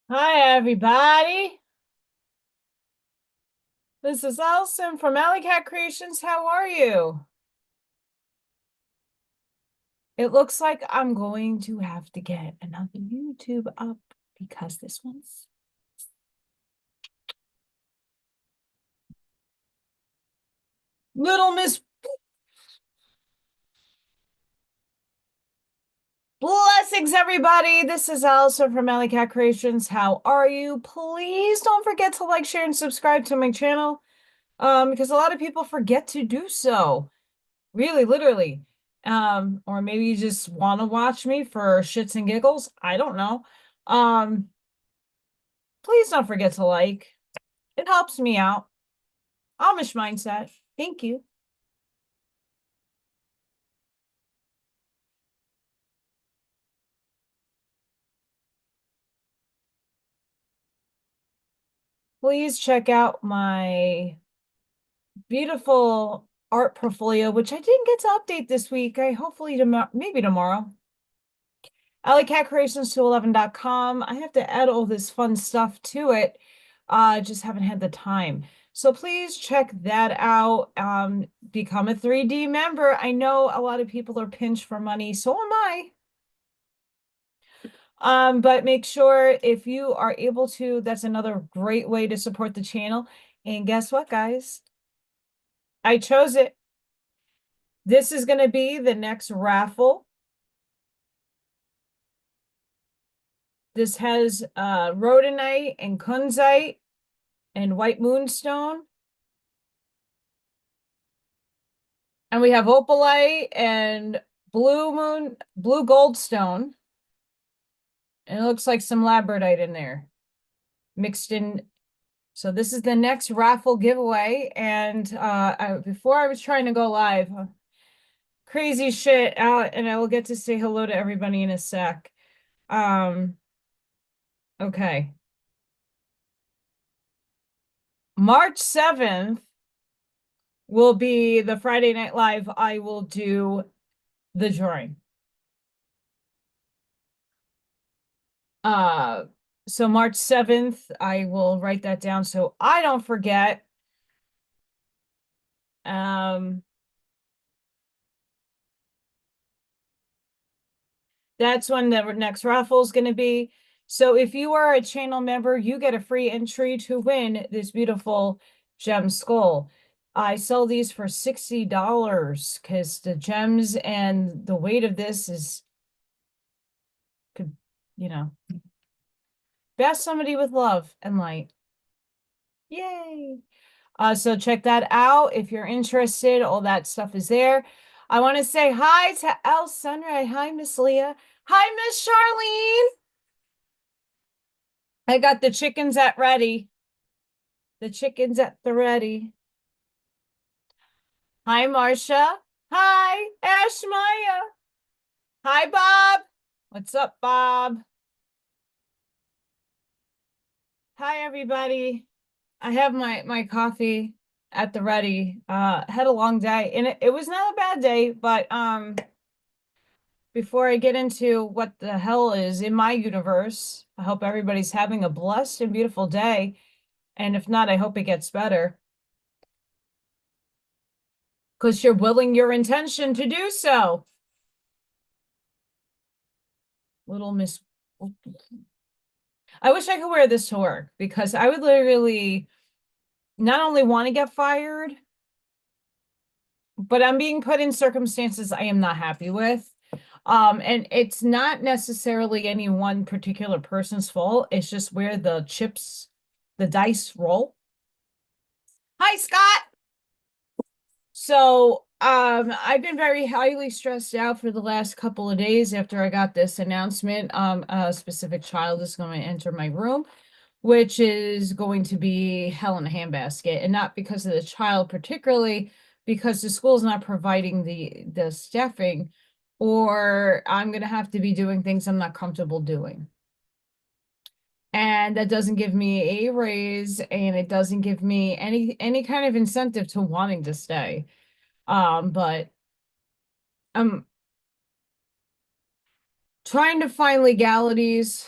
Hi, everybody. This is Allison from AllyKat Creations. How are you? It looks like I'm going to have to get another YouTube up because this one's Little Miss Blessings, everybody. This is Allison from AllyKat Creations. How are you? Please don't forget to like, share, and subscribe to my channel. Because a lot of people forget to do so. Really, literally. Or maybe you just want to watch me for shits and giggles. I don't know. Um, please don't forget to like. It helps me out. Amish mindset. Thank you. Please check out my beautiful art portfolio, which I didn't get to update this week. I hopefully tomorrow, maybe tomorrow. AllyKatCreations211.com. I have to add all this fun stuff to it. Just haven't had the time. So please check that out. Become a 3D member. I know a lot of people are pinched for money, so am I. But make sure if you are able to, that's another great way to support the channel. And guess what, guys? I chose it. This is going to be the next raffle. This has rhodonite and kunzite and white moonstone. And we have opalite and blue goldstone. And it looks like some labradorite in there mixed in. So this is the next raffle giveaway. And before I was trying to go live, crazy shit out, and I will get to say hello to everybody in a sec. Um, okay. March 7th will be the Friday Night Live. I will do the drawing. Uh, so March 7th, I will write that down so I don't forget. Um, that's when the next raffle is going to be. So if you are a channel member, you get a free entry to win this beautiful gem skull. I sell these for $60 because the gems and the weight of this is, could, you know, best somebody with love and light. Yay. So check that out if you're interested. All that stuff is there. I want to say hi to El Sunray. Hi, Miss Leah. Hi, Miss Charlene. I got the chickens at ready. The chickens at the ready. Hi, Marcia. Hi, Ash Maya. Hi, Bob. What's up, Bob? Hi, everybody. I have my coffee at the ready. Had a long day, and it was not a bad day, but before I get into what the hell is in my universe, I hope everybody's having a blessed and beautiful day. And if not, I hope it gets better. Because you're willing your intention to do so. Little Miss. I wish I could wear this to work because I would literally not only want to get fired, but I'm being put in circumstances I am not happy with. And it's not necessarily any one particular person's fault. It's just where the dice roll. Hi, Scott. So, I've been very highly stressed out for the last couple of days after I got this announcement. A specific child is going to enter my room, which is going to be hell in a handbasket, and not because of the child particularly, because the school is not providing the staffing, or I'm going to have to be doing things I'm not comfortable doing. And that doesn't give me a raise, and it doesn't give me any kind of incentive to wanting to stay. But I'm trying to find legalities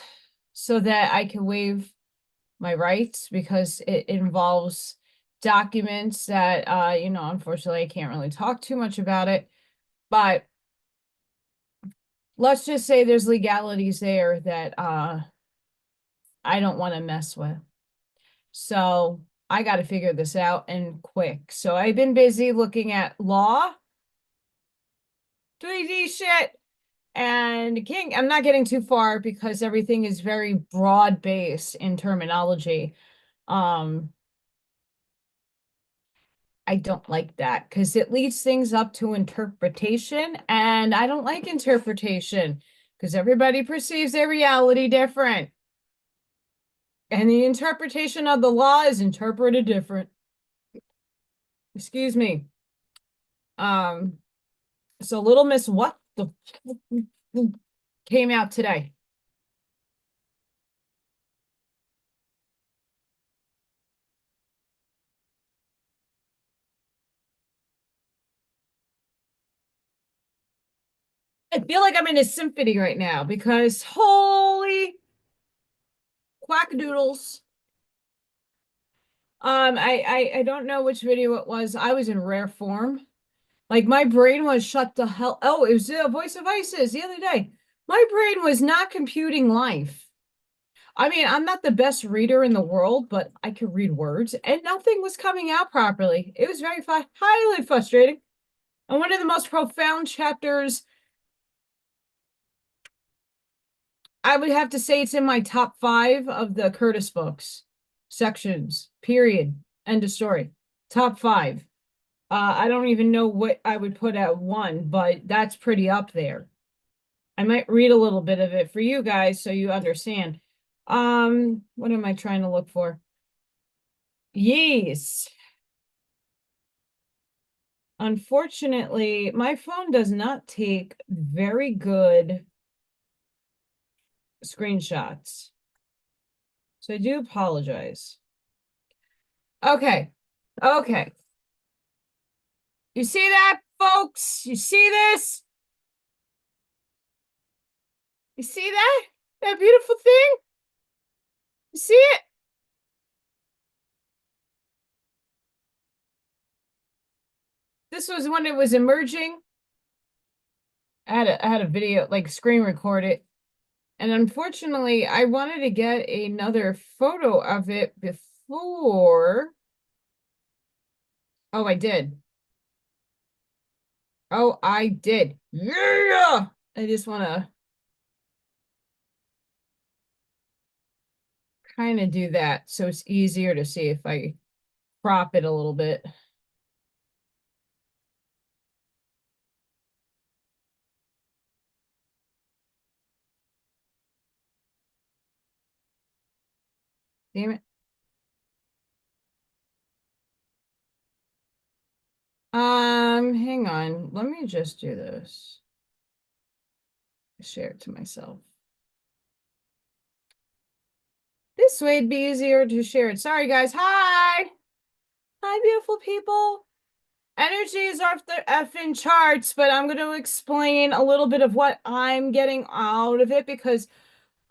so that I can waive my rights because it involves documents that, unfortunately I can't really talk too much about it, but let's just say there's legalities there that I don't want to mess with. So I got to figure this out and quick. So I've been busy looking at law, 3D shit, and I'm not getting too far because everything is very broad based in terminology. Um, I don't like that because it leads things up to interpretation, and I don't like interpretation because everybody perceives their reality different. And the interpretation of the law is interpreted different. Excuse me. Um, so Little Miss what the came out today. I feel like I'm in a symphony right now because holy quackadoodles. I don't know which video it was. I was in rare form. Like my brain was shut the hell. Oh, it was the Voice of Isis the other day. My brain was not computing life. I mean, I'm not the best reader in the world, but I could read words, and nothing was coming out properly. It was very highly frustrating. And one of the most profound chapters, I would have to say it's in my top 5 of the Curtis books. Sections, period, end of story. Top 5. I don't even know what I would put at 1, but that's pretty up there. I might read a little bit of it for you guys so you understand. What am I trying to look for? Yes. Unfortunately, my phone does not take very good screenshots. So I do apologize. Okay. Okay. You see that, folks? You see this? You see that? That beautiful thing? You see it? This was when it was emerging. I had a video, like screen record it. And unfortunately, I wanted to get another photo of it before. Oh, I did. Oh, I did. Yeah. I just want to kind of do that so it's easier to see if I crop it a little bit. Damn it. Hang on. Let me just do this. Share it to myself. This way it'd be easier to share it. Sorry, guys. Hi. Hi, beautiful people. Energy is off the effing charts, but I'm going to explain a little bit of what I'm getting out of it because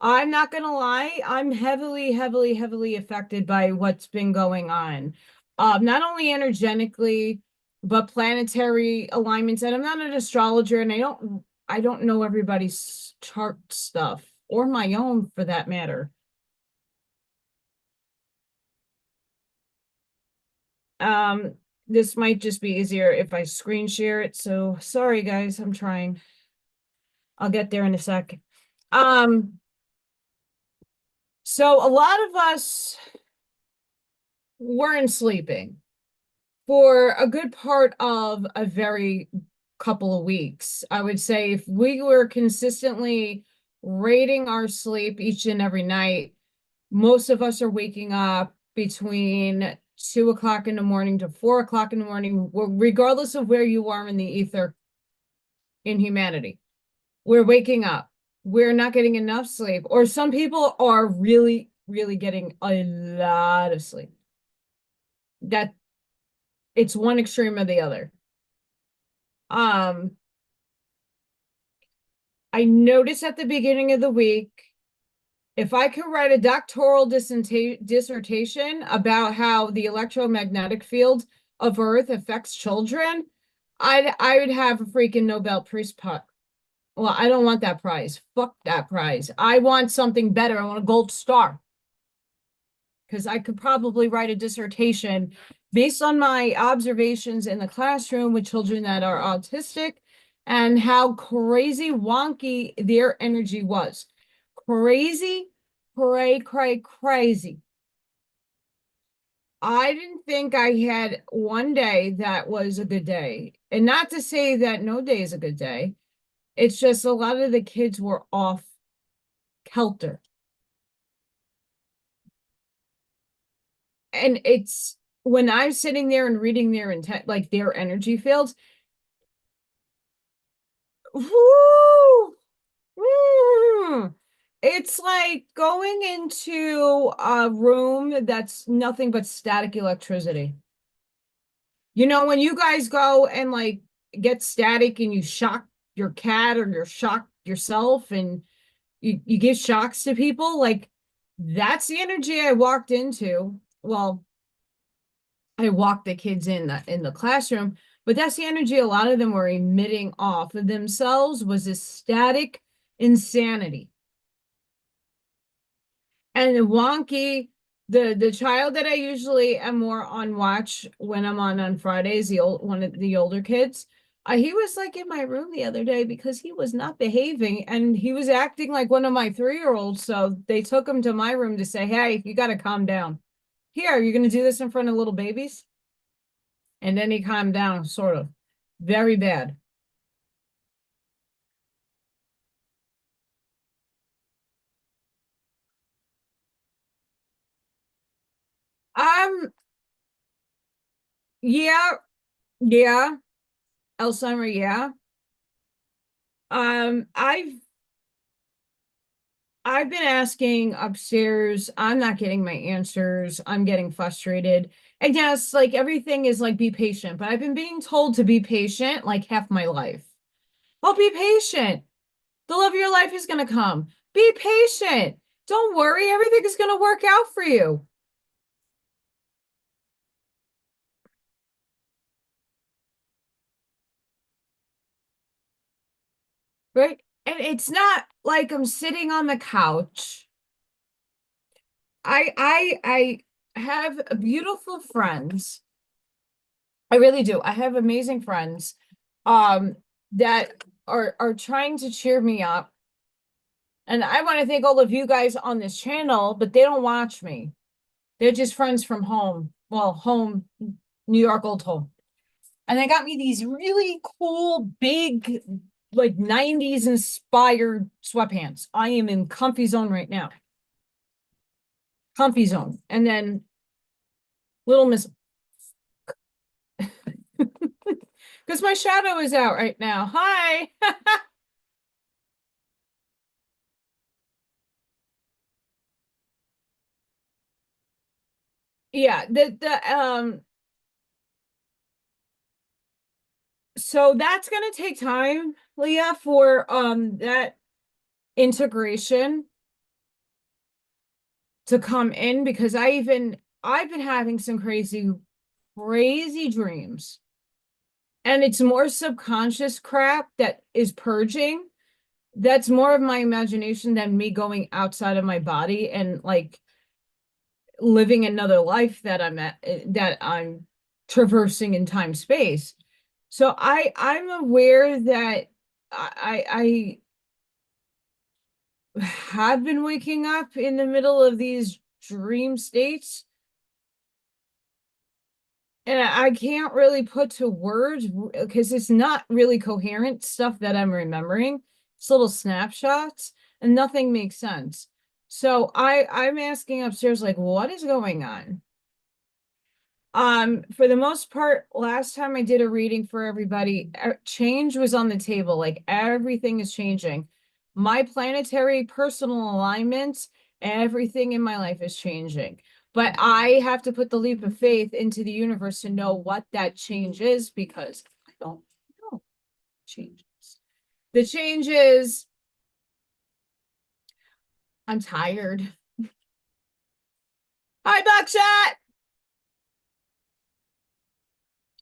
I'm not going to lie, I'm heavily, heavily, heavily affected by what's been going on. Not only energetically, but planetary alignments. And I'm not an astrologer, and I don't know everybody's chart stuff or my own for that matter. Um, this might just be easier if I screen share it. So sorry guys, I'm trying. I'll get there in a sec. So a lot of us weren't sleeping for a good part of a very couple of weeks. I would say if we were consistently rating our sleep each and every night, most of us are waking up between 2 o'clock in the morning to 4 o'clock in the morning, regardless of where you are in the ether in humanity. We're waking up. We're not getting enough sleep, or some people are really, really getting a lot of sleep. That it's one extreme or the other. Um, I noticed at the beginning of the week If I could write a doctoral dissertation about how the electromagnetic field of Earth affects children, I would have a freaking Nobel Peace Prize. Well, I don't want that prize. Fuck that prize. I want something better. I want a gold star because I could probably write a dissertation based on my observations in the classroom with children that are autistic and how crazy wonky their energy was. Crazy, crazy. I didn't think I had one day that was a good day. And not to say that no day is a good day. It's just a lot of the kids were off kilter. And it's when I'm sitting there and reading their intent, like their energy fields, whoo, whoo, it's like going into a room that's nothing but static electricity. You know, when you guys go and like get static and you shock your cat or you shock yourself and you give shocks to people, like that's the energy I walked into. Well, I walked the kids in the classroom, but that's the energy a lot of them were emitting off of themselves was this static insanity. And the wonky, the child that I usually am more on watch when I'm on Fridays, the old one of the older kids, he was like in my room the other day because he was not behaving and he was acting like one of my 3-year-olds. So they took him to my room to say, "Hey, you got to calm down. Here, you're going to do this in front of little babies." And then he calmed down, sort of. Very bad. Um, yeah, yeah. Alzheimer, yeah. Um, I've I've been asking upstairs. I'm not getting my answers. I'm getting frustrated. And yes, like everything is like be patient, but I've been being told to be patient like half my life. Well, be patient. The love of your life is gonna come. Be patient. Don't worry, everything is gonna work out for you. Right? And it's not like I'm sitting on the couch. I have beautiful friends. I really do. I have amazing friends um that are trying to cheer me up. And I want to thank all of you guys on this channel, but they don't watch me. They're just friends from home. Well, home, New York old home. And they got me these really cool, big, like 90s inspired sweatpants. I am in comfy zone right now. Comfy zone. And then little Miss, because my shadow is out right now. Hi. Yeah, so that's gonna take time, Leah, for that integration to come in because I've been having some crazy dreams. And it's more subconscious crap that is purging. That's more of my imagination than me going outside of my body and like living another life that I'm traversing in time space. So I'm aware that I have been waking up in the middle of these dream states, and I can't really put to words because it's not really coherent stuff that I'm remembering. It's little snapshots and nothing makes sense. So I'm asking upstairs, like, what is going on? For the most part, last time I did a reading for everybody, change was on the table. Like everything is changing. My planetary personal alignments, everything in my life is changing. But I have to put the leap of faith into the universe to know what that change is because I don't know changes. The change is I'm tired. Hi, Buckshot.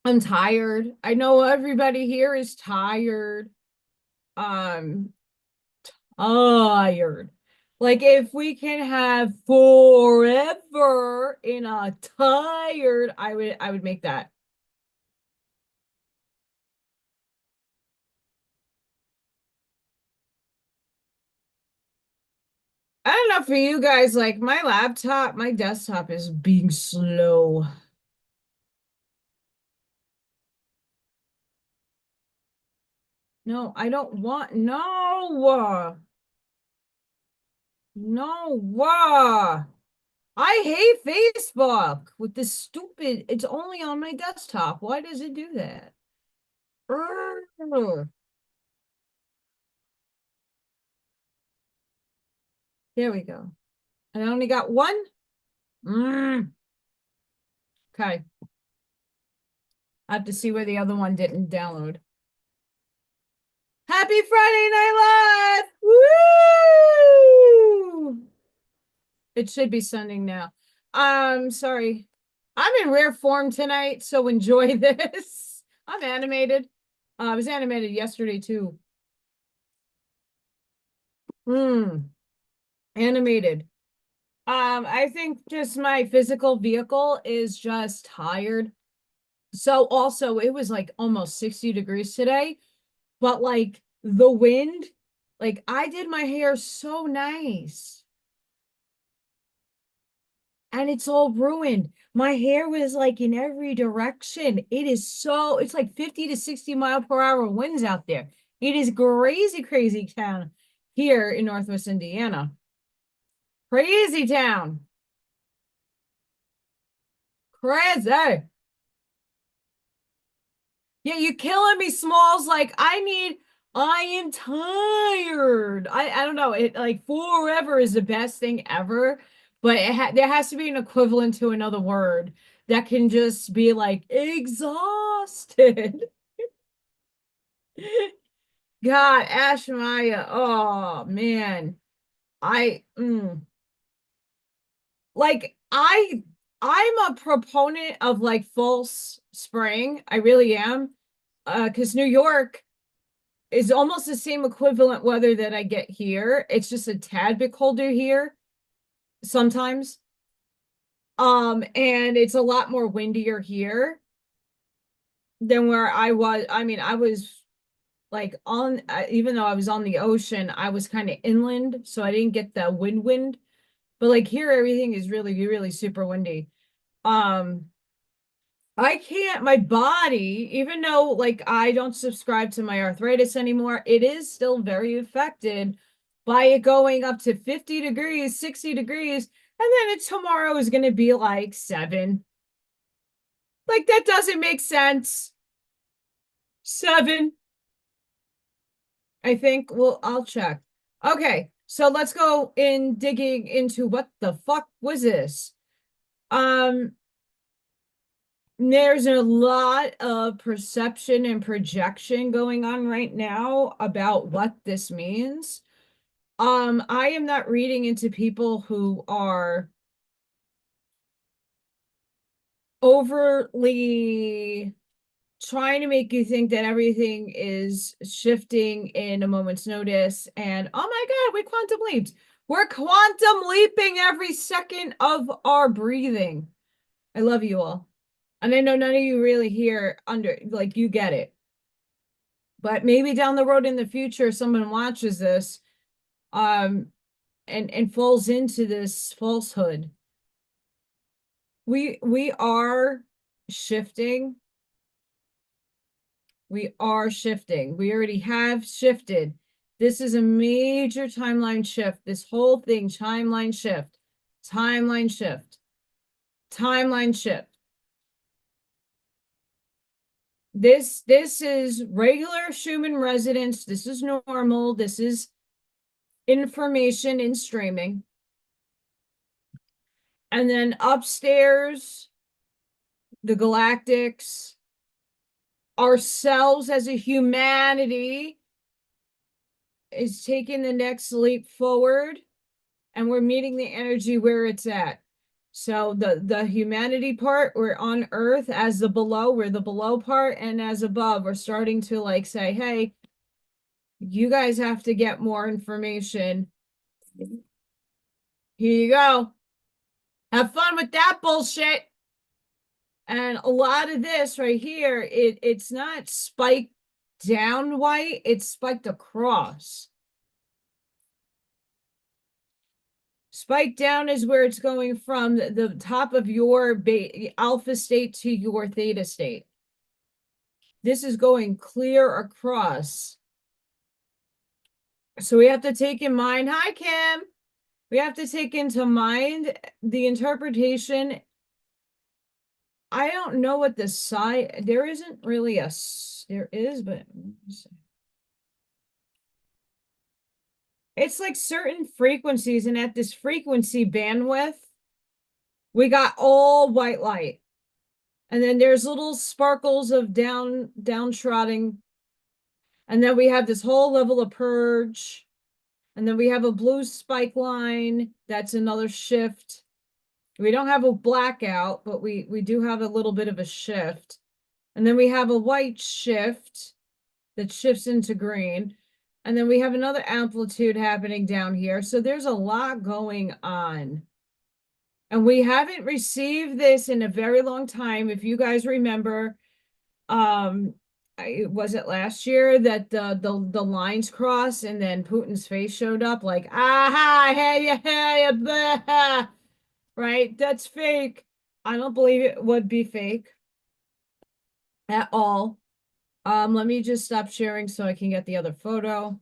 I'm tired. I know everybody here is tired. I'm tired. Like if we can have forever in a tired, I would make that. I don't know for you guys, like my desktop is being slow. No, I don't want no. I hate Facebook with this stupid, it's only on my desktop. Why does it do that? Urgh. There we go. And I only got one. Mm. Okay. I have to see where the other one didn't download. Happy Friday Night Live! Woo! It should be sending now. Sorry. I'm in rare form tonight, so enjoy this. I'm animated. I was animated yesterday too. Animated. I think just my physical vehicle is just tired. So also it was like almost 60 degrees today, but like the wind, like I did my hair so nice and it's all ruined. My hair was like in every direction. It's like 50 to 60 mile per hour winds out there. It is crazy, crazy town here in Northwest Indiana. Crazy town. Crazy. Yeah, you killing me, Smalls. Like, I am tired. I don't know. It like forever is the best thing ever, but there has to be an equivalent to another word that can just be like exhausted. God, Ash Maya. Oh man. I like I'm a proponent of like false spring. I really am. Because New York is almost the same equivalent weather that I get here. It's just a tad bit colder here sometimes. And it's a lot more windier here than where I was. I mean, I was like even though I was on the ocean, I was kind of inland, so I didn't get the wind. But like here, everything is really, really super windy. Um, I can't, my body, even though like I don't subscribe to my arthritis anymore, it is still very affected by it going up to 50 degrees, 60 degrees, and then tomorrow is going to be like 7. Like that doesn't make sense. 7, I think. Well, I'll check. Okay, so let's go in digging into what the fuck was this? Um, There's a lot of perception and projection going on right now about what this means. I am not reading into people who are overly trying to make you think that everything is shifting in a moment's notice. And oh my God, we quantum leaped. We're quantum leaping every second of our breathing. I love you all. And I know none of you really here under, like, you get it. But maybe down the road in the future, someone watches this, um, and falls into this falsehood. We are shifting. We are shifting. We already have shifted. This is a major timeline shift. This whole thing, timeline shift, timeline shift, timeline shift. This is regular Schumann resonance. This is normal. This is information in streaming. And then upstairs, the galactics, ourselves as a humanity is taking the next leap forward. and we're meeting the energy where it's at. So the humanity part, we're on Earth. As the below, we're the below part, and as above, we're starting to like say, hey, you guys have to get more information. Here you go. Have fun with that bullshit. And a lot of this right here, it's not spiked down white, it's spiked across. Spike down is where it's going from the top of your alpha state to your theta state. This is going clear across. So we have to take in mind, hi, Kim. We have to take into mind the interpretation. I don't know what the side, there isn't really a, there is, but it's like certain frequencies, and at this frequency bandwidth, we got all white light. And then there's little sparkles of downtrodden. And then we have this whole level of purge. And then we have a blue spike line. That's another shift. We don't have a blackout, but we do have a little bit of a shift. And then we have a white shift that shifts into green. And then we have another amplitude happening down here. So there's a lot going on. And we haven't received this in a very long time. If you guys remember, was it last year that the lines crossed and then Putin's face showed up like, aha, hey, blah. Right? That's fake. I don't believe it would be fake at all. Let me just stop sharing so I can get the other photo.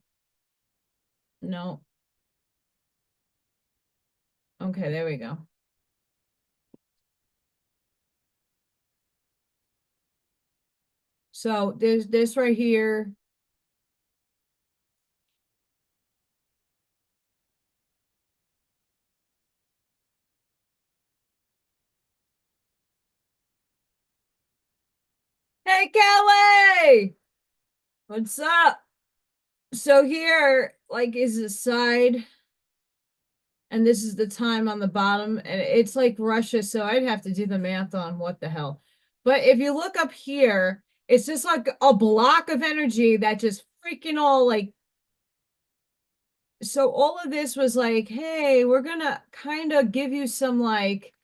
No. Okay, there we go. So there's this right here. Hey, Kelly! What's up? So here, like, is the side, and this is the time on the bottom, and it's like Russia, so I'd have to do the math on what the hell. But if you look up here, it's just like a block of energy that just freaking all like, so all of this was like, hey, we're gonna kind of give you some like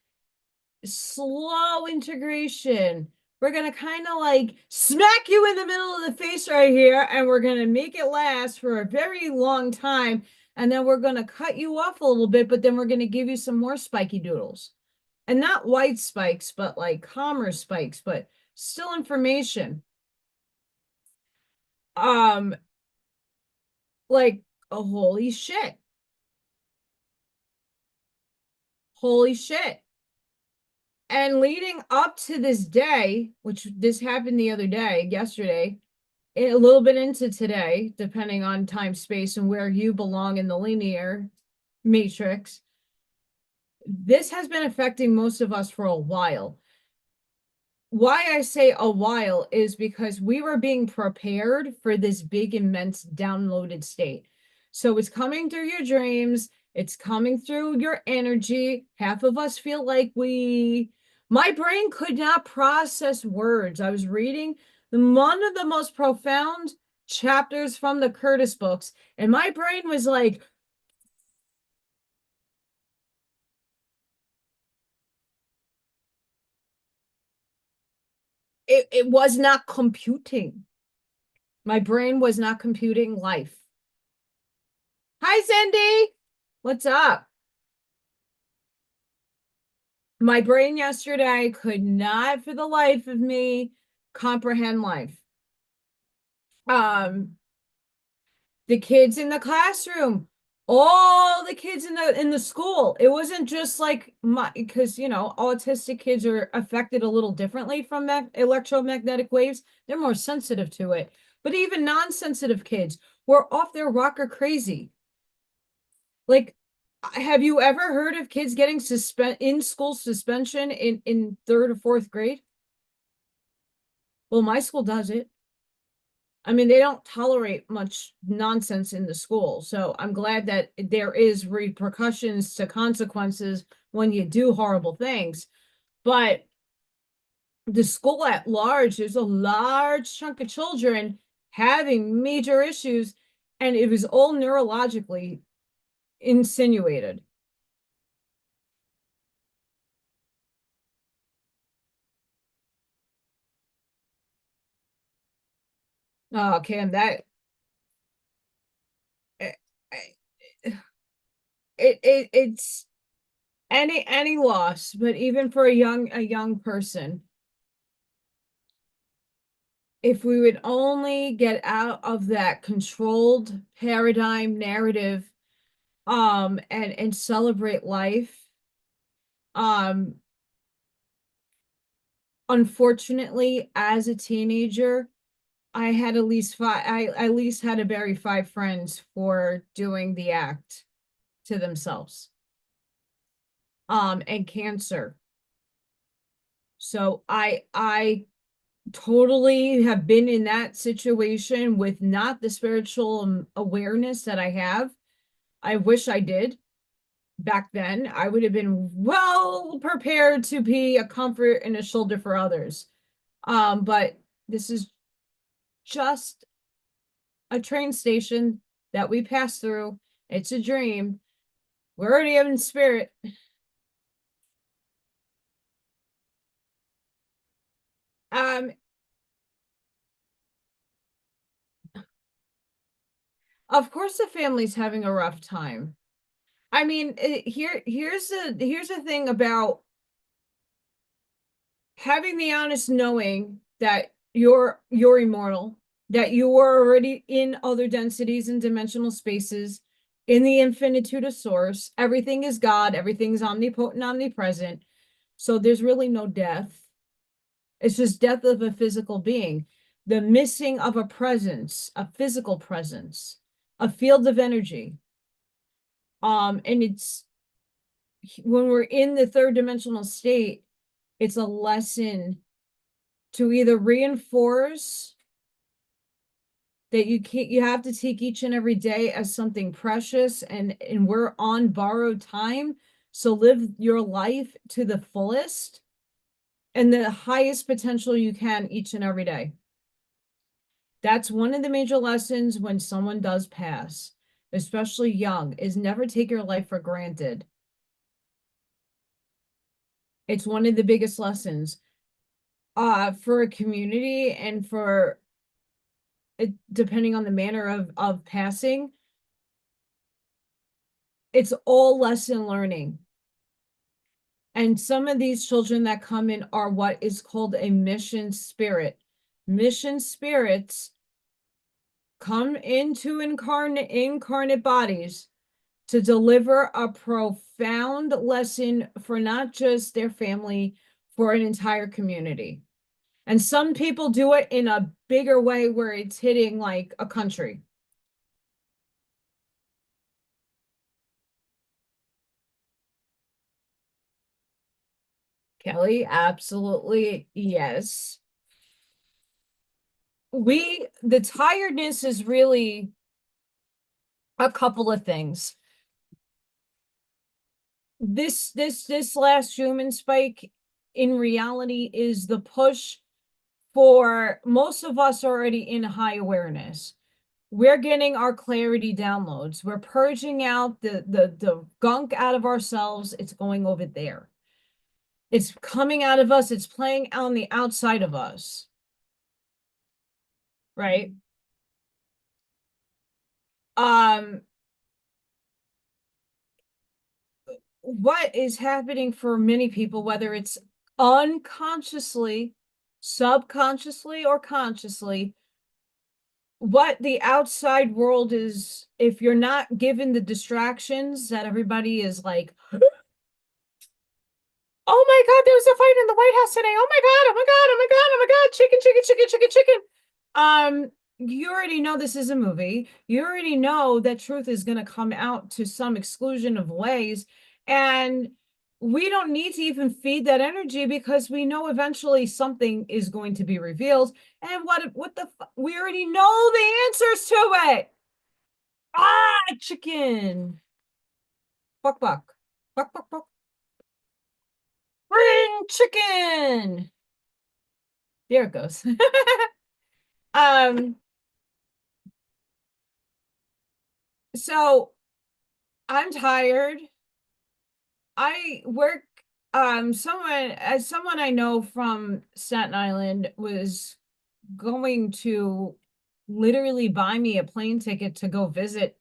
slow integration. We're gonna kind of like smack you in the middle of the face right here, and we're gonna make it last for a very long time. And then we're gonna cut you off a little bit, but then we're gonna give you some more spiky doodles. And not white spikes, but like calmer spikes, but still information. Like, oh, holy shit. Holy shit. And leading up to this day, which this happened the other day, yesterday, a little bit into today, depending on time, space, and where you belong in the linear matrix, this has been affecting most of us for a while. Why I say a while is because we were being prepared for this big, immense downloaded state. So it's coming through your dreams, it's coming through your energy. Half of us feel like my brain could not process words. I was reading one of the most profound chapters from the Curtis books, and my brain was like, it was not computing. My brain was not computing life. Hi, Cindy. What's up? My brain yesterday could not for the life of me comprehend life. The kids in the classroom, all the kids in the school. It wasn't just like because autistic kids are affected a little differently from electromagnetic waves. They're more sensitive to it. But even non-sensitive kids were off their rocker crazy. Like, have you ever heard of kids getting in school suspension in third or fourth grade? Well, my school does it. I mean, they don't tolerate much nonsense in the school. So I'm glad that there is repercussions to consequences when you do horrible things. But the school at large, there's a large chunk of children having major issues, and it was all neurologically insinuated. Oh, Cam, that eh, eh, it's any loss, but even for a young person, if we would only get out of that controlled paradigm narrative, and celebrate life. Um, Unfortunately, as a teenager, I had at least five, I at least had to bury five friends for doing the act to themselves. And cancer. So I totally have been in that situation with not the spiritual awareness that I have. I wish I did back then. I would have been well prepared to be a comfort and a shoulder for others. But this is just a train station that we pass through. It's a dream. We're already in spirit. Um, of course the family's having a rough time. I mean, here's the thing about having the honest knowing that you're immortal, that you are already in other densities and dimensional spaces, in the infinitude of source. Everything is God, everything's omnipotent, omnipresent. So there's really no death. It's just death of a physical being, the missing of a presence, a physical presence, a field of energy. And it's when we're in the third dimensional state, it's a lesson to either reinforce that you have to take each and every day as something precious, and we're on borrowed time, so live your life to the fullest and the highest potential you can each and every day. That's one of the major lessons when someone does pass, especially young, is never take your life for granted. It's one of the biggest lessons for a community, and for it, depending on the manner of passing, it's all lesson learning. And some of these children that come in are what is called a mission spirit. Mission spirits come into incarnate bodies to deliver a profound lesson for not just their family, for an entire community. And some people do it in a bigger way where it's hitting like a country. Kelly, absolutely yes. The tiredness is really a couple of things. This last human spike in reality is the push for most of us already in high awareness. We're getting our clarity downloads. We're purging out the gunk out of ourselves. It's going over there. It's coming out of us. It's playing on the outside of us, right? Um, what is happening for many people, whether it's unconsciously, subconsciously, or consciously, what the outside world is, if you're not given the distractions that everybody is like, oh my God, there was a fight in the White House today. Oh my God, oh my God, oh my God, oh my God, chicken, chicken, chicken, chicken, chicken. You already know this is a movie. You already know that truth is going to come out to some exclusion of ways. And we don't need to even feed that energy because we know eventually something is going to be revealed. And we already know the answers to it. Ah, chicken. Buck, buck. Buck, buck, buck. Bring chicken. There it goes. um, so I'm tired. I work someone I know from Staten Island was going to literally buy me a plane ticket to go visit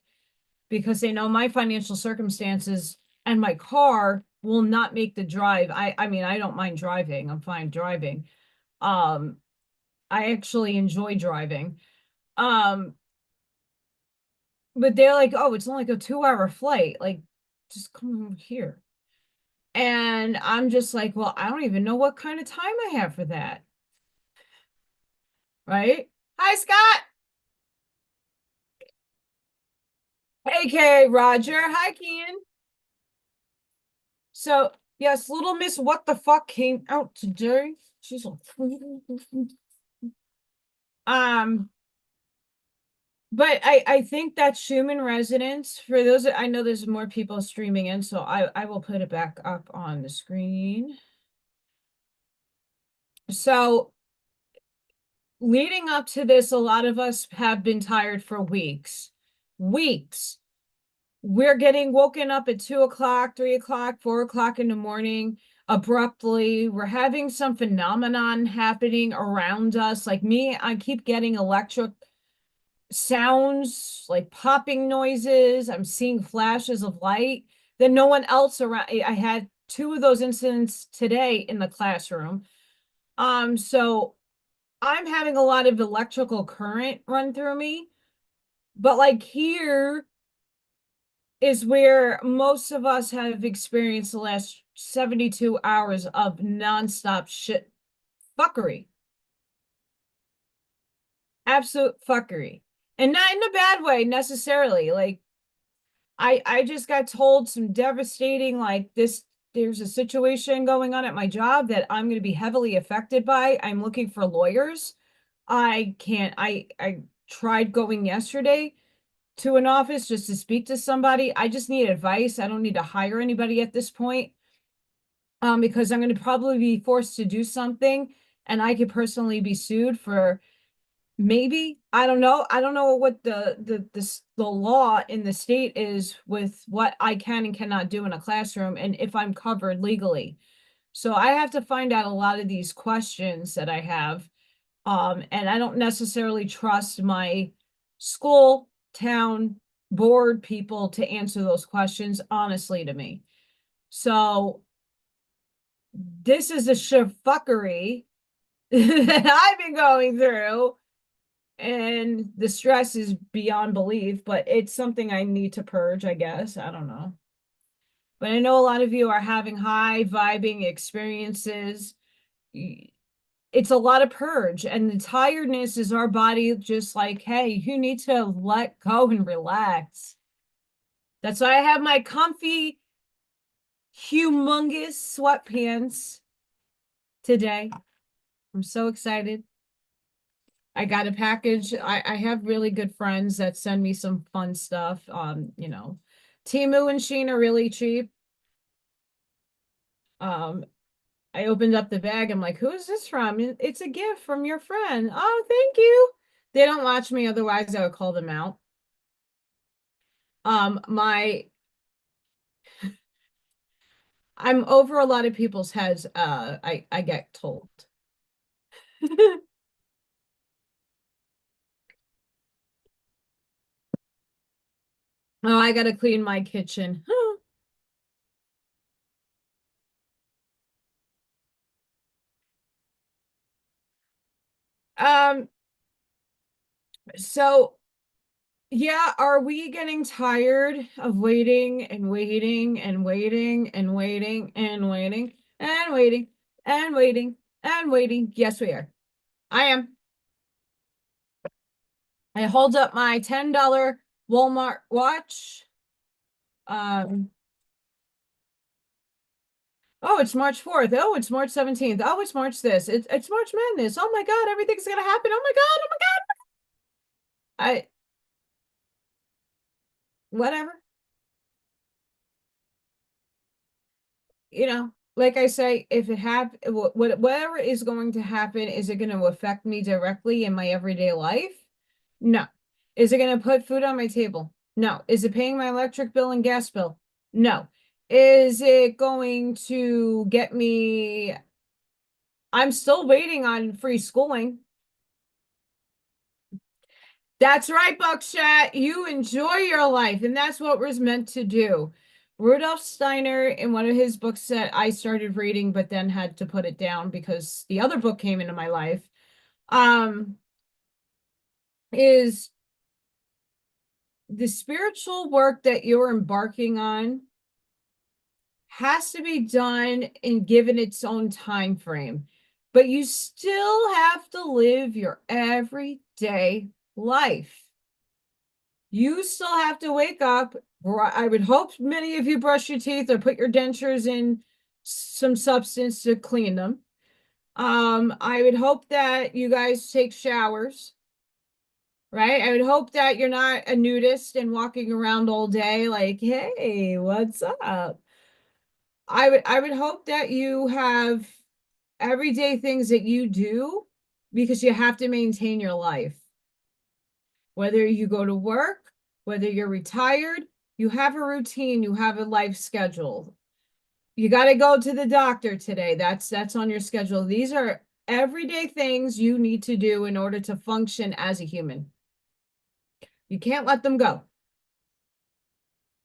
because they know my financial circumstances and my car will not make the drive. I mean, I don't mind driving. I'm fine driving. Um, I actually enjoy driving. Um, but they're like, "Oh, it's only like a 2-hour flight. Like, just come over here." And I'm just like, "Well, I don't even know what kind of time I have for that." Right? Hi, Scott. AK Roger. Hi, Ken. So, yes, little Miss What the Fuck came out today. She's like, um, but I think that human resonance for those, I know there's more people streaming in, so I will put it back up on the screen. So, leading up to this, a lot of us have been tired for weeks. Weeks. We're getting woken up at 2 o'clock, 3 o'clock, 4 o'clock in the morning abruptly. We're having some phenomenon happening around us. Like me, I keep getting electric sounds, like popping noises. I'm seeing flashes of light that no one else around. I had two of those incidents today in the classroom. So I'm having a lot of electrical current run through me. But like here, is where most of us have experienced the last 72 hours of nonstop shit fuckery. Absolute fuckery. And not in a bad way necessarily. Like I just got told some devastating like this there's a situation going on at my job that I'm going to be heavily affected by. I'm looking for lawyers. I can't I tried going yesterday to an office just to speak to somebody. I just need advice. I don't need to hire anybody at this point. Because I'm going to probably be forced to do something and I could personally be sued for maybe, I don't know. I don't know what the law in the state is with what I can and cannot do in a classroom and if I'm covered legally. So I have to find out a lot of these questions that I have. And I don't necessarily trust my school, town, board people to answer those questions honestly to me. So this is a fuckery that I've been going through, and the stress is beyond belief, but it's something I need to purge, I guess. I don't know. But I know a lot of you are having high vibing experiences. It's a lot of purge, and the tiredness is our body just like, hey, you need to let go and relax. That's why I have my comfy, humongous sweatpants today. I'm so excited. I got a package. I have really good friends that send me some fun stuff. Temu and Shein are really cheap. Um, I opened up the bag. I'm like, who is this from? It's a gift from your friend. Oh, thank you. They don't watch me, otherwise I would call them out. My I'm over a lot of people's heads, I get told. Oh, I gotta clean my kitchen. Um, so yeah, are we getting tired of waiting and waiting and waiting and waiting and waiting and waiting and waiting and waiting? Yes, we are. I am. I hold up my $10 Walmart watch. Um, Oh, it's March 4th. Oh, it's March 17th. Oh, it's March this. It's March Madness. Oh my God, everything's gonna happen. Oh my God, oh my God. I whatever. Like I say, if it whatever is going to happen, is it going to affect me directly in my everyday life? No. Is it going to put food on my table? No. Is it paying my electric bill and gas bill? No. Is it going to get me? I'm still waiting on free schooling. That's right, Buckshot. You enjoy your life, and that's what we're meant to do. Rudolf Steiner, in one of his books that I started reading, but then had to put it down because the other book came into my life, um, is the spiritual work that you're embarking on has to be done and given its own time frame, but you still have to live your everyday life. You still have to wake up. I would hope many of you brush your teeth or put your dentures in some substance to clean them. I would hope that you guys take showers, right? I would hope that you're not a nudist and walking around all day like, hey, what's up? I would hope that you have everyday things that you do because you have to maintain your life. Whether you go to work, whether you're retired, you have a routine, you have a life schedule. You got to go to the doctor today. That's on your schedule. These are everyday things you need to do in order to function as a human. You can't let them go.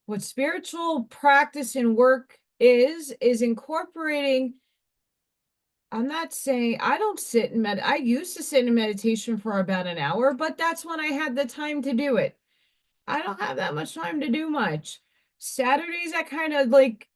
What spiritual practice and work is incorporating. I'm not saying I don't sit in I used to sit in meditation for about an hour, but that's when I had the time to do it. I don't have that much time to do much. Saturdays, I kind of like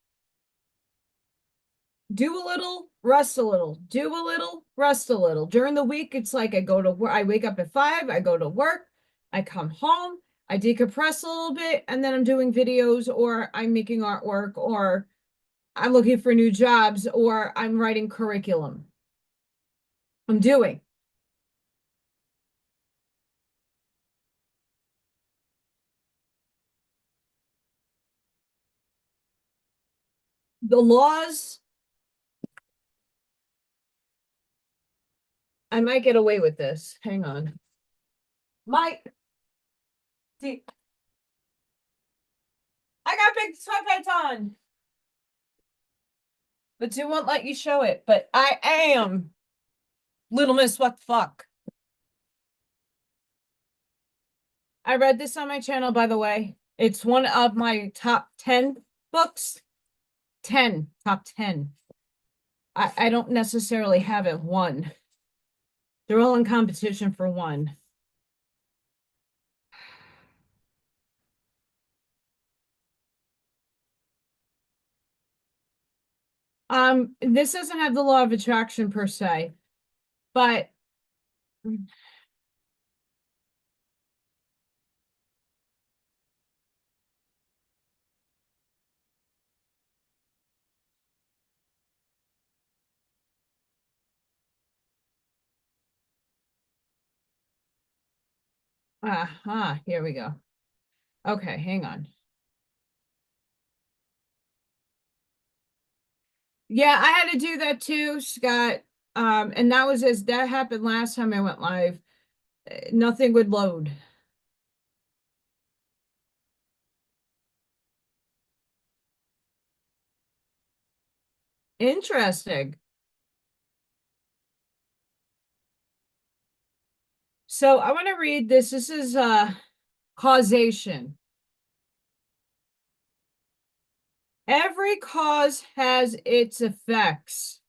do a little, rest a little, do a little, rest a little. During the week, it's like I go to work, I wake up at 5, I go to work, I come home, I decompress a little bit, and then I'm doing videos or I'm making artwork or I'm looking for new jobs or I'm writing curriculum. I'm doing. The laws, I might get away with this. Hang on. Mike, I got big sweatpants on. But they won't let you show it. But I am Little Miss What the Fuck. I read this on my channel, by the way. It's one of my top 10 books. 10, top 10. I don't necessarily have it one. They're all in competition for one. This doesn't have the law of attraction per se, but here we go. Okay, hang on. Yeah, I had to do that too, Scott. And that happened last time I went live. Nothing would load. Interesting. So I want to read this. This is causation. Every cause has its effects.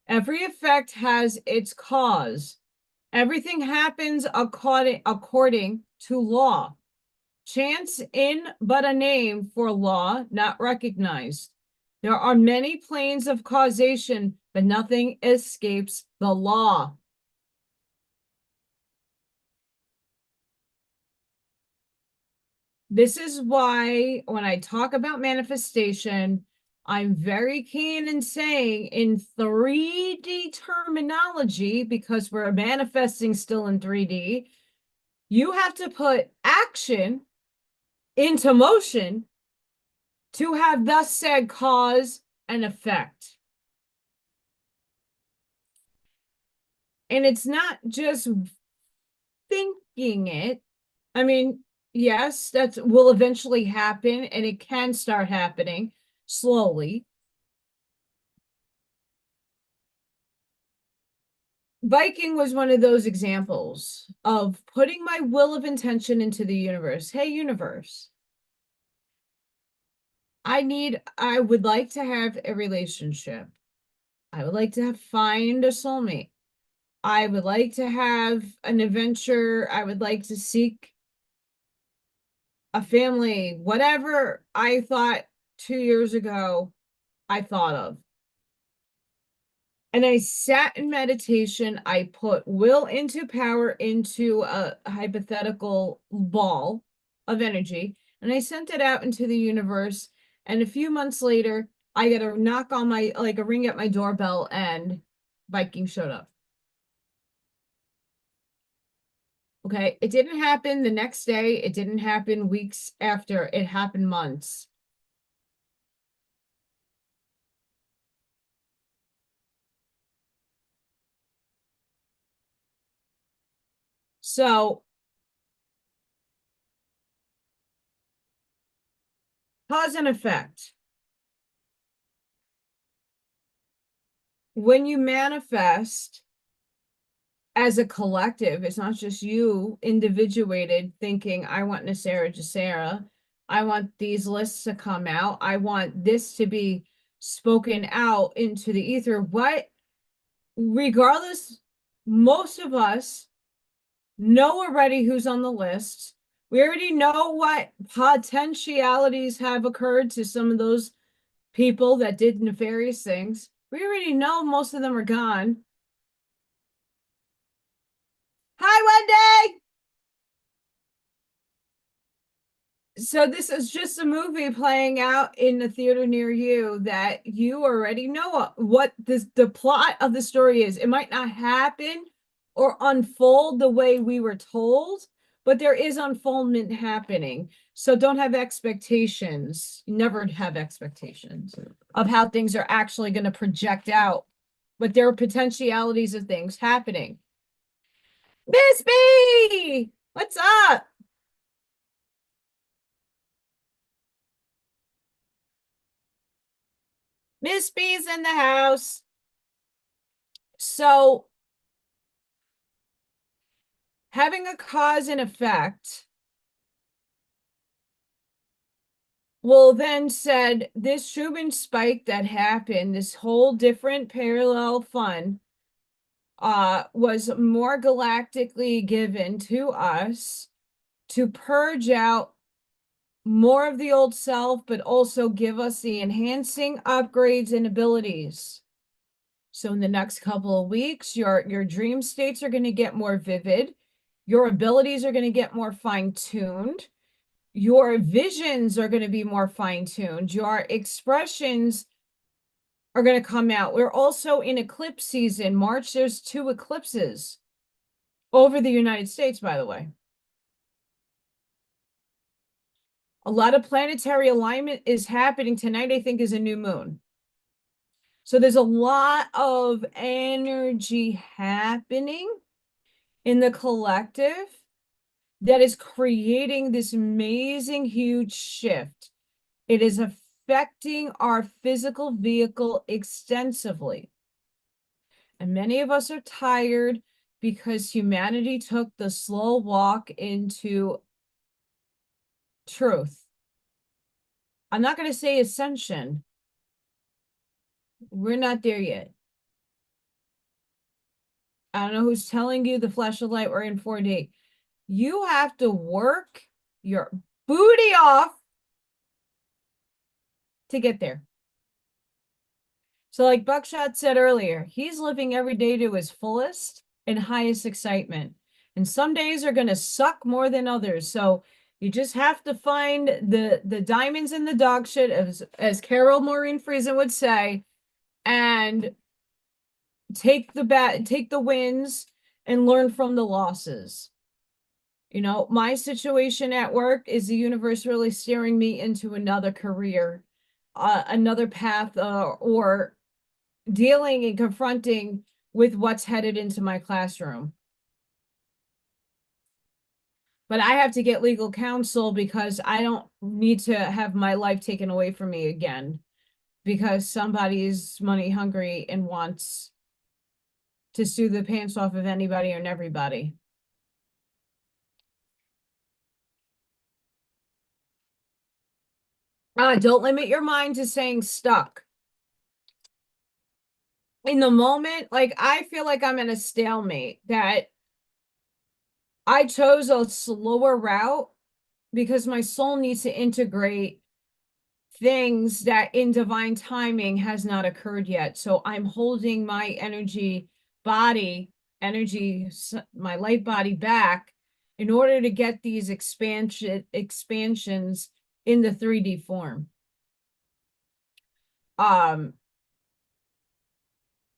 Every effect has its cause. Everything happens according to law. Chance in but a name for law not recognized. There are many planes of causation, but nothing escapes the law. This is why when I talk about manifestation, I'm very keen in saying in 3D terminology, because we're manifesting still in 3D, you have to put action into motion to have thus said cause and effect. And it's not just thinking it. I mean, yes, that will eventually happen and it can start happening slowly. Viking was one of those examples of putting my will of intention into the universe. Hey, universe, I would like to have a relationship. I would like to find a soulmate. I would like to have an adventure. I would like to seek a family, whatever I thought 2 years ago I thought of. And I sat in meditation. I put will into power into a hypothetical ball of energy, and I sent it out into the universe. And a few months later, I get a knock on my, like a ring at my doorbell, and Viking showed up. Okay. It didn't happen the next day. It didn't happen weeks after. It happened months. So, cause and effect. When you manifest as a collective, it's not just you individuated thinking, I want Nasara Jasara. I want these lists to come out. I want this to be spoken out into the ether. What, regardless, most of us know already who's on the list. We already know what potentialities have occurred to some of those people that did nefarious things. We already know most of them are gone. Hi, Wendy. So this is just a movie playing out in the theater near you that you already know what the plot of the story is. It might not happen or unfold the way we were told, but there is unfoldment happening. So don't have expectations. Never have expectations of how things are actually going to project out, but there are potentialities of things happening. Miss B, what's up? Miss B's in the house. So having a cause and effect will then said this Truman spike that happened, this whole different parallel fun, was more galactically given to us to purge out more of the old self, but also give us the enhancing upgrades and abilities. So in the next couple of weeks, your dream states are going to get more vivid. Your abilities are going to get more fine-tuned. Your visions are going to be more fine-tuned. Your expressions are going to come out. We're also in eclipse season. March, there's 2 eclipses over the United States, by the way. A lot of planetary alignment is happening tonight. I think is a new moon. So there's a lot of energy happening in the collective that is creating this amazing, huge shift. It is affecting our physical vehicle extensively. And many of us are tired because humanity took the slow walk into truth. I'm not going to say ascension. We're not there yet. I don't know who's telling you the flash of light, we're in 4D. You have to work your booty off to get there. So like Buckshot said earlier, he's living every day to his fullest and highest excitement. And some days are going to suck more than others. So You just have to find the diamonds in the dog shit, as Carol Maureen Friesen would say, and take the wins and learn from the losses. You know, my situation at work is the universe really steering me into another career, another path, or dealing and confronting with what's headed into my classroom. But I have to get legal counsel because I don't need to have my life taken away from me again because somebody's money hungry and wants to sue the pants off of anybody and everybody. Don't limit your mind to saying stuck. In the moment, like I feel like I'm in a stalemate, that I chose a slower route because my soul needs to integrate things that in divine timing has not occurred yet. So I'm holding my energy, my light body back in order to get these expansions in the 3D form. Um,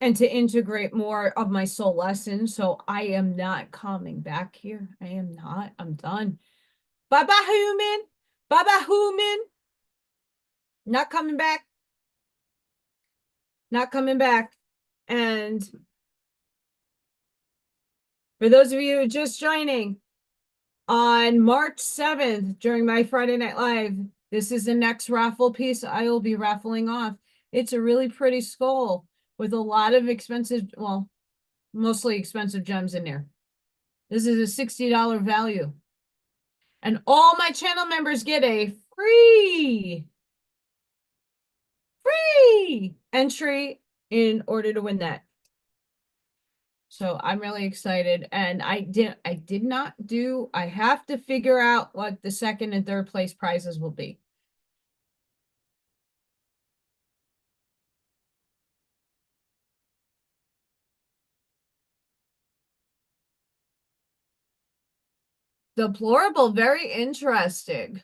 and to integrate more of my soul lessons. So I am not coming back here. I am not. I'm done. Bye bye, human. Bye bye, human. Not coming back. Not coming back. And for those of you just joining, on March 7th, during my Friday Night Live, this is the next raffle piece I will be raffling off. It's a really pretty skull with a lot of expensive, well, mostly expensive gems in there. This is a $60 value. And all my channel members get a free entry in order to win that. So I'm really excited. And I did not do, I have to figure out what the second and third place prizes will be. Deplorable, very interesting.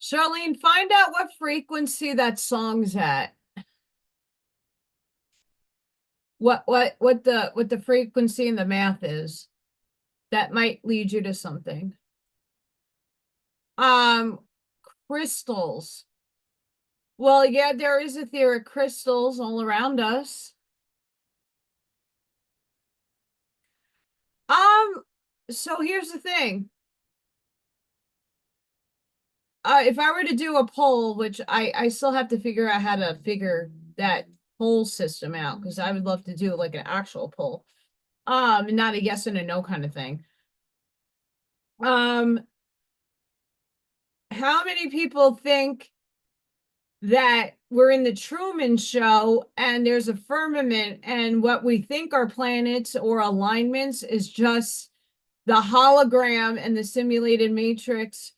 Charlene, find out what frequency that song's at. What the frequency and the math is. That might lead you to something. Um, crystals. Well, yeah, there is etheric crystals all around us. So here's the thing. If I were to do a poll, which I still have to figure out how to figure that poll system out, because I would love to do like an actual poll. Not a yes and a no kind of thing. How many people think that we're in the Truman Show and there's a firmament and what we think are planets or alignments is just the hologram and the simulated matrix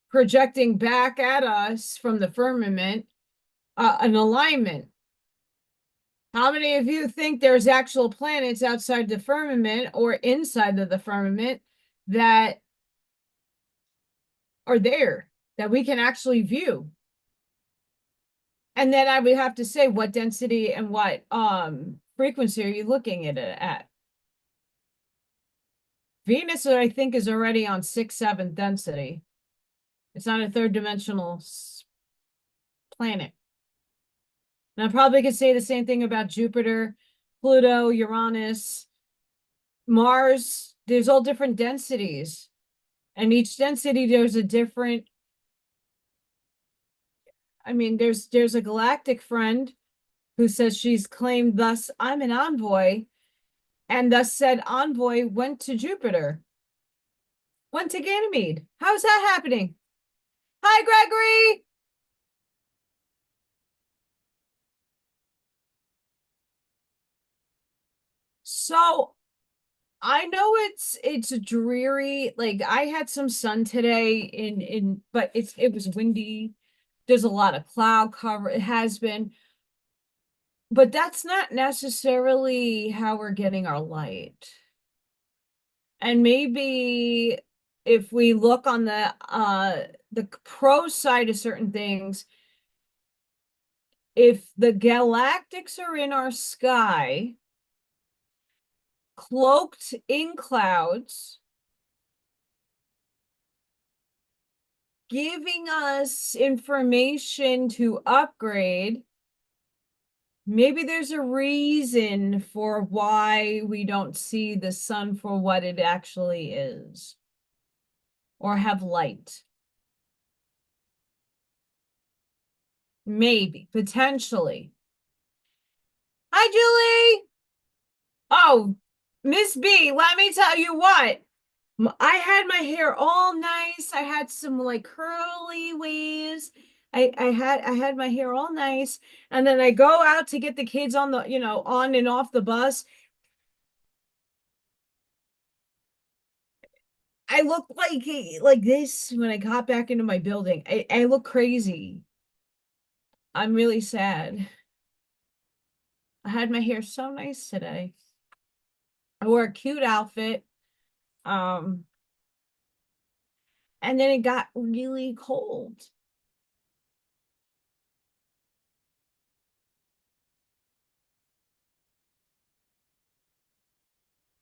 projecting back at us from the firmament an alignment? How many of you think there's actual planets outside the firmament or inside of the firmament that are there that we can actually view? And then I would have to say, what density and what frequency are you looking at it at? Venus, I think, is already on 6, 7 density. It's not a third dimensional planet. And I probably could say the same thing about Jupiter, Pluto, Uranus, Mars. There's all different densities. And each density, there's a different, I mean, there's a galactic friend who says she's claimed thus, I'm an envoy, and thus said envoy went to Jupiter, went to Ganymede. How's that happening? Hi, Gregory. So I know it's dreary. Like I had some sun today but it was windy. There's a lot of cloud cover. It has been, but that's not necessarily how we're getting our light. And maybe if we look on the pro side of certain things, if the galactics are in our sky, cloaked in clouds, giving us information to upgrade, maybe there's a reason for why we don't see the sun for what it actually is or have light. Maybe, potentially. Hi, Julie. Oh, Miss B, let me tell you what. I had my hair all nice. I had some like curly waves. I had my hair all nice. And then I go out to get the kids on the, on and off the bus. I look like this when I got back into my building. I look crazy. I'm really sad. I had my hair so nice today. I wore a cute outfit. Um, and then it got really cold.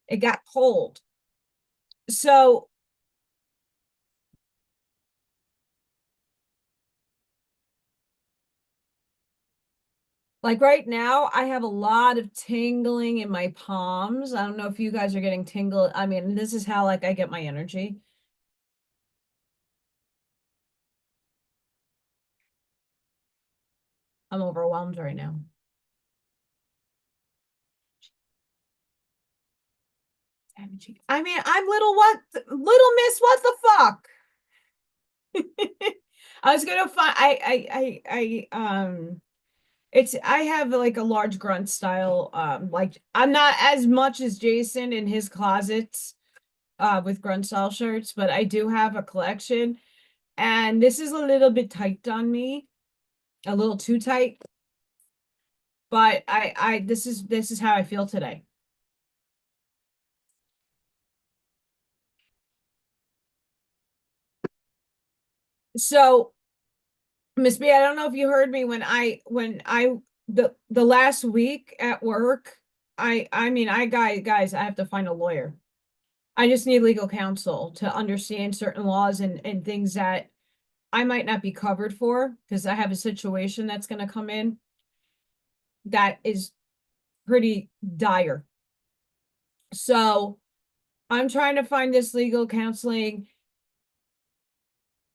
It got cold. So, like right now, I have a lot of tingling in my palms. I don't know if you guys are getting tingle. I mean, this is how like I get my energy. I'm overwhelmed right now. I mean, I'm little miss, what the fuck? I was gonna find I have like a large grunt style. Like I'm not as much as Jason in his closets with grunt style shirts, but I do have a collection. And this is a little bit tight on me, a little too tight. But this is how I feel today. So Miss B, I don't know if you heard me when I the last week at work, I mean I guys, I have to find a lawyer. I just need legal counsel to understand certain laws and things that I might not be covered for because I have a situation that's going to come in that is pretty dire. So I'm trying to find this legal counseling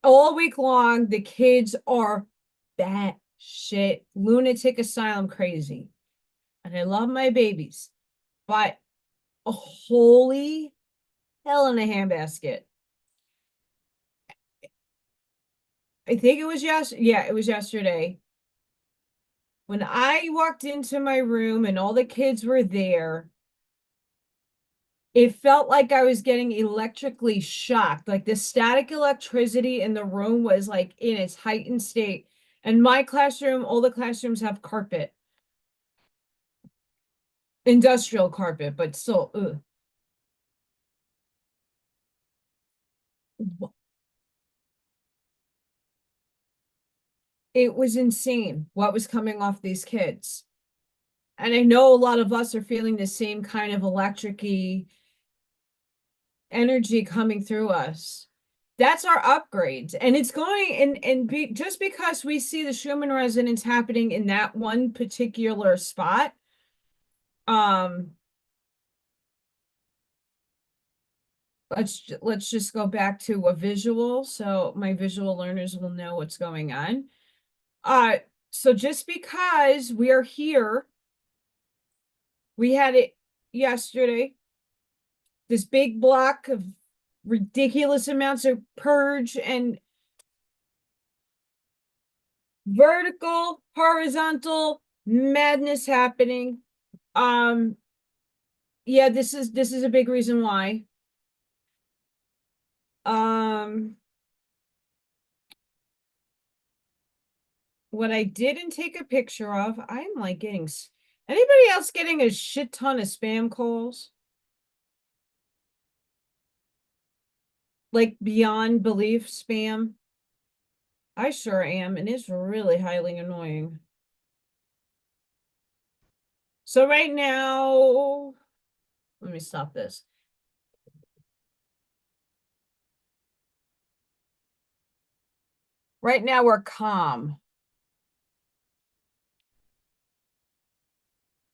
all week long. The kids are bat shit lunatic asylum crazy. And I love my babies, but a holy hell in a handbasket. I think it was yeah, it was yesterday. When I walked into my room and all the kids were there, it felt like I was getting electrically shocked. Like the static electricity in the room was like in its heightened state. And my classroom, all the classrooms have carpet, industrial carpet, but still, ugh. It was insane what was coming off these kids. And I know a lot of us are feeling the same kind of electric-y energy coming through us. That's our upgrades. And it's going and be just because we see the Schumann resonance happening in that one particular spot, um, let's just go back to a visual so my visual learners will know what's going on. Uh, so just because we are here, we had it yesterday, this big block of ridiculous amounts of purge and vertical, horizontal madness happening. Um, yeah, this is a big reason why. Um, What I didn't take a picture of, I'm like getting, anybody else getting a shit ton of spam calls? Like beyond belief spam? I sure am, and it's really highly annoying. So right now, let me stop this. Right now we're calm.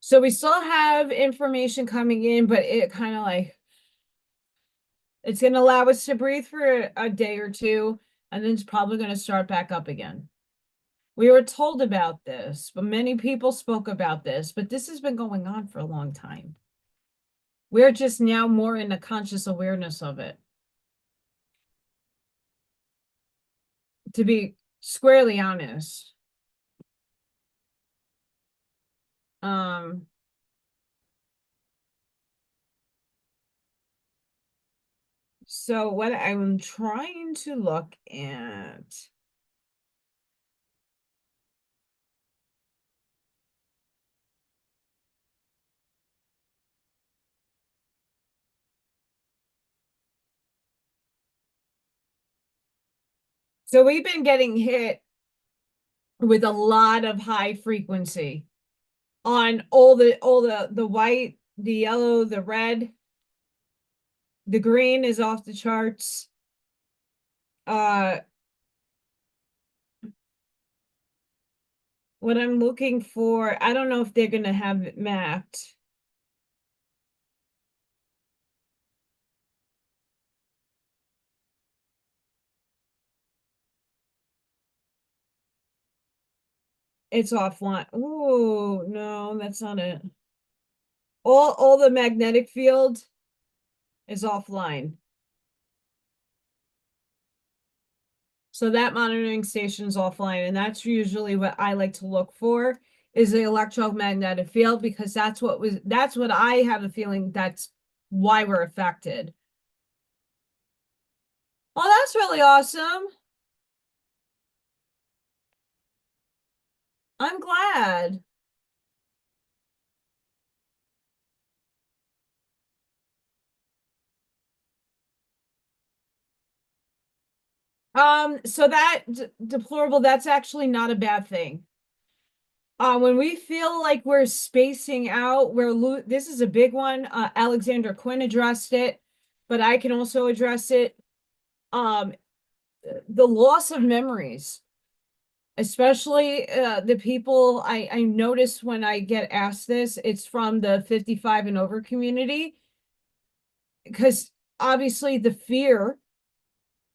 So we still have information coming in, but it kind of like it's going to allow us to breathe for a day or two, and then it's probably going to start back up again. We were told about this, but many people spoke about this, but this has been going on for a long time. We're just now more in the conscious awareness of it. To be squarely honest. Um, so what I'm trying to look at. So we've been getting hit with a lot of high frequency on all the white, the yellow, the red, the green is off the charts. Uh, what I'm looking for, I don't know if they're gonna have it mapped. It's offline. Oh, no, that's not it. All the magnetic field is offline. So that monitoring station's offline, and that's usually what I like to look for is the electromagnetic field because that's what I have a feeling that's why we're affected. Oh, that's really awesome. I'm glad. So that deplorable, that's actually not a bad thing. When we feel like we're spacing out, this is a big one. Alexander Quinn addressed it, but I can also address it. Um, the loss of memories, especially the people I notice when I get asked this, it's from the 55 and over community, because obviously the fear,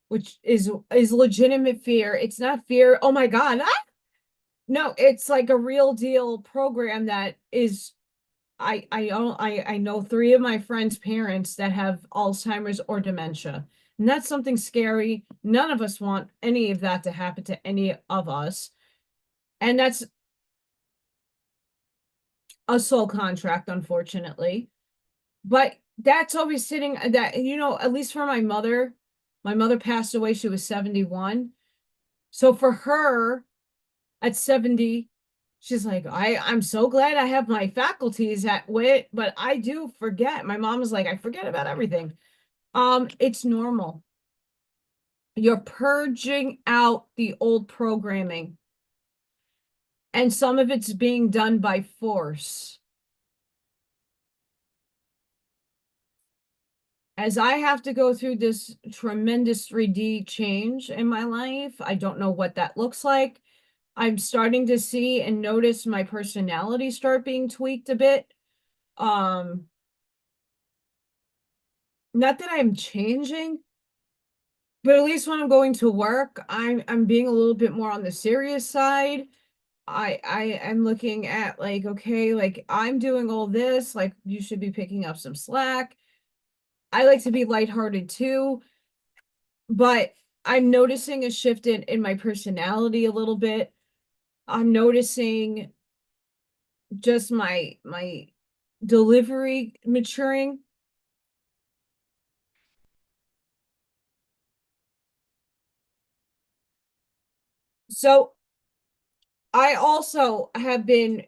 which is legitimate fear, it's not fear, oh my God, ah! No, it's like a real deal program that is I know three of my friends' parents that have Alzheimer's or dementia. And that's something scary. None of us want any of that to happen to any of us. And that's a soul contract, unfortunately. But that's always sitting that, at least for my mother passed away, she was 71. So for her at 70, she's like, I'm so glad I have my faculties at wit, but I do forget. My mom is like, I forget about everything. It's normal. You're purging out the old programming, and some of it's being done by force. As I have to go through this tremendous 3D change in my life, I don't know what that looks like. I'm starting to see and notice my personality start being tweaked a bit. Um, Not that I'm changing, but at least when I'm going to work, I'm being a little bit more on the serious side. I am looking at like, okay, like I'm doing all this, like you should be picking up some slack. I like to be lighthearted too, but I'm noticing a shift in my personality a little bit. I'm noticing just my delivery maturing. So I also have been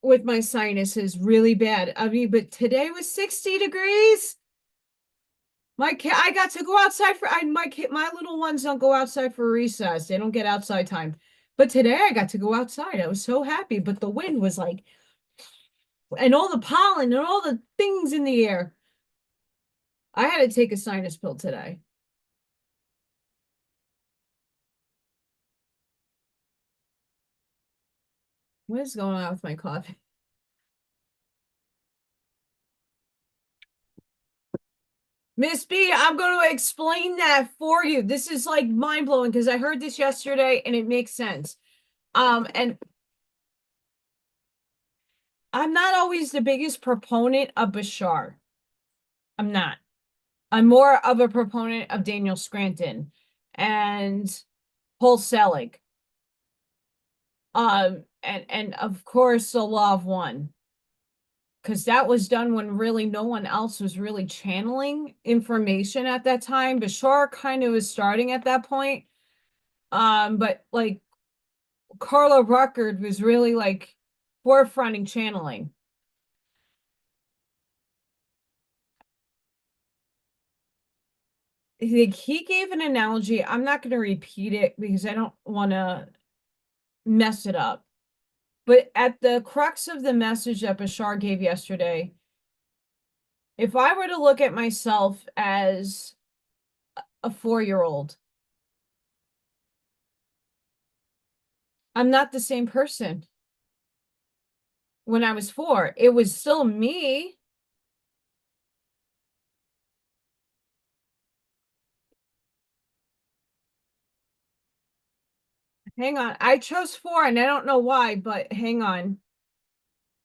with my sinuses really bad. I mean, but today was 60 degrees. My kid, I got to go outside for my kid, my little ones don't go outside for recess. They don't get outside time. But today I got to go outside. I was so happy, but the wind was like, and all the pollen and all the things in the air. I had to take a sinus pill today. What is going on with my coffee? Miss B, I'm going to explain that for you. This is like mind blowing because I heard this yesterday and it makes sense. And I'm not always the biggest proponent of Bashar. I'm not. I'm more of a proponent of Daniel Scranton and Paul Selig. And of course the Law of One. Because that was done when really no one else was really channeling information at that time. Bashar kind of was starting at that point. But like Carla Ruckert was really like forefronting channeling. He gave an analogy. I'm not going to repeat it because I don't want to mess it up. But at the crux of the message that Bashar gave yesterday, if I were to look at myself as a 4-year-old, I'm not the same person when I was 4. It was still me. Hang on. I chose 4 and I don't know why, but hang on.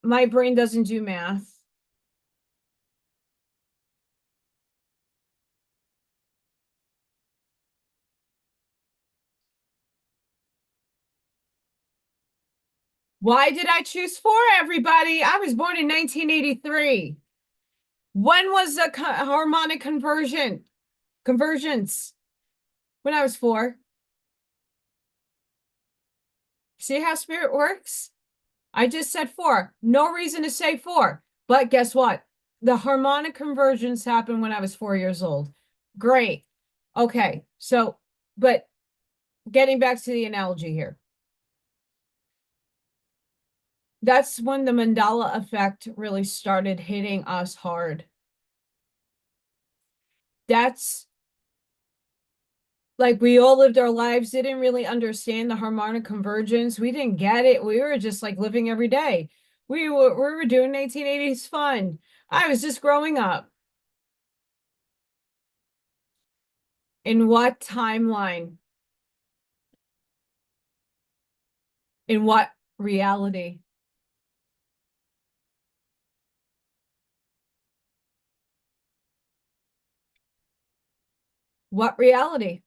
My brain doesn't do math. Why did I choose 4, everybody? I was born in 1983. When was the harmonic convergence? When I was 4. See how spirit works? I just said 4. No reason to say 4. But guess what? The harmonic convergence happened when I was 4 years old. Great. Okay. So, but getting back to the analogy here. That's when the Mandela effect really started hitting us hard. That's like we all lived our lives, didn't really understand the harmonic convergence. We didn't get it. We were just like living every day. We were doing 1980s fun. I was just growing up. In what timeline? In what reality? What reality?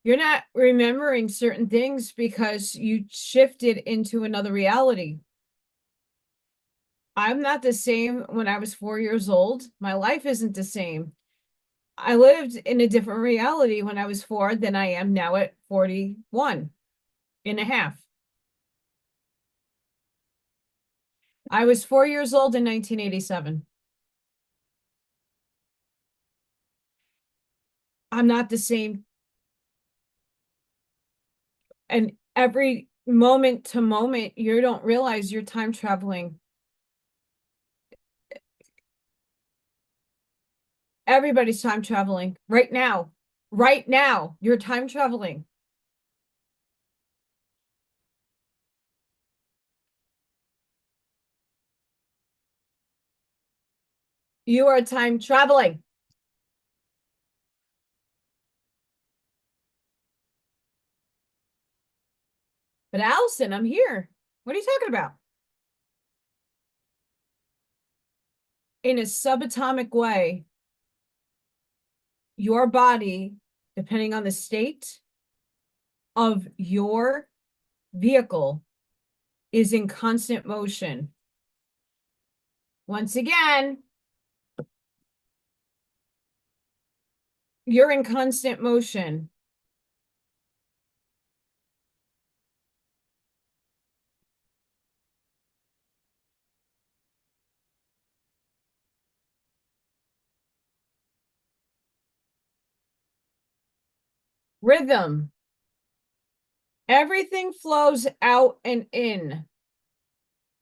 You're not remembering certain things because you shifted into another reality. I'm not the same when I was 4 years old. My life isn't the same. I lived in a different reality when I was 4 than I am now at 41 and a half. I was 4 years old in 1987. I'm not the same. And every moment to moment, you don't realize you're time traveling. Everybody's time traveling right now. Right now, you're time traveling. You are time traveling. But Allison, I'm here. What are you talking about? In a subatomic way, your body, depending on the state of your vehicle, is in constant motion. Once again, you're in constant motion. Rhythm. Everything flows out and in.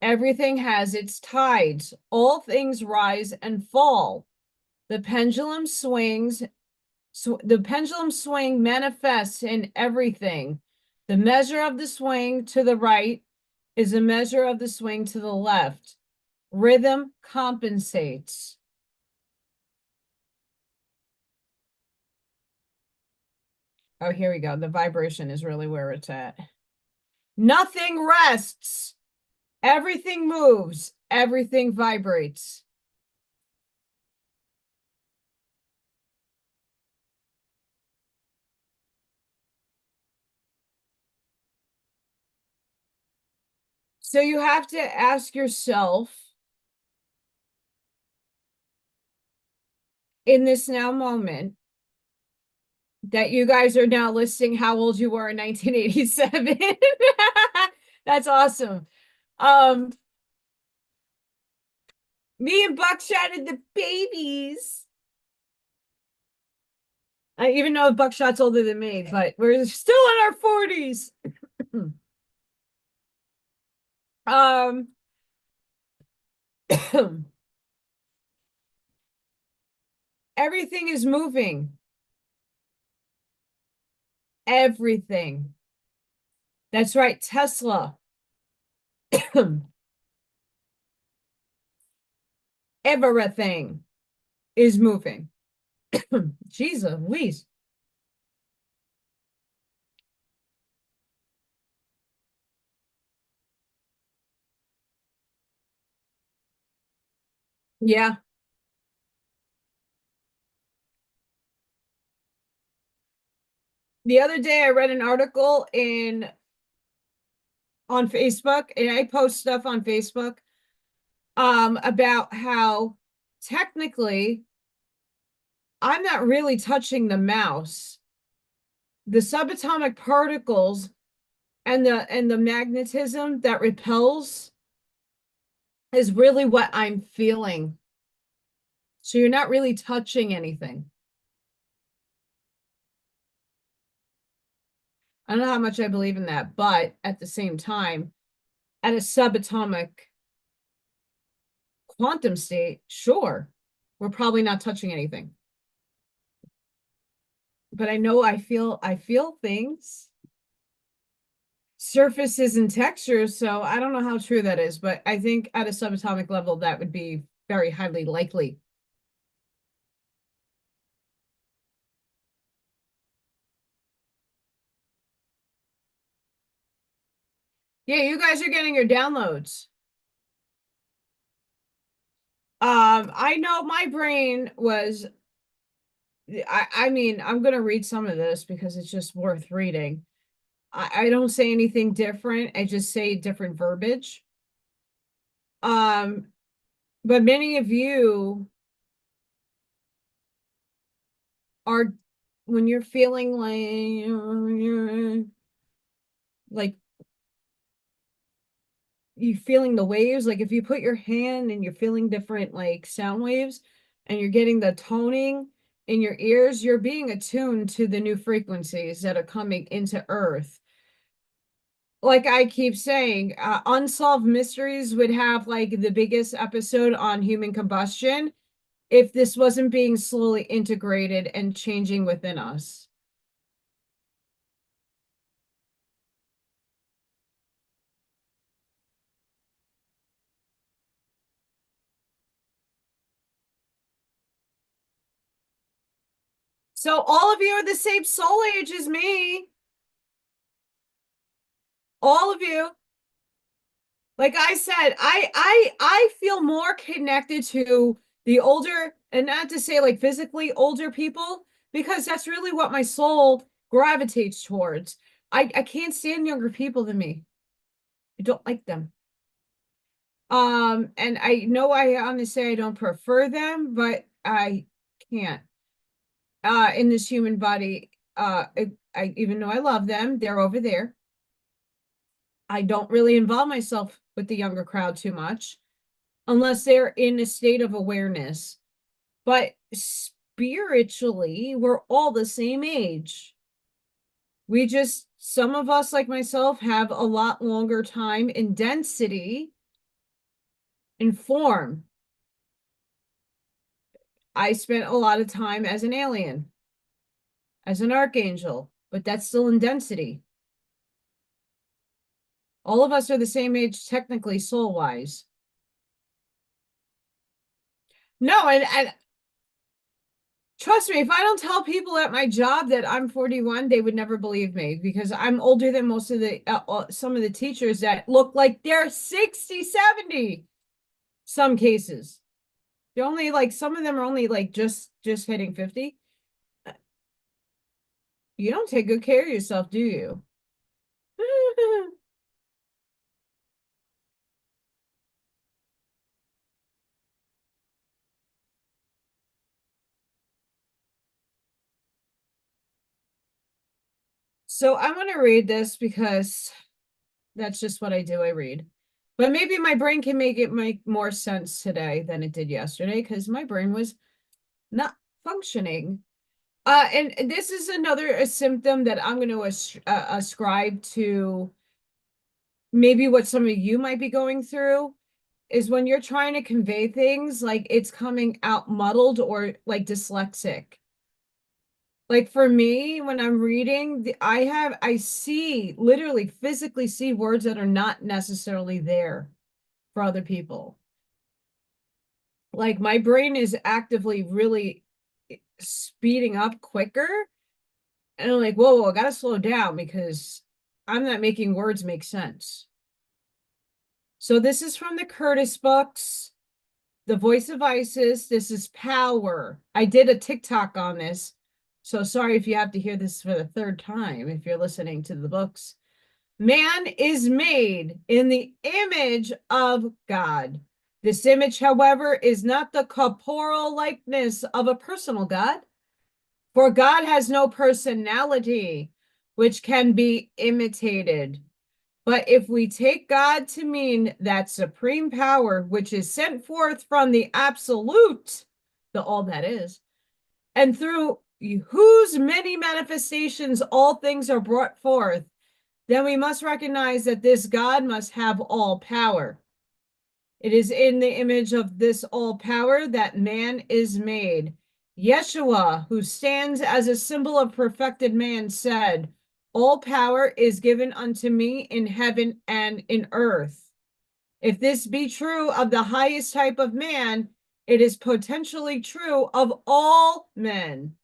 Everything has its tides. All things rise and fall. The pendulum swings. So the pendulum swing manifests in everything. The measure of the swing to the right is a measure of the swing to the left. Rhythm compensates. Oh, here we go. The vibration is really where it's at. Nothing rests. Everything moves. Everything vibrates. So you have to ask yourself in this now moment that you guys are now listing how old you were in 1987. That's awesome. Me and Buckshot and the babies. I even know Buckshot's older than me, but we're still in our 40s. um everything is moving. Everything. That's right, Tesla. Everything is moving. Jesus, Louise. Yeah. The other day I read an article in on Facebook, and I post stuff on Facebook about how technically I'm not really touching the mouse. The subatomic particles and the magnetism that repels is really what I'm feeling. So you're not really touching anything. I don't know how much I believe in that, but at the same time, at a subatomic quantum state, sure, we're probably not touching anything. But I know I feel things, surfaces and textures, so I don't know how true that is, but I think at a subatomic level that would be very highly likely. Yeah, you guys are getting your downloads. I know my brain was I mean, I'm gonna read some of this because it's just worth reading. I don't say anything different, I just say different verbiage. Um, but many of you are when you're feeling like you feeling the waves, like if you put your hand and you're feeling different like sound waves and you're getting the toning in your ears, you're being attuned to the new frequencies that are coming into Earth. Like I keep saying, Unsolved Mysteries would have like the biggest episode on human combustion if this wasn't being slowly integrated and changing within us. So all of you are the same soul age as me. All of you. Like I said, I feel more connected to the older, and not to say like physically older people, because that's really what my soul gravitates towards. I can't stand younger people than me. I don't like them. And I know I honestly I don't prefer them, but I can't. In this human body, I even though I love them, they're over there. I don't really involve myself with the younger crowd too much unless they're in a state of awareness. But spiritually, we're all the same age. We just, some of us, like myself, have a lot longer time in density and form. I spent a lot of time as an alien, as an archangel, but that's still in density. All of us are the same age, technically, soul wise. No, and trust me, if I don't tell people at my job that I'm 41, they would never believe me because I'm older than most of the some of the teachers that look like they're 60, 70. Some cases. They're only like some of them are only like just hitting 50. You don't take good care of yourself, do you? So I want to read this because that's just what I do. I read. But maybe my brain can make it make more sense today than it did yesterday because my brain was not functioning. And this is another a symptom that I'm going to ascribe to maybe what some of you might be going through is when you're trying to convey things like it's coming out muddled or like dyslexic. Like for me, when I'm reading, I see literally physically see words that are not necessarily there for other people. Like my brain is actively really speeding up quicker. And I'm like, whoa, I gotta slow down because I'm not making words make sense. So this is from the Curtis books, The Voice of Isis. This is Power. I did a TikTok on this. So sorry if you have to hear this for the third time if you're listening to the books. Man is made in the image of God. This image, however, is not the corporeal likeness of a personal God, for God has no personality which can be imitated. But if we take God to mean that supreme power which is sent forth from the absolute, the all that is, and through whose many manifestations all things are brought forth, then we must recognize that this God must have all power. It is in the image of this all power that man is made. Yeshua, who stands as a symbol of perfected man, said, all power is given unto me in heaven and in earth. If this be true of the highest type of man, it is potentially true of all men.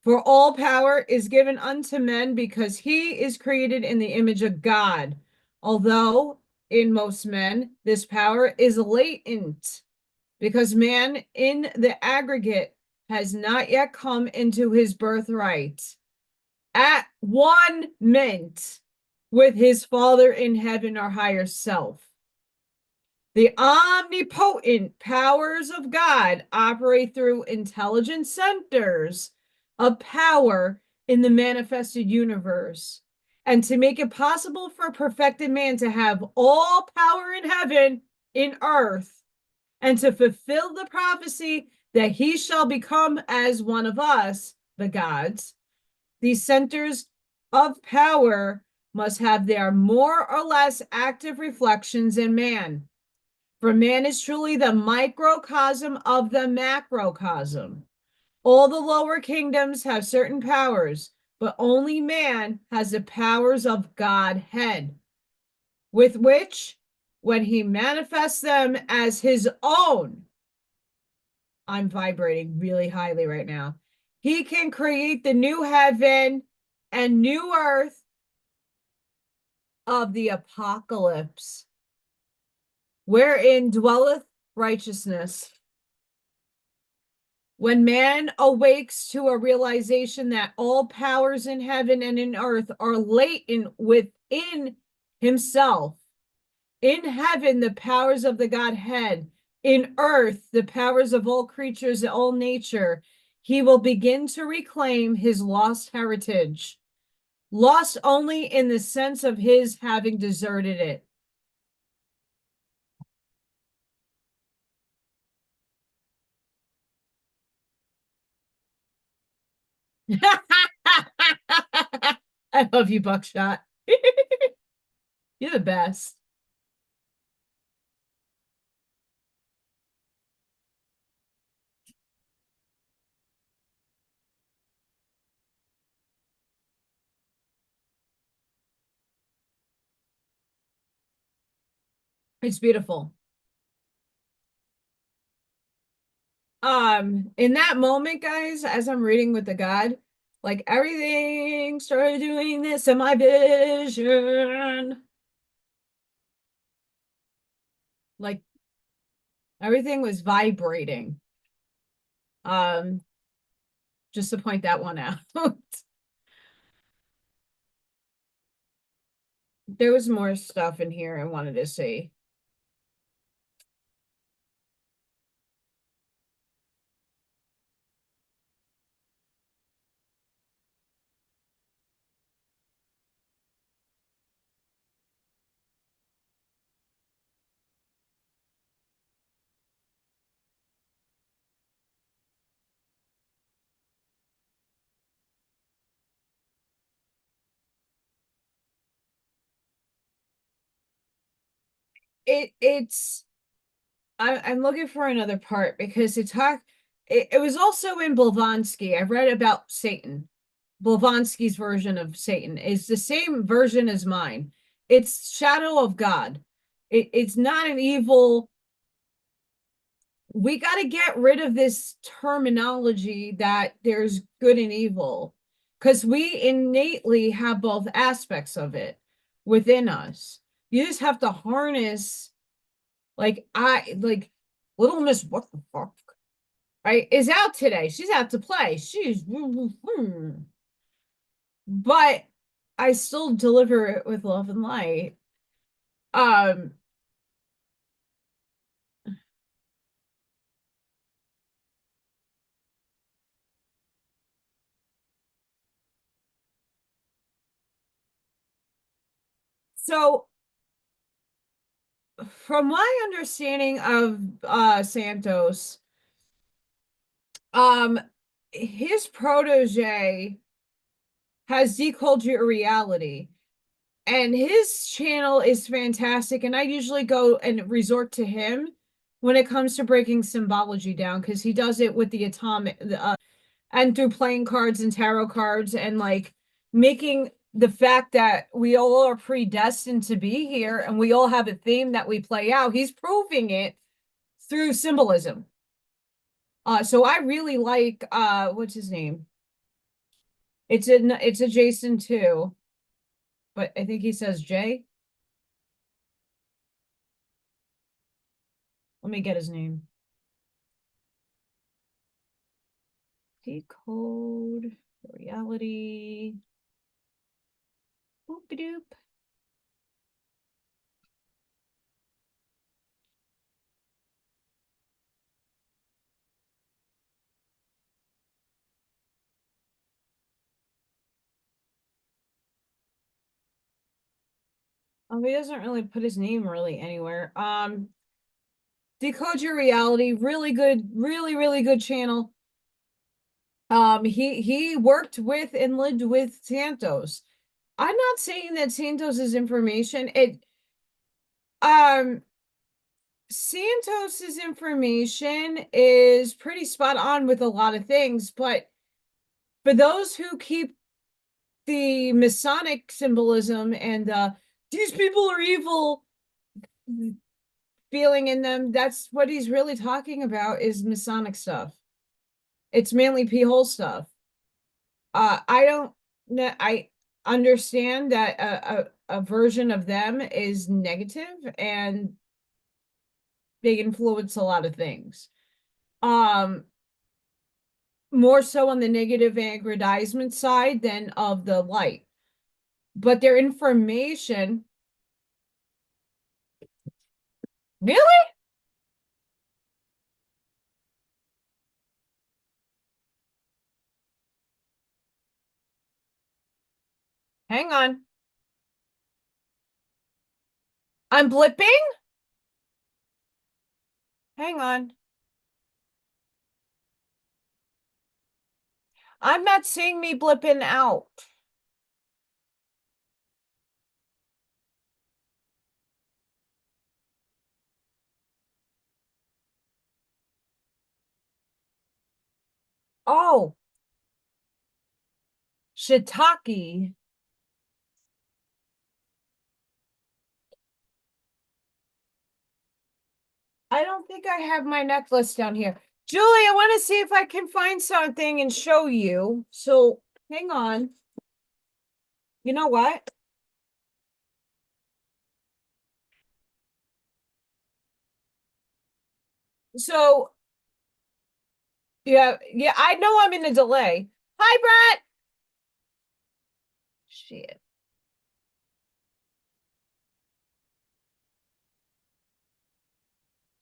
For all power is given unto men because he is created in the image of God. Although in most men this power is latent, because man in the aggregate has not yet come into his birthright at one mint with his Father in heaven or higher self. The omnipotent powers of God operate through intelligent centers of power in the manifested universe. And to make it possible for a perfected man to have all power in heaven, in earth, and to fulfill the prophecy that he shall become as one of us, the gods, these centers of power must have their more or less active reflections in man. For man is truly the microcosm of the macrocosm. All the lower kingdoms have certain powers, but only man has the powers of Godhead, with which, when he manifests them as his own, I'm vibrating really highly right now, he can create the new heaven and new earth of the apocalypse, wherein dwelleth righteousness. When man awakes to a realization that all powers in heaven and in earth are latent within himself, in heaven, the powers of the Godhead, in earth, the powers of all creatures and all nature, he will begin to reclaim his lost heritage, lost only in the sense of his having deserted it. I love you, Buckshot. You're the best. It's beautiful. In that moment, guys, as I'm reading with the God, like everything started doing this in my vision. Like everything was vibrating. Um, just to point that one out. There was more stuff in here I wanted to see. It's I'm looking for another part because it was also in Blavatsky. I read about Satan. Blavatsky's version of Satan is the same version as mine. It's shadow of God. It's not an evil. We got to get rid of this terminology that there's good and evil because we innately have both aspects of it within us. You just have to harness, like Little Miss what the fuck, right, is out today. She's out to play. But I still deliver it with love and light. Um, so from my understanding of Santos, um, his protege has decoded your reality, and his channel is fantastic. And I usually go and resort to him when it comes to breaking symbology down because he does it with the atomic, and through playing cards and tarot cards and like making the fact that we all are predestined to be here and we all have a theme that we play out. He's proving it through symbolism. So I really like what's his name? It's a Jason too, but I think he says Jay. Let me get his name. Decode reality. Boop doop. Oh, he doesn't really put his name really anywhere. Decode Your Reality, really good, really good channel. He worked with and lived with Santos. I'm not saying that Santos's information, it um Santos's information is pretty spot on with a lot of things, but for those who keep the Masonic symbolism and these people are evil feeling in them, that's what he's really talking about is Masonic stuff. It's mainly P-hole stuff. I don't know. I understand that a version of them is negative and they influence a lot of things. Um, More so on the negative aggrandizement side than of the light. But their information, really? Hang on. I'm blipping? Hang on. I'm not seeing me blipping out. Oh, shiitake. I don't think I have my necklace down here. Julie, I want to see if I can find something and show you. So hang on. You know what? So yeah, I know I'm in a delay. Hi, Brett. Shit.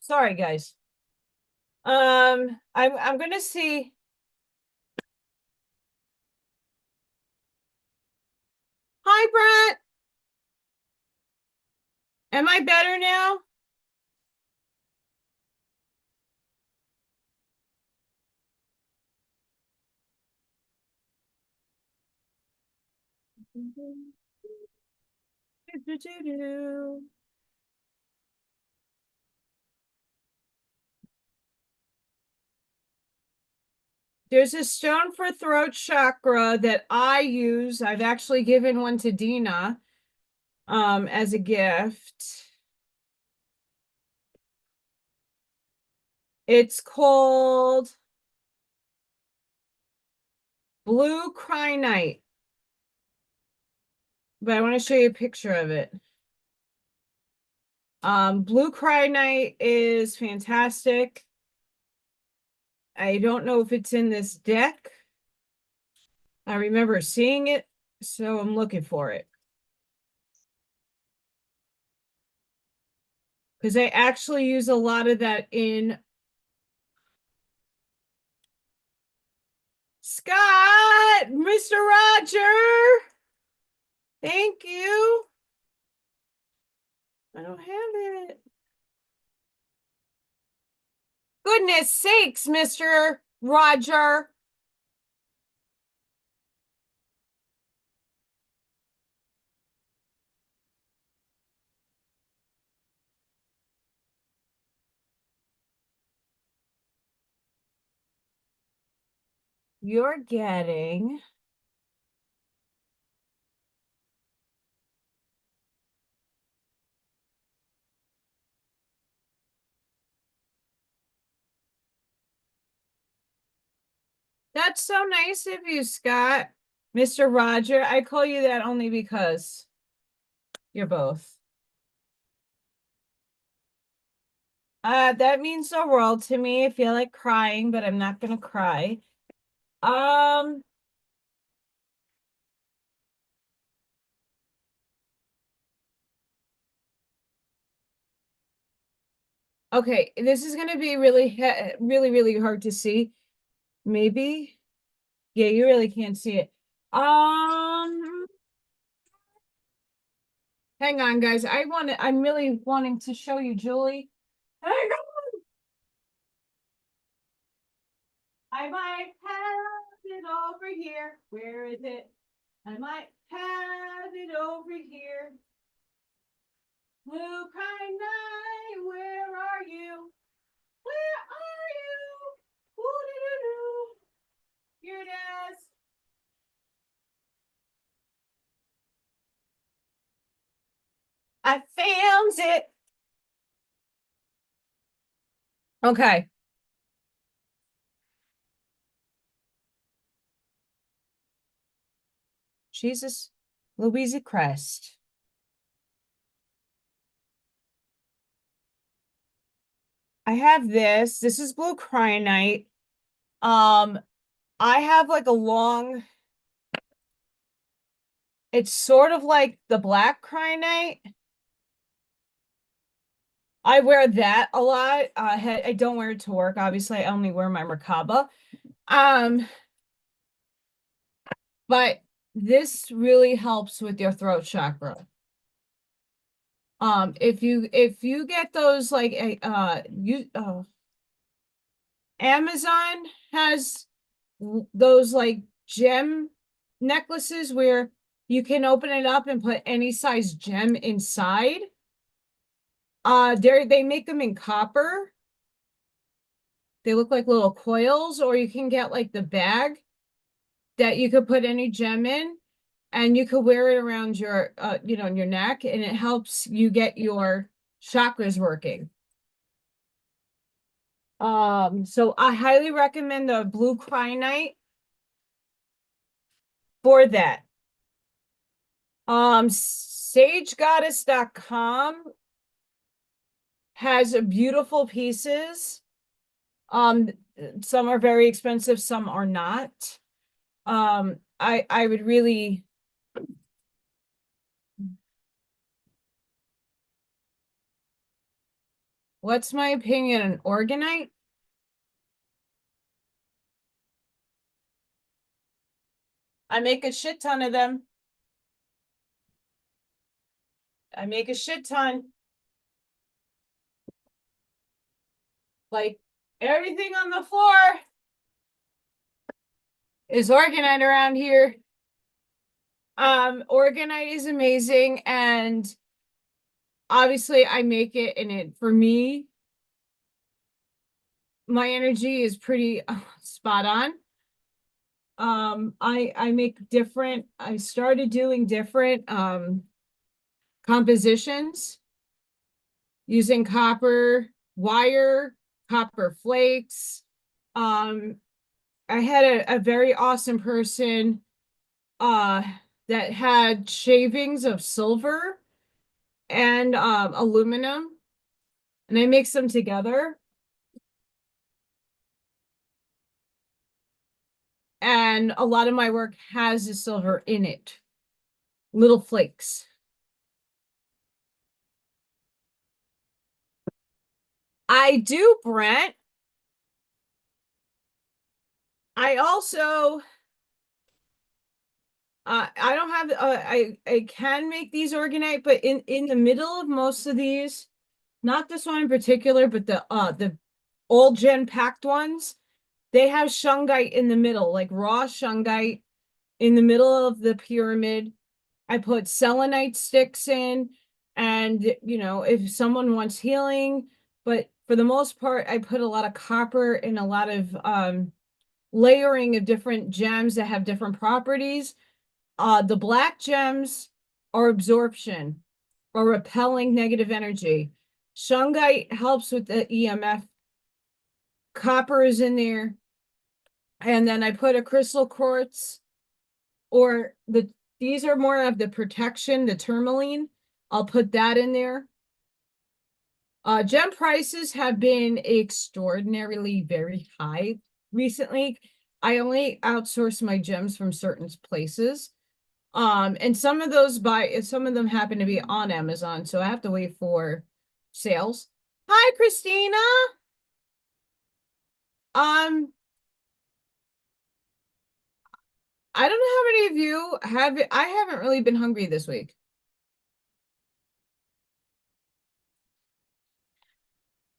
Sorry, guys. I'm gonna see. Hi, Brett. Am I better now? There's a stone for throat chakra that I use. I've actually given one to Dina as a gift. It's called Blue Krynite. But I want to show you a picture of it. Blue Krynite is fantastic. I don't know if it's in this deck. I remember seeing it, so I'm looking for it. Because I actually use a lot of that in Scott, Mr. Roger. Thank you. I don't have it. Goodness sakes, Mr. Roger. You're getting That's so nice of you, Scott. Mr. Roger, I call you that only because you're both. That means the world to me. I feel like crying, but I'm not gonna cry. Um, okay, this is gonna be really hard to see. Maybe. Yeah, you really can't see it. Um, Hang on, guys. I'm really wanting to show you, Julie. Hang on. I might have it over here. Where is it? I might have it over here. Blue kind night, where are you? Where are you? Ooh-doo-doo-doo. Here it is. I found it. Okay. Jesus. Louisa Crest. I have this. This is blue cryonite. Um, I have like a long, it's sort of like the black cryonite. I wear that a lot. I don't wear it to work. Obviously, I only wear my Merkaba. Um, but this really helps with your throat chakra. If you get those like you Amazon has those like gem necklaces where you can open it up and put any size gem inside. They make them in copper. They look like little coils, or you can get like the bag that you could put any gem in, and you could wear it around your, in your neck, and it helps you get your chakras working. So I highly recommend the blue kyanite for that. SageGoddess.com has beautiful pieces. Some are very expensive, some are not. I would really, what's my opinion on organite? I make a shit ton of them. I make a shit ton. Like everything on the floor is organite around here. Organite is amazing, and obviously I make it, and it, for me, my energy is pretty spot on. I make different, I started doing different compositions using copper wire, copper flakes. I had a very awesome person that had shavings of silver and aluminum, and I mix them together. And a lot of my work has the silver in it, little flakes. I do, Brent. I also I don't have I can make these organite, but in the middle of most of these, not this one in particular, but the old gen packed ones, they have shungite in the middle, like raw shungite in the middle of the pyramid. I put selenite sticks in, and if someone wants healing, but for the most part, I put a lot of copper and a lot of layering of different gems that have different properties. The black gems are absorption or repelling negative energy. Shungite helps with the EMF. Copper is in there. And then I put a crystal quartz, or these are more of the protection, the tourmaline. I'll put that in there. Gem prices have been extraordinarily very high recently. I only outsource my gems from certain places. And some of them happen to be on Amazon, so I have to wait for sales. Hi, Christina. Um, I don't know how many of you have it. I haven't really been hungry this week.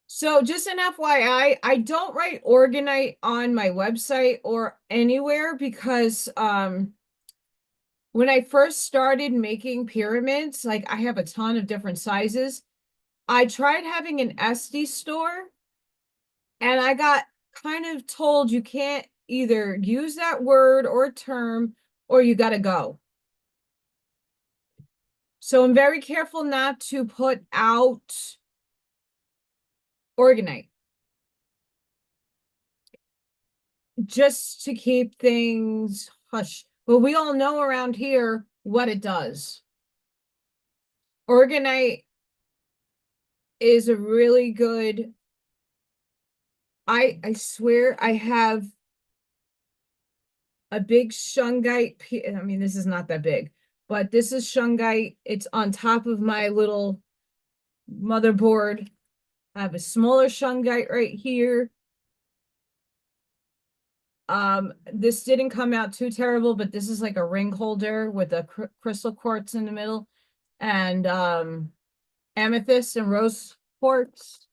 So just an FYI, I don't write organite on my website or anywhere because when I first started making pyramids, like I have a ton of different sizes. I tried having an Etsy store, and I got kind of told you can't either use that word or term, or you got to go. So I'm very careful not to put out organite, just to keep things hush. But we all know around here what it does. Organite is a really good, I swear I have a big shungite. I mean, this is not that big, but this is shungite. It's on top of my little motherboard. I have a smaller shungite right here. This didn't come out too terrible, but this is like a ring holder with a crystal quartz in the middle, and amethyst and rose quartz.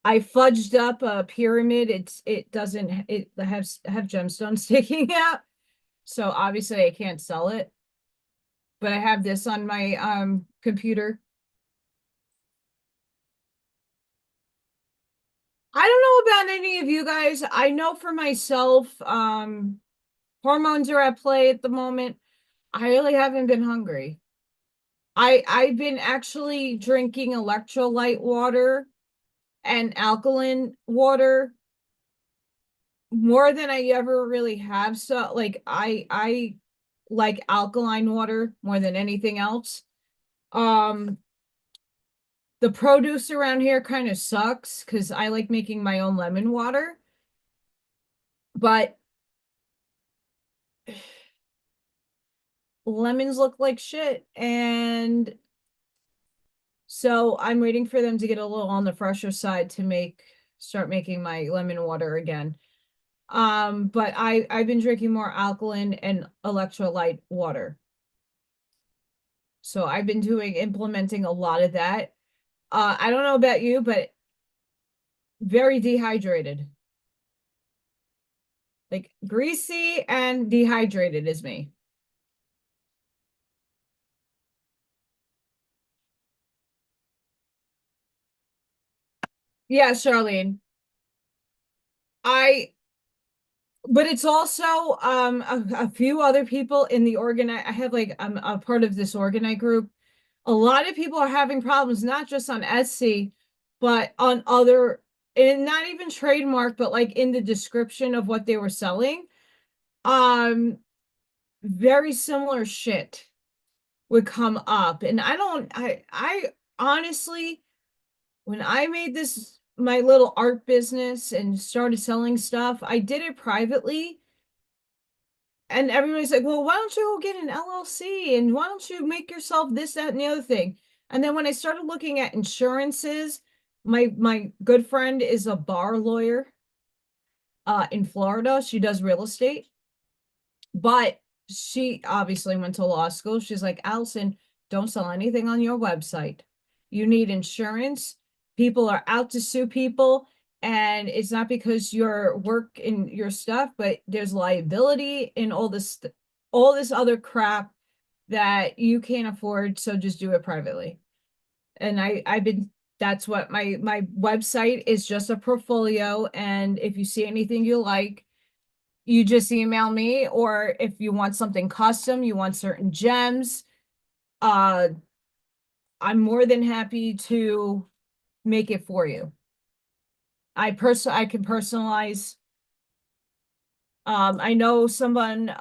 I fudged up a pyramid. It doesn't have gemstones sticking out, so obviously I can't sell it. But I have this on my computer. I don't know about any of you guys. I know for myself, hormones are at play at the moment. I really haven't been hungry. I've been actually drinking electrolyte water and alkaline water more than I ever really have. So like I like alkaline water more than anything else. Um the produce around here kind of sucks because I like making my own lemon water, but lemons look like shit. And so I'm waiting for them to get a little on the fresher side to start making my lemon water again. But I've been drinking more alkaline and electrolyte water. So I've been implementing a lot of that. I don't know about you, but very dehydrated. Like greasy and dehydrated is me. Yeah, Charlene. I but it's also a few other people in the I have like I'm a part of this organite group. A lot of people are having problems, not just on Etsy, but on other, and not even trademark, but like in the description of what they were selling. Um, very similar shit would come up. And I honestly, when I made this my little art business and started selling stuff, I did it privately. And everybody's like, well, why don't you go get an LLC and why don't you make yourself this, that, and the other thing? And then when I started looking at insurances, my good friend is a bar lawyer in Florida. She does real estate, but she obviously went to law school. She's like, Allison, don't sell anything on your website. You need insurance. People are out to sue people. And it's not because your work in your stuff, but there's liability in all this other crap that you can't afford. So just do it privately. And I've been, that's what my website is, just a portfolio. And if you see anything you like, you just email me, or if you want something custom, you want certain gems, uh, I'm more than happy to make it for you. I can personalize. I know someone,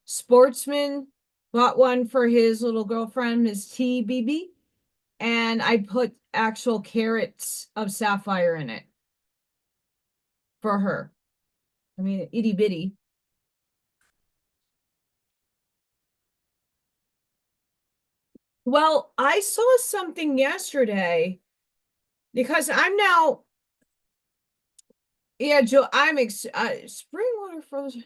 sportsman bought one for his little girlfriend, Miss TBB, and I put actual carats of sapphire in it for her. I mean, itty bitty. Well, I saw something yesterday because I'm now, yeah, Joe, spring water frozen.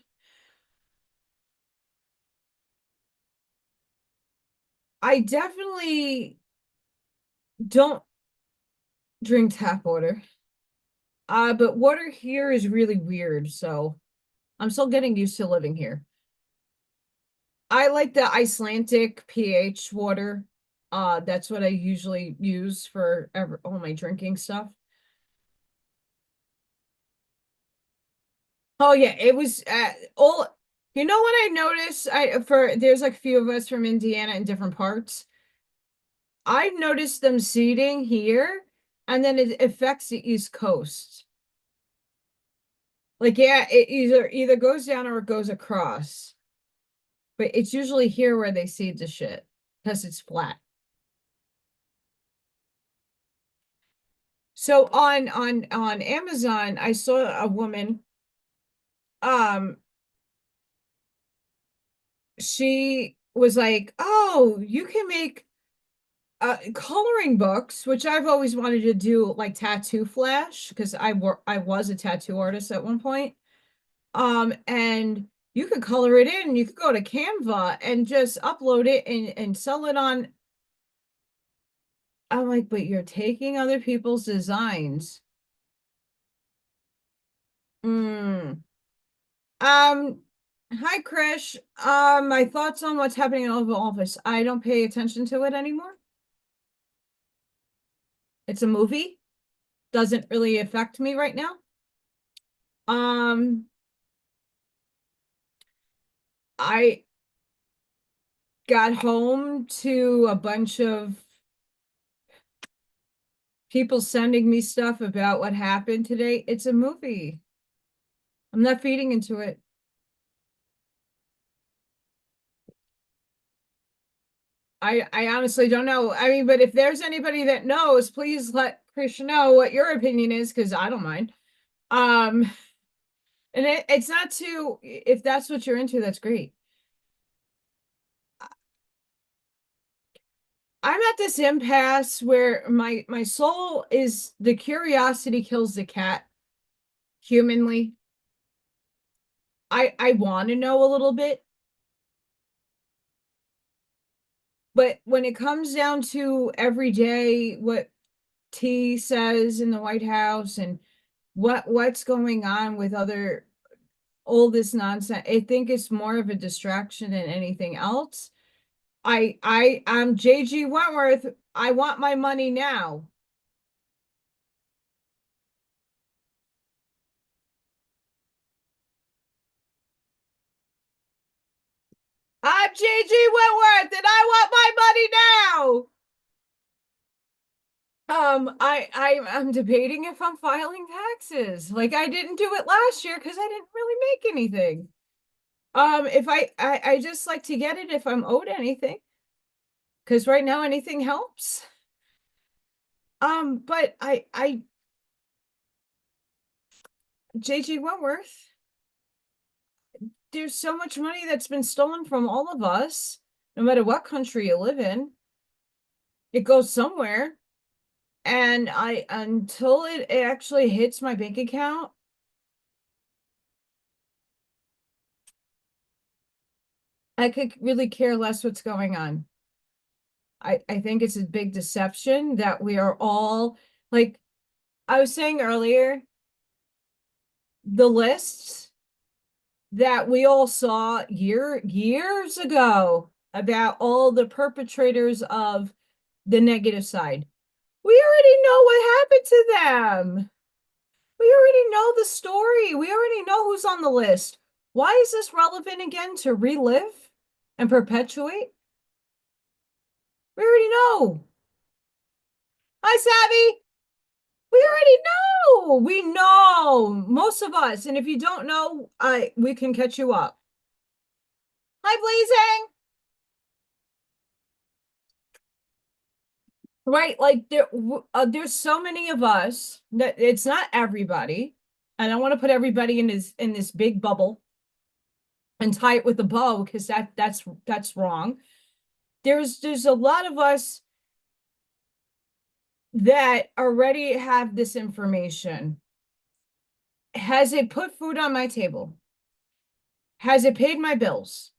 I definitely don't drink tap water. But water here is really weird, so I'm still getting used to living here. I like the Icelandic pH water. That's what I usually use for all my drinking stuff. Oh yeah, it was all. You know what I noticed? There's like a few of us from Indiana in different parts. I've noticed them seeding here, and then it affects the East Coast. Like, yeah, it either goes down or it goes across. But it's usually here where they seed the shit because it's flat. So on Amazon, I saw a woman. Um, she was like, "Oh, you can make coloring books," which I've always wanted to do, like tattoo flash, because I was a tattoo artist at one point. And you could color it in, you could go to Canva and just upload it and sell it on. I'm like, but you're taking other people's designs. Mm. Um, Hi, Krish. My thoughts on what's happening in Oval Office. I don't pay attention to it anymore. It's a movie. doesn't really affect me right now. I got home to a bunch of people sending me stuff about what happened today. It's a movie. I'm not feeding into it. I honestly don't know. I mean, but if there's anybody that knows, please let Chris know what your opinion is, because I don't mind. Um, and it's not too, if that's what you're into, that's great. I'm at this impasse where my soul is the curiosity kills the cat humanly. I want to know a little bit, but when it comes down to every day what T says in the White House and what's going on with other all this nonsense, I think it's more of a distraction than anything else. I'm JG Wentworth. I want my money now. I'm JG Wentworth and I want my money now. I'm debating if I'm filing taxes. Like I didn't do it last year because I didn't really make anything. If I just like to get it if I'm owed anything, because right now anything helps. But JG Wentworth, there's so much money that's been stolen from all of us, no matter what country you live in. It goes somewhere. And I until it actually hits my bank account, I could really care less what's going on. I think it's a big deception that we are all like I was saying earlier, the lists that we all saw years ago about all the perpetrators of the negative side. We already know what happened to them. We already know the story. We already know who's on the list. Why is this relevant again to relive and perpetuate? We already know. Hi, Savvy. We already know. We know, most of us. And if you don't know, we can catch you up. Hi, Blazing. Right, like there's so many of us that it's not everybody. I don't want to put everybody in this big bubble and tie it with a bow because that's wrong. There's a lot of us that already have this information. Has it put food on my table? Has it paid my bills?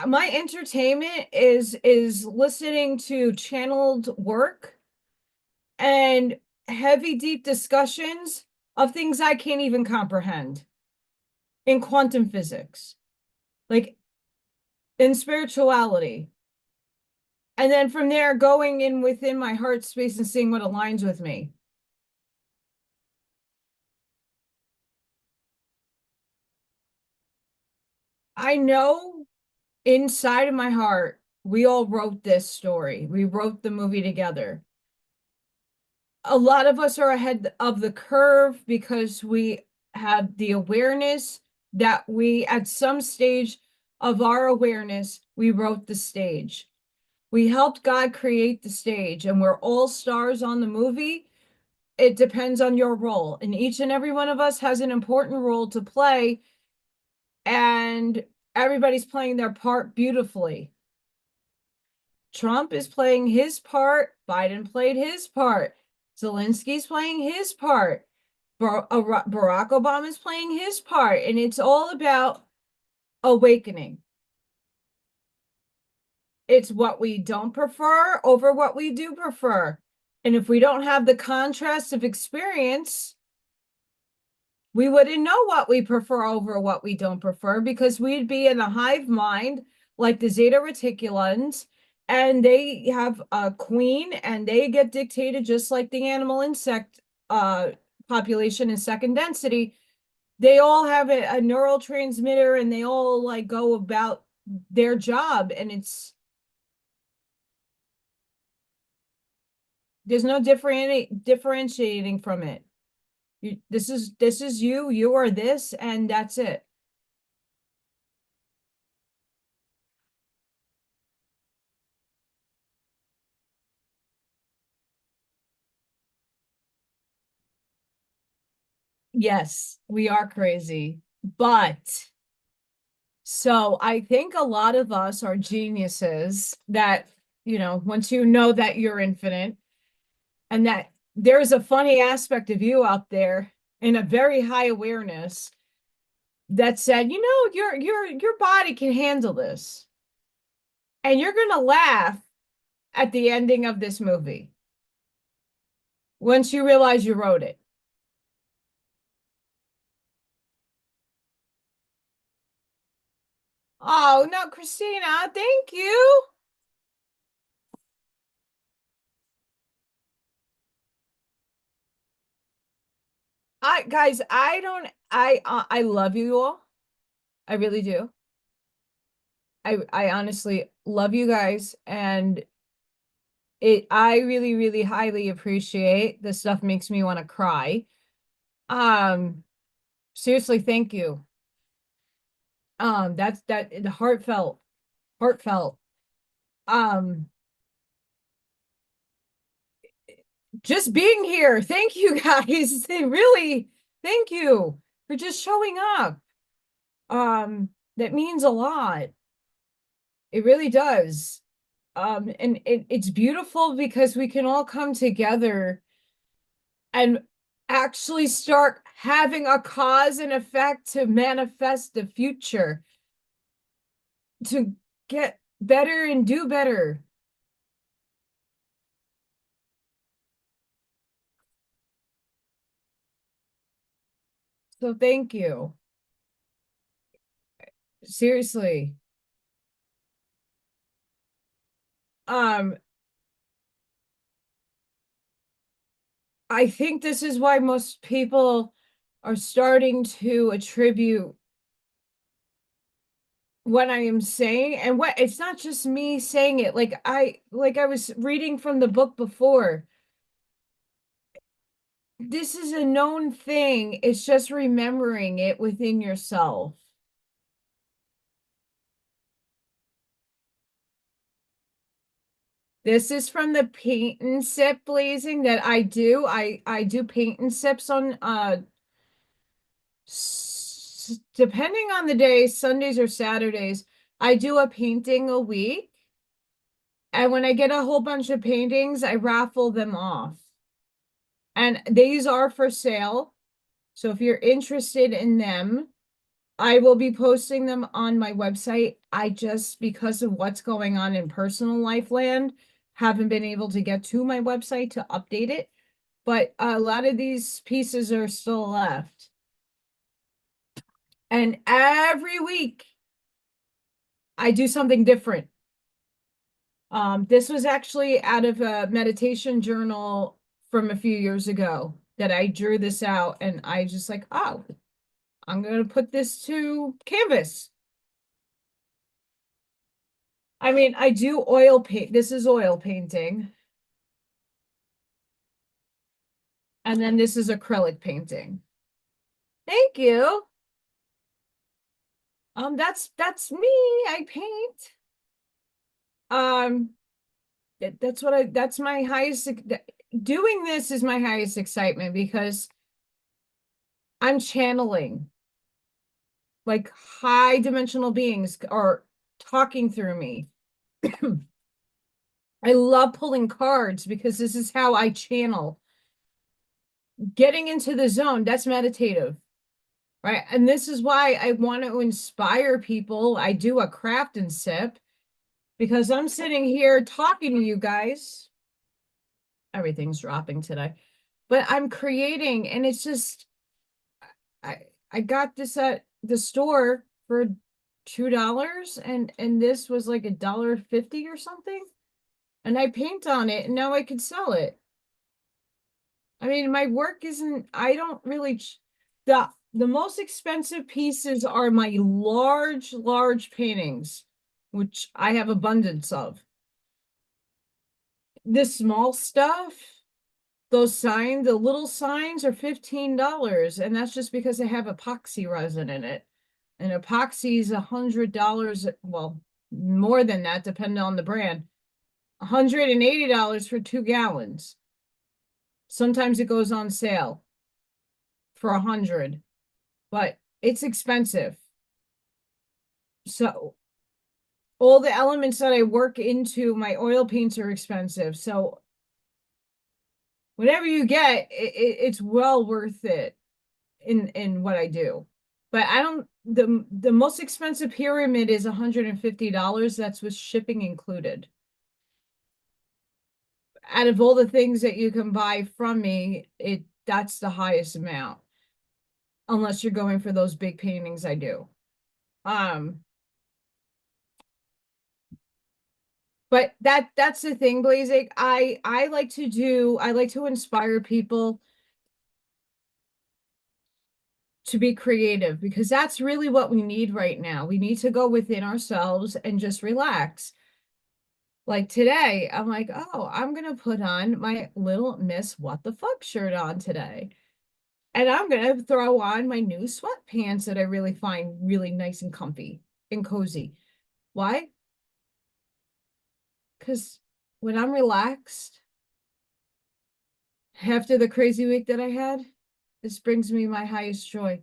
My entertainment is listening to channeled work and heavy deep discussions of things I can't even comprehend in quantum physics, like in spirituality. And then from there, going in within my heart space and seeing what aligns with me. I know inside of my heart, we all wrote this story. We wrote the movie together. A lot of us are ahead of the curve because we have the awareness that we, at some stage of our awareness, we wrote the stage. We helped God create the stage, and we're all stars on the movie. It depends on your role, and each and every one of us has an important role to play, and everybody's playing their part beautifully. Trump is playing his part. Biden played his part. Zelensky's playing his part. Barack Obama's playing his part. And it's all about awakening. It's what we don't prefer over what we do prefer. And if we don't have the contrast of experience, we wouldn't know what we prefer over what we don't prefer because we'd be in a hive mind like the Zeta Reticulans and they have a queen and they get dictated just like the animal insect uh population in second density. They all have a neurotransmitter and they all like go about their job, and it's there's no differentiating from it. This is you, you are this, and that's it. Yes, we are crazy. But so I think a lot of us are geniuses that, once you know that you're infinite and that there's a funny aspect of you out there in a very high awareness that said, your body can handle this. And you're gonna laugh at the ending of this movie once you realize you wrote it. Oh no, Christina, thank you. I guys, I don't I love you all. I really do. I honestly love you guys, and I really really highly appreciate this stuff. Makes me want to cry. Um Seriously, thank you. That's heartfelt, heartfelt. Um just being here. Thank you guys. They really thank you for just showing up. That means a lot. It really does. And it's beautiful because we can all come together and actually start having a cause and effect to manifest the future, to get better and do better. So thank you. Seriously. Um, I think this is why most people are starting to attribute what I am saying, and what it's not just me saying it. Like I was reading from the book before. This is a known thing. It's just remembering it within yourself. This is from the paint and sip blazing that I do. I do paint and sips on depending on the day, Sundays or Saturdays. I do a painting a week. And when I get a whole bunch of paintings, I raffle them off. And these are for sale. So if you're interested in them, I will be posting them on my website. I just, because of what's going on in personal life land, haven't been able to get to my website to update it. But a lot of these pieces are still left. And every week I do something different. This was actually out of a meditation journal from a few years ago that I drew this out, and I just like, oh, I'm gonna put this to canvas. I mean, I do oil paint. This is oil painting. And then this is acrylic painting. Thank you. That's me. I paint. Um, that's my highest doing this is my highest excitement because I'm channeling like high dimensional beings are talking through me. I love pulling cards because this is how I channel. Getting into the zone, that's meditative, right? And this is why I want to inspire people. I do a craft and sip because I'm sitting here talking to you guys. Everything's dropping today, but I'm creating, and it's just I got this at the store for $2, and this was like $1.50 or something. and I paint on it and now I can sell it. I mean, my work isn't, I don't really, the most expensive pieces are my large paintings, which I have abundance of. The small stuff, those signs, the little signs are $15, and that's just because they have epoxy resin in it. And epoxy is $100, well, more than that, depending on the brand. $180 for 2 gallons. Sometimes it goes on sale for 100, but it's expensive. So all the elements that I work into my oil paints are expensive. So whatever you get, it's well worth it in what I do. But I don't, the most expensive pyramid is $150. That's with shipping included. Out of all the things that you can buy from me, that's the highest amount. Unless you're going for those big paintings I do. But that's the thing, Blazing. I like to inspire people to be creative, because that's really what we need right now. We need to go within ourselves and just relax. Like today, I'm like, oh, I'm gonna put on my little Miss What the Fuck shirt on today. And I'm gonna throw on my new sweatpants that I really find really nice and comfy and cozy. Why? Because when I'm relaxed after the crazy week that I had, this brings me my highest joy.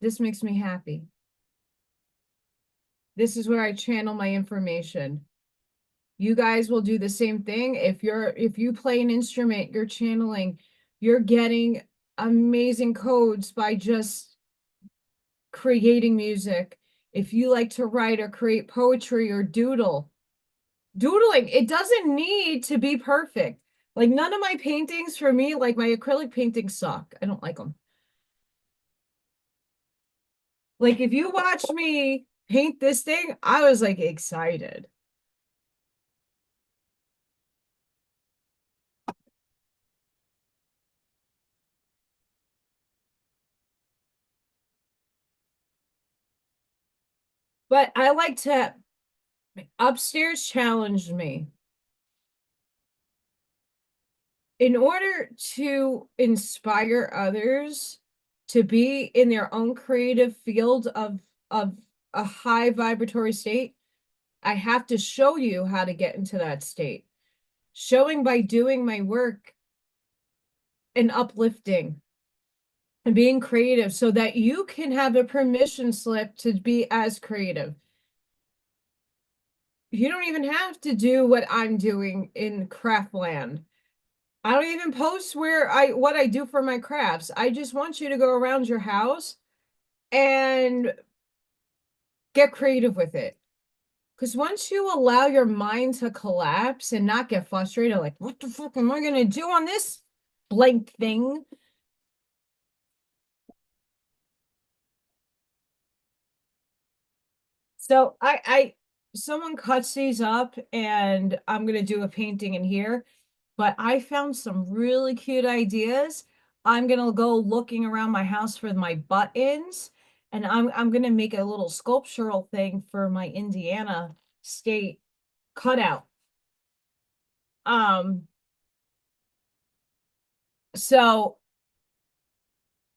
This makes me happy. This is where I channel my information. You guys will do the same thing. If you play an instrument, you're channeling, you're getting amazing codes by just creating music. If you like to write or create poetry or doodling, it doesn't need to be perfect. Like none of my paintings for me, like my acrylic paintings suck. I don't like them. Like if you watch me paint this thing, I was like excited. But I like to upstairs challenged me. In order to inspire others to be in their own creative field of a high vibratory state, I have to show you how to get into that state. Showing by doing my work and uplifting and being creative so that you can have a permission slip to be as creative. You don't even have to do what I'm doing in craftland. I don't even post what I do for my crafts. I just want you to go around your house and get creative with it. Because once you allow your mind to collapse and not get frustrated, like, what the fuck am I going to do on this blank thing? So someone cuts these up and I'm going to do a painting in here, but I found some really cute ideas. I'm going to go looking around my house for my buttons, and I'm going to make a little sculptural thing for my Indiana state cutout. Um, so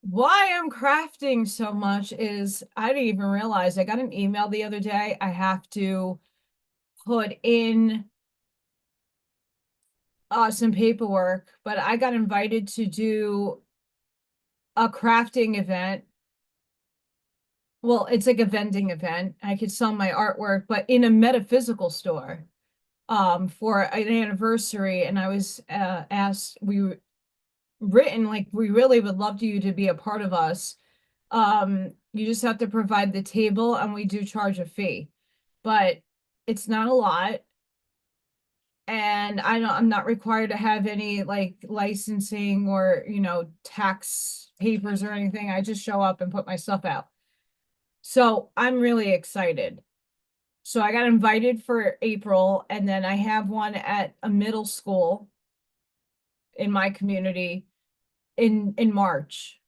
why I'm crafting so much is I didn't even realize I got an email the other day. I have to put in some paperwork, but I got invited to do a crafting event. Well, it's like a vending event. I could sell my artwork, but in a metaphysical store for an anniversary. And I was asked, written like, we really would love you to be a part of us. You just have to provide the table and we do charge a fee, but it's not a lot. And I'm not required to have any like licensing or, tax papers or anything. I just show up and put my stuff out. So I'm really excited. So I got invited for April, and then I have one at a middle school in my community in March.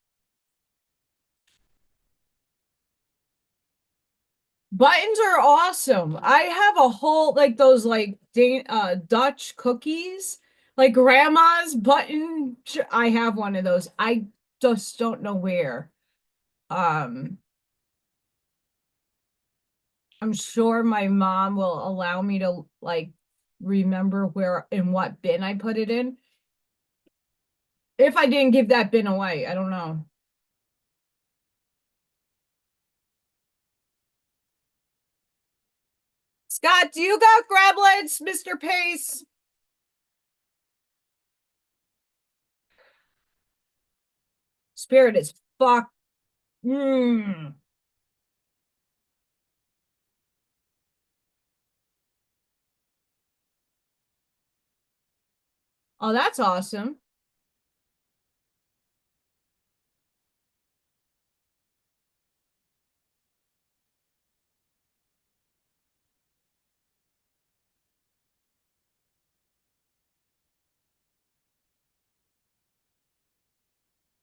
Buttons are awesome. I have a whole like those like Dutch cookies, like grandma's button. I have one of those. I just don't know where. Um, I'm sure my mom will allow me to like remember where in what bin I put it in. If I didn't give that bin away, I don't know. Scott, do you got grablets, Mr. Pace? Spirit is fuck. Mm. Oh, that's awesome.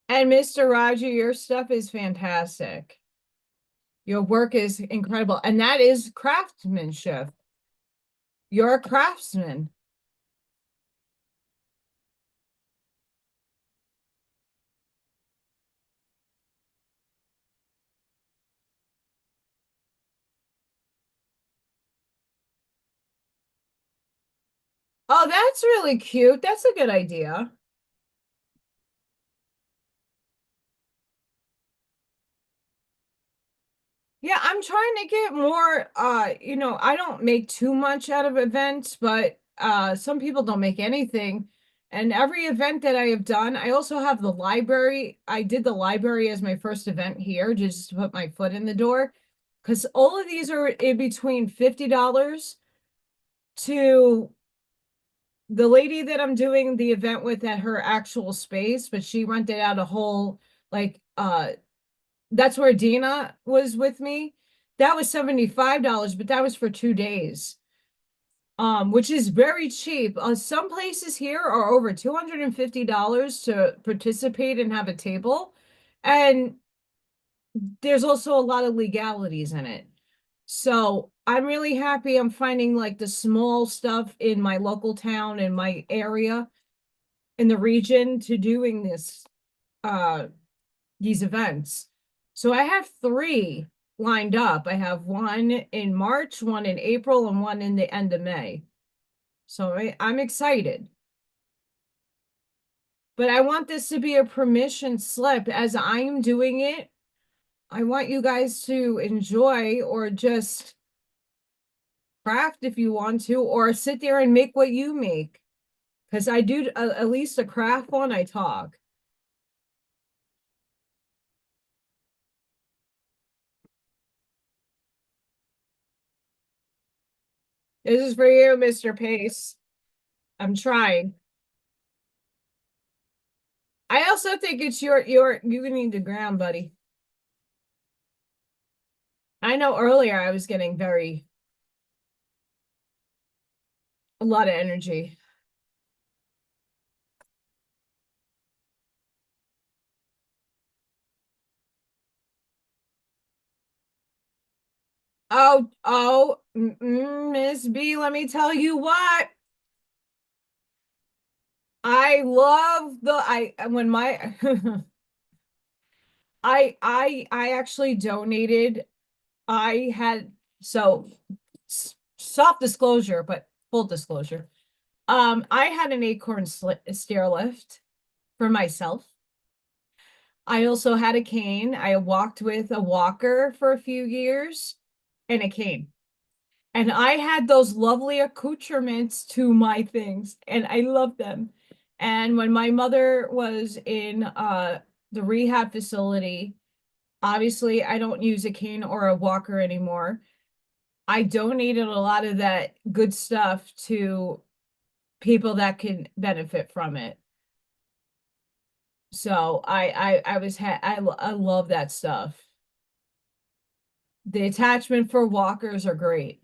And Mr. Roger, your stuff is fantastic. Your work is incredible. And that is craftsmanship. You're a craftsman. Oh, that's really cute. That's a good idea. Yeah, I'm trying to get more I don't make too much out of events, but some people don't make anything. And every event that I have done, I also have the library. I did the library as my first event here just to put my foot in the door. Because all of these are in between $50 to the lady that I'm doing the event with at her actual space, but she rented out a whole like that's where Dina was with me. That was $75, but that was for 2 days. Which is very cheap. Some places here are over $250 to participate and have a table. And there's also a lot of legalities in it. So I'm really happy I'm finding like the small stuff in my local town in my area in the region to doing uh these events. So I have three lined up. I have one in March, one in April, and one in the end of May. So I'm excited. But I want this to be a permission slip as I'm doing it. I want you guys to enjoy or just craft if you want to, or sit there and make what you make. Because I do at least a craft one, I talk. This is for you, Mr. Pace. I'm trying. I also think it's you need to ground, buddy. I know earlier I was getting a lot of energy. Miss B, let me tell you what. I love the I when my I actually donated. I had so soft disclosure, but full disclosure. I had an acorn stair lift for myself. I also had a cane. I walked with a walker for a few years and a cane. And I had those lovely accoutrements to my things, and I love them. And when my mother was in the rehab facility, obviously I don't use a cane or a walker anymore. I donated a lot of that good stuff to people that can benefit from it. So I was I love that stuff. The attachment for walkers are great.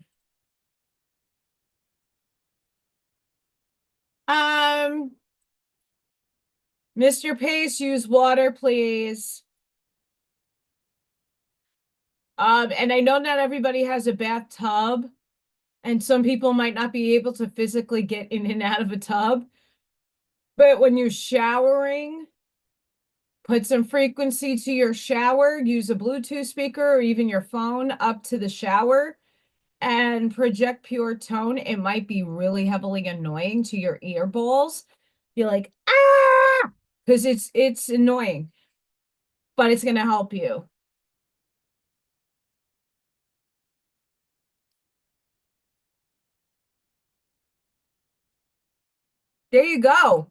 Um, Mr. Pace, use water, please. And I know not everybody has a bathtub, and some people might not be able to physically get in and out of a tub. But when you're showering, put some frequency to your shower, use a Bluetooth speaker or even your phone up to the shower and project pure tone. It might be really heavily annoying to your ear balls. You're like, ah, because it's annoying, but it's gonna help you. There you go.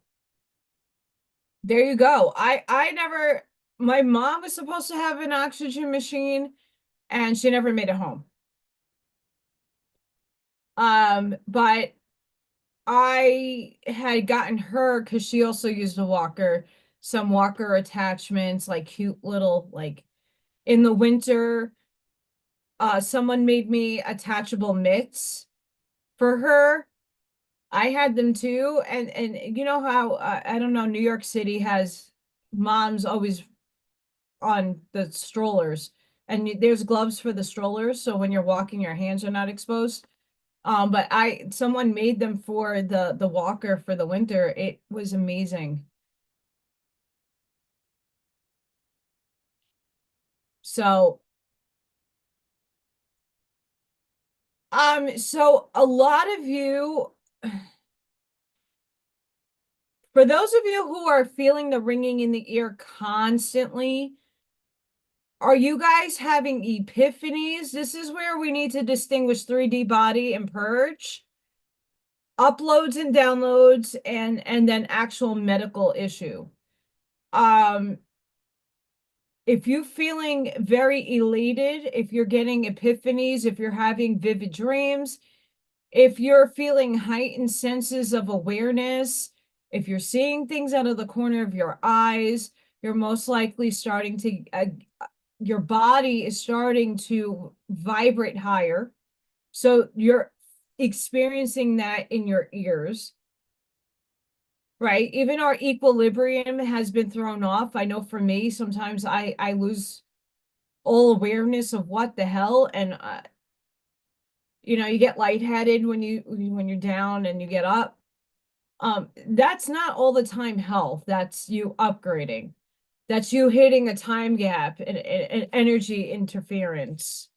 There you go. I never my mom was supposed to have an oxygen machine and she never made it home. But I had gotten her because she also used a walker, some walker attachments, like cute little, like in the winter, someone made me attachable mitts for her. I had them too, and you know how I don't know, New York City has moms always on the strollers, and there's gloves for the strollers, so when you're walking, your hands are not exposed. But someone made them for the walker for the winter. It was amazing. So, so a lot of you, for those of you who are feeling the ringing in the ear constantly, are you guys having epiphanies? This is where we need to distinguish 3D body and purge, uploads and downloads, and then actual medical issue. Um, if you're feeling very elated, if you're getting epiphanies, if you're having vivid dreams, if you're feeling heightened senses of awareness, if you're seeing things out of the corner of your eyes, you're most likely starting to, your body is starting to vibrate higher. So you're experiencing that in your ears, right? Even our equilibrium has been thrown off. I know for me, sometimes I lose all awareness of what the hell, and you know, you get lightheaded when you're down and you get up. That's not all the time health. That's you upgrading. That's you hitting a time gap and energy interference.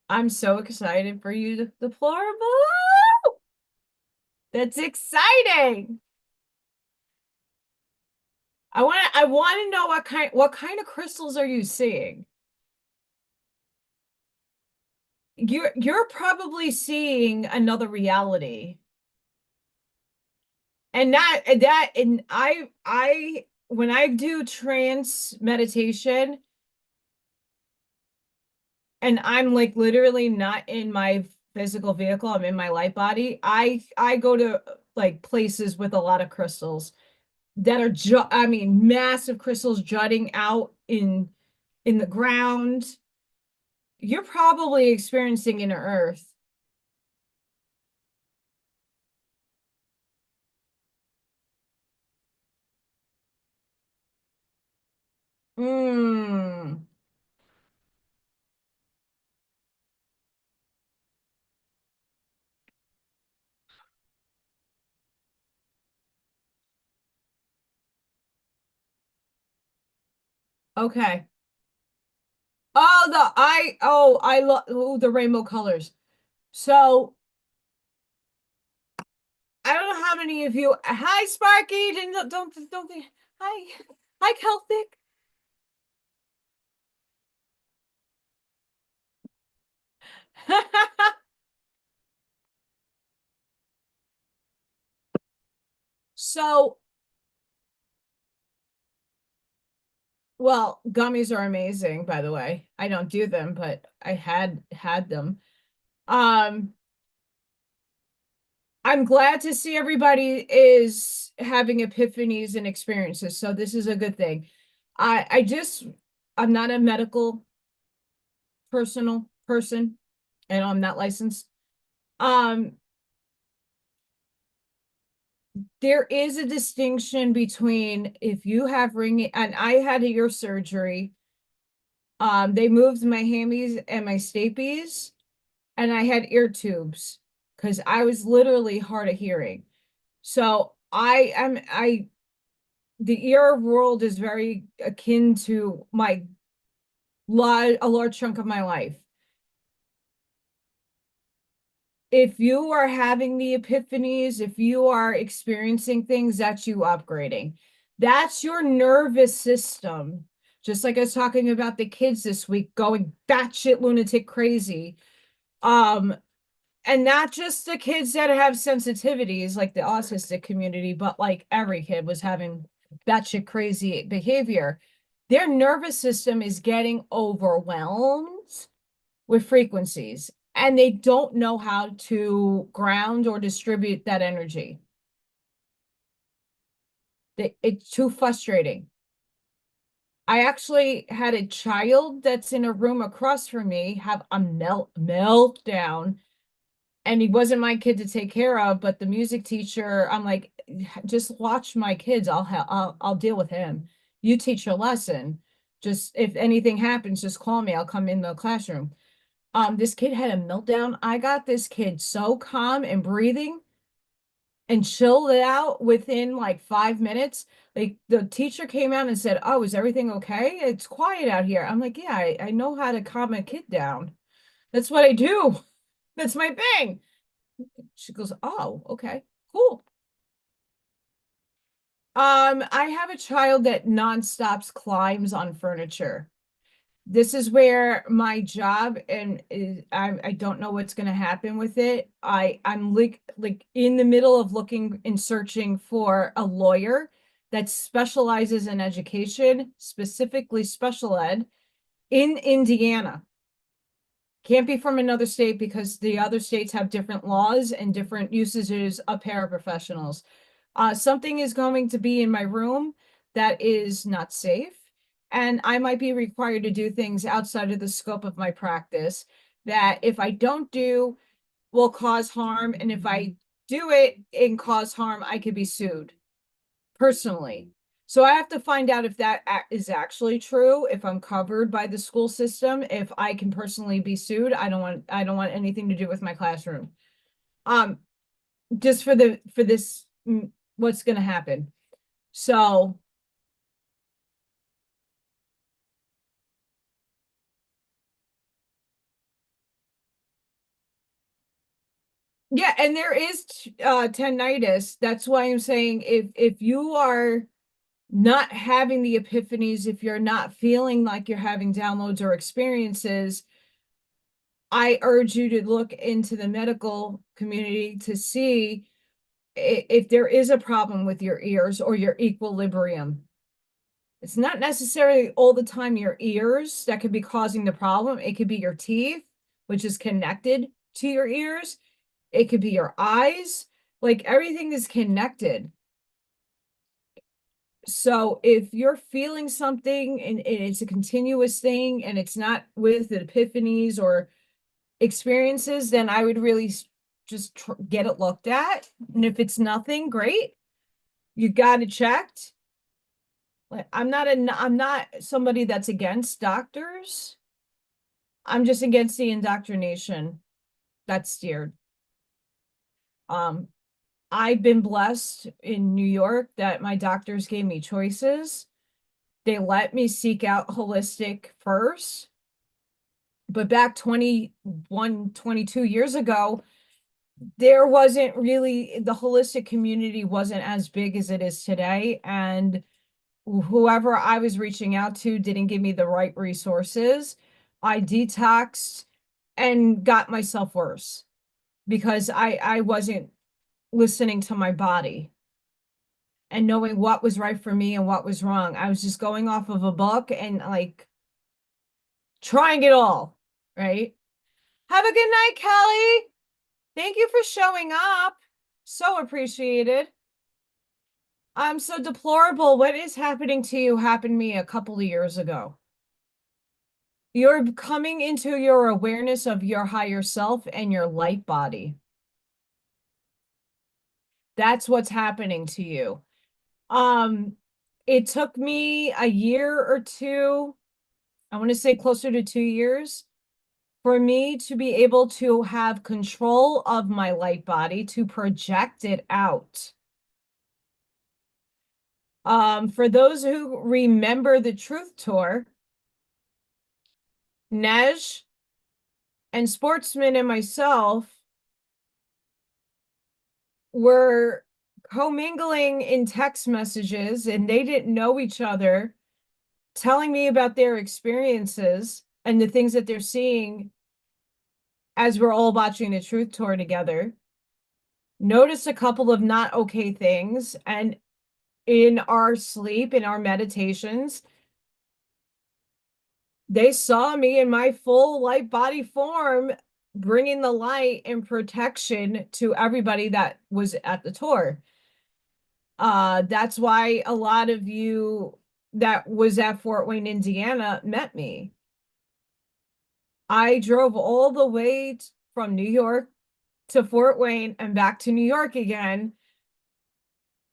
I'm so excited for you to deplorable. That's exciting. I want to know what kind of crystals are you seeing? You're probably seeing another reality. And I when I do trance meditation and I'm like literally not in my physical vehicle, I'm in my light body, I go to like places with a lot of crystals that are I mean massive crystals jutting out in the ground. You're probably experiencing inner earth. Mm, okay. I love the rainbow colors. So I don't know how many of you. Hi, Sparky. Don't think. Hi, hi, Celtic. So, well, gummies are amazing, by the way. I don't do them, but I had them. Um, I'm glad to see everybody is having epiphanies and experiences. So this is a good thing. I just I'm not a medical personal. person, and I'm not licensed. Um, there is a distinction between if you have ringing, and I had a ear surgery. They moved my hammies and my stapes, and I had ear tubes because I was literally hard of hearing. So the ear world is very akin to a large chunk of my life. If you are having the epiphanies, if you are experiencing things, that's you upgrading. That's your nervous system. Just like I was talking about the kids this week going batshit lunatic crazy. Um, and not just the kids that have sensitivities like the autistic community, but like every kid was having batshit crazy behavior. Their nervous system is getting overwhelmed with frequencies, and they don't know how to ground or distribute that energy. It's too frustrating. I actually had a child that's in a room across from me have a meltdown, and he wasn't my kid to take care of, but the music teacher, I'm like, just watch my kids. I'll deal with him. You teach your lesson. Just if anything happens, just call me. I'll come in the classroom. This kid had a meltdown. I got this kid so calm and breathing and chilled it out within like 5 minutes. Like the teacher came out and said, "Oh, is everything okay? It's quiet out here." I'm like, "Yeah, I know how to calm a kid down. That's what I do. That's my thing." She goes, "Oh, okay, cool." I have a child that nonstops climbs on furniture. This is where my job and I don't know what's going to happen with it. I'm like in the middle of looking and searching for a lawyer that specializes in education, specifically special ed in Indiana. Can't be from another state because the other states have different laws and different usages of paraprofessionals. Something is going to be in my room that is not safe, and I might be required to do things outside of the scope of my practice that if I don't do will cause harm, and if I do it and cause harm, I could be sued personally. So I have to find out if that is actually true, if I'm covered by the school system, if I can personally be sued. I don't want anything to do with my classroom. Um, just for this what's going to happen. So, yeah, and there is tinnitus. That's why I'm saying if you are not having the epiphanies, if you're not feeling like you're having downloads or experiences, I urge you to look into the medical community to see if there is a problem with your ears or your equilibrium. It's not necessarily all the time your ears that could be causing the problem. It could be your teeth, which is connected to your ears. It could be your eyes. Like everything is connected. So if you're feeling something and it's a continuous thing and it's not with the epiphanies or experiences, then I would really just get it looked at. And if it's nothing, great. You got it checked. Like I'm not somebody that's against doctors. I'm just against the indoctrination that's steered. Um, I've been blessed in New York that my doctors gave me choices. They let me seek out holistic first. But back 21, 22 years ago, there wasn't really the holistic community wasn't as big as it is today. And whoever I was reaching out to didn't give me the right resources. I detoxed and got myself worse because I wasn't listening to my body and knowing what was right for me and what was wrong. I was just going off of a book and like trying it all, right? Have a good night, Kelly. Thank you for showing up. So appreciated. I'm so deplorable. What is happening to you happened to me a couple of years ago. You're coming into your awareness of your higher self and your light body. That's what's happening to you. Um, it took me a year or two, I want to say closer to 2 years, for me to be able to have control of my light body to project it out. For those who remember the Truth Tour, Nej and Sportsman and myself were commingling in text messages, and they didn't know each other, telling me about their experiences and the things that they're seeing as we're all watching the Truth Tour together. Noticed a couple of not okay things, and in our sleep, in our meditations, they saw me in my full light body form, bringing the light and protection to everybody that was at the tour. That's why a lot of you that was at Fort Wayne, Indiana, met me. I drove all the way from New York to Fort Wayne and back to New York again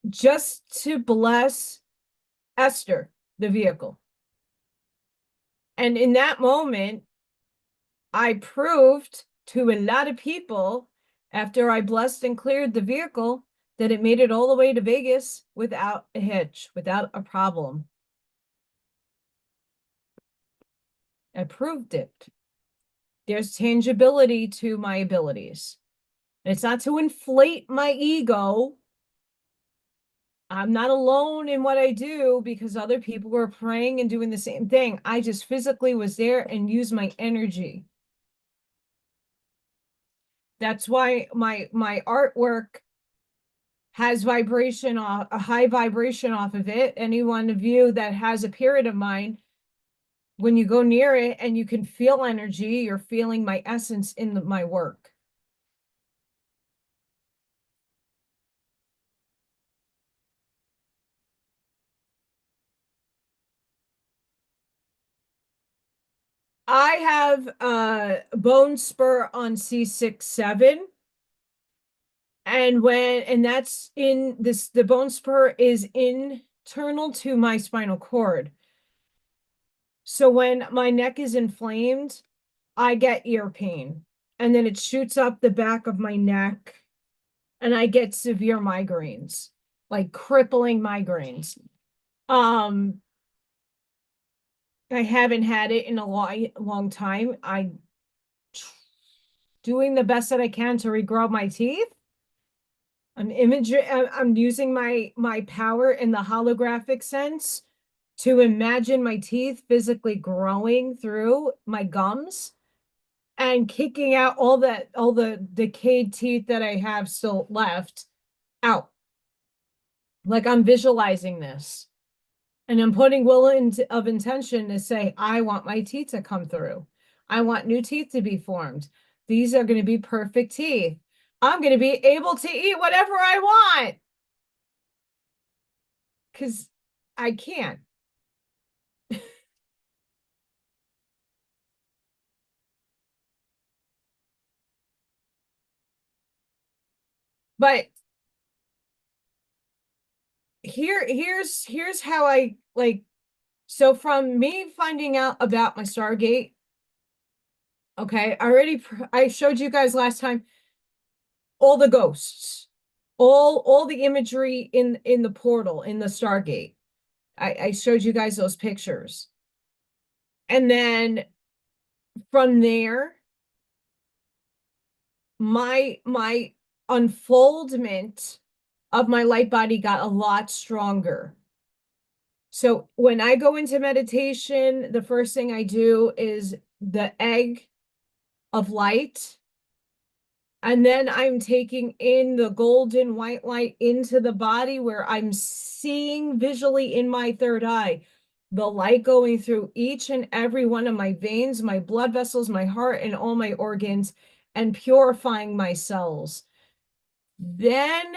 just to bless Esther, the vehicle. And in that moment, I proved to a lot of people, after I blessed and cleared the vehicle, that it made it all the way to Vegas without a hitch, without a problem. I proved it. There's tangibility to my abilities. And it's not to inflate my ego. I'm not alone in what I do because other people were praying and doing the same thing. I just physically was there and used my energy. That's why my artwork has vibration off, a high vibration off of it. Any one of you that has a period of mine, when you go near it and you can feel energy, you're feeling my essence in my work. I have a bone spur on C6-7. And that's in this, the bone spur is internal to my spinal cord. So when my neck is inflamed, I get ear pain. And then it shoots up the back of my neck, and I get severe migraines, like crippling migraines. Um, I haven't had it in a long time. I'm doing the best that I can to regrow my teeth. I'm using my power in the holographic sense to imagine my teeth physically growing through my gums and kicking out all the decayed teeth that I have still left out. Like I'm visualizing this. And I'm putting of intention to say, I want my teeth to come through. I want new teeth to be formed. These are going to be perfect teeth. I'm going to be able to eat whatever I want because I can. But here's how I like. So from me finding out about my Stargate, okay, I showed you guys last time all the ghosts, all the imagery in the portal in the Stargate. I showed you guys those pictures. And then from there, my unfoldment of my light body got a lot stronger. So when I go into meditation, the first thing I do is the egg of light. And then I'm taking in the golden white light into the body where I'm seeing visually in my third eye the light going through each and every one of my veins, my blood vessels, my heart, and all my organs, and purifying my cells. Then,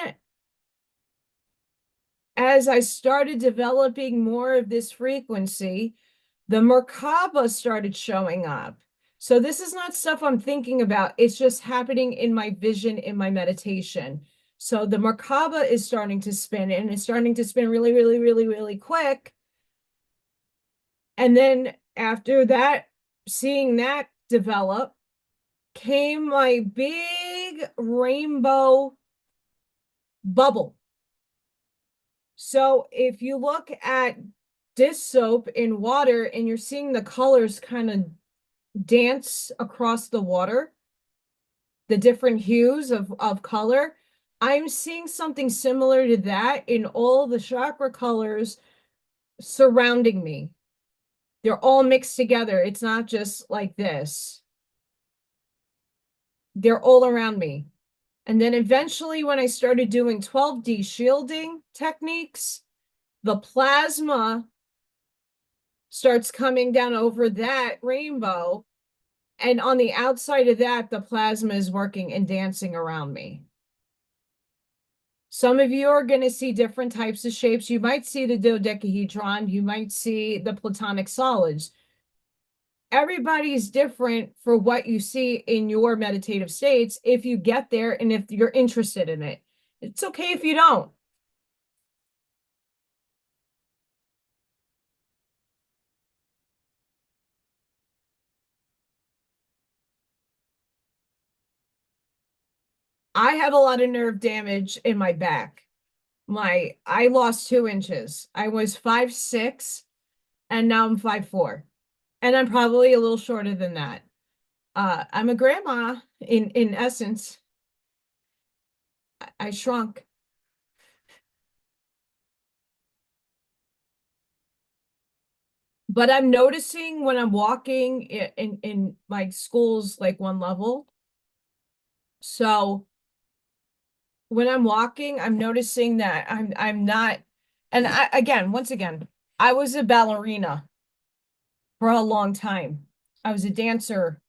as I started developing more of this frequency, the Merkaba started showing up. So this is not stuff I'm thinking about. It's just happening in my vision, in my meditation. So the Merkaba is starting to spin, and it's starting to spin really, really, really, really quick. And then after that, seeing that develop, came my big rainbow bubble. So if you look at dish soap in water and you're seeing the colors kind of dance across the water, the different hues of color, I'm seeing something similar to that in all the chakra colors surrounding me. They're all mixed together. It's not just like this. They're all around me. And then eventually, when I started doing 12D shielding techniques, the plasma starts coming down over that rainbow. And on the outside of that, the plasma is working and dancing around me. Some of you are going to see different types of shapes. You might see the dodecahedron. You might see the platonic solids. Everybody's different for what you see in your meditative states if you get there and if you're interested in it. It's okay if you don't. I have a lot of nerve damage in my back. I lost 2 inches. I was 5'6" and now I'm 5'4". And I'm probably a little shorter than that. I'm a grandma in essence. I shrunk. But I'm noticing when I'm walking in my school's like one level. So when I'm walking, I'm noticing that I'm not, and once again, I was a ballerina for a long time. I was a dancer.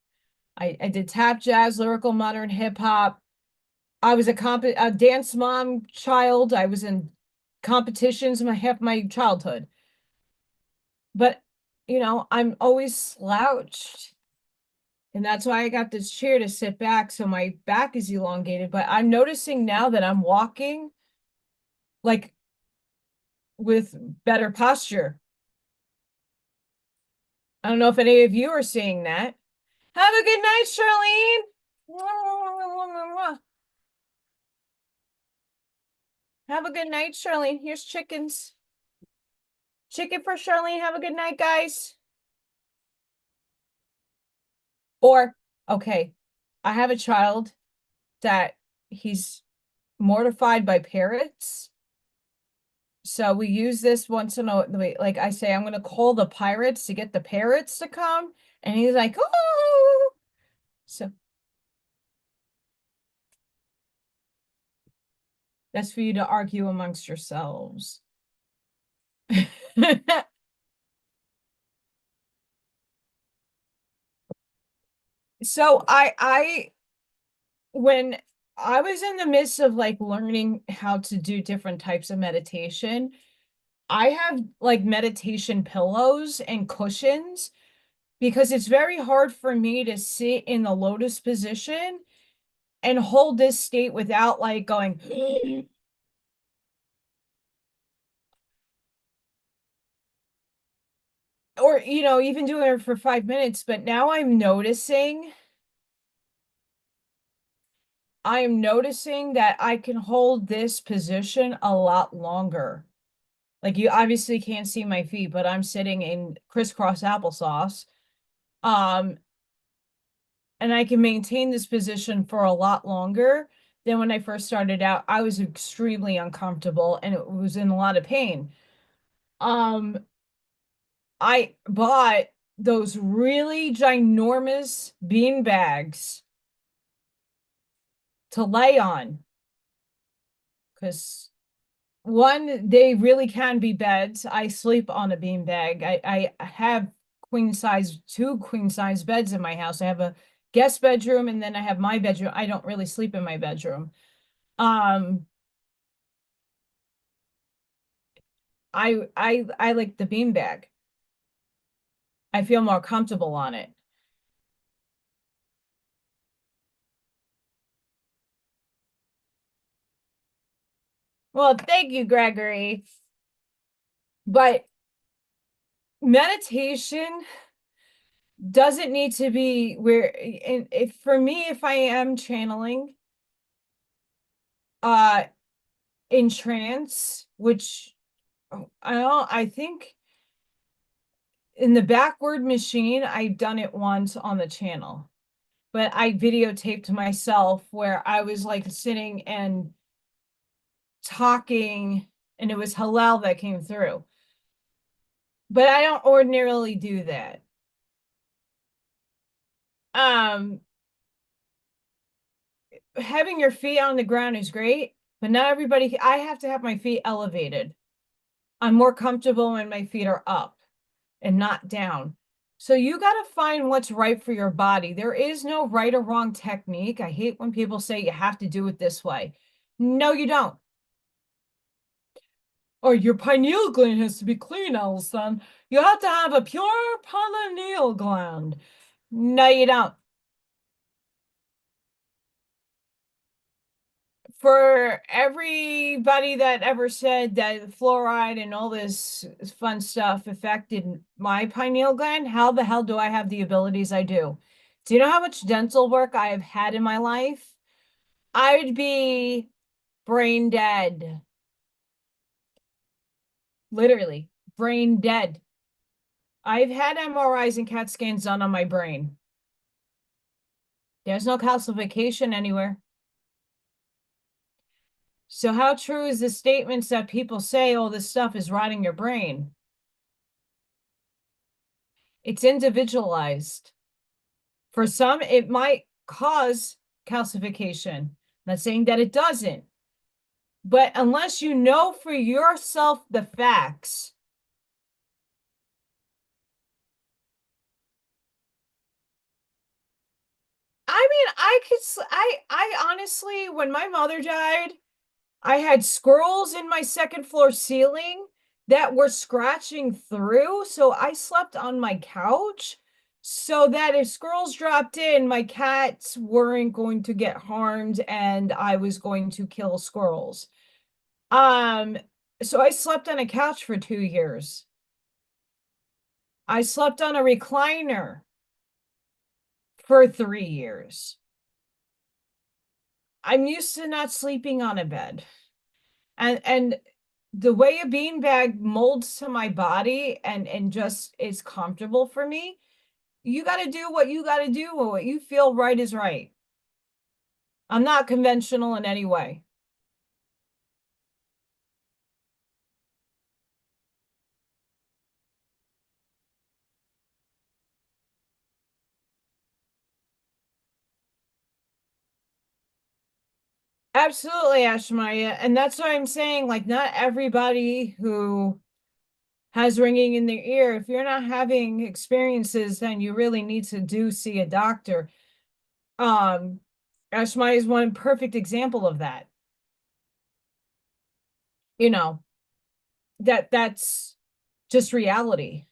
I did tap, jazz, lyrical, modern, hip hop. I was a dance mom child. I was in competitions my childhood. But I'm always slouched. And that's why I got this chair to sit back so my back is elongated. But I'm noticing now that I'm walking like with better posture. I don't know if any of you are seeing that. Have a good night, Charlene. Have a good night, Charlene. Here's chickens. Chicken for Charlene. Have a good night, guys. Or, okay, I have a child that he's mortified by parrots. So we use this once in a like I say, I'm gonna call the pirates to get the parrots to come. And he's like, oh, so that's for you to argue amongst yourselves. So when I was in the midst of like learning how to do different types of meditation, I have like meditation pillows and cushions because it's very hard for me to sit in the lotus position and hold this state without like going or even doing it for 5 minutes. But now I'm noticing that I can hold this position a lot longer. Like, you obviously can't see my feet, but I'm sitting in crisscross applesauce. Um, and I can maintain this position for a lot longer than when I first started out. I was extremely uncomfortable and it was in a lot of pain. Um, I bought those really ginormous bean bags to lay on because one, they really can be beds. I sleep on a bean bag. I have two queen size beds in my house. I have a guest bedroom and then I have my bedroom. I don't really sleep in my bedroom. Um, I like the bean bag. I feel more comfortable on it. Well, thank you, Gregory. But meditation doesn't need to be where, and if for me, if I am channeling uh in trance, which I think in the backward machine, I've done it once on the channel, but I videotaped myself where I was like sitting and talking, and it was halal that came through. But I don't ordinarily do that. Um, Having your feet on the ground is great, but not everybody, I have to have my feet elevated. I'm more comfortable when my feet are up and not down. So you got to find what's right for your body. There is no right or wrong technique. I hate when people say you have to do it this way. No, you don't. Or your pineal gland has to be clean, Allison. You have to have a pure pineal gland. No, you don't. For everybody that ever said that fluoride and all this fun stuff affected my pineal gland, how the hell do I have the abilities I do? Do you know how much dental work I have had in my life? I would be brain dead. Literally, brain dead. I've had MRIs and CAT scans done on my brain. There's no calcification anywhere. So how true is the statements that people say, oh, this stuff is rotting your brain? It's individualized. For some, it might cause calcification. I'm not saying that it doesn't, but unless you know for yourself the facts, I mean, I honestly, when my mother died, I had squirrels in my second floor ceiling that were scratching through. So I slept on my couch so that if squirrels dropped in, my cats weren't going to get harmed and I was going to kill squirrels. Um, so I slept on a couch for 2 years. I slept on a recliner for 3 years. I'm used to not sleeping on a bed. And the way a beanbag molds to my body and just is comfortable for me, you got to do what you got to do. What you feel right is right. I'm not conventional in any way. Absolutely, Ashmaya. And that's what I'm saying. Like, not everybody who has ringing in their ear, if you're not having experiences, then you really need to do see a doctor. Um, Ashmaya is one perfect example of that. You know, that's just reality.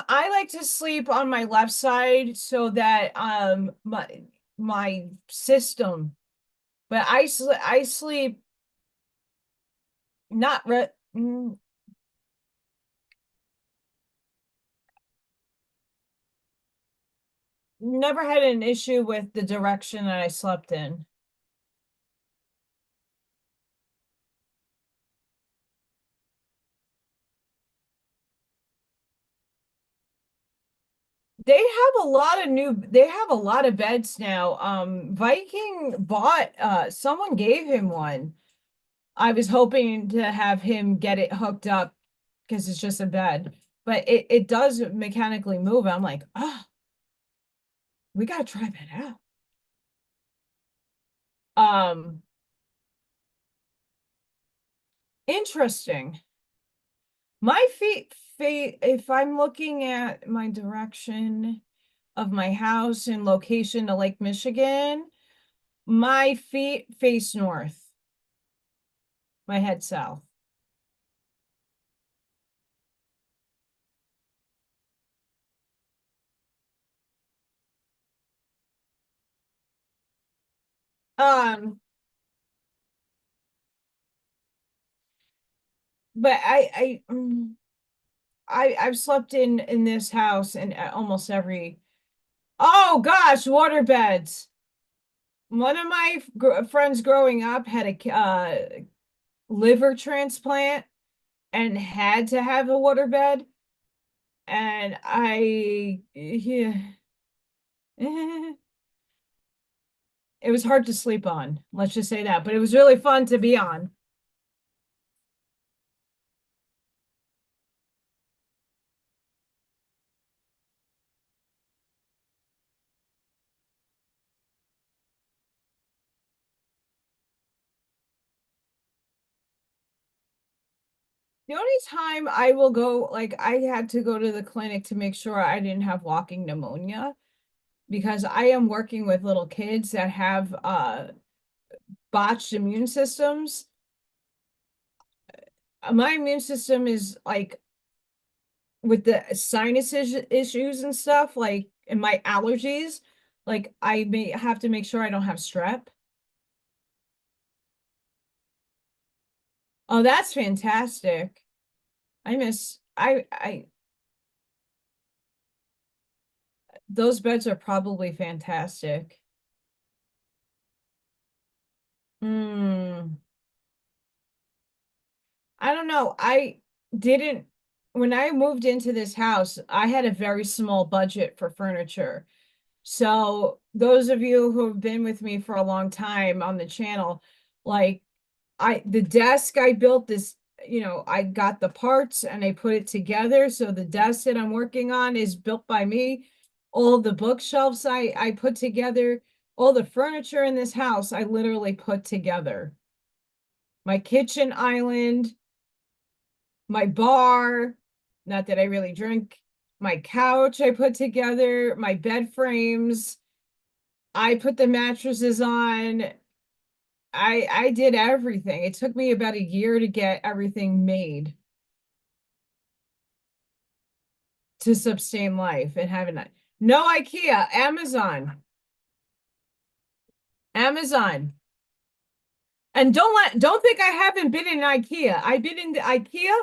I like to sleep on my left side so that my system, but I sleep not re never had an issue with the direction that I slept in. They have a lot of beds now. Viking bought someone gave him one. I was hoping to have him get it hooked up because it's just a bed, but it does mechanically move. I'm like, oh, we gotta try that out. Um, Interesting. My feet, if I'm looking at my direction of my house and location to Lake Michigan, my feet face north, my head south. Um, but I've slept in this house and almost every, oh gosh, water beds. One of my friends growing up had a liver transplant and had to have a water bed, and yeah, it was hard to sleep on. Let's just say that, but it was really fun to be on. The only time I will go, like I had to go to the clinic to make sure I didn't have walking pneumonia because I am working with little kids that have botched immune systems. My immune system is like with the sinus issues and stuff, like and my allergies, like I may have to make sure I don't have strep. Oh, that's fantastic. I those beds are probably fantastic. Hmm. I don't know. I didn't, when I moved into this house, I had a very small budget for furniture. So those of you who have been with me for a long time on the channel, like the desk I built this, I got the parts and I put it together. So the desk that I'm working on is built by me. All the bookshelves I put together, all the furniture in this house I literally put together. My kitchen island, my bar, not that I really drink, my couch I put together, my bed frames, I put the mattresses on. I did everything. It took me about a year to get everything made to sustain life and have it. No IKEA, Amazon. Amazon. And don't think I haven't been in IKEA. I've been in the IKEA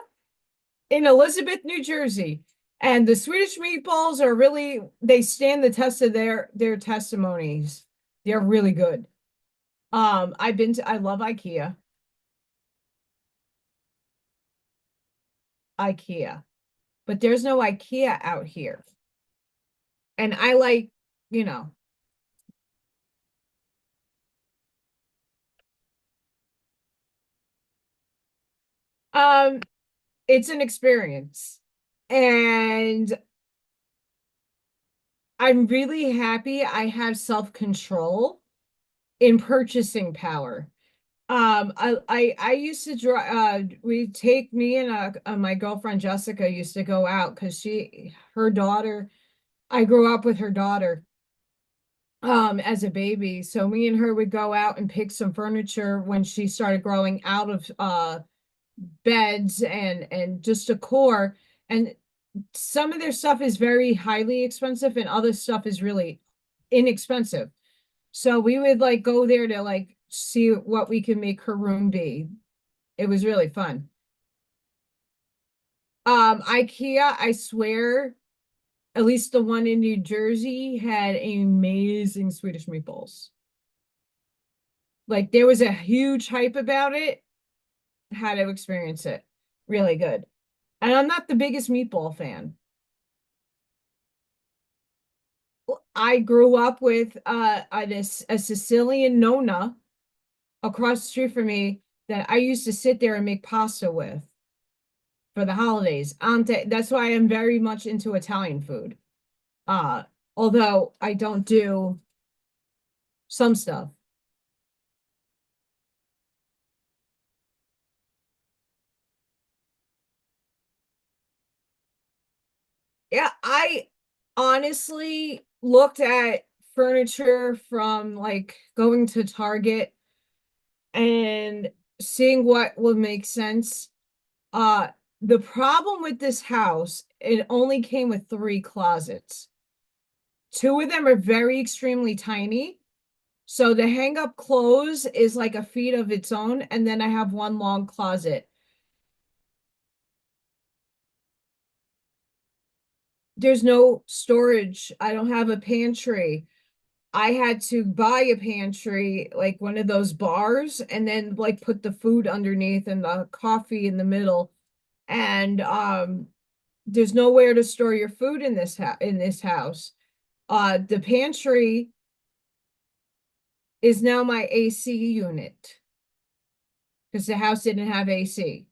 in Elizabeth, New Jersey. And the Swedish meatballs are really, they stand the test of their testimonies. They're really good. I love IKEA. IKEA. But there's no IKEA out here. And I like, you know, um, it's an experience. And I'm really happy I have self-control in purchasing power. I used to draw. We take me and my girlfriend Jessica used to go out because her daughter. I grew up with her daughter as a baby, so me and her would go out and pick some furniture when she started growing out of beds and just decor. And some of their stuff is very highly expensive, and other stuff is really inexpensive. So we would like go there to like see what we can make her room be. It was really fun. IKEA, I swear, at least the one in New Jersey had amazing Swedish meatballs. Like there was a huge hype about it. Had to experience it. Really good. And I'm not the biggest meatball fan. I grew up with a Sicilian nonna across the street from me that I used to sit there and make pasta with for the holidays. That's why I'm very much into Italian food. Uh, Although I don't do some stuff. Yeah, I honestly looked at furniture from like going to Target and seeing what would make sense. Uh, the problem with this house, it only came with 3 closets. Two of them are very extremely tiny. So the hang up clothes is like a feat of its own, and then I have one long closet. There's no storage. I don't have a pantry. I had to buy a pantry, like one of those bars, and then like put the food underneath and the coffee in the middle. And there's nowhere to store your food in this house. The pantry is now my AC unit because the house didn't have AC.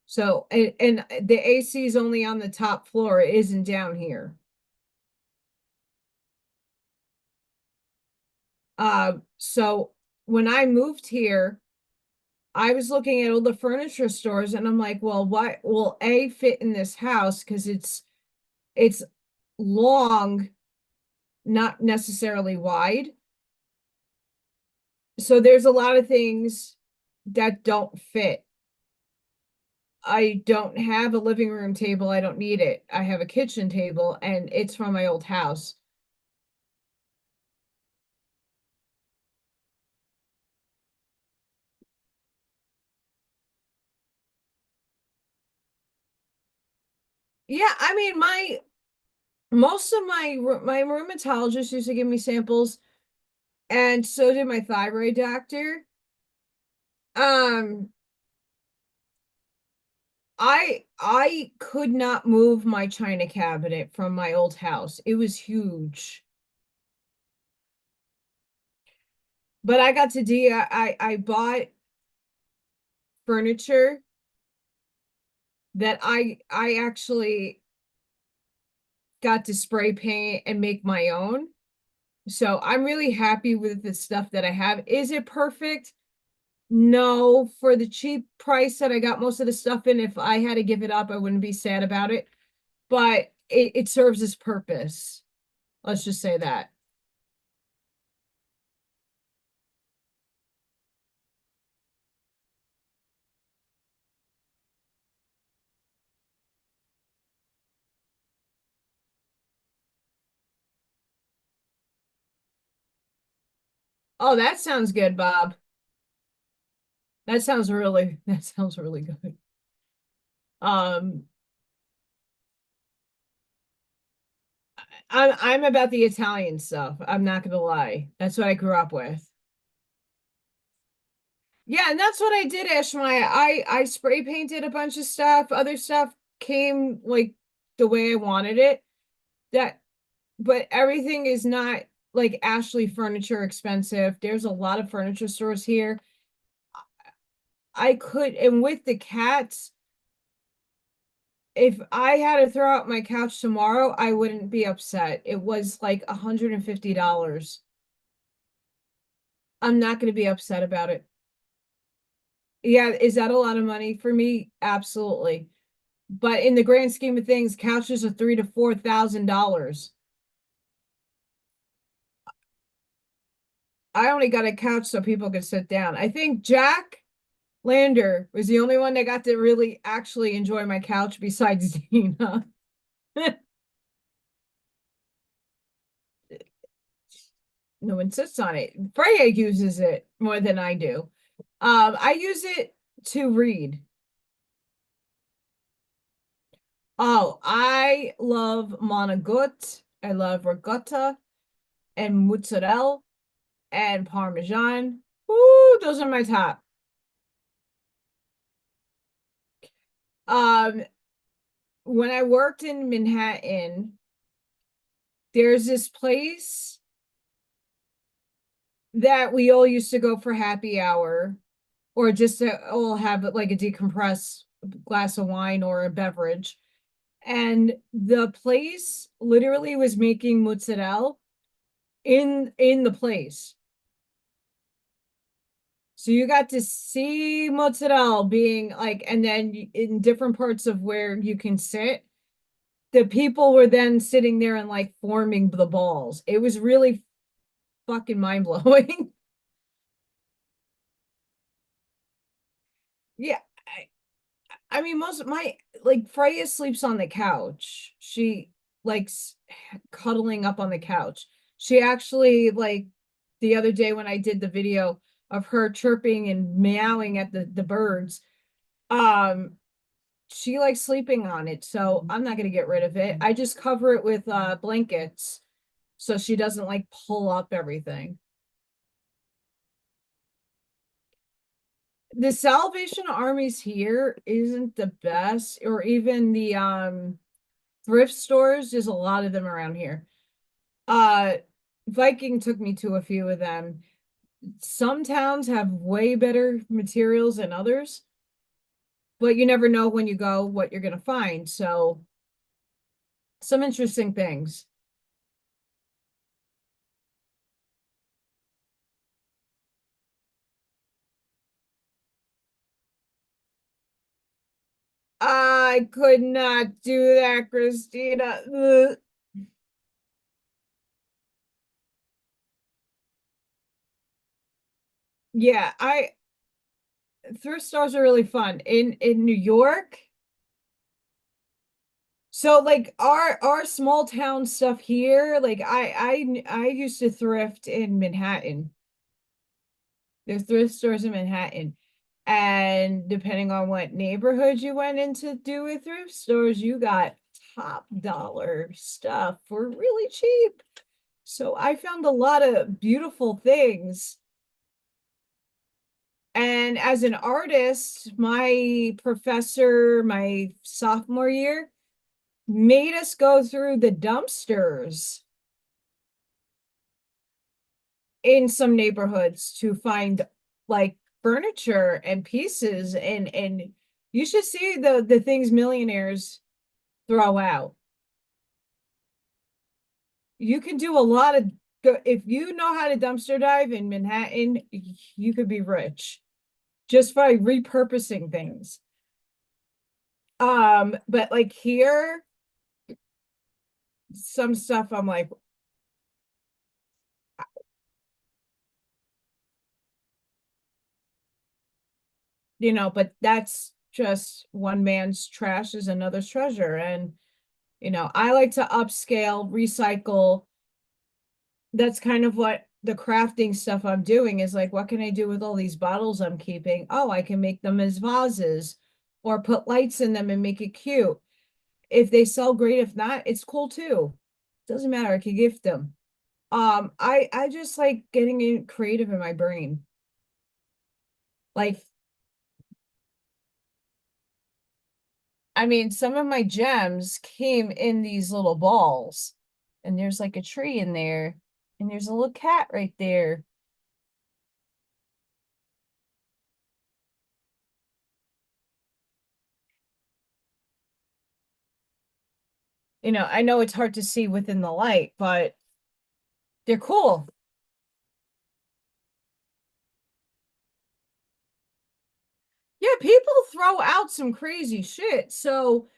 So and the AC is only on the top floor, it isn't down here. So when I moved here, I was looking at all the furniture stores and I'm like, well, what will A fit in this house? Because it's long, not necessarily wide. So there's a lot of things that don't fit. I don't have a living room table. I don't need it. I have a kitchen table and it's from my old house. Yeah, I mean, my most of my rheumatologist used to give me samples, and so did my thyroid doctor. Um, I could not move my china cabinet from my old house. It was huge. But I got to I bought furniture that I actually got to spray paint and make my own. So I'm really happy with the stuff that I have. Is it perfect? No, for the cheap price that I got most of the stuff in, if I had to give it up, I wouldn't be sad about it. But it serves its purpose. Let's just say that. Oh, that sounds good, Bob. That sounds really good. Um, I'm about the Italian stuff. I'm not gonna lie. That's what I grew up with. Yeah, and that's what I did, Ashmaya. I spray painted a bunch of stuff. Other stuff came like the way I wanted it. That, but everything is not like Ashley furniture expensive. There's a lot of furniture stores here. I could, and with the cats, if I had to throw out my couch tomorrow, I wouldn't be upset. It was like $150. I'm not going to be upset about it. Yeah, is that a lot of money for me? Absolutely. But in the grand scheme of things, couches are three to $4,000. I only got a couch so people could sit down. I think Jack Lander was the only one that got to really actually enjoy my couch besides Dina. No one sits on it. Freya uses it more than I do. I use it to read. Oh, I love monogut. I love ricotta and mozzarella and parmesan. Ooh, those are my top. Um, when I worked in Manhattan, there's this place that we all used to go for happy hour or just to all have like a decompress glass of wine or a beverage. And the place literally was making mozzarella in the place. So you got to see mozzarella being like, and then in different parts of where you can sit, the people were then sitting there and like forming the balls. It was really fucking mind blowing. Yeah, I mean, most of my like Freya sleeps on the couch. She likes cuddling up on the couch. She actually like the other day when I did the video of her chirping and meowing at the birds. Um, she likes sleeping on it, so I'm not gonna get rid of it. I just cover it with blankets so she doesn't like pull up everything. The Salvation Armies here isn't the best, or even the thrift stores. There's a lot of them around here. Uh Viking took me to a few of them. Some towns have way better materials than others, but you never know when you go what you're gonna find. So some interesting things. I could not do that, Christina. Ugh. Yeah, I thrift stores are really fun. In New York, so like our small town stuff here, like I used to thrift in Manhattan. There's thrift stores in Manhattan. And depending on what neighborhood you went into do with thrift stores, you got top dollar stuff for really cheap. So I found a lot of beautiful things. And as an artist, my professor, my sophomore year, made us go through the dumpsters in some neighborhoods to find like furniture and pieces, and you should see the things millionaires throw out. You can do a lot of if you know how to dumpster dive in Manhattan, you could be rich just by repurposing things. But like here, some stuff I'm like, but that's just one man's trash is another's treasure. And I like to upscale, recycle. That's kind of what the crafting stuff I'm doing is like, what can I do with all these bottles I'm keeping? Oh, I can make them as vases or put lights in them and make it cute. If they sell great, if not, it's cool too. Doesn't matter. I can gift them. I just like getting creative in my brain. Like, I mean, some of my gems came in these little balls, and there's like a tree in there, and there's a little cat right there. I know it's hard to see within the light, but they're cool. Yeah, people throw out some crazy shit. So,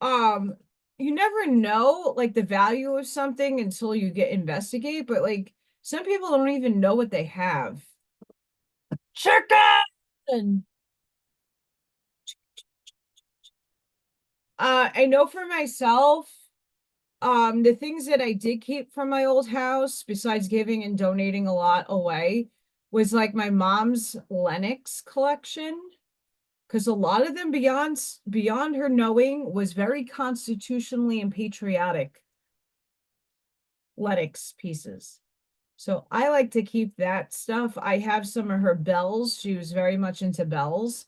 um, you never know like the value of something until you get investigate, but like some people don't even know what they have. Chicken! I know for myself, the things that I did keep from my old house, besides giving and donating a lot away, was like my mom's Lennox collection. Because a lot of them beyond her knowing was very constitutionally and patriotic Lennox pieces. So I like to keep that stuff. I have some of her bells. She was very much into bells,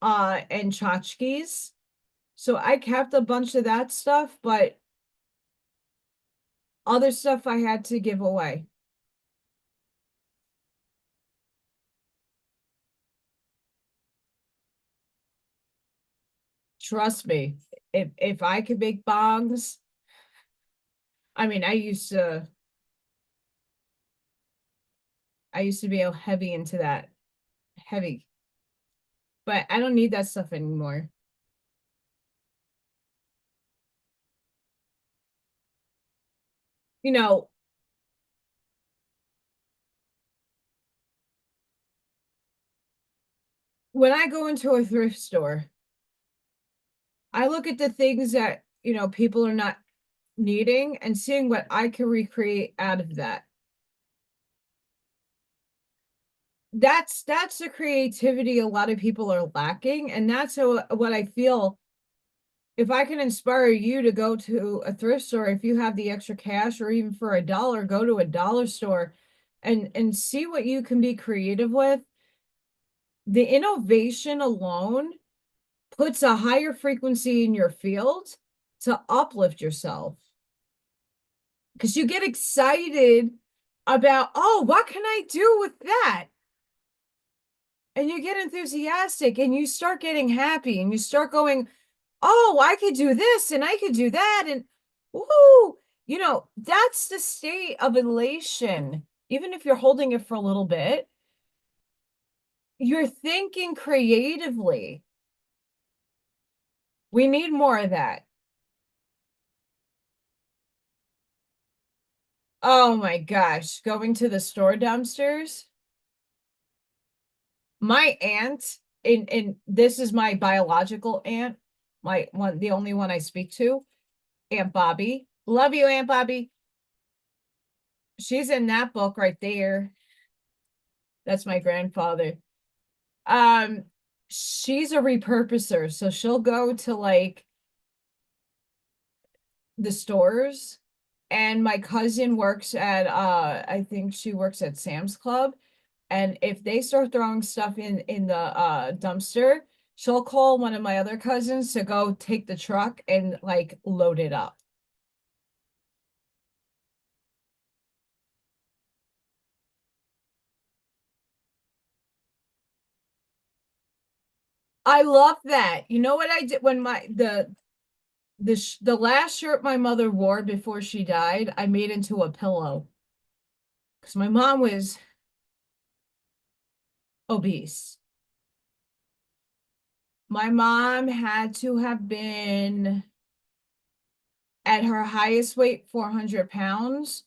and tchotchkes. So I kept a bunch of that stuff, but other stuff I had to give away. Trust me, if I could make bongs, I mean, I used to be heavy into that, heavy, but I don't need that stuff anymore. You know, when I go into a thrift store, I look at the things that, people are not needing and seeing what I can recreate out of that. that's the creativity a lot of people are lacking, and that's what I feel. If I can inspire you to go to a thrift store, if you have the extra cash, or even for $1, go to a dollar store and see what you can be creative with. The innovation alone puts a higher frequency in your field to uplift yourself, because you get excited about, oh, what can I do with that? And you get enthusiastic and you start getting happy and you start going, oh, I could do this and I could do that. And whoo, that's the state of elation. Even if you're holding it for a little bit, you're thinking creatively. We need more of that. Oh my gosh, going to the store dumpsters. My aunt, and this is my biological aunt, my one, the only one I speak to, Aunt Bobby. Love you, Aunt Bobby. She's in that book right there. That's my grandfather. Um, she's a repurposer, so she'll go to like the stores. And my cousin works at I think she works at Sam's Club. And if they start throwing stuff in the dumpster, she'll call one of my other cousins to go take the truck and like load it up. I love that. You know what I did when the last shirt my mother wore before she died, I made into a pillow because my mom was obese. My mom had to have been at her highest weight 400 pounds,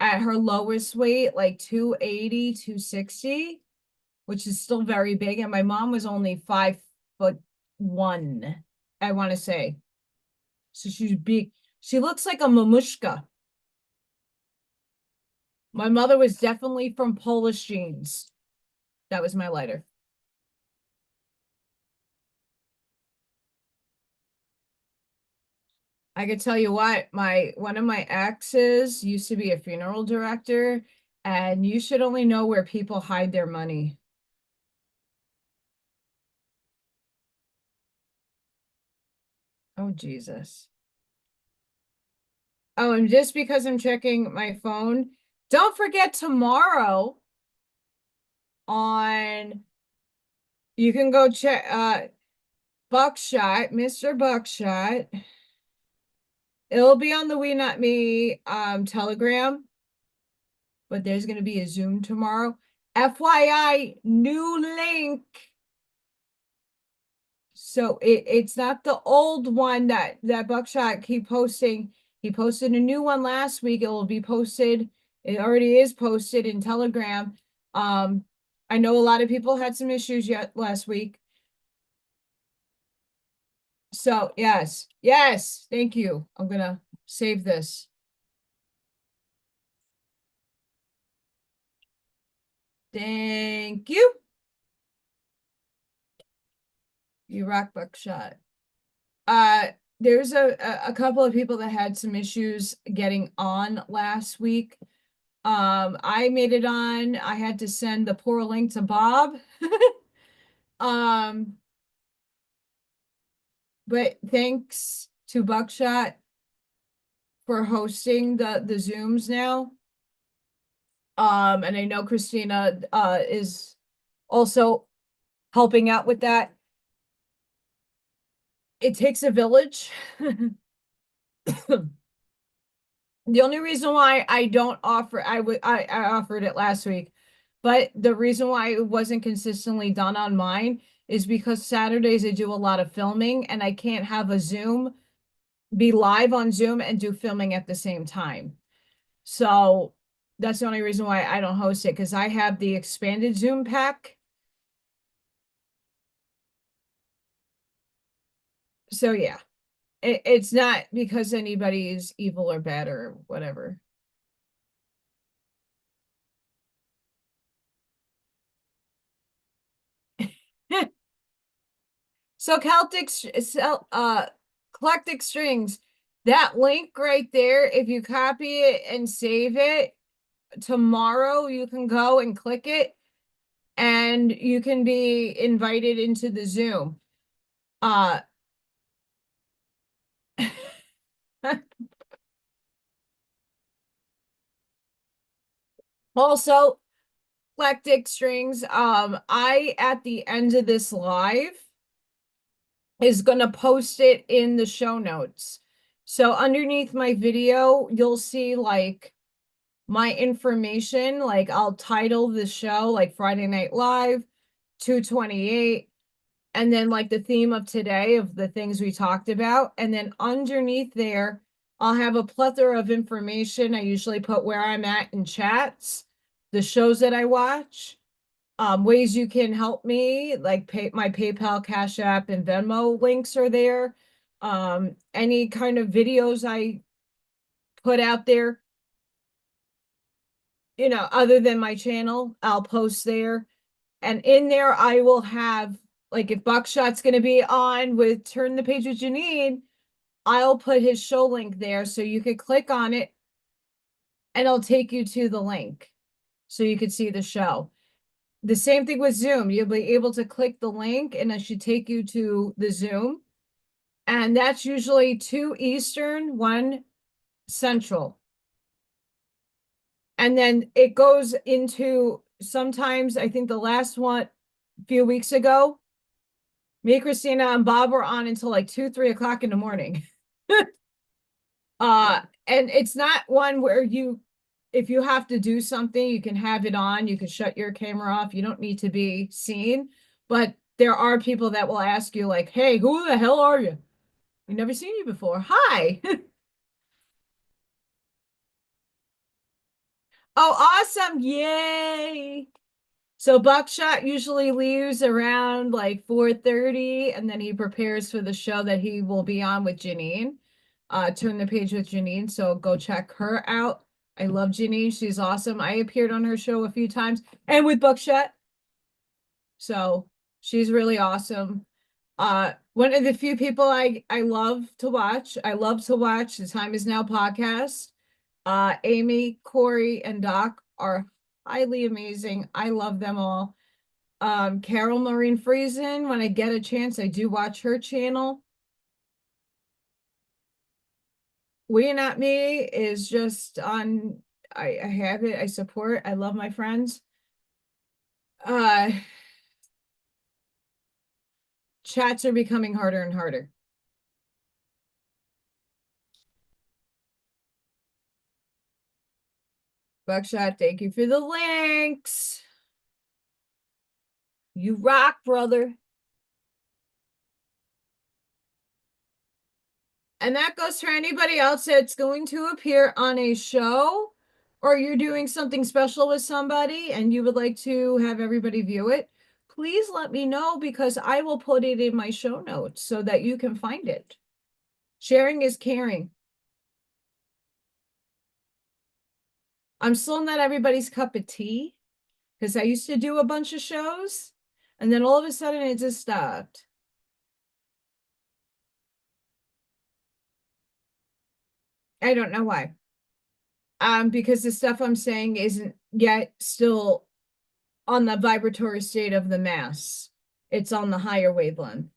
at her lowest weight like 280, 260, which is still very big. And my mom was only 5 foot one, I want to say. So she's big. She looks like a mamushka. My mother was definitely from Polish genes. That was my lighter. I could tell you what, my one of my exes used to be a funeral director, and you should only know where people hide their money. Oh, Jesus. Oh, and just because I'm checking my phone, don't forget tomorrow on, you can go check Buckshot, Mr. Buckshot. It'll be on the We Not Me Telegram, but there's gonna be a Zoom tomorrow. FYI, new link. So it's not the old one that Buckshot keep posting. He posted a new one last week. It will be posted. It already is posted in Telegram. Um, I know a lot of people had some issues yet last week. So yes, yes, thank you. I'm gonna save this. Thank you. You rock, Buckshot. Uh, there's a couple of people that had some issues getting on last week. I made it on. I had to send the poor link to Bob. Um, but thanks to Buckshot for hosting the Zooms now. And I know Christina is also helping out with that. It takes a village. The only reason why I don't offer, I offered it last week, but the reason why it wasn't consistently done on mine is because Saturdays I do a lot of filming and I can't have a Zoom, be live on Zoom and do filming at the same time. So that's the only reason why I don't host it, because I have the expanded Zoom pack. So yeah, it's not because anybody is evil or bad or whatever. So Eclectic Strings, that link right there, if you copy it and save it, tomorrow you can go and click it and you can be invited into the Zoom. Uh Also, Eclectic Strings, I at the end of this live is gonna post it in the show notes. So underneath my video, you'll see like my information, like I'll title the show like Friday Night Live 228, and then like the theme of today of the things we talked about. And then underneath there, I'll have a plethora of information. I usually put where I'm at in chats, the shows that I watch, ways you can help me, like my PayPal, Cash App, and Venmo links are there. Any kind of videos I put out there, other than my channel, I'll post there. And in there, I will have, like, if Buckshot's going to be on with Turn the Page with Janine, I'll put his show link there so you could click on it and it'll take you to the link so you could see the show. The same thing with Zoom. You'll be able to click the link and it should take you to the Zoom. And that's usually 2 Eastern, 1 Central. And then it goes into sometimes, I think the last one a few weeks ago, me, Christina, and Bob were on until like 2, 3 o'clock in the morning. And it's not one where if you have to do something, you can have it on, you can shut your camera off. You don't need to be seen. But there are people that will ask you, like, hey, who the hell are you? We've never seen you before. Hi. Oh, awesome. Yay. So Buckshot usually leaves around like 4:30, and then he prepares for the show that he will be on with Janine. Turn the Page with Janine. So go check her out. I love Janine. She's awesome. I appeared on her show a few times and with Buckshot. So she's really awesome. One of the few people I love to watch. I love to watch The Time Is Now podcast. Amy, Corey, and Doc are highly amazing. I love them all. Carol Maureen Friesen, when I get a chance, I do watch her channel. We Not Me is just on, I have it, I support, I love my friends. Chats are becoming harder and harder. Buckshot, thank you for the links. You rock, brother. And that goes for anybody else that's going to appear on a show, or you're doing something special with somebody and you would like to have everybody view it. Please let me know because I will put it in my show notes so that you can find it. Sharing is caring. I'm still not everybody's cup of tea because I used to do a bunch of shows and then all of a sudden it just stopped. I don't know why. Because the stuff I'm saying isn't yet still on the vibratory state of the mass. It's on the higher wavelength.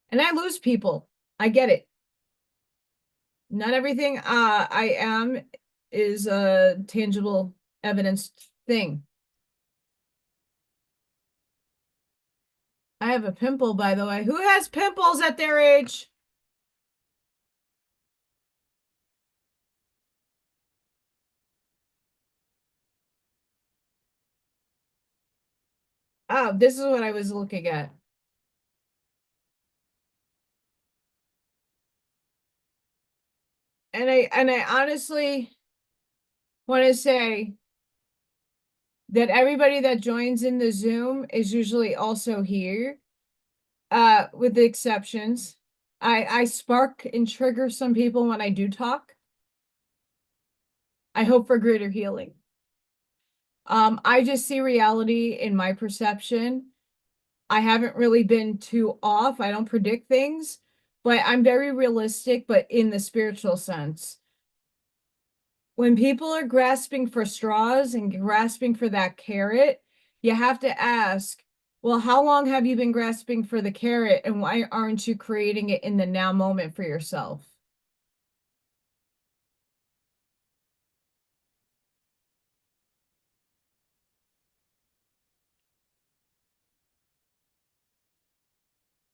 And I lose people. I get it. Not everything I am is a tangible evidence thing. I have a pimple, by the way. Who has pimples at their age? Oh, this is what I was looking at. And I honestly want to say that everybody that joins in the Zoom is usually also here, with the exceptions. I spark and trigger some people when I do talk. I hope for greater healing. I just see reality in my perception. I haven't really been too off. I don't predict things, but I'm very realistic, but in the spiritual sense. When people are grasping for straws and grasping for that carrot, you have to ask, well, how long have you been grasping for the carrot and why aren't you creating it in the now moment for yourself?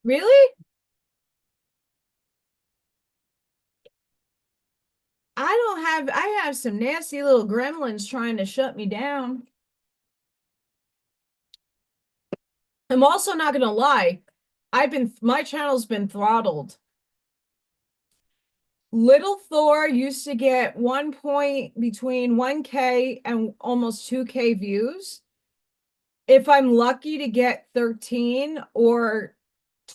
Really? I have some nasty little gremlins trying to shut me down. I'm also not gonna lie. My channel's been throttled. Little Thor used to get 1 point between 1K and almost 2K views. If I'm lucky to get 13 or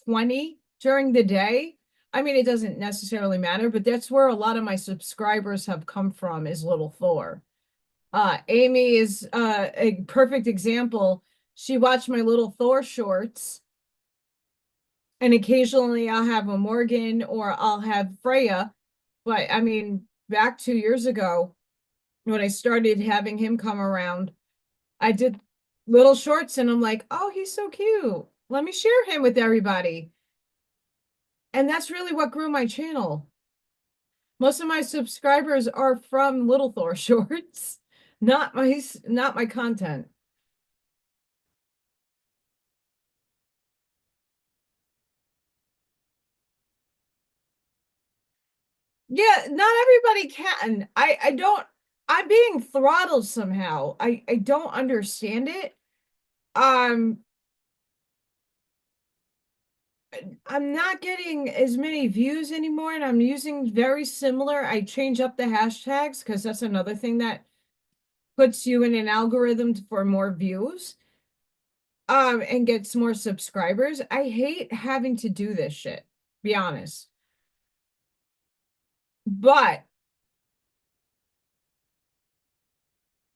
20 during the day, I mean, it doesn't necessarily matter, but that's where a lot of my subscribers have come from is Little Thor. Amy is a perfect example. She watched my Little Thor shorts, and occasionally I'll have a Morgan or I'll have Freya. But I mean, back 2 years ago, when I started having him come around, I did little shorts and I'm like, oh, he's so cute. Let me share him with everybody. And that's really what grew my channel. Most of my subscribers are from Little Thor shorts, not my content. Yeah, not everybody can. I don't I'm being throttled somehow. I don't understand it. Um I'm not getting as many views anymore, and I'm using very similar. I change up the hashtags because that's another thing that puts you in an algorithm for more views, and gets more subscribers. I hate having to do this shit, be honest. But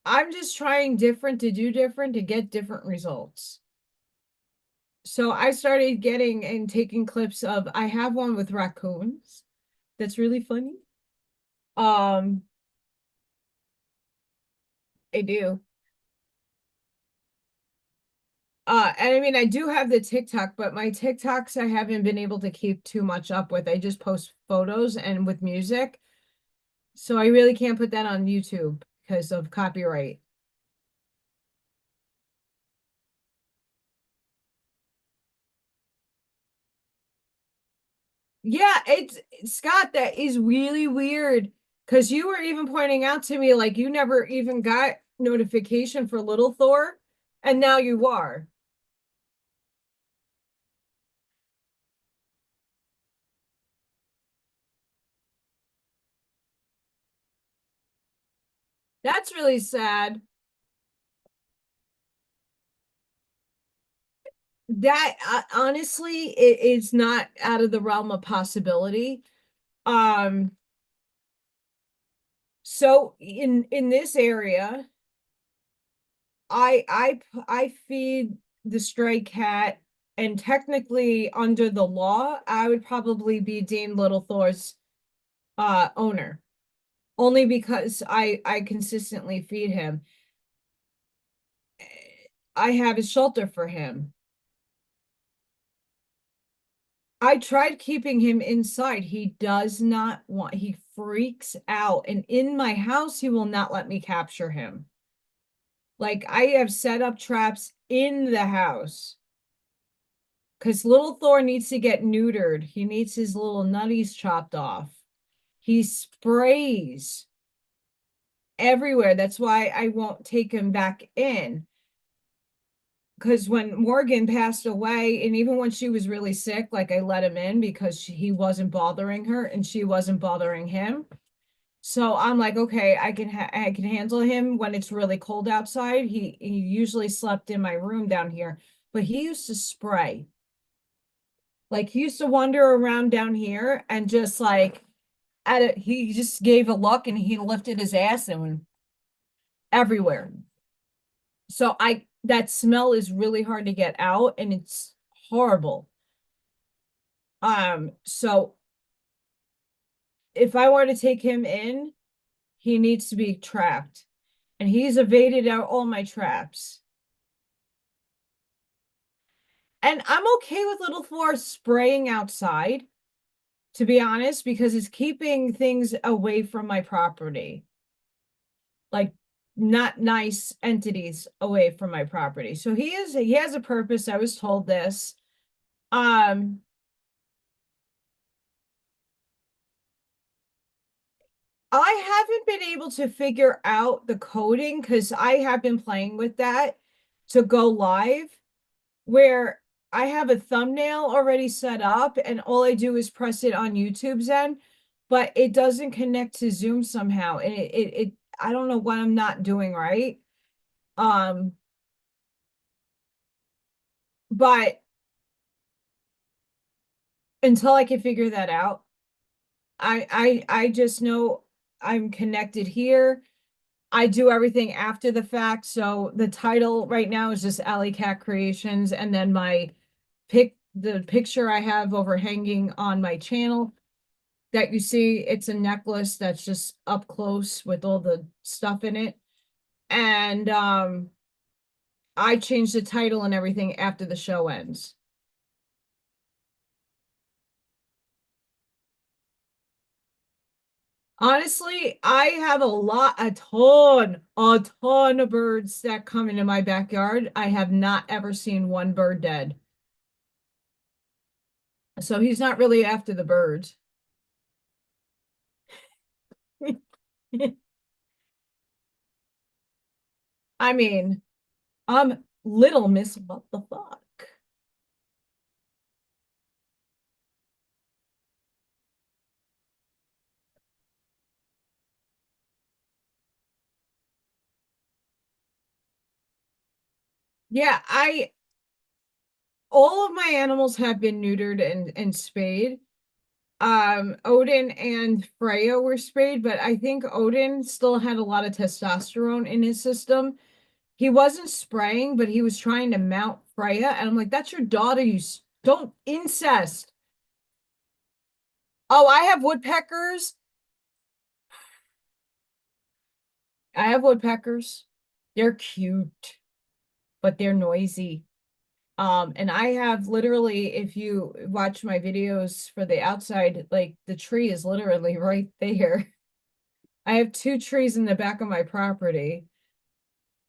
I'm just trying different to do different to get different results. So I started getting and taking clips of, I have one with raccoons that's really funny. Um, I do. And I mean, I do have the TikTok, but my TikToks I haven't been able to keep too much up with. I just post photos and with music. So I really can't put that on YouTube because of copyright. Yeah, it's Scott, that is really weird because you were even pointing out to me like you never even got notification for Little Thor, and now you are. That's really sad. That honestly, it's not out of the realm of possibility. Um, so in this area, I feed the stray cat, and technically under the law, I would probably be deemed Little Thor's owner, only because I consistently feed him. I have a shelter for him. I tried keeping him inside. He does not want, he freaks out. And in my house, he will not let me capture him. Like I have set up traps in the house because little Thor needs to get neutered. He needs his little nutties chopped off. He sprays everywhere. That's why I won't take him back in. Because when Morgan passed away, and even when she was really sick, like I let him in because he wasn't bothering her and she wasn't bothering him. So I'm like, okay, I can handle him when it's really cold outside. He usually slept in my room down here, but he used to spray. Like he used to wander around down here and just like he just gave a look and he lifted his ass and went everywhere. So that smell is really hard to get out and it's horrible. So if I were to take him in, he needs to be trapped. And he's evaded out all my traps. And I'm okay with Little Four spraying outside, to be honest, because it's keeping things away from my property. Like not nice entities away from my property. So he has a purpose. I was told this. Um I haven't been able to figure out the coding because I have been playing with that to go live where I have a thumbnail already set up and all I do is press it on YouTube's end, but it doesn't connect to Zoom somehow. And it I don't know what I'm not doing right. Um, but until I can figure that out, I just know I'm connected here. I do everything after the fact. So the title right now is just AllyKat Creations, and then the picture I have overhanging on my channel that you see, it's a necklace that's just up close with all the stuff in it. And I change the title and everything after the show ends. Honestly, I have a ton of birds that come into my backyard. I have not ever seen one bird dead. So he's not really after the birds. I mean, Little Miss what the fuck? Yeah, I all of my animals have been neutered and spayed. Odin and Freya were spayed, but I think Odin still had a lot of testosterone in his system. He wasn't spraying, but he was trying to mount Freya, and I'm like, that's your daughter, don't incest. Oh, I have woodpeckers. I have woodpeckers. They're cute, but they're noisy. And I have literally, if you watch my videos for the outside, like the tree is literally right there. I have two trees in the back of my property,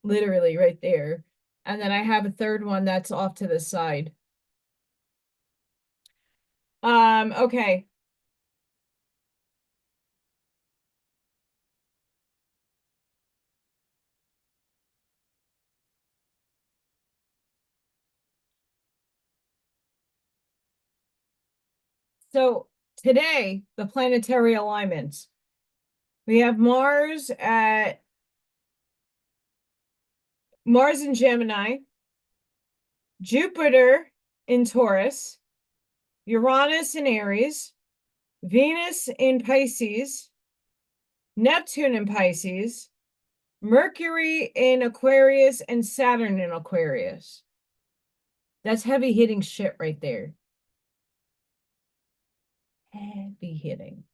literally right there. And then I have a third one that's off to the side. Okay. So today, the planetary alignments. We have Mars in Gemini, Jupiter in Taurus, Uranus in Aries, Venus in Pisces, Neptune in Pisces, Mercury in Aquarius, and Saturn in Aquarius. That's heavy hitting shit right there. Heavy hitting.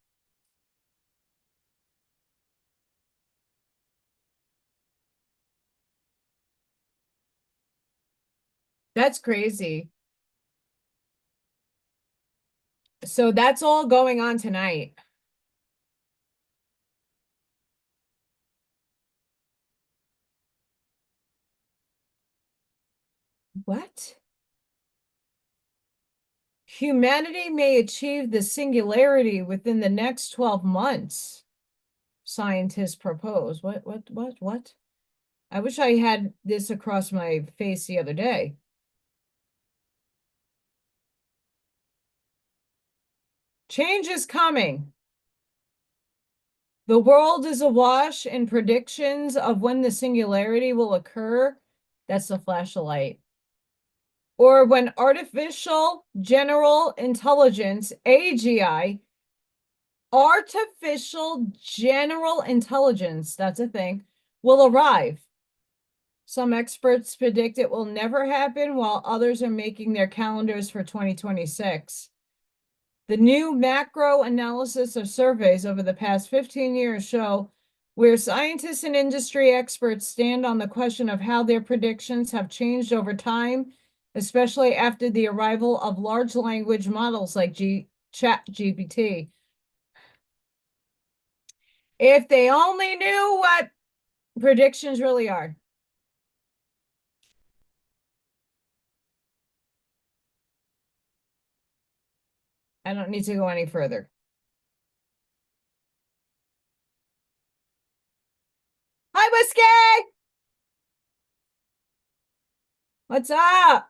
That's crazy. So that's all going on tonight. What? Humanity may achieve the singularity within the next 12 months, scientists propose. What? I wish I had this across my face the other day. Change is coming. The world is awash in predictions of when the singularity will occur. That's the flash of light. Or when artificial general intelligence, AGI, artificial general intelligence, that's a thing, will arrive. Some experts predict it will never happen, while others are making their calendars for 2026. The new macro analysis of surveys over the past 15 years show where scientists and industry experts stand on the question of how their predictions have changed over time, especially after the arrival of large language models like ChatGPT. If they only knew what predictions really are. I don't need to go any further. Hi, Whiskey! What's up?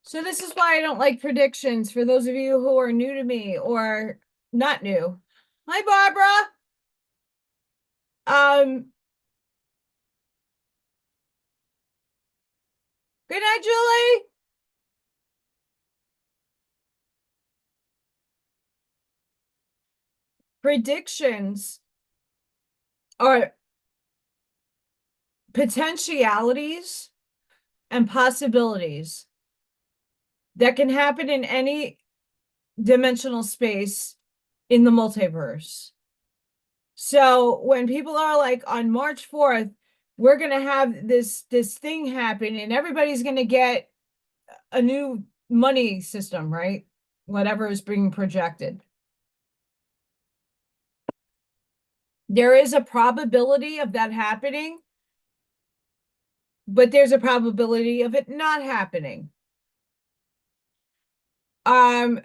So this is why I don't like predictions for those of you who are new to me or not new. Hi, Barbara. Good night, Julie. Predictions are potentialities and possibilities that can happen in any dimensional space in the multiverse. So when people are like on March 4th, we're going to have this thing happen and everybody's going to get a new money system, right? Whatever is being projected. There is a probability of that happening, but there's a probability of it not happening. About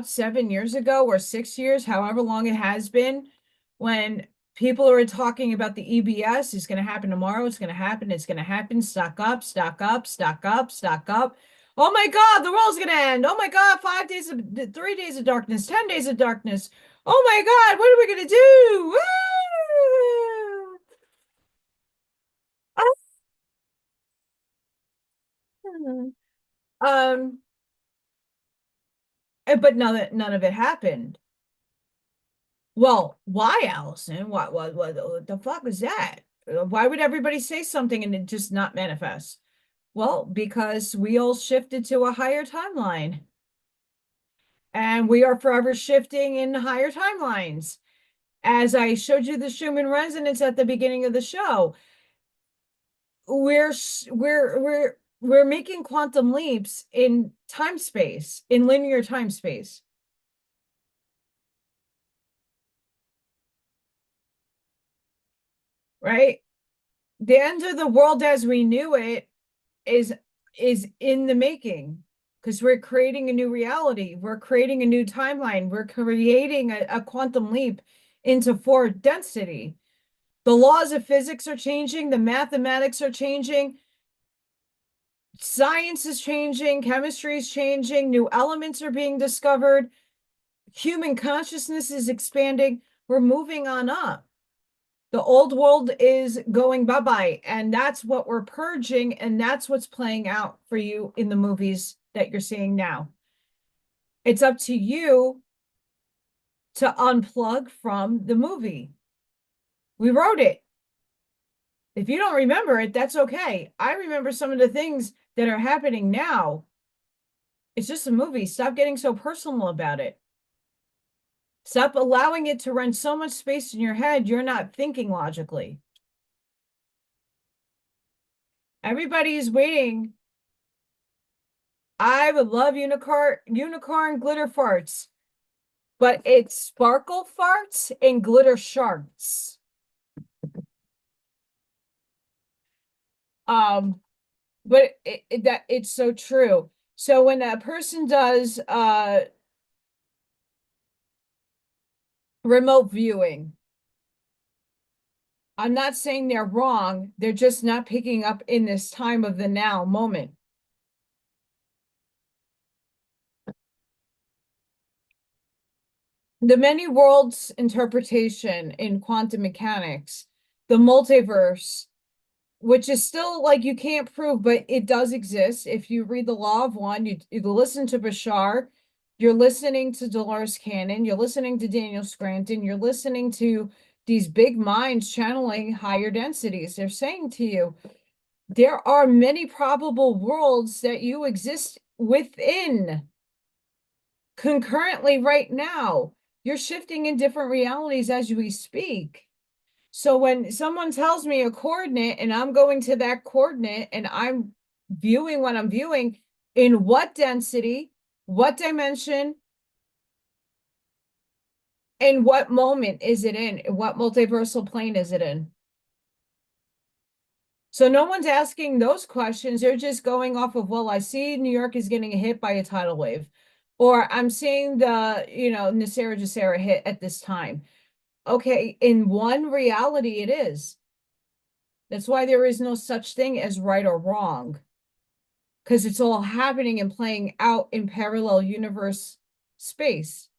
7 years ago or 6 years, however long it has been, when people are talking about the EBS is going to happen tomorrow, it's going to happen, stock up, stock up, stock up, stock up. Oh my God, the world's going to end. Oh my God, 3 days of darkness, 10 days of darkness. Oh my God, what are we going to do? Um, but none of it happened. Well, why, Allison? What the fuck is that? Why would everybody say something and it just not manifest? Well, because we all shifted to a higher timeline. And we are forever shifting in higher timelines. As I showed you the Schumann resonance at the beginning of the show, we're making quantum leaps in time space, in linear time space. Right? The end of the world as we knew it is in the making, because we're creating a new reality. We're creating a new timeline. We're creating a quantum leap into fourth density. The laws of physics are changing. The mathematics are changing. Science is changing. Chemistry is changing. New elements are being discovered. Human consciousness is expanding. We're moving on up. The old world is going bye-bye, and that's what we're purging, and that's what's playing out for you in the movies that you're seeing now. It's up to you to unplug from the movie. We wrote it. If you don't remember it, that's okay. I remember some of the things that are happening now. It's just a movie. Stop getting so personal about it. Stop allowing it to run so much space in your head, you're not thinking logically. Everybody is waiting. I would love unicorn glitter farts, but it's sparkle farts and glitter sharks. But it's so true. So when a person does remote viewing, I'm not saying they're wrong. They're just not picking up in this time of the now moment. The many worlds interpretation in quantum mechanics, the multiverse, which is still like you can't prove, but it does exist. If you read the Law of One, you listen to Bashar, you're listening to Dolores Cannon, you're listening to Daniel Scranton, you're listening to these big minds channeling higher densities. They're saying to you, there are many probable worlds that you exist within concurrently right now. You're shifting in different realities as we speak. So when someone tells me a coordinate and I'm going to that coordinate and I'm viewing what I'm viewing, in what density, what dimension, and what moment is it in? What multiversal plane is it in? So no one's asking those questions. They're just going off of, well, I see New York is getting hit by a tidal wave, or I'm seeing the, Nasera Jacera hit at this time. Okay, in one reality, it is. That's why there is no such thing as right or wrong, because it's all happening and playing out in parallel universe space.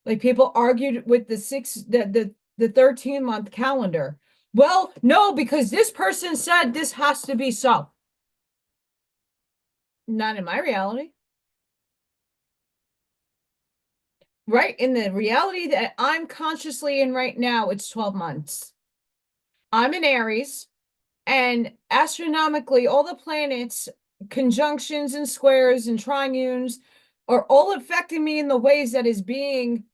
Like people argued with the 13-month calendar. Well, no, because this person said this has to be so. Not in my reality. Right? In the reality that I'm consciously in right now, it's 12 months. I'm in Aries, and astronomically, all the planets, conjunctions and squares and trinunes are all affecting me in the ways that is being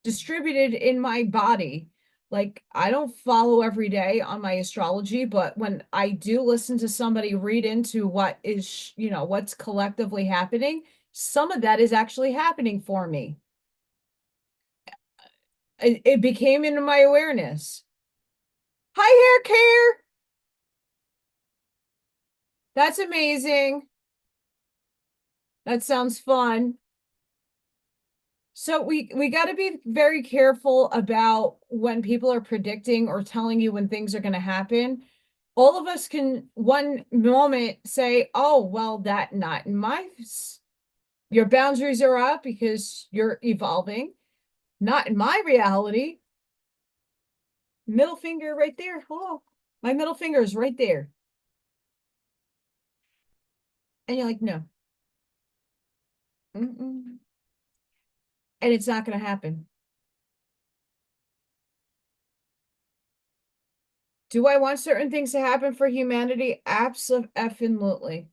distributed in my body. Like, I don't follow every day on my astrology, but when I do listen to somebody read into what is, what's collectively happening, some of that is actually happening for me. It became into my awareness. Hi, hair care. That's amazing. That sounds fun. So we got to be very careful about when people are predicting or telling you when things are going to happen. All of us can one moment say, "Oh, well, that not in my your boundaries are up because you're evolving. Not in my reality." Middle finger right there. Hello. My middle finger is right there. And you're like, "No." Mm-mm. And it's not going to happen. Do I want certain things to happen for humanity? Absolutely.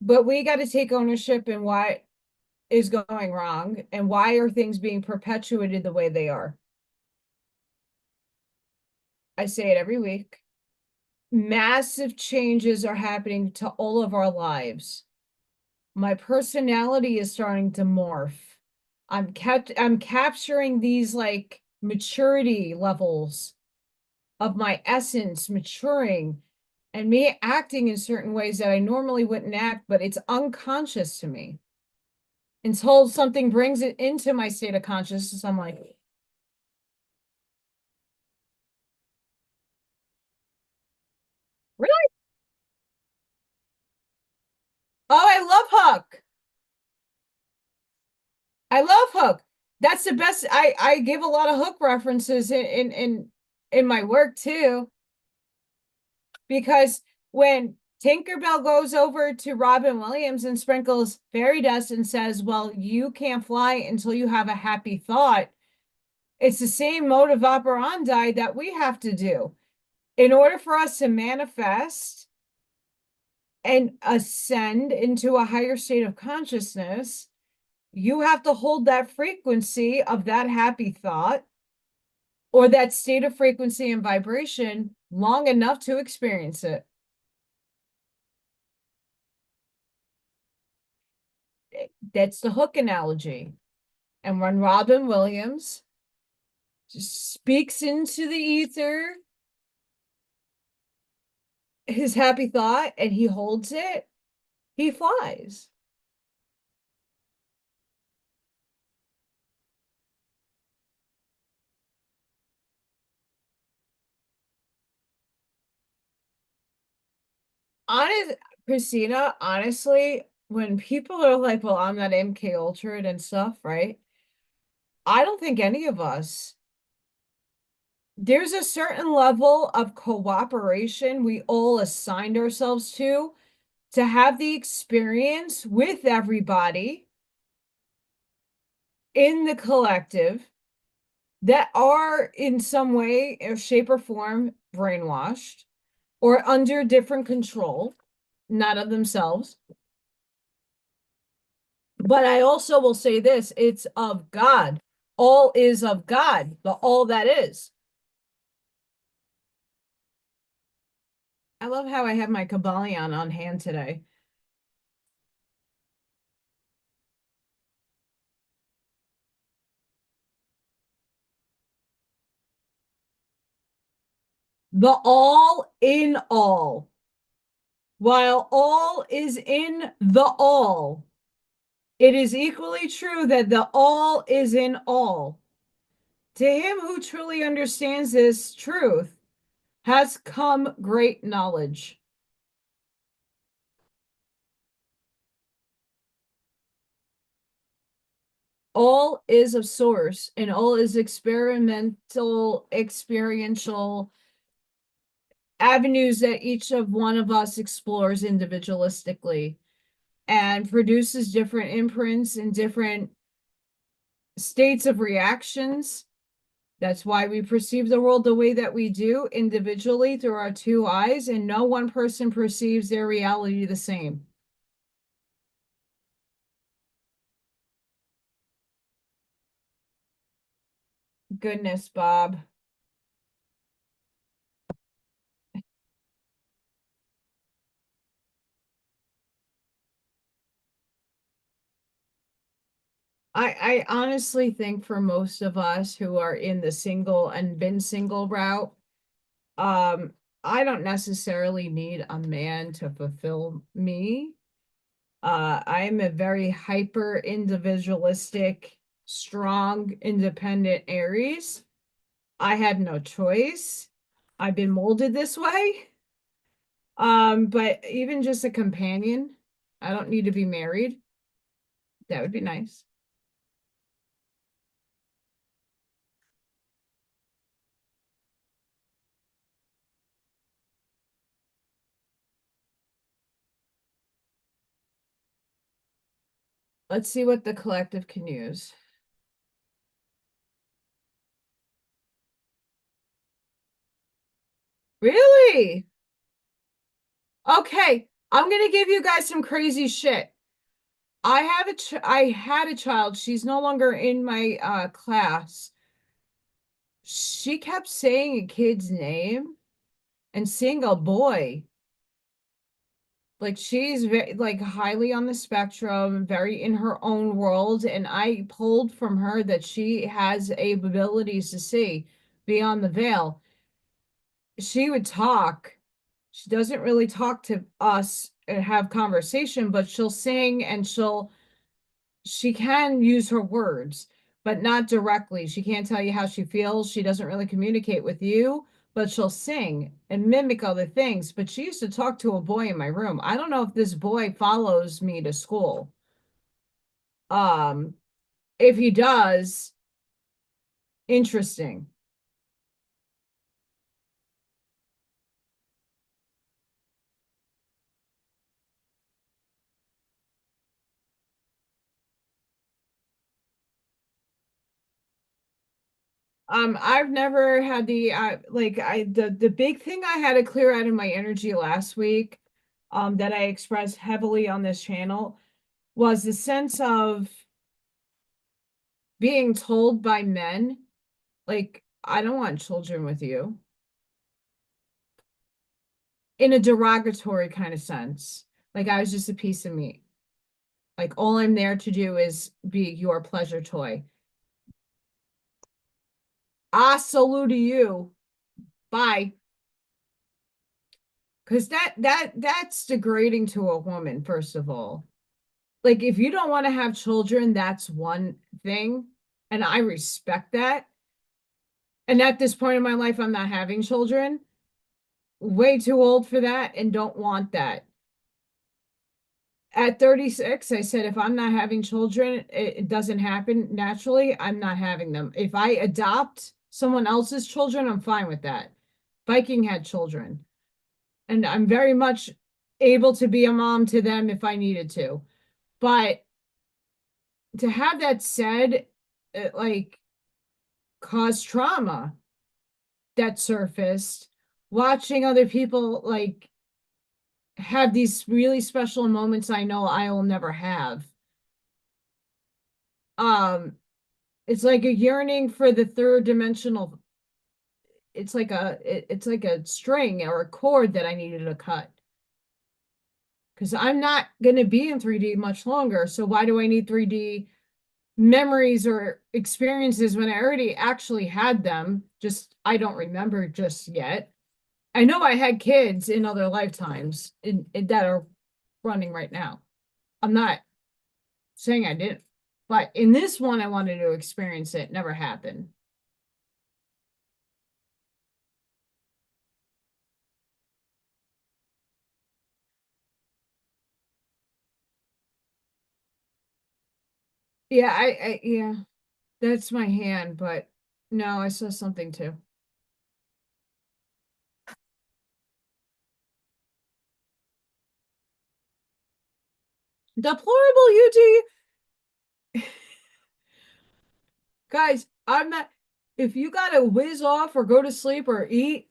But we got to take ownership in what is going wrong and why are things being perpetuated the way they are. I say it every week. Massive changes are happening to all of our lives. My personality is starting to morph. I'm capturing these like maturity levels of my essence maturing and me acting in certain ways that I normally wouldn't act, but it's unconscious to me. Until something brings it into my state of consciousness, I'm like, really? Oh, I love Hook. I love Hook. That's the best. I give a lot of Hook references in my work too, because when Tinkerbell goes over to Robin Williams and sprinkles fairy dust and says, "Well, you can't fly until you have a happy thought." It's the same mode of operandi that we have to do. In order for us to manifest and ascend into a higher state of consciousness, you have to hold that frequency of that happy thought or that state of frequency and vibration long enough to experience it. That's the Hook analogy. And when Robin Williams speaks into the ether his happy thought and he holds it, he flies. Honest, Christina, honestly, when people are like, well, I'm not MK Ultra and stuff, right? I don't think any of us. There's a certain level of cooperation we all assigned ourselves to have the experience with everybody in the collective that are in some way or shape or form brainwashed or under different control, not of themselves. But I also will say this, it's of God. All is of God, the all that is. I love how I have my Kabbalion on hand today. The all in all. While all is in the all, it is equally true that the all is in all. To him who truly understands this truth has come great knowledge. All is of source and all is experimental, experiential avenues that each of one of us explores individualistically and produces different imprints and different states of reactions. That's why we perceive the world the way that we do individually through our two eyes, and no one person perceives their reality the same. Goodness, Bob. I honestly think for most of us who are in the single and been single route, um, I don't necessarily need a man to fulfill me. I'm a very hyper individualistic, strong, independent Aries. I had no choice. I've been molded this way. But even just a companion, I don't need to be married. That would be nice. Let's see what the collective can use. Really? Okay, I'm gonna give you guys some crazy shit. I had a child. She's no longer in my class. She kept saying a kid's name and seeing a boy. Like she's very like highly on the spectrum, very in her own world, and I pulled from her that she has abilities to see beyond the veil. She would talk. She doesn't really talk to us and have conversation, but she'll sing and she can use her words, but not directly. She can't tell you how she feels. She doesn't really communicate with you, but she'll sing and mimic other things. But she used to talk to a boy in my room. I don't know if this boy follows me to school. Um, if he does, interesting. I've never had the big thing I had to clear out of my energy last week, that I expressed heavily on this channel was the sense of being told by men, like, I don't want children with you, in a derogatory kind of sense. Like I was just a piece of meat. Like all I'm there to do is be your pleasure toy. I salute to you. Bye. Because that's degrading to a woman, first of all. Like if you don't want to have children, that's one thing. And I respect that. And at this point in my life, I'm not having children. Way too old for that and don't want that. At 36, I said, if I'm not having children, it doesn't happen naturally. I'm not having them. If I adopt someone else's children, I'm fine with that. Viking had children, and I'm very much able to be a mom to them if I needed to. But to have that said, like caused trauma that surfaced watching other people like have these really special moments I know I will never have. Um, it's like a yearning for the third dimensional. It's like a string or a cord that I needed to cut because I'm not going to be in 3D much longer. So why do I need 3D memories or experiences when I already actually had them? Just I don't remember just yet. I know I had kids in other lifetimes that are running right now. I'm not saying I didn't, but in this one, I wanted to experience it. Never happened. Yeah, yeah, that's my hand, but no, I saw something too. Deplorable UT. Guys, I'm not, if you gotta whiz off or go to sleep or eat,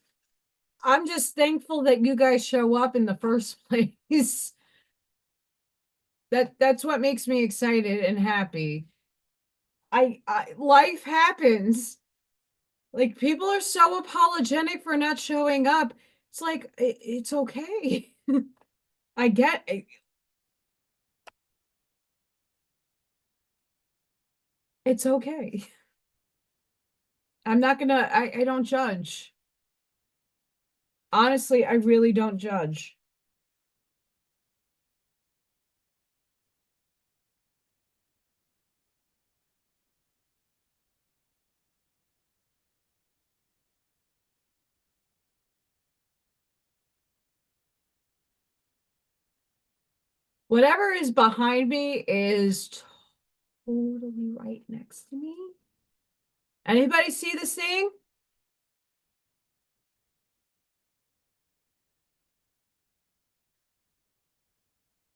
I'm just thankful that you guys show up in the first place. That's what makes me excited and happy. I life happens. Like people are so apologetic for not showing up. It's like it's okay. I get it. It's okay. I'm not gonna I don't judge. Honestly, I really don't judge. Whatever is behind me is totally right next to me. Anybody see this thing?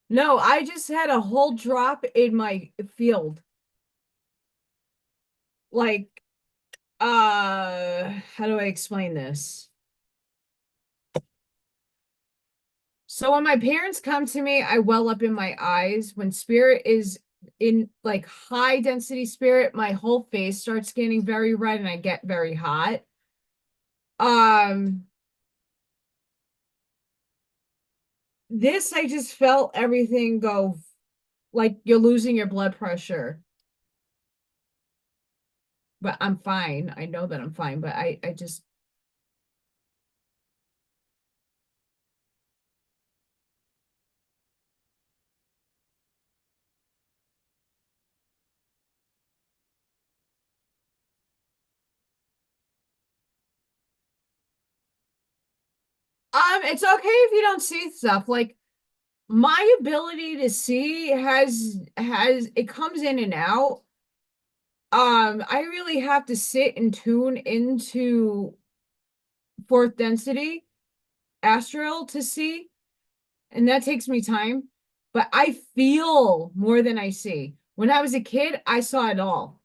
No, I just had a whole drop in my field. Like, how do I explain this? So when my parents come to me, I well up in my eyes. When spirit is in like high density spirit, my whole face starts getting very red and I get very hot. Um, this I just felt everything go like you're losing your blood pressure. But I'm fine. I know that I'm fine, but I just it's okay if you don't see stuff. Like my ability to see has it comes in and out. I really have to sit and tune into fourth density astral to see, and that takes me time. But I feel more than I see. When I was a kid, I saw it all.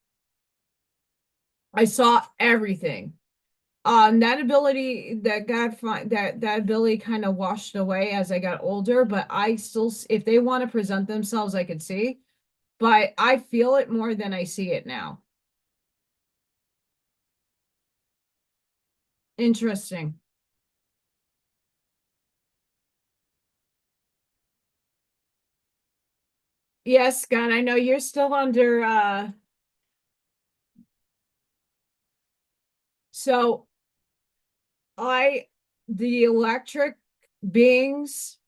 I saw everything. That ability that got that ability kind of washed away as I got older, but I still, if they want to present themselves, I could see, but I feel it more than I see it now. Interesting. Yes, Scott, I know you're still under so I the electric beings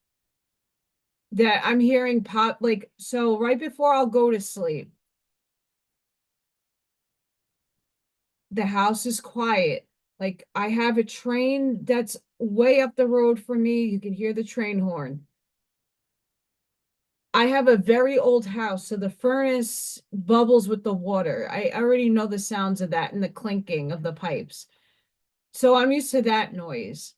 that I'm hearing pop like so right before I'll go to sleep, the house is quiet. Like I have a train that's way up the road from me. You can hear the train horn. I have a very old house, so the furnace bubbles with the water. I already know the sounds of that and the clinking of the pipes. So I'm used to that noise.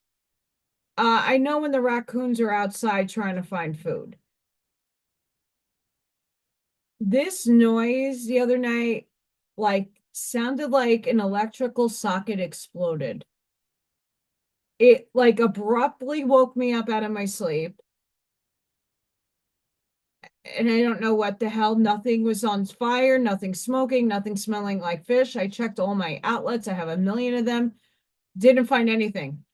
I know when the raccoons are outside trying to find food. This noise the other night like sounded like an electrical socket exploded. It like abruptly woke me up out of my sleep. And I don't know what the hell. Nothing was on fire, nothing smoking, nothing smelling like fish. I checked all my outlets. I have a million of them. Didn't find anything.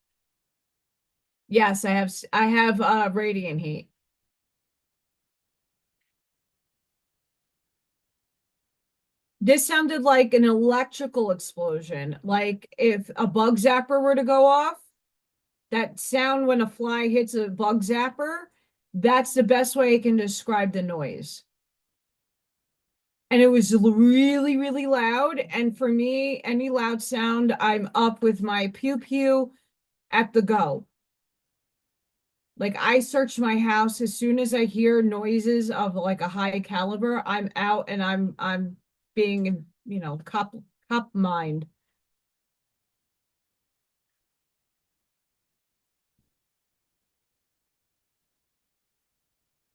Yes, I have radiant heat. This sounded like an electrical explosion. Like if a bug zapper were to go off, that sound when a fly hits a bug zapper, that's the best way I can describe the noise. And it was really, really loud. And for me, any loud sound, I'm up with my pew pew at the go. Like I search my house as soon as I hear noises of like a high caliber, I'm out and I'm being, cop mind.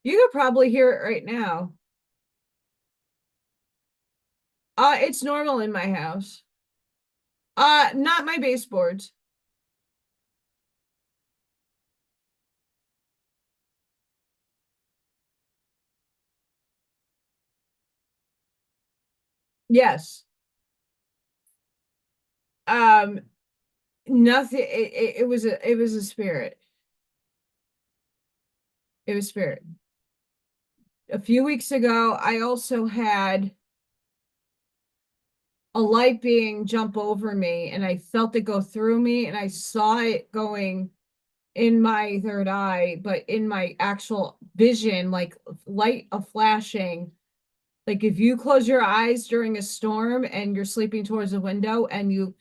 You could probably hear it right now. It's normal in my house. Not my baseboards. Yes. Um, Nothing. It was a spirit. It was spirit. A few weeks ago, I also had a light being jump over me, and I felt it go through me, and I saw it going in my third eye, but in my actual vision, like light of flashing. Like if you close your eyes during a storm and you're sleeping towards a window and you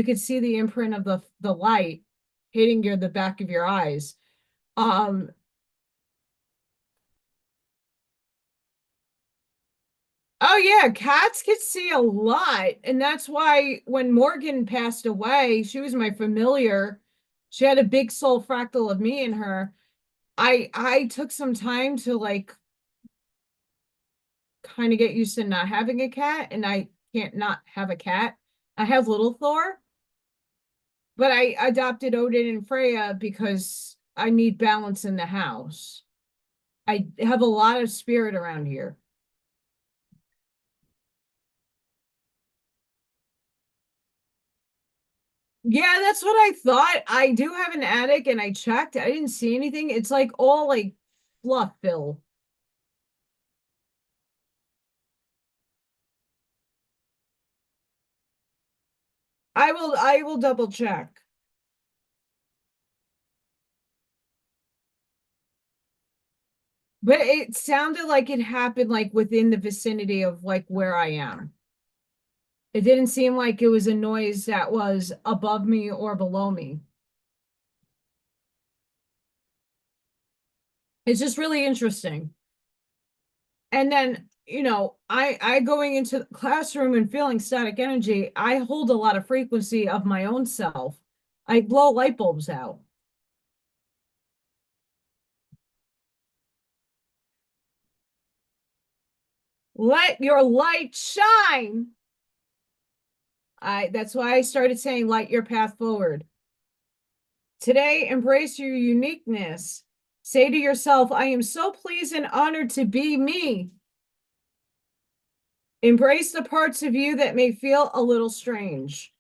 could see the imprint of the light hitting the back of your eyes. Um, oh yeah, cats could see a lot. And that's why when Morgan passed away, she was my familiar. She had a big soul fractal of me in her. I took some time to like kind of get used to not having a cat, and I can't not have a cat. I have little Thor, but I adopted Odin and Freya because I need balance in the house. I have a lot of spirit around here. Yeah, that's what I thought. I do have an attic and I checked. I didn't see anything. It's like all like fluff fill. I will double check. But it sounded like it happened like within the vicinity of like where I am. It didn't seem like it was a noise that was above me or below me. It's just really interesting. And then, I going into the classroom and feeling static energy, I hold a lot of frequency of my own self. I blow light bulbs out. Let your light shine. That's why I started saying light your path forward. Today, embrace your uniqueness. Say to yourself, I am so pleased and honored to be me. Embrace the parts of you that may feel a little strange.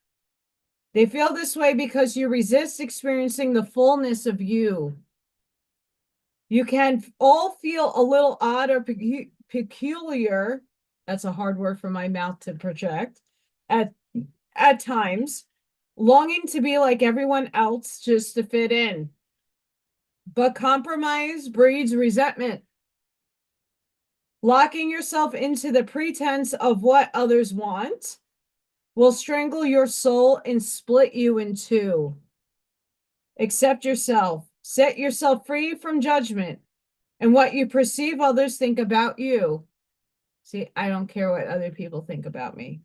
They feel this way because you resist experiencing the fullness of you. You can all feel a little odd or peculiar. That's a hard word for my mouth to project at at times, longing to be like everyone else just to fit in. But compromise breeds resentment. Locking yourself into the pretense of what others want will strangle your soul and split you in two. Accept yourself. Set yourself free from judgment and what you perceive others think about you. See, I don't care what other people think about me.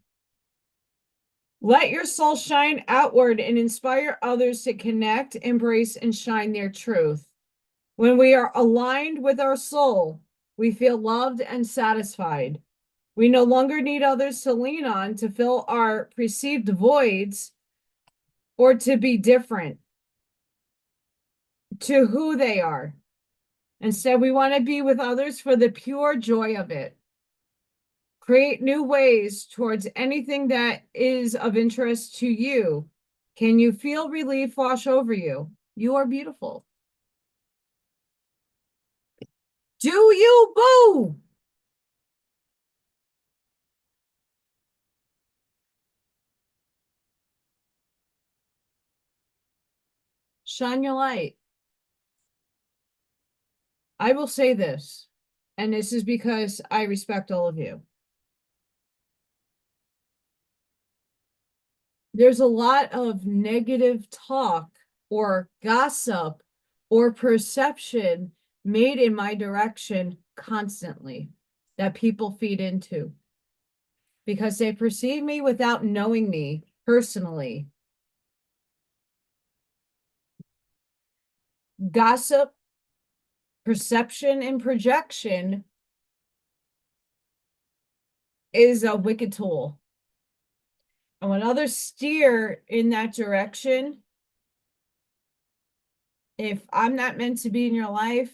Let your soul shine outward and inspire others to connect, embrace, and shine their truth. When we are aligned with our soul, we feel loved and satisfied. We no longer need others to lean on to fill our perceived voids or to be different to who they are. Instead, we want to be with others for the pure joy of it. Create new ways towards anything that is of interest to you. Can you feel relief wash over you? You are beautiful. Do you, boo? Shine your light. I will say this, and this is because I respect all of you. There's a lot of negative talk or gossip or perception made in my direction constantly that people feed into because they perceive me without knowing me personally. Gossip, perception, and projection is a wicked tool. And when others steer in that direction, if I'm not meant to be in your life,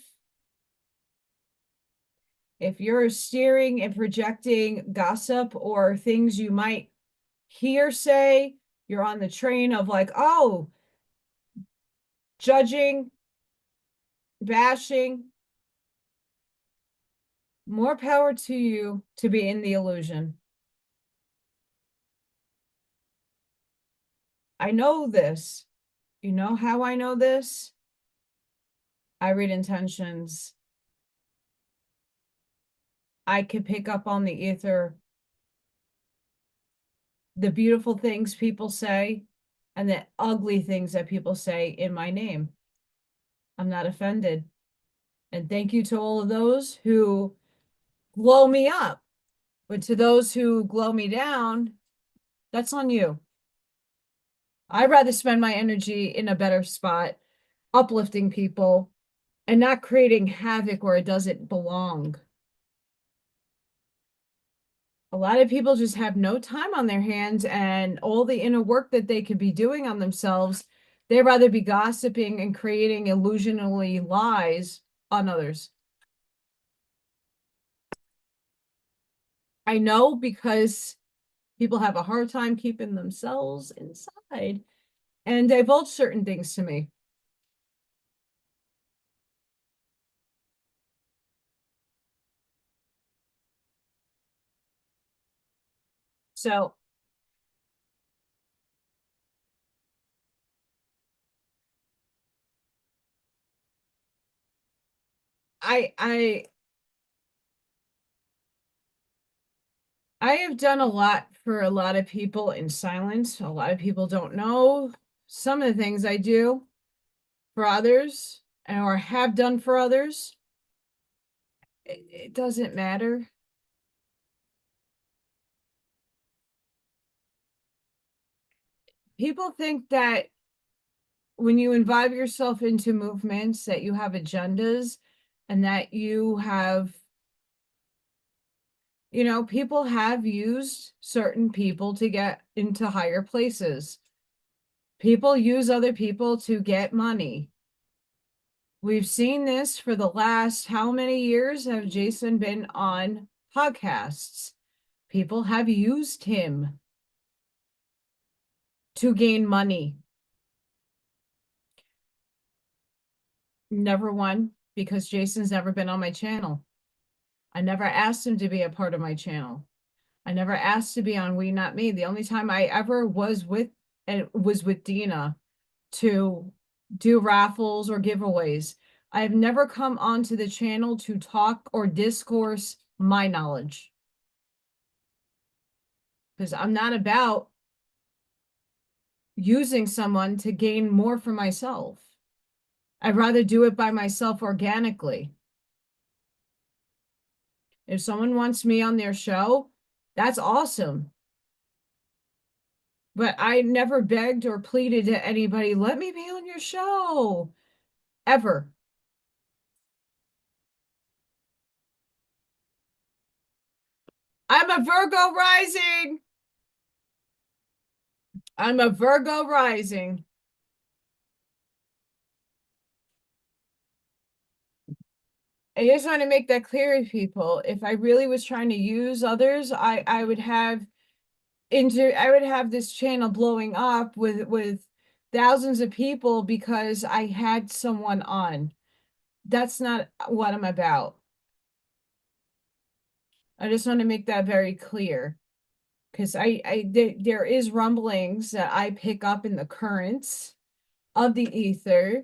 if you're steering and projecting gossip or things you might hear say, you're on the train of like, oh, judging, bashing, more power to you to be in the illusion. I know this. You know how I know this? I read intentions. I can pick up on the ether, the beautiful things people say, and the ugly things that people say in my name. I'm not offended. And thank you to all of those who glow me up. But to those who glow me down, that's on you. I'd rather spend my energy in a better spot, uplifting people and not creating havoc where it doesn't belong. A lot of people just have no time on their hands and all the inner work that they could be doing on themselves. They'd rather be gossiping and creating illusionally lies on others. I know because people have a hard time keeping themselves inside and divulge certain things to me. So I I have done a lot for a lot of people in silence. A lot of people don't know some of the things I do for others or have done for others. It doesn't matter. People think that when you involve yourself into movements that you have agendas and that you have, people have used certain people to get into higher places. People use other people to get money. We've seen this for the last how many years have Jason been on podcasts? People have used him to gain money. Never won because Jason's never been on my channel. I never asked him to be a part of my channel. I never asked to be on We Not Me. The only time I ever was with Dina to do raffles or giveaways. I have never come onto the channel to talk or discourse my knowledge because I'm not about using someone to gain more for myself. I'd rather do it by myself organically. If someone wants me on their show, that's awesome. But I never begged or pleaded to anybody, let me be on your show, ever. I'm a Virgo rising. I'm a Virgo rising. I just want to make that clear to people. If I really was trying to use others, I would have I would have this channel blowing up with thousands of people because I had someone on. That's not what I'm about. I just want to make that very clear because there is rumblings that I pick up in the currents of the ether.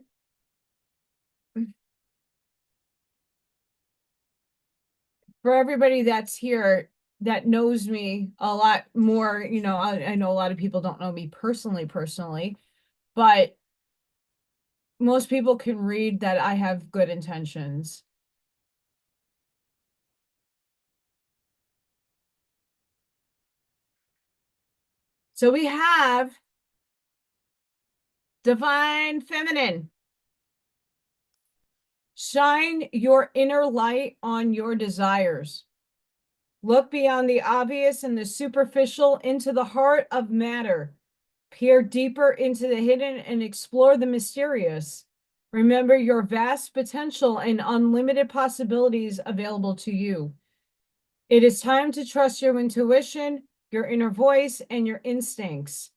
For everybody that's here that knows me a lot more, I know a lot of people don't know me personally, but most people can read that I have good intentions. So we have divine feminine. Shine your inner light on your desires. Look beyond the obvious and the superficial into the heart of matter. Peer deeper into the hidden and explore the mysterious. Remember your vast potential and unlimited possibilities available to you. It is time to trust your intuition, your inner voice, and your instincts.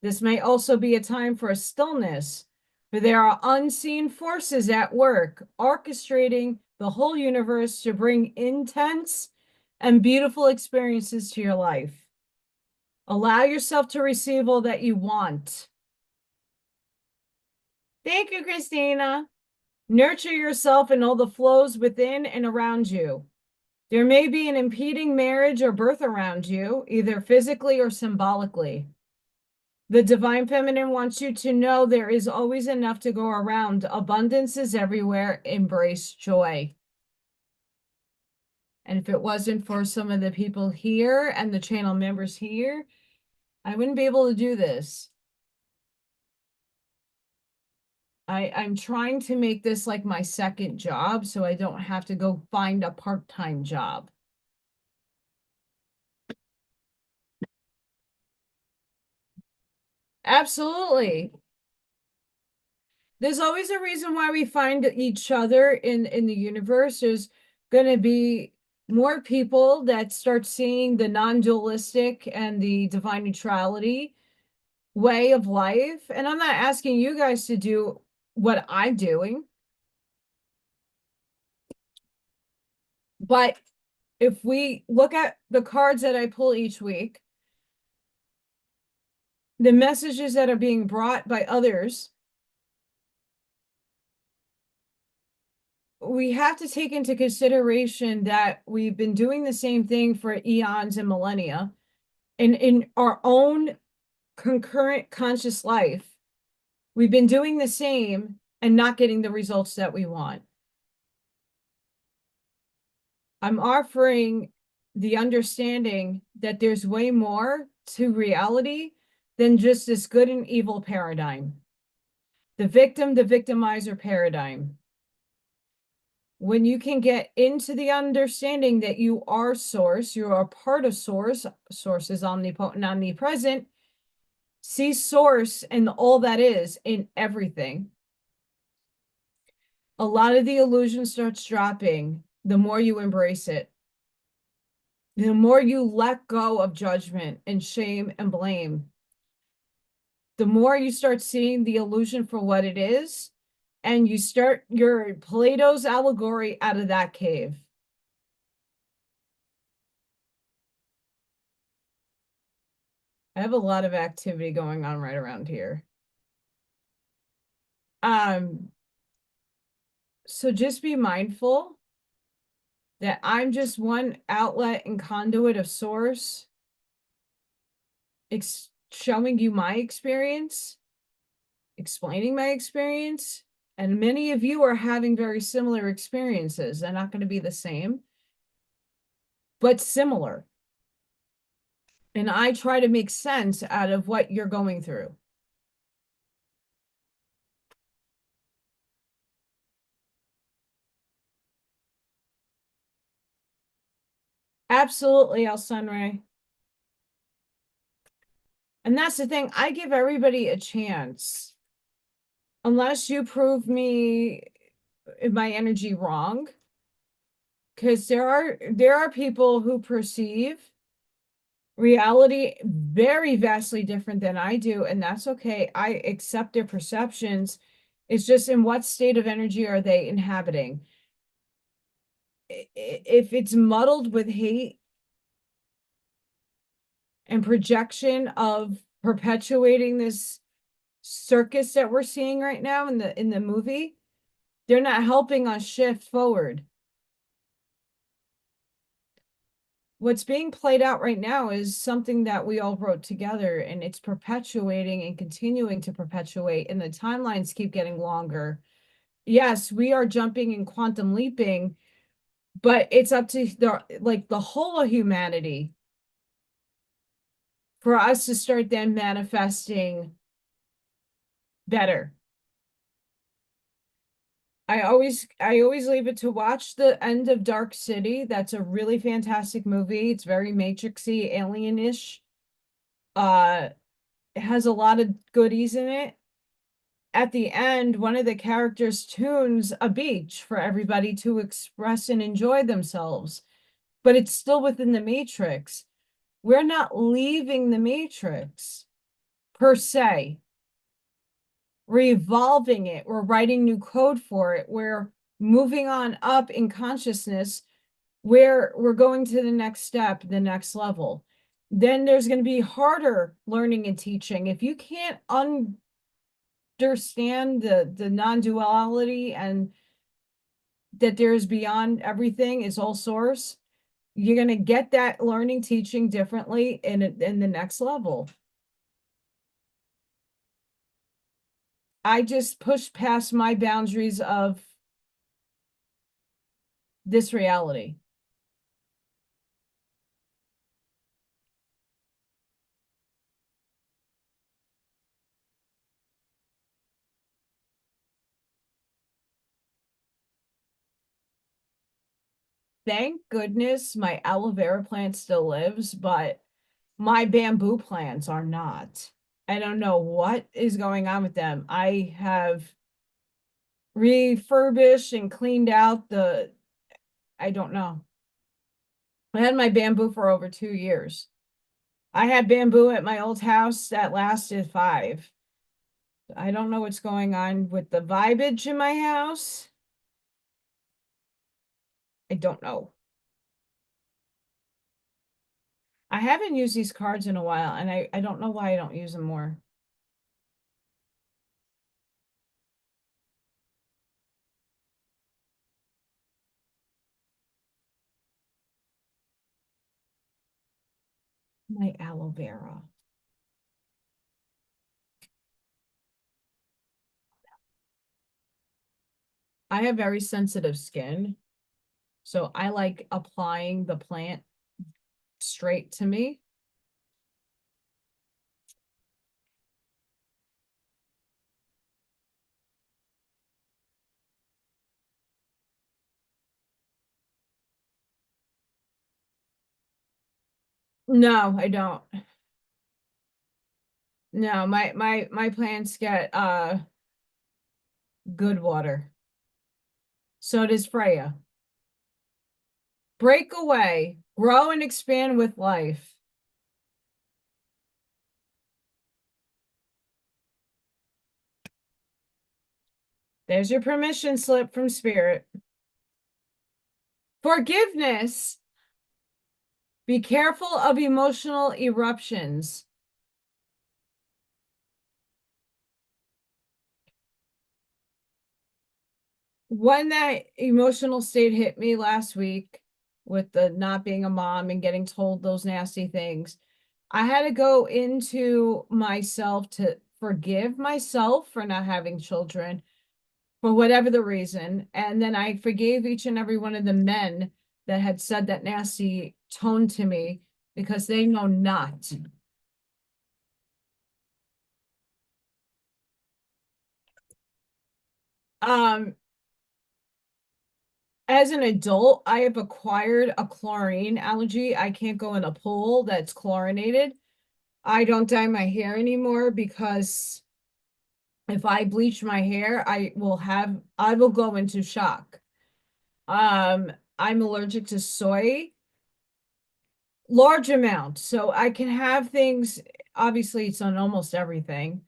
This may also be a time for a stillness, for there are unseen forces at work, orchestrating the whole universe to bring intense and beautiful experiences to your life. Allow yourself to receive all that you want. Thank you, Christina. Nurture yourself and all the flows within and around you. There may be an impeding marriage or birth around you, either physically or symbolically. The divine feminine wants you to know there is always enough to go around. Abundance is everywhere. Embrace joy. And if it wasn't for some of the people here and the channel members here, I wouldn't be able to do this. I'm trying to make this like my second job so I don't have to go find a part-time job. Absolutely. There's always a reason why we find each other in the universe. There's going to be more people that start seeing the non-dualistic and the divine neutrality way of life. And I'm not asking you guys to do what I'm doing, but if we look at the cards that I pull each week, the messages that are being brought by others, we have to take into consideration that we've been doing the same thing for eons and millennia. And in our own concurrent conscious life, we've been doing the same and not getting the results that we want. I'm offering the understanding that there's way more to reality than just this good and evil paradigm. The victim, the victimizer paradigm. When you can get into the understanding that you are source, you are part of source, source is omnipotent, omnipresent, see source and all that is in everything. A lot of the illusion starts dropping the more you embrace it. The more you let go of judgment and shame and blame, the more you start seeing the illusion for what it is, and you start your Plato's allegory out of that cave. I have a lot of activity going on right around here. So just be mindful that I'm just one outlet and conduit of source, showing you my experience, explaining my experience, and many of you are having very similar experiences. They're not going to be the same, but similar. And I try to make sense out of what you're going through. Absolutely, El Sunray. And that's the thing, I give everybody a chance. Unless you prove me my energy wrong, because there are people who perceive reality very vastly different than I do, and that's okay. I accept their perceptions. It's just in what state of energy are they inhabiting? If it's muddled with hate and projection of perpetuating this circus that we're seeing right now in the movie, they're not helping us shift forward. What's being played out right now is something that we all wrote together, and it's perpetuating and continuing to perpetuate, and the timelines keep getting longer. Yes, we are jumping and quantum leaping, but it's up to the whole of humanity for us to start then manifesting better. I always leave it to watch the end of Dark City. That's a really fantastic movie. It's very Matrixy, alien-ish. It has a lot of goodies in it. At the end, one of the characters tunes a beach for everybody to express and enjoy themselves, but it's still within the matrix. We're not leaving the matrix per se. We're evolving it. We're writing new code for it. We're moving on up in consciousness where we're going to the next step, the next level. Then there's going to be harder learning and teaching. If you can't understand the non-duality and that there's beyond everything is all source, you're going to get that learning teaching differently in the next level. I just pushed past my boundaries of this reality. Thank goodness my aloe vera plant still lives, but my bamboo plants are not. I don't know what is going on with them. I have refurbished and cleaned out I don't know. I had my bamboo for over 2 years. I had bamboo at my old house that lasted 5. I don't know what's going on with the vibage in my house. I don't know. I haven't used these cards in a while, and I don't know why I don't use them more. My aloe vera. I have very sensitive skin, so I like applying the plant straight to me. No, I don't. No, my plants get good water. So does Freya. Break away, grow and expand with life. There's your permission slip from spirit. Forgiveness. Be careful of emotional eruptions. When that emotional state hit me last week with the not being a mom and getting told those nasty things, I had to go into myself to forgive myself for not having children for whatever the reason. And then I forgave each and every one of the men that had said that nasty tone to me because they know not. Um, As an adult, I have acquired a chlorine allergy. I can't go in a pool that's chlorinated. I don't dye my hair anymore because if I bleach my hair, I will go into shock. Um, I'm allergic to soy, large amount. So I can have things, obviously it's on almost everything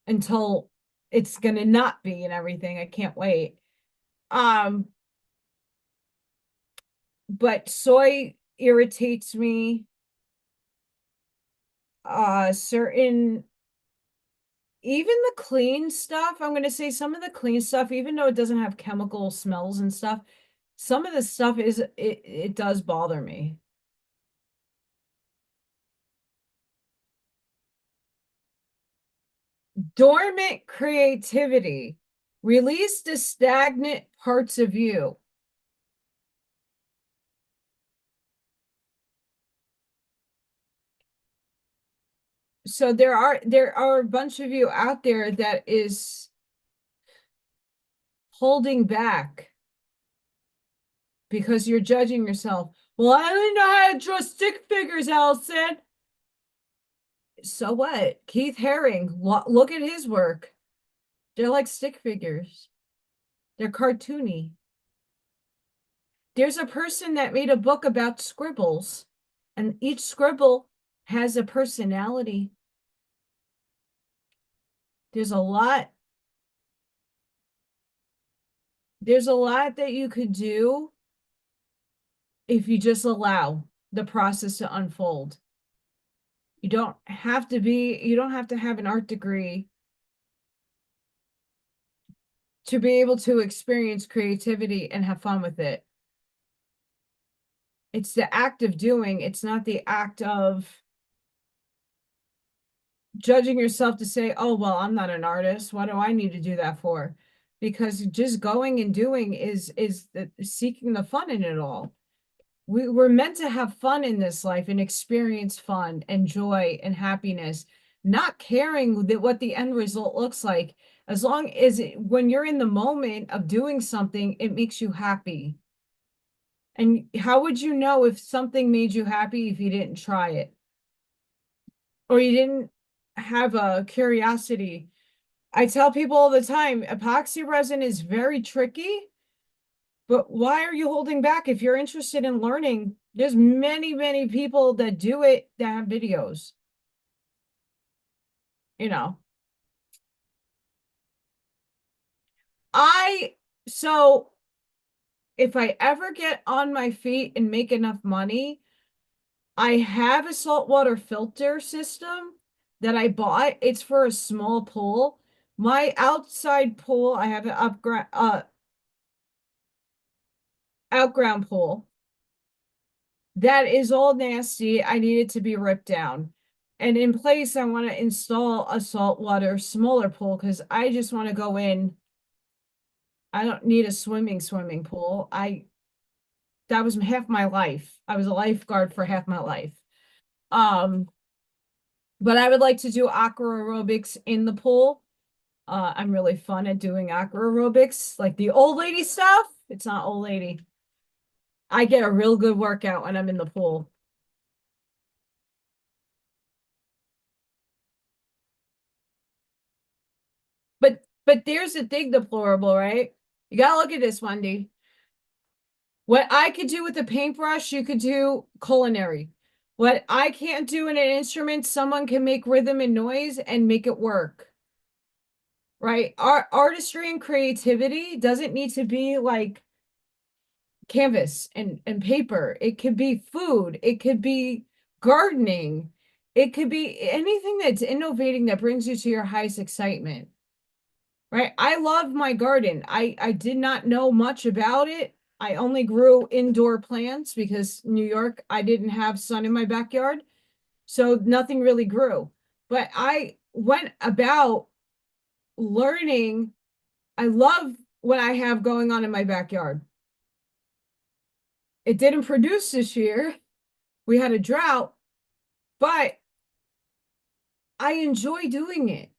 until it's gonna not be and everything. I can't wait. Um, but soy irritates me. Certain even the clean stuff, I'm gonna say some of the clean stuff, even though it doesn't have chemical smells and stuff, some of the stuff it does bother me. Dormant creativity. Release the stagnant parts of you. So there are a bunch of you out there that is holding back because you're judging yourself. Well, I don't know how to draw stick figures, Allison. So what? Keith Haring, look at his work. They're like stick figures. They're cartoony. There's a person that made a book about scribbles, and each scribble has a personality. There's a lot, there's a lot that you could do if you just allow the process to unfold. You don't have to have an art degree to be able to experience creativity and have fun with it. It's the act of doing, it's not the act of judging yourself to say, oh, well, I'm not an artist. What do I need to do that for? Because just going and doing is seeking the fun in it all. We're meant to have fun in this life and experience fun and joy and happiness, not caring that what the end result looks like. As long as when you're in the moment of doing something, it makes you happy. And how would you know if something made you happy if you didn't try it or you didn't have a curiosity? I tell people all the time, epoxy resin is very tricky, but why are you holding back? If you're interested in learning, there's many, many people that do it that have videos, you know. I, so if I ever get on my feet and make enough money, I have a saltwater filter system that I bought. It's for a small pool. My outside pool, I have an outground pool. That is all nasty. I need it to be ripped down. And in place, I want to install a saltwater smaller pool because I just want to go in. I don't need a swimming pool. That was half my life. I was a lifeguard for half my life. Um, but I would like to do aqua aerobics in the pool. I'm really fun at doing aqua aerobics, like the old lady stuff. It's not old lady. I get a real good workout when I'm in the pool. But there's the thing, deplorable, right? You gotta look at this, Wendy. What I could do with a paintbrush, you could do culinary. What I can't do in an instrument, someone can make rhythm and noise and make it work, right? Artistry and creativity doesn't need to be like canvas and paper. It could be food. It could be gardening. It could be anything that's innovating that brings you to your highest excitement. Right? I love my garden. I did not know much about it. I only grew indoor plants because New York, I didn't have sun in my backyard, so nothing really grew. But I went about learning. I love what I have going on in my backyard. It didn't produce this year. We had a drought, but I enjoy doing it.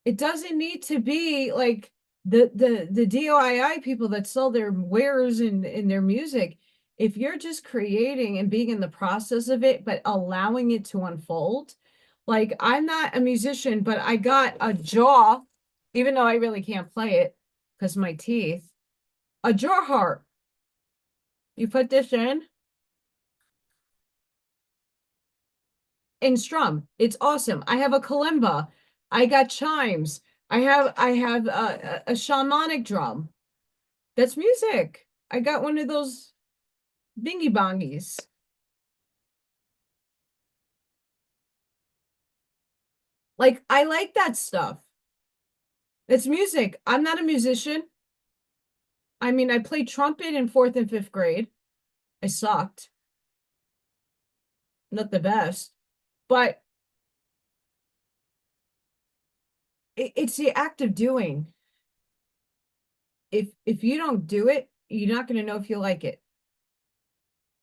It doesn't need to be like the DIY people that sell their wares in their music, if you're just creating and being in the process of it, but allowing it to unfold, like I'm not a musician, but I got a jaw, even though I really can't play it because my teeth, a jaw harp. You put this in strum. It's awesome. I have a kalimba. I got chimes. I have a shamanic drum. That's music. I got one of those bingy bongies. Like I like that stuff. It's music. I'm not a musician. I mean, I played trumpet in fourth and fifth grade. I sucked. Not the best. But it's the act of doing. If you don't do it, you're not going to know if you like it.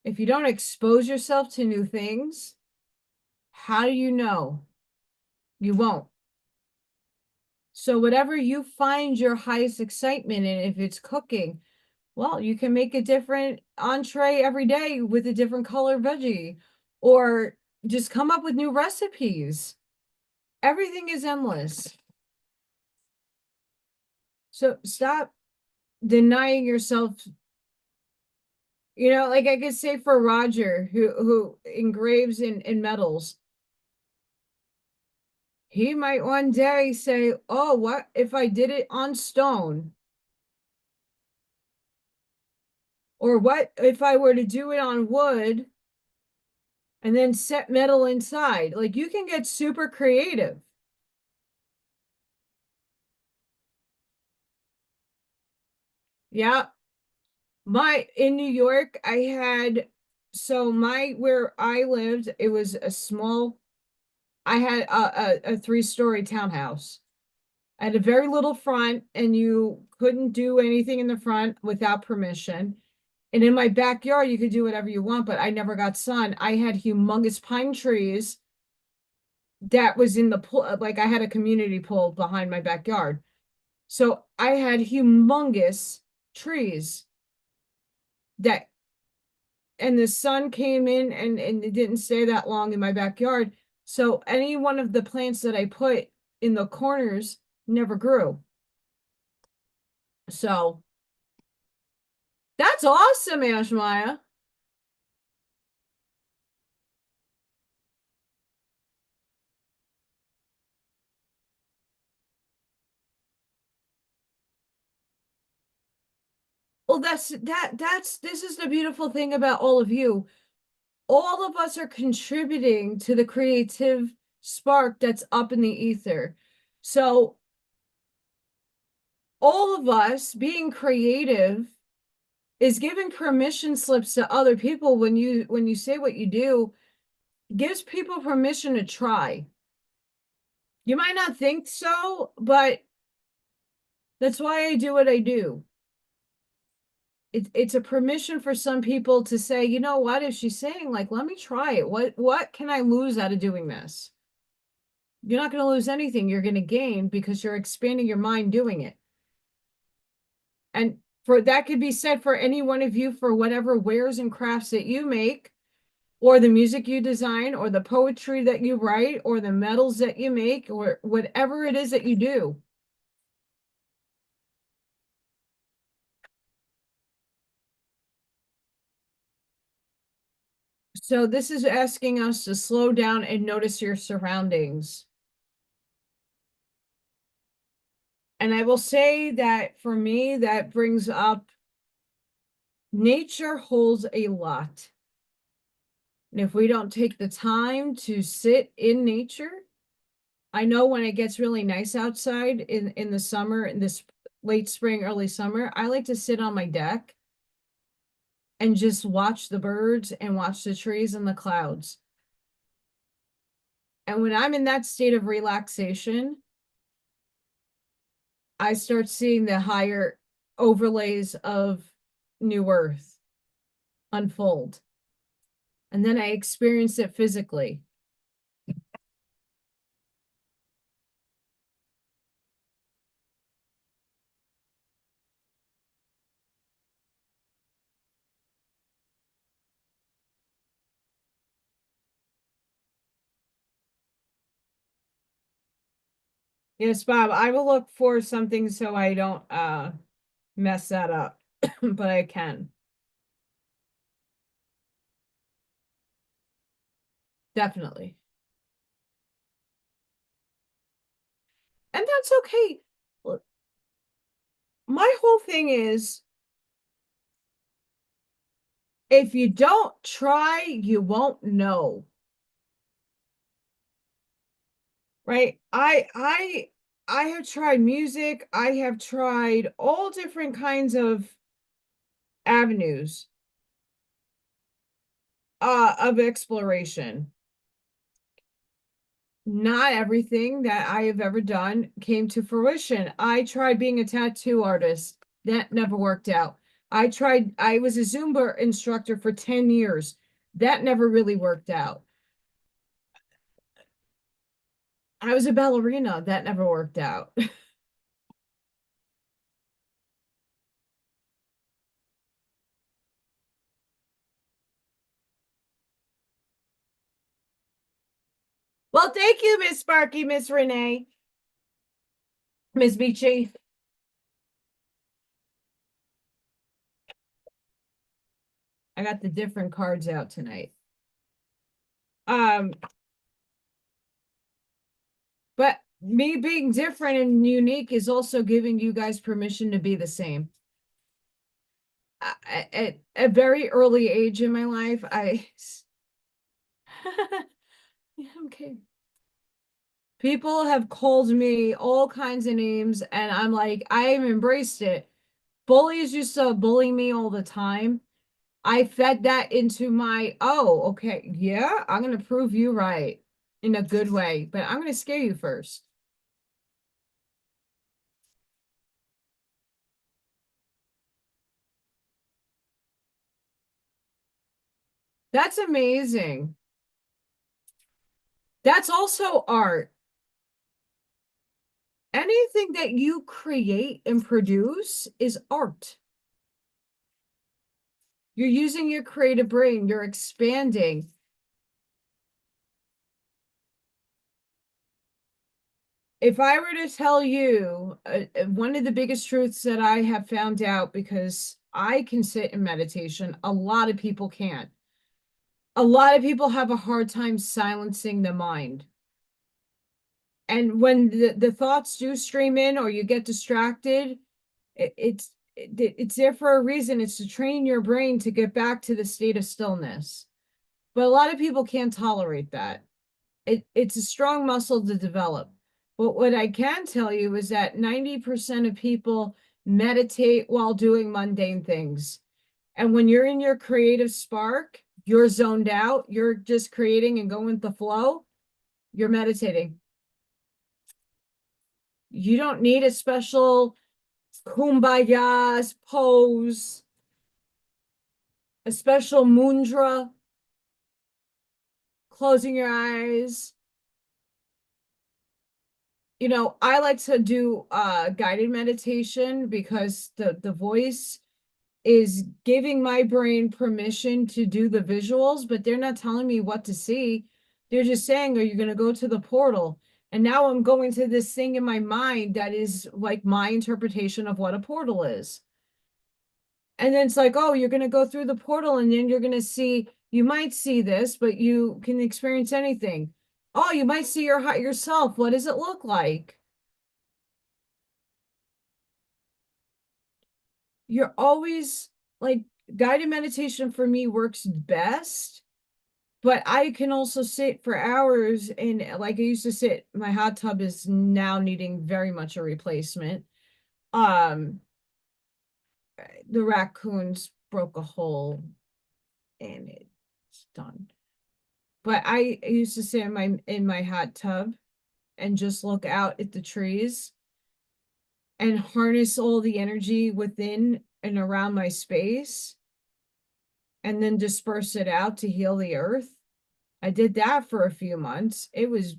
If you don't expose yourself to new things, how do you know? You won't. So whatever you find your highest excitement in, if it's cooking, well, you can make a different entree every day with a different color veggie, or just come up with new recipes. Everything is endless. So stop denying yourself. Like I could say for Roger, who engraves in metals, he might one day say, "Oh, what if I did it on stone? Or what if I were to do it on wood and then set metal inside?" Like you can get super creative. Yeah. My in New York, I had where I lived, it was a small, I had a three-story townhouse. I had a very little front, and you couldn't do anything in the front without permission. And in my backyard, you could do whatever you want, but I never got sun. I had humongous pine trees that was in the pool. Like I had a community pool behind my backyard. So I had humongous trees that, and the sun came in and it didn't stay that long in my backyard. So any one of the plants that I put in the corners never grew. So that's awesome, Ashmaya. Well, that's this is the beautiful thing about all of you. All of us are contributing to the creative spark that's up in the ether. So all of us being creative is giving permission slips to other people. When you say what you do, gives people permission to try. You might not think so, but that's why I do what I do. It's a permission for some people to say, you know what, if she's saying, like, let me try it. What can I lose out of doing this? You're not going to lose anything. You're going to gain because you're expanding your mind doing it. And for that could be said for any one of you for whatever wares and crafts that you make, or the music you design, or the poetry that you write, or the metals that you make, or whatever it is that you do. So this is asking us to slow down and notice your surroundings. And I will say that for me, that brings up nature holds a lot. And if we don't take the time to sit in nature, I know when it gets really nice outside in the summer, in this late spring, early summer, I like to sit on my deck and just watch the birds and watch the trees and the clouds. And when I'm in that state of relaxation, I start seeing the higher overlays of New Earth unfold. And then I experience it physically. Yes, Bob, I will look for something so I don't mess that up, but I can. Definitely. And that's okay. Look, my whole thing is if you don't try, you won't know. Right? I have tried music, I have tried all different kinds of avenues of exploration. Not everything that I have ever done came to fruition. I tried being a tattoo artist. That never worked out. I was a Zumba instructor for 10 years. That never really worked out. I was a ballerina. That never worked out. Well, thank you, Miss Sparky, Miss Renee, Miss Beachy. I got the different cards out tonight. Um, but me being different and unique is also giving you guys permission to be the same. At a very early age in my life, yeah, okay. People have called me all kinds of names, and I'm like, I have embraced it. Bullies used to bully me all the time. I fed that into my, oh, okay, yeah, I'm gonna prove you right in a good way, but I'm gonna scare you first. That's amazing. That's also art. Anything that you create and produce is art. You're using your creative brain, you're expanding. If I were to tell you one of the biggest truths that I have found out because I can sit in meditation, a lot of people can't. A lot of people have a hard time silencing the mind. And when the thoughts do stream in or you get distracted, it's there for a reason. It's to train your brain to get back to the state of stillness. But a lot of people can't tolerate that. It's a strong muscle to develop. But what I can tell you is that 90% of people meditate while doing mundane things. And when you're in your creative spark, you're zoned out, you're just creating and going with the flow, you're meditating. You don't need a special kumbaya pose, a special mudra, closing your eyes. You know, I like to do guided meditation because the voice is giving my brain permission to do the visuals, but they're not telling me what to see. They're just saying, are you going to go to the portal? And now I'm going to this thing in my mind that is like my interpretation of what a portal is. And then it's like, oh, you're going to go through the portal and then you're going to see, you might see this, but you can experience anything. Oh, you might see yourself. What does it look like? You're always like guided meditation for me works best, but I can also sit for hours and like I used to sit, my hot tub is now needing very much a replacement. Um, the raccoons broke a hole and it's done. But I used to sit in my hot tub and just look out at the trees and harness all the energy within and around my space and then disperse it out to heal the earth. I did that for a few months. It was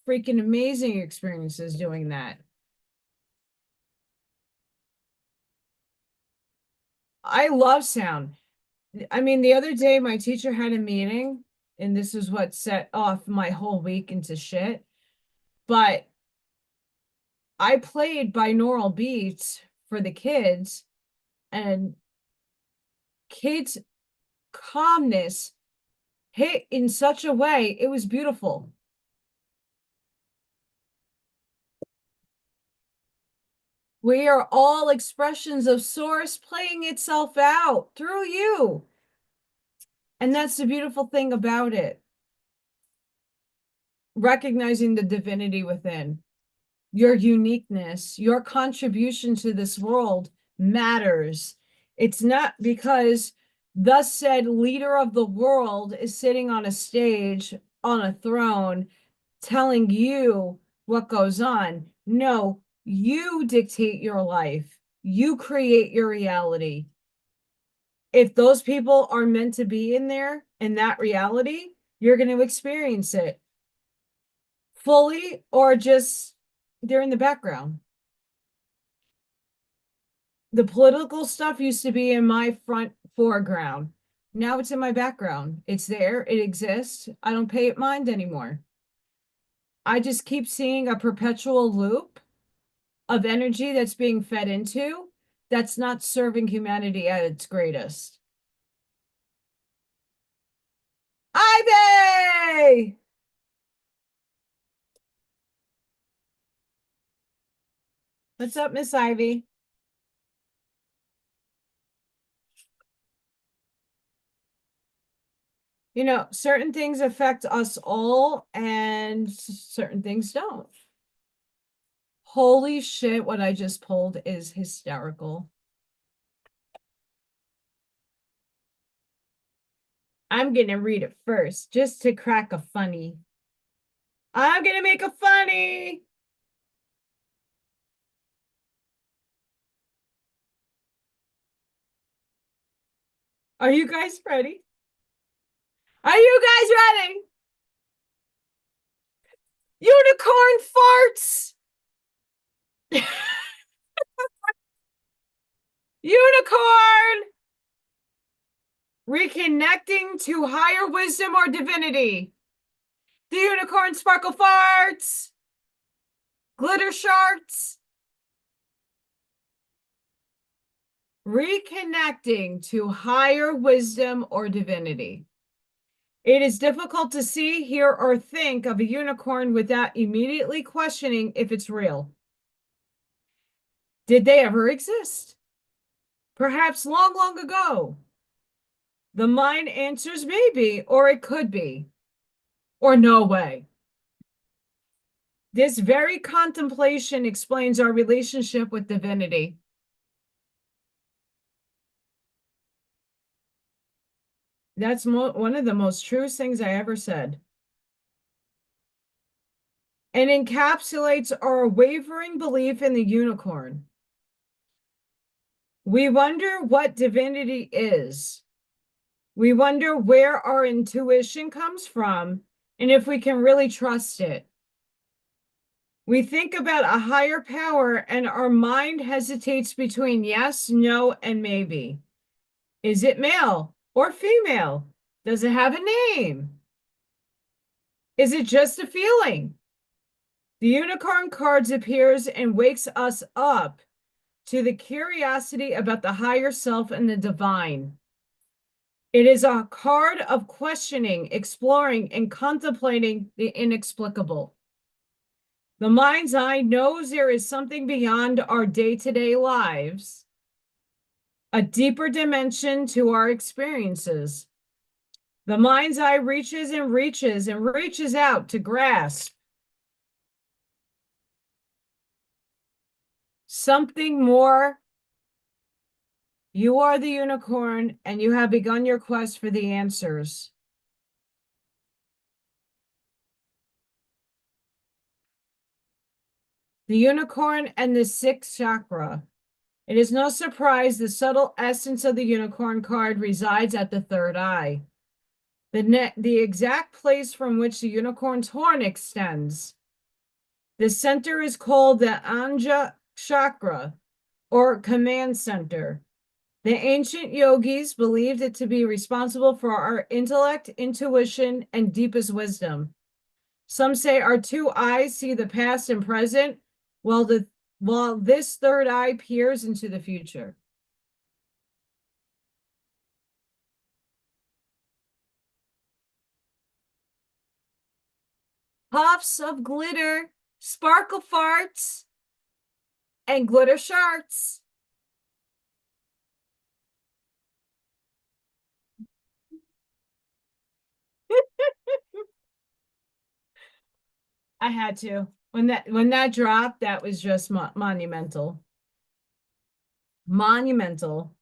freaking amazing experiences doing that. I love sound. I mean, the other day my teacher had a meeting, and this is what set off my whole week into shit. But I played binaural beats for the kids, and kids' calmness hit in such a way, it was beautiful. We are all expressions of source playing itself out through you. And that's the beautiful thing about it. Recognizing the divinity within, your uniqueness, your contribution to this world matters. It's not because thus said leader of the world is sitting on a stage on a throne telling you what goes on. No, you dictate your life. You create your reality. If those people are meant to be in there in that reality, you're going to experience it fully or just they're in the background. The political stuff used to be in my front foreground. Now it's in my background. It's there. It exists. I don't pay it mind anymore. I just keep seeing a perpetual loop of energy that's being fed into that's not serving humanity at its greatest. Ivy! What's up, Miss Ivy? You know, certain things affect us all and certain things don't. Holy shit, what I just pulled is hysterical. I'm gonna read it first just to crack a funny. I'm gonna make a funny. Are you guys ready? Are you guys ready? Unicorn farts. Unicorn. Reconnecting to higher wisdom or divinity. The unicorn sparkle farts. Glitter sharks. Reconnecting to higher wisdom or divinity. It is difficult to see, hear, or think of a unicorn without immediately questioning if it's real. Did they ever exist? Perhaps long, long ago. The mind answers maybe, or it could be, or no way. This very contemplation explains our relationship with divinity. That's one of the most truest things I ever said. And encapsulates our wavering belief in the unicorn. We wonder what divinity is. We wonder where our intuition comes from and if we can really trust it. We think about a higher power and our mind hesitates between yes, no, and maybe. Is it male or female? Does it have a name? Is it just a feeling? The unicorn cards appears and wakes us up to the curiosity about the higher self and the divine. It is a card of questioning, exploring, and contemplating the inexplicable. The mind's eye knows there is something beyond our day-to-day lives, a deeper dimension to our experiences. The mind's eye reaches and reaches and reaches out to grasp something more. You are the unicorn, and you have begun your quest for the answers. The unicorn and the sixth chakra. It is no surprise the subtle essence of the unicorn card resides at the third eye, the exact place from which the unicorn's horn extends. The center is called the Anja chakra, or command center. The ancient yogis believed it to be responsible for our intellect, intuition, and deepest wisdom. Some say our two eyes see the past and present, while this third eye peers into the future. Puffs of glitter, sparkle farts, and glitter sharks. I had to. When that dropped, that was just monumental. Monumental.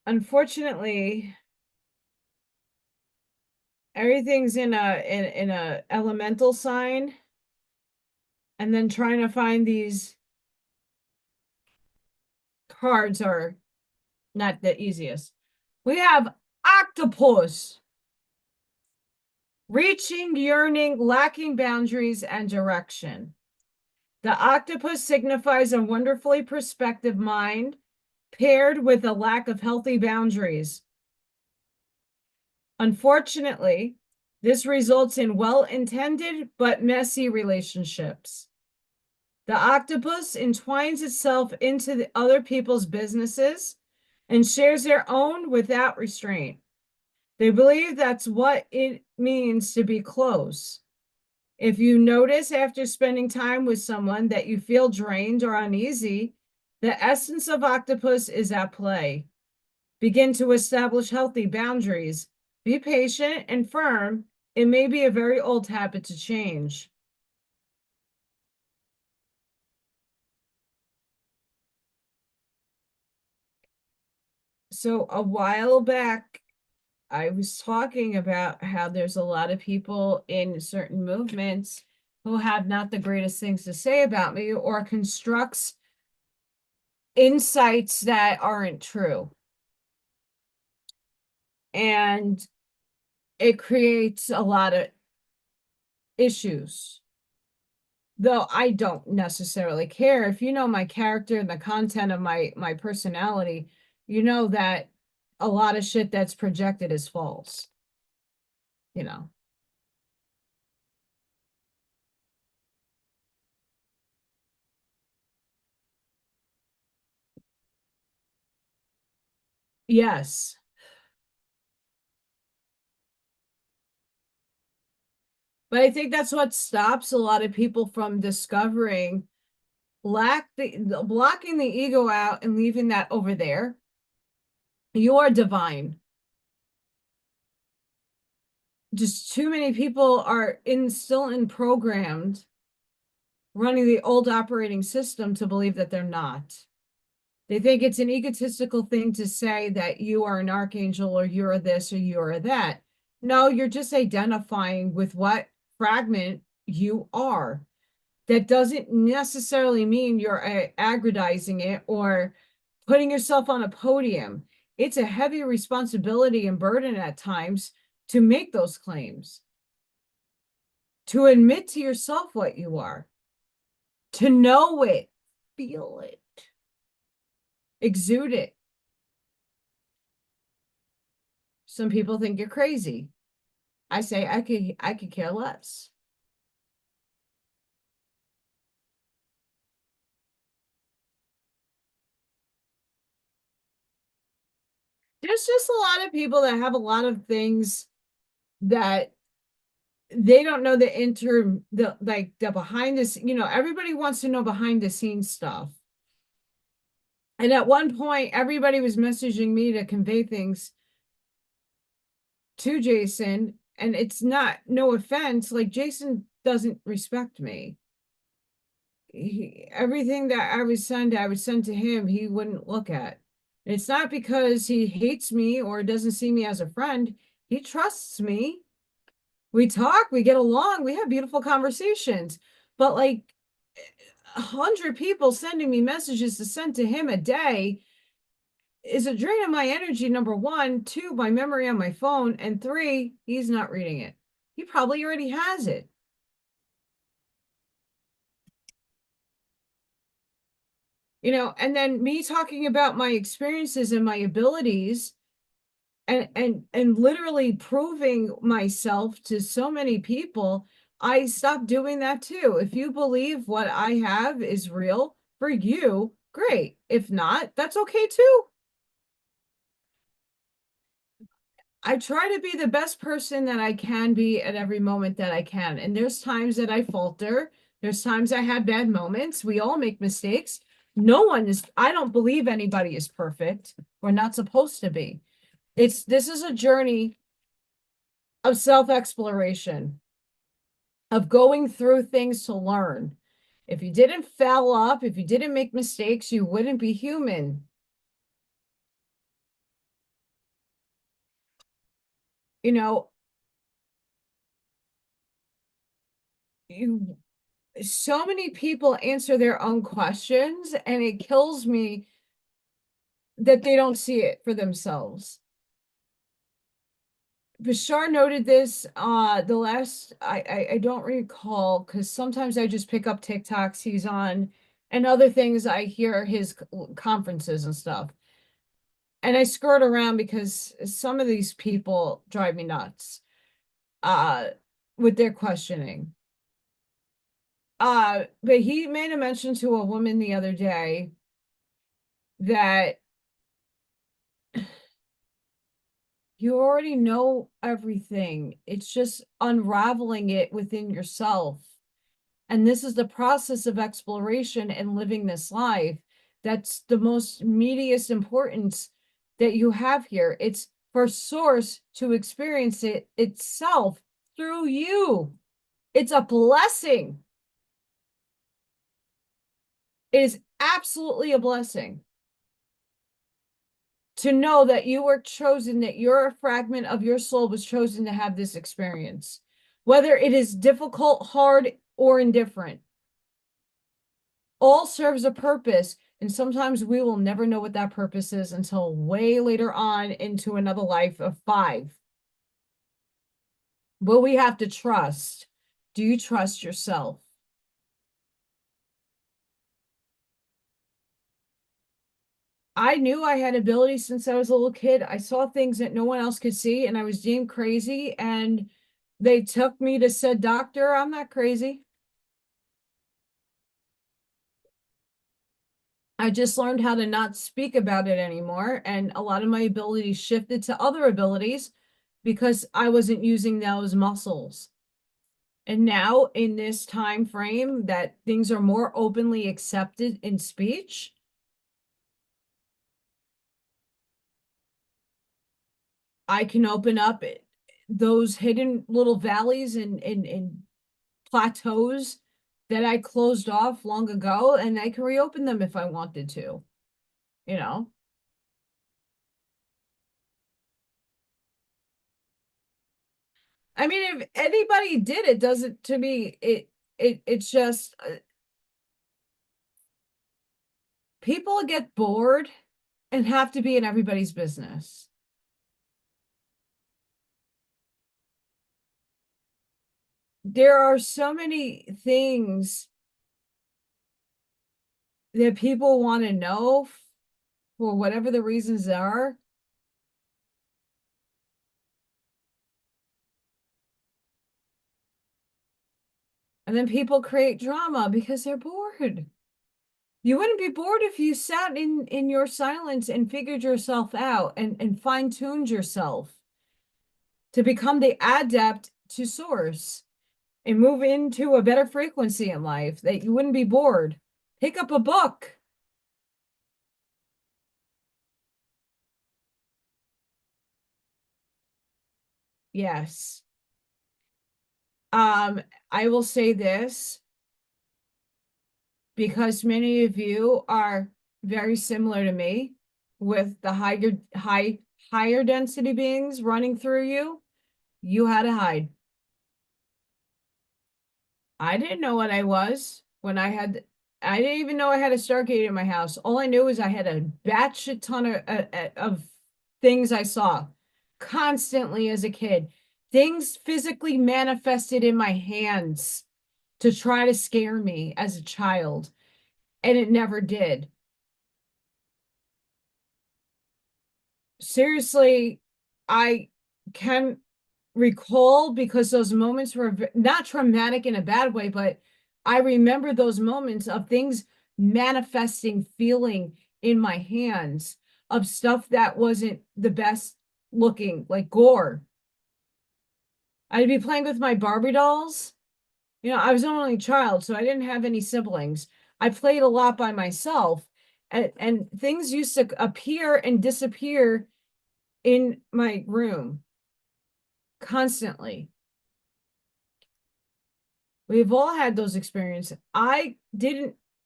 Unfortunately, everything's in a elemental sign, and then trying to find these cards are not the easiest. We have octopus, reaching, yearning, lacking boundaries and direction. The octopus signifies a wonderfully perspective mind paired with a lack of healthy boundaries. Unfortunately, this results in well-intended but messy relationships. The octopus entwines itself into the other people's businesses and shares their own without restraint. They believe that's what it means to be close. If you notice after spending time with someone that you feel drained or uneasy, the essence of octopus is at play. Begin to establish healthy boundaries. Be patient and firm. It may be a very old habit to change. So a while back, I was talking about how there's a lot of people in certain movements who have not the greatest things to say about me or constructs insights that aren't true. And it creates a lot of issues. Though I don't necessarily care. If you know my character and the content of my personality, you know that a lot of shit that's projected is false, you know. Yes. But I think that's what stops a lot of people from discovering blocking the ego out and leaving that over there. You are divine. Just too many people are still in programmed running the old operating system to believe that they're not. They think it's an egotistical thing to say that you are an archangel or you're this or you're that. No, you're just identifying with what fragment you are. That doesn't necessarily mean you're aggrandizing it or putting yourself on a podium. It's a heavy responsibility and burden at times to make those claims, to admit to yourself what you are, to know it, feel it, exude it. Some people think you're crazy. I say I could care less. There's just a lot of people that have a lot of things that they don't know the behind this, everybody wants to know behind the scenes stuff. And at one point, everybody was messaging me to convey things to Jason. And it's not, no offense, like Jason doesn't respect me. Everything that I would send to him, he wouldn't look at. It's not because he hates me or doesn't see me as a friend. He trusts me. We talk, we get along, we have beautiful conversations. But like 100 people sending me messages to send to him a day is a drain of my energy, number one. Two, my memory on my phone. And three, he's not reading it. He probably already has it. And then me talking about my experiences and my abilities and literally proving myself to so many people, I stopped doing that too. If you believe what I have is real for you, great. If not, that's okay too. I try to be the best person that I can be at every moment that I can. And there's times that I falter. There's times I have bad moments. We all make mistakes. No one is, I don't believe anybody is perfect. We're not supposed to be. This is a journey of self-exploration, of going through things to learn. If you didn't foul up, if you didn't make mistakes, you wouldn't be human. You know, you so many people answer their own questions, and it kills me that they don't see it for themselves. Bashar noted this the last I don't recall, because sometimes I just pick up TikToks he's on and other things. I hear his conferences and stuff. And I skirt around because some of these people drive me nuts uh with their questioning. But he made a mention to a woman the other day that you already know everything. It's just unraveling it within yourself. And this is the process of exploration and living this life. That's the most mediest importance that you have here. It's for source to experience it itself through you. It's a blessing. It is absolutely a blessing to know that you were chosen, that your fragment of your soul was chosen to have this experience, whether it is difficult, hard, or indifferent. All serves a purpose. And sometimes we will never know what that purpose is until way later on into another life of 5. But we have to trust. Do you trust yourself? I knew I had ability since I was a little kid. I saw things that no one else could see, and I was deemed crazy. And they took me to said doctor. I'm not crazy. I just learned how to not speak about it anymore. And a lot of my abilities shifted to other abilities because I wasn't using those muscles. And now in this time frame that things are more openly accepted in speech, I can open up those hidden little valleys and plateaus that I closed off long ago, and I can reopen them if I wanted to, you know? I mean, if anybody did it, does it to me, it's just people get bored and have to be in everybody's business. There are so many things that people want to know for whatever the reasons are. And then people create drama because they're bored. You wouldn't be bored if you sat in your silence and figured yourself out and fine-tuned yourself to become the adept to source and move into a better frequency in life, that you wouldn't be bored. Pick up a book. Yes. Um, I will say this because many of you are very similar to me with the higher density beings running through you. You had to hide. I didn't know what I was when I didn't even know I had a Stargate in my house. All I knew is I had a batshit ton of things I saw constantly as a kid. Things physically manifested in my hands to try to scare me as a child, and it never did. Seriously, I can recall because those moments were not traumatic in a bad way, but I remember those moments of things manifesting, feeling in my hands of stuff that wasn't the best looking, like gore. I'd be playing with my Barbie dolls. You know, I was an only child, so I didn't have any siblings. I played a lot by myself, and things used to appear and disappear in my room constantly. We've all had those experiences. I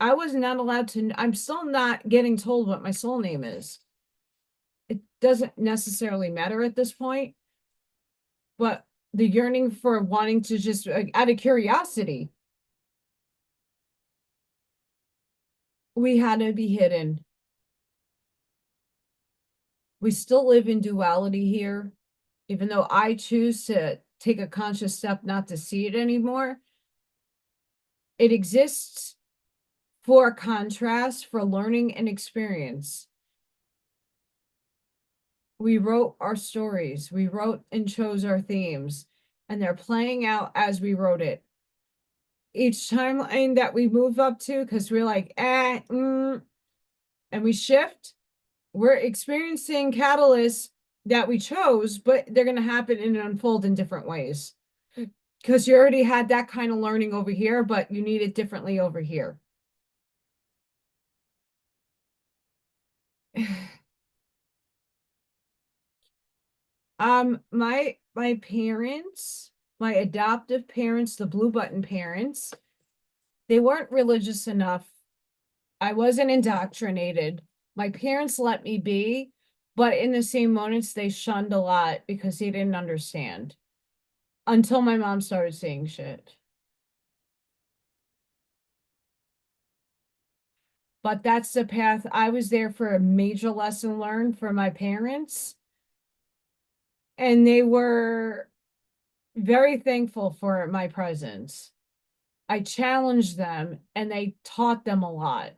was not allowed to, I'm still not getting told what my soul name is. It doesn't necessarily matter at this point, but the yearning for wanting to just, out of curiosity, we had to be hidden. We still live in duality here, even though I choose to take a conscious step not to see it anymore. It exists for contrast, for learning and experience. We wrote our stories, we wrote and chose our themes, and they're playing out as we wrote it. Each timeline that we move up to, because we're like, and we shift, we're experiencing catalysts that we chose, but they're going to happen and unfold in different ways. Because you already had that kind of learning over here, but you need it differently over here. My parents, my adoptive parents, the blue button parents, they weren't religious enough. I wasn't indoctrinated. My parents let me be, but in the same moments, they shunned a lot because they didn't understand until my mom started saying shit. But that's the path. I was there for a major lesson learned for my parents, and they were very thankful for my presence. I challenged them and they taught them a lot.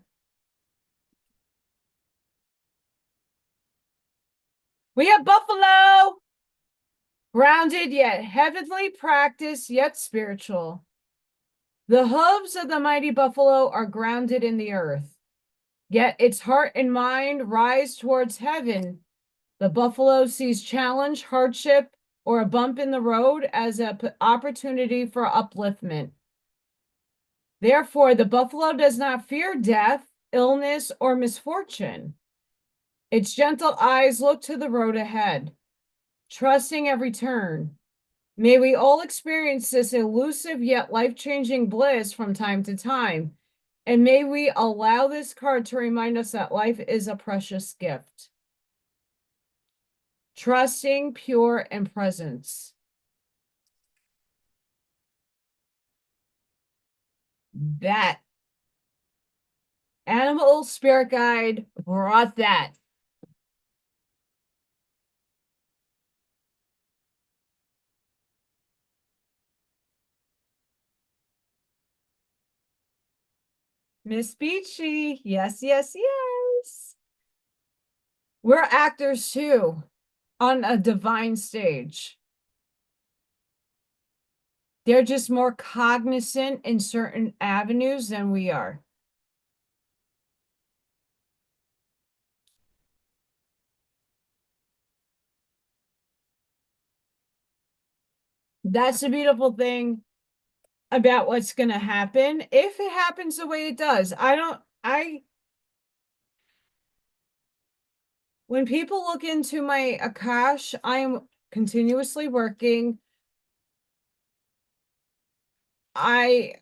We have buffalo, grounded yet heavenly, practice yet spiritual. The hooves of the mighty buffalo are grounded in the earth, yet its heart and mind rise towards heaven. The buffalo sees challenge, hardship, or a bump in the road as an opportunity for upliftment. Therefore, the buffalo does not fear death, illness, or misfortune. Its gentle eyes look to the road ahead, trusting every turn. May we all experience this elusive yet life-changing bliss from time to time. And may we allow this card to remind us that life is a precious gift. Trusting, pure, and presence. That animal spirit guide brought that. Miss Beachy, yes, yes, yes. We're actors too on a divine stage. They're just more cognizant in certain avenues than we are. That's the beautiful thing about what's going to happen. If it happens the way it does, when people look into my Akash, I am continuously working. I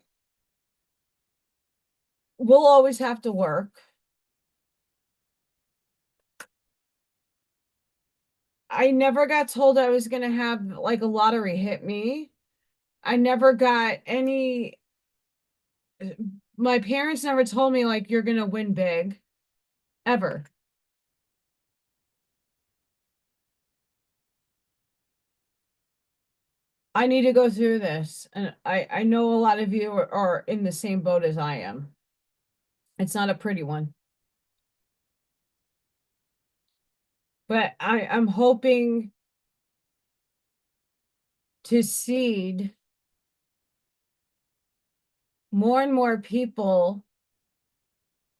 will always have to work. I never got told I was going to have like a lottery hit me. I never got any, my parents never told me like you're going to win big ever. I need to go through this. And I know a lot of you are in the same boat as I am. It's not a pretty one. But I'm hoping to seed more and more people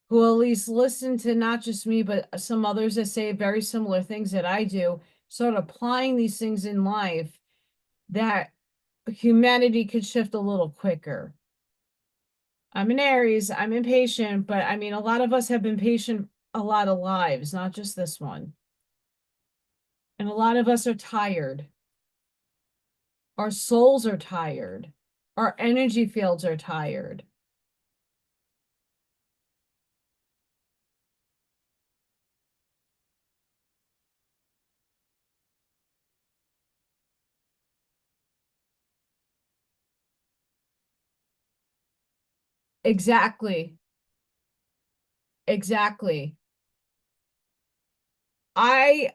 who at least listen to not just me, but some others that say very similar things that I do, start applying these things in life, that humanity could shift a little quicker. I'm an Aries, I'm impatient, but I mean, a lot of us have been patient a lot of lives, not just this one. And a lot of us are tired. Our souls are tired. Our energy fields are tired. Exactly. Exactly. I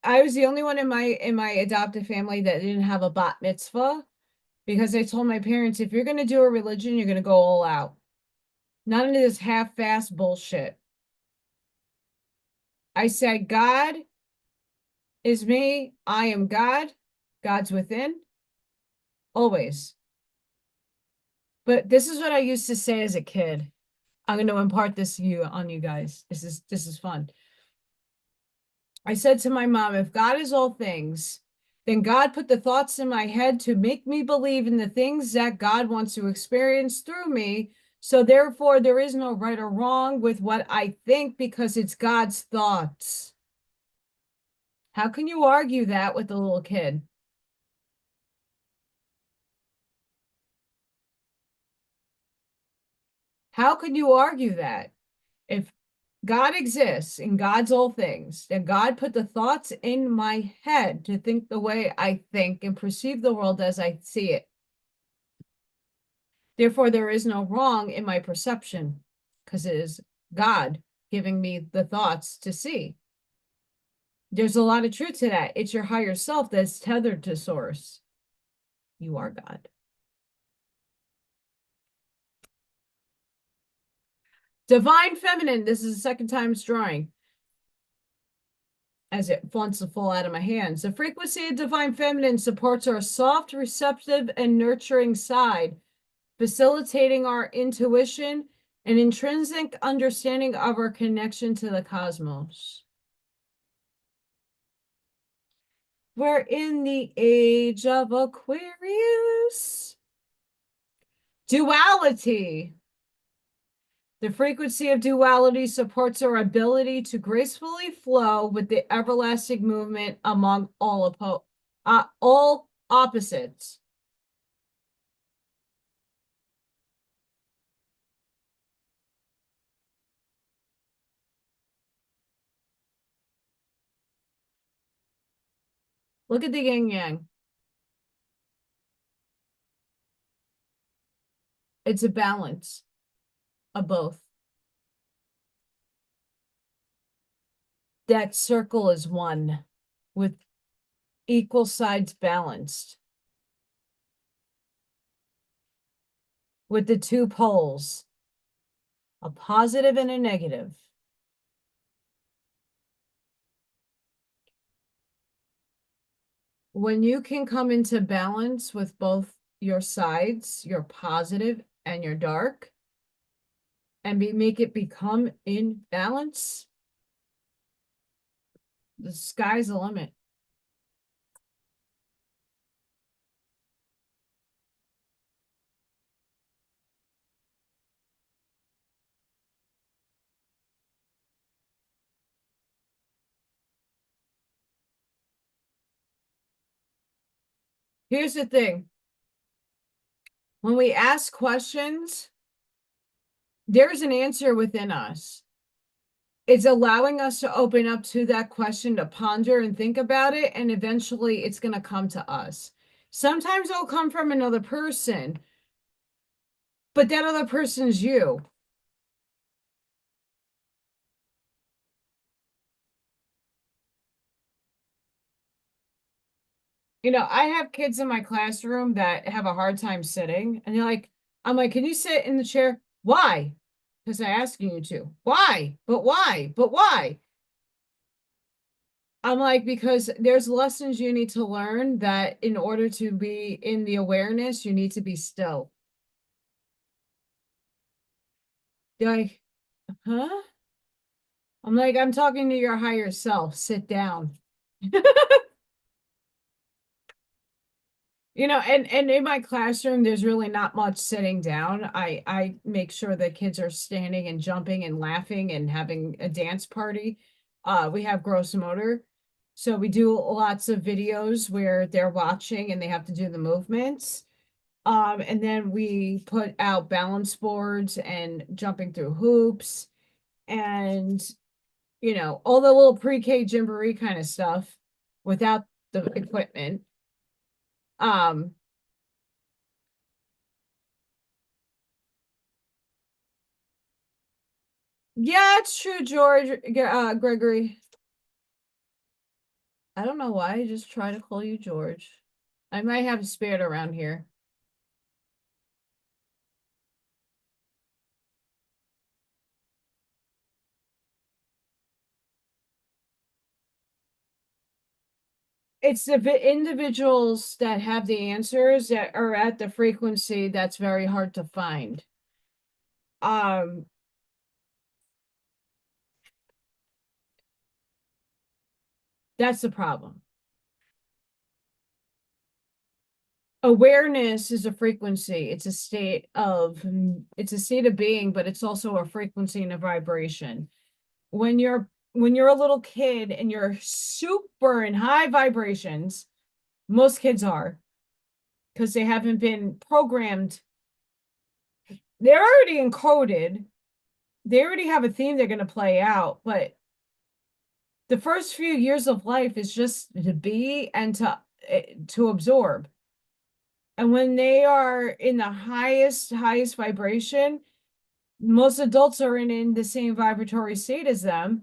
I was the only one in my adopted family that didn't have a bat mitzvah, because I told my parents, if you're going to do a religion, you're going to go all out. None of this half-assed bullshit. I said, God is me. I am God. God's within, always. But this is what I used to say as a kid. I'm going to impart this on you guys. This is fun. I said to my mom, if God is all things, then God put the thoughts in my head to make me believe in the things that God wants to experience through me. So therefore, there is no right or wrong with what I think, because it's God's thoughts. How can you argue that with a little kid? How can you argue that? If God exists and God's all things, then God put the thoughts in my head to think the way I think and perceive the world as I see it. Therefore, there is no wrong in my perception, because it is God giving me the thoughts to see. There's a lot of truth to that. It's your higher self that's tethered to source. You are God. Divine feminine. This is the second time it's drawing, as it wants to fall out of my hands. The frequency of divine feminine supports our soft, receptive, and nurturing side, facilitating our intuition and intrinsic understanding of our connection to the cosmos. We're in the age of Aquarius. Duality. The frequency of duality supports our ability to gracefully flow with the everlasting movement among all opposites. Look at the yin yang. It's a balance of both. That circle is one with equal sides balanced, with the two poles, a positive and a negative. When you can come into balance with both your sides, your positive and your dark, and make it become in balance, the sky's the limit. Here's the thing. When we ask questions, there's an answer within us. It's allowing us to open up to that question, to ponder and think about it, and eventually it's going to come to us. Sometimes it'll come from another person, but that other person's you. You know, I have kids in my classroom that have a hard time sitting, and they're like, I'm like, can you sit in the chair? Why? Because I'm asking you to. Why? But why? But why? I'm like, because there's lessons you need to learn that in order to be in the awareness, you need to be still. They're like, huh? I'm like, I'm talking to your higher self. Sit down. And in my classroom, there's really not much sitting down. I make sure that kids are standing and jumping and laughing and having a dance party. We have gross motor. So we do lots of videos where they're watching and they have to do the movements. And then we put out balance boards and jumping through hoops and all the little pre-K jamboree kind of stuff without the equipment. Um, yeah, it's true, George, Gregory. I don't know why I just try to call you George. I might have a spirit around here. It's the individuals that have the answers that are at the frequency that's very hard to find. Um, that's the problem. Awareness is a frequency. It's a state of being, but it's also a frequency and a vibration. When you're a little kid and you're super in high vibrations, most kids are because they haven't been programmed. They're already encoded. They already have a theme they're going to play out, but the first few years of life is just to be and to absorb. And when they are in the highest vibration, most adults are in the same vibratory state as them.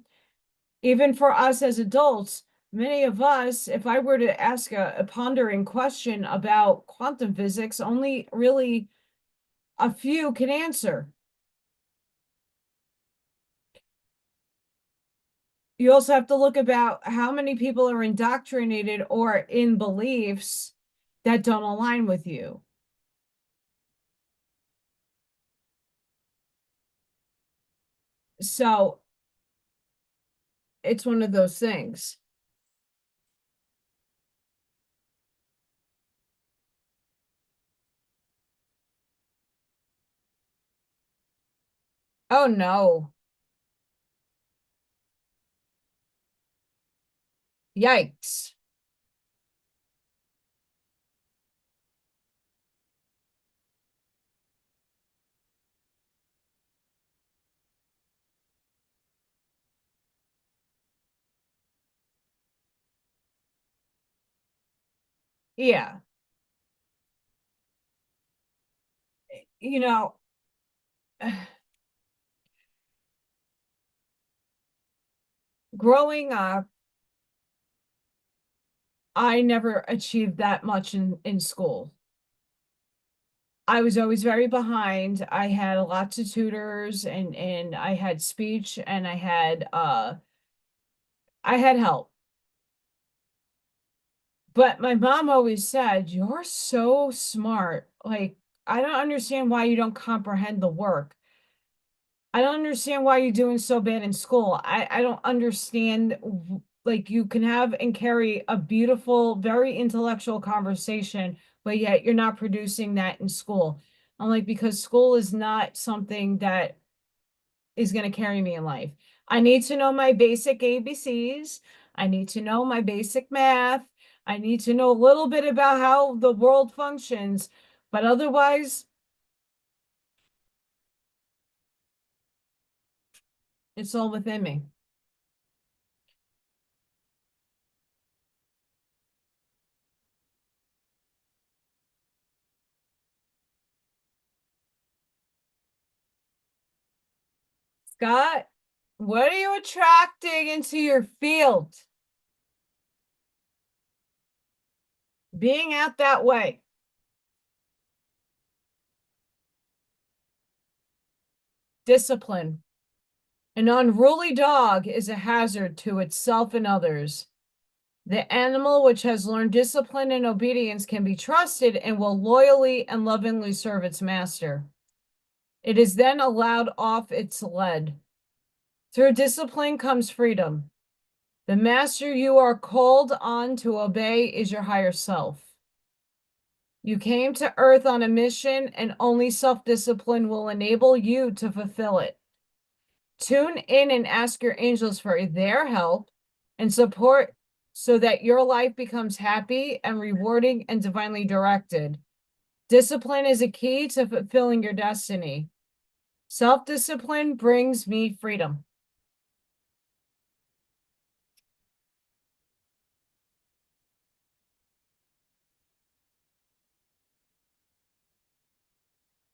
Even for us as adults, many of us, if I were to ask a pondering question about quantum physics, only really a few can answer. You also have to look about how many people are indoctrinated or in beliefs that don't align with you. So it's one of those things. Oh no. Yikes. Yeah. You know, growing up, I never achieved that much in school. I was always very behind. I had lots of tutors and I had speech and I had help. But my mom always said, "You're so smart. Like, I don't understand why you don't comprehend the work. I don't understand why you're doing so bad in school. I don't understand like you can have and carry a beautiful, very intellectual conversation, but yet you're not producing that in school." I'm like, because school is not something that is going to carry me in life. I need to know my basic ABCs. I need to know my basic math. I need to know a little bit about how the world functions, but otherwise, it's all within me. Scott, what are you attracting into your field? Being out that way. Discipline. An unruly dog is a hazard to itself and others. The animal which has learned discipline and obedience can be trusted and will loyally and lovingly serve its master. It is then allowed off its lead. Through discipline comes freedom. The master you are called on to obey is your higher self. You came to earth on a mission, and only self-discipline will enable you to fulfill it. Tune in and ask your angels for their help and support so that your life becomes happy and rewarding and divinely directed. Discipline is a key to fulfilling your destiny. Self-discipline brings me freedom.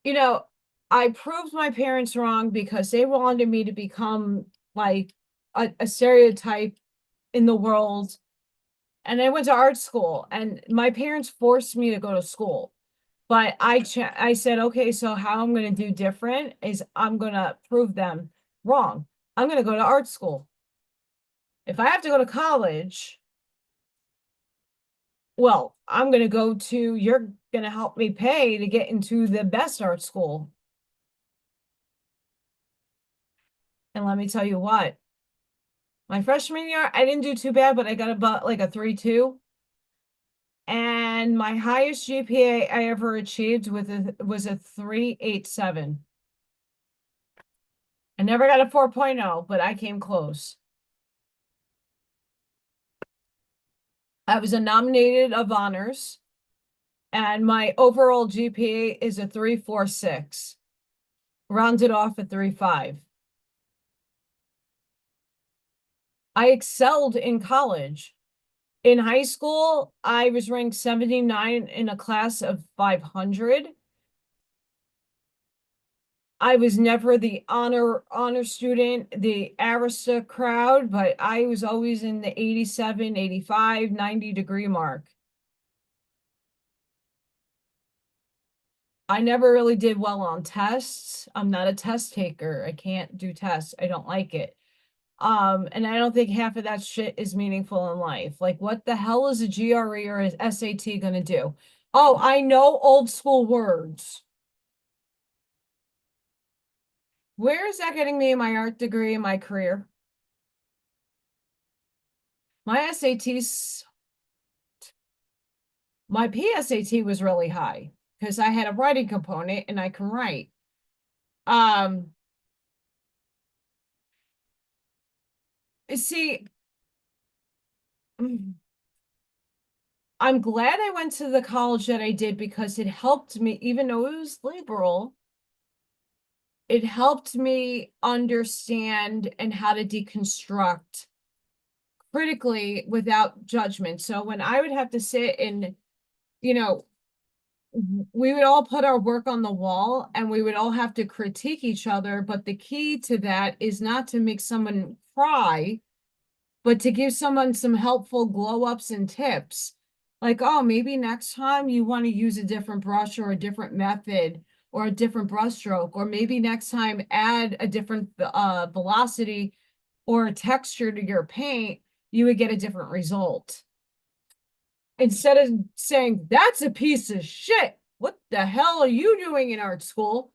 You know, I proved my parents wrong because they wanted me to become like a stereotype in the world. And I went to art school, and my parents forced me to go to school. But I said, okay, so how I'm going to do different is I'm going to prove them wrong. I'm going to go to art school. If I have to go to college, well, I'm going to you're going to help me pay to get into the best art school. And let me tell you what, my freshman year, I didn't do too bad, but I got about like a 3.2. And my highest GPA I ever achieved was a 3.87. I never got a 4.0, but I came close. I was a nominated of honors, and my overall GPA is a 3.46, rounded off at 3.5. I excelled in college. In high school, I was ranked 79 in a class of 500. I was never the honor student, the aristocrat, but I was always in the 87, 85, 90 degree mark. I never really did well on tests. I'm not a test taker. I can't do tests. I don't like it. And I don't think half of that shit is meaningful in life. Like, what the hell is a GRE or an SAT gonna do? Oh, I know old school words. Where is that getting me in my art degree in my career? My SATs, my PSAT was really high because I had a writing component and I can write. Um, see, I'm glad I went to the college that I did because it helped me, even though it was liberal, it helped me understand and how to deconstruct critically without judgment. So when I would have to sit and, you know, we would all put our work on the wall and we would all have to critique each other. But the key to that is not to make someone cry, but to give someone some helpful glow ups and tips. Like, oh, maybe next time you want to use a different brush or a different method or a different brush stroke, or maybe next time add a different velocity or a texture to your paint, you would get a different result. Instead of saying, that's a piece of shit. What the hell are you doing in art school?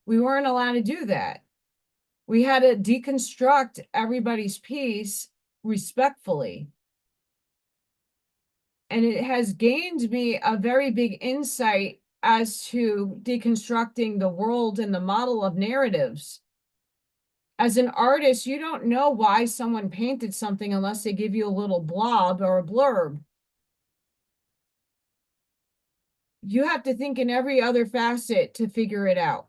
We weren't allowed to do that. We had to deconstruct everybody's piece respectfully. And it has gained me a very big insight as to deconstructing the world and the model of narratives. As an artist, you don't know why someone painted something unless they give you a little blob or a blurb. You have to think in every other facet to figure it out.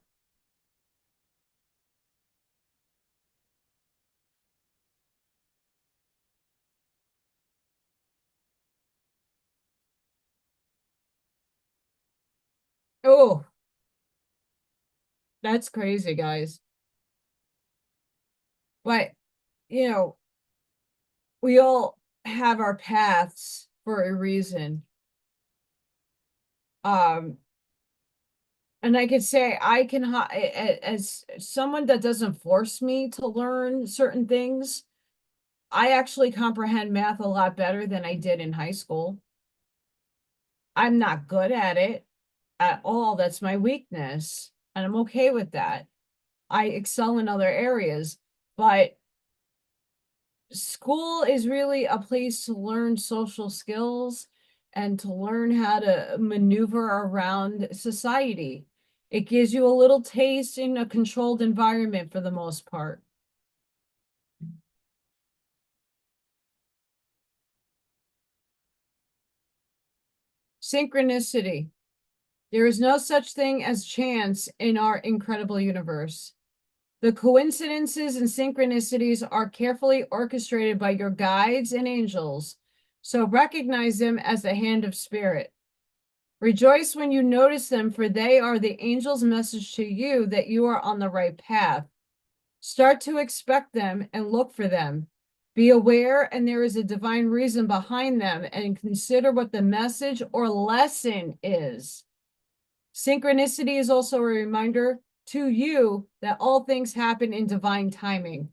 Oh, that's crazy, guys. But, you know, we all have our paths for a reason. Um, and I could say I can, as someone that doesn't force me to learn certain things, I actually comprehend math a lot better than I did in high school. I'm not good at it at all. That's my weakness, and I'm okay with that. I excel in other areas, but school is really a place to learn social skills and to learn how to maneuver around society. It gives you a little taste in a controlled environment for the most part. Synchronicity. There is no such thing as chance in our incredible universe. The coincidences and synchronicities are carefully orchestrated by your guides and angels, so recognize them as the hand of spirit. Rejoice when you notice them, for they are the angel's message to you that you are on the right path. Start to expect them and look for them. Be aware, and there is a divine reason behind them, and consider what the message or lesson is. Synchronicity is also a reminder to you that all things happen in divine timing.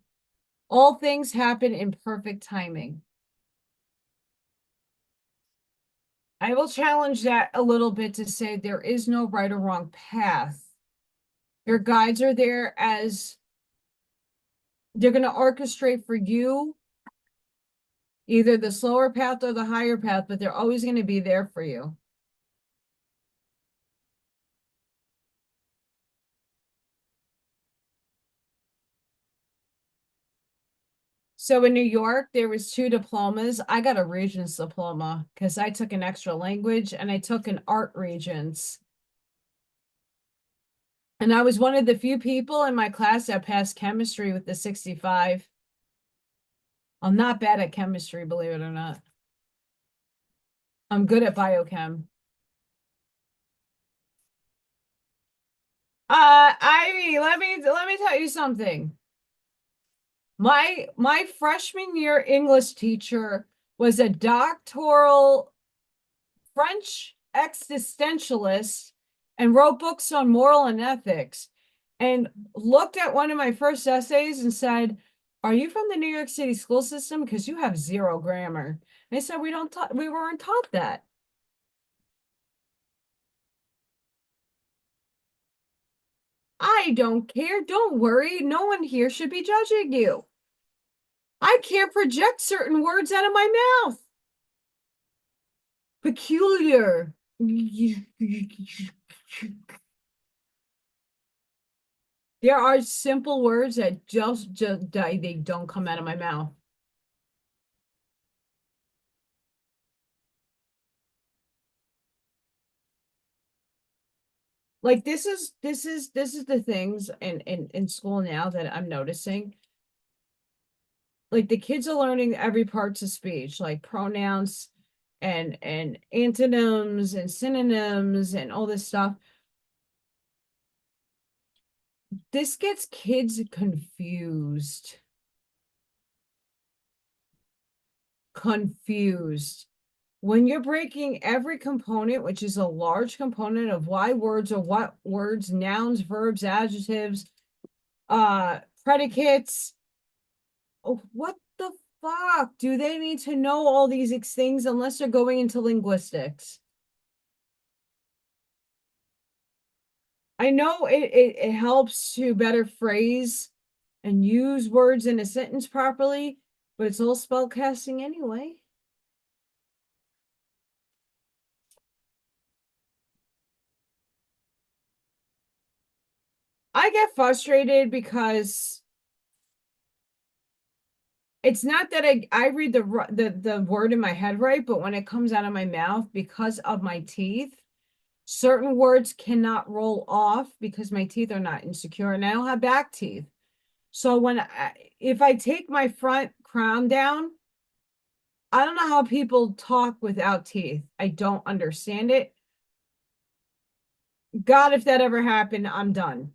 All things happen in perfect timing. I will challenge that a little bit to say there is no right or wrong path. Your guides are there as they're going to orchestrate for you either the slower path or the higher path, but they're always going to be there for you. So in New York, there was two diplomas. I got a Regents diploma because I took an extra language and I took an art Regents. And I was one of the few people in my class that passed chemistry with the 65. I'm not bad at chemistry, believe it or not. I'm good at biochem. Ivy, let me tell you something. My freshman year English teacher was a doctoral French existentialist and wrote books on moral and ethics and looked at one of my first essays and said, "Are you from the New York City school system? Because you have zero grammar." And I said, we weren't taught that. I don't care. Don't worry. No one here should be judging you. I can't project certain words out of my mouth. Peculiar. There are simple words that just they don't come out of my mouth. Like this is the things in school now that I'm noticing. Like the kids are learning every parts of speech, like pronouns and antonyms and synonyms and all this stuff. This gets kids confused. Confused. When you're breaking every component, which is a large component of why words are what words, nouns, verbs, adjectives, predicates, oh, what the fuck? Do they need to know all these things unless they're going into linguistics? I know it helps to better phrase and use words in a sentence properly, but it's all spell casting anyway. I get frustrated because it's not that I read the word in my head right, but when it comes out of my mouth because of my teeth, certain words cannot roll off because my teeth are not insecure and I don't have back teeth. So if I take my front crown down, I don't know how people talk without teeth. I don't understand it. God, if that ever happened, I'm done.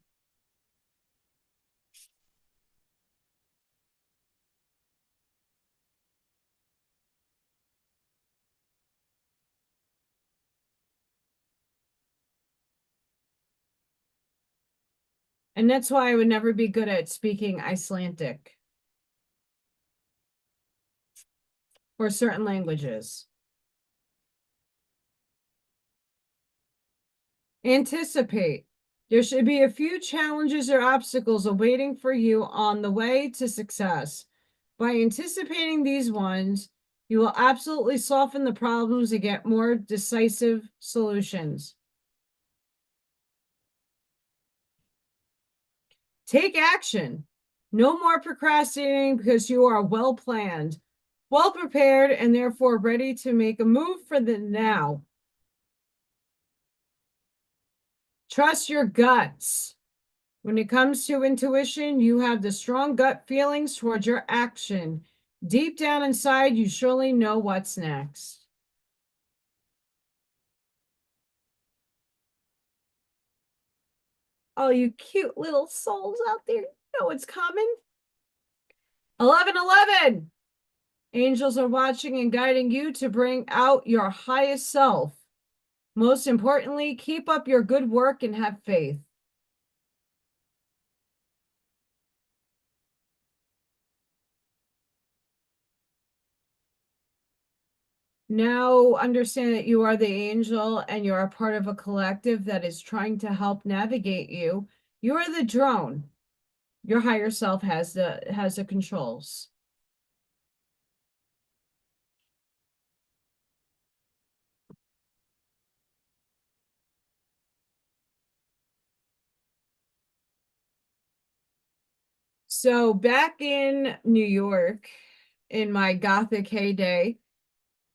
And that's why I would never be good at speaking Icelandic. for certain languages. Anticipate. There should be a few challenges or obstacles awaiting for you on the way to success. By anticipating these ones, you will absolutely soften the problems and get more decisive solutions. Take action. No more procrastinating because you are well planned, well prepared, and therefore ready to make a move for the now. Trust your guts. When it comes to intuition, you have the strong gut feelings towards your action. Deep down inside, you surely know what's next. Oh, you cute little souls out there, you know what's coming. 1111. Angels are watching and guiding you to bring out your highest self. Most importantly, keep up your good work and have faith. Now understand that you are the angel and you are part of a collective that is trying to help navigate you. You are the drone. Your higher self has the controls. So back in New York, in my Gothic heyday,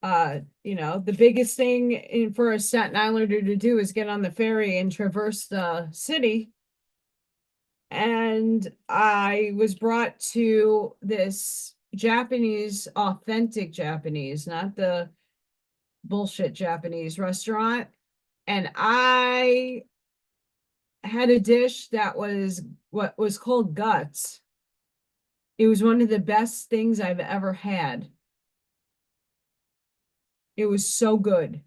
the biggest thing for a Staten Islander to do is get on the ferry and traverse the city. And I was brought to this Japanese, authentic Japanese, not the bullshit Japanese restaurant. And I had a dish that was what was called guts. It was one of the best things I've ever had. It was so good.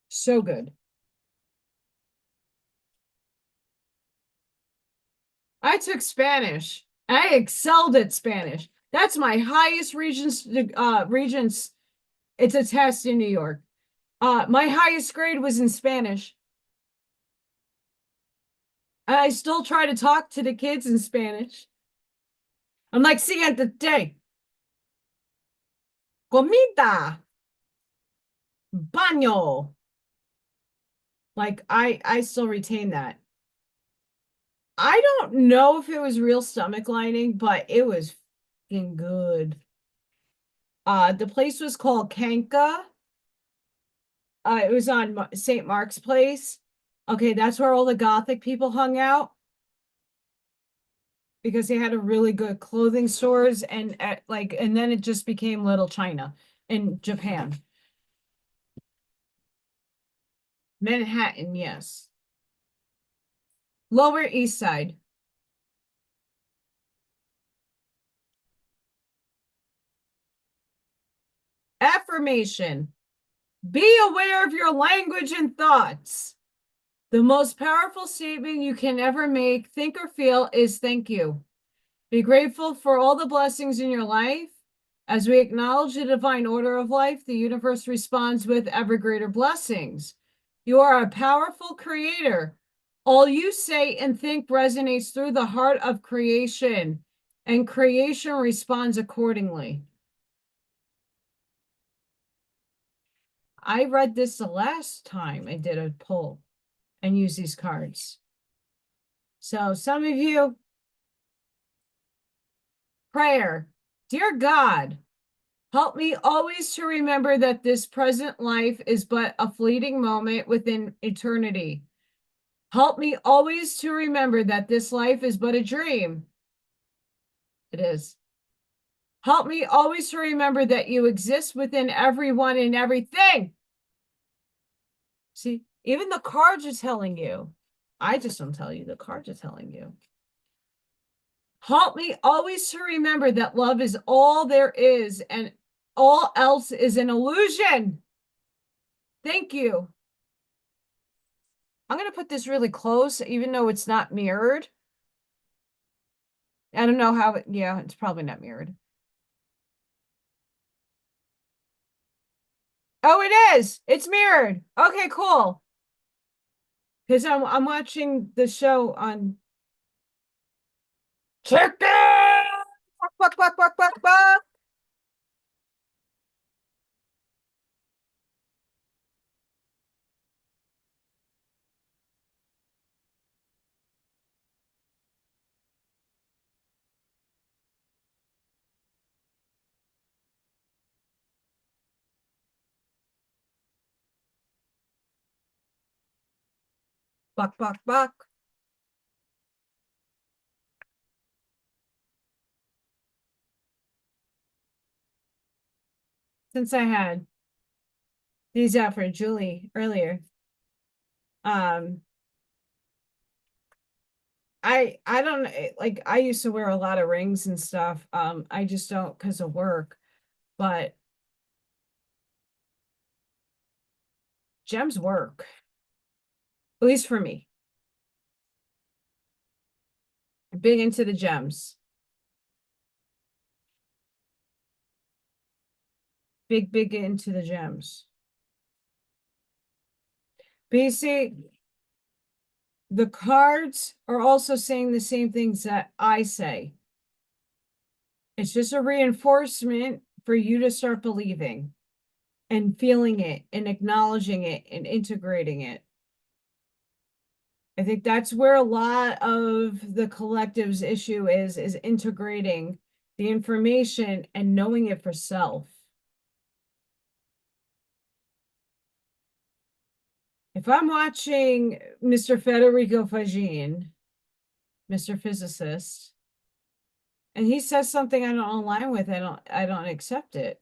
So good. I took Spanish. I excelled at Spanish. That's my highest regents. It's a test in New York. My highest grade was in Spanish. I still try to talk to the kids in Spanish. I'm like, siguiente, comida, baño. Like I still retain that. I don't know if it was real stomach lining, but it was fucking good. The place was called Kanka. It was on St. Mark's Place. Okay, that's where all the Gothic people hung out because they had a really good clothing stores and then it just became Little China in Japan. Manhattan, yes. Lower East Side. Affirmation. Be aware of your language and thoughts. The most powerful statement you can ever make, think, or feel is thank you. Be grateful for all the blessings in your life. As we acknowledge the divine order of life, the universe responds with ever greater blessings. You are a powerful creator. All you say and think resonates through the heart of creation, and creation responds accordingly. I read this the last time I did a poll and used these cards. So some of you, prayer, dear God, help me always to remember that this present life is but a fleeting moment within eternity. Help me always to remember that this life is but a dream. It is. Help me always to remember that you exist within everyone and everything. See, even the cards are telling you. I just don't tell you, the cards are telling you. Help me always to remember that love is all there is and all else is an illusion. Thank you. I'm going to put this really close, even though it's not mirrored. I don't know how yeah, it's probably not mirrored. Oh, it is. It's mirrored. Okay, cool. Because I'm watching the show on Chicken! Buck, buck, buck, buck, buck, buck. Buck, buck, buck. Since I had these out for Julie earlier, um, I don't like I used to wear a lot of rings and stuff. I just don't because of work, but gems work, at least for me. Big into the gems. Big into the gems. Basic, the cards are also saying the same things that I say. It's just a reinforcement for you to start believing and feeling it and acknowledging it and integrating it. I think that's where a lot of the collective's issue is integrating the information and knowing it for self. If I'm watching Mr. Federico Fagin, Mr. Physicist, and he says something I don't align with, I don't accept it.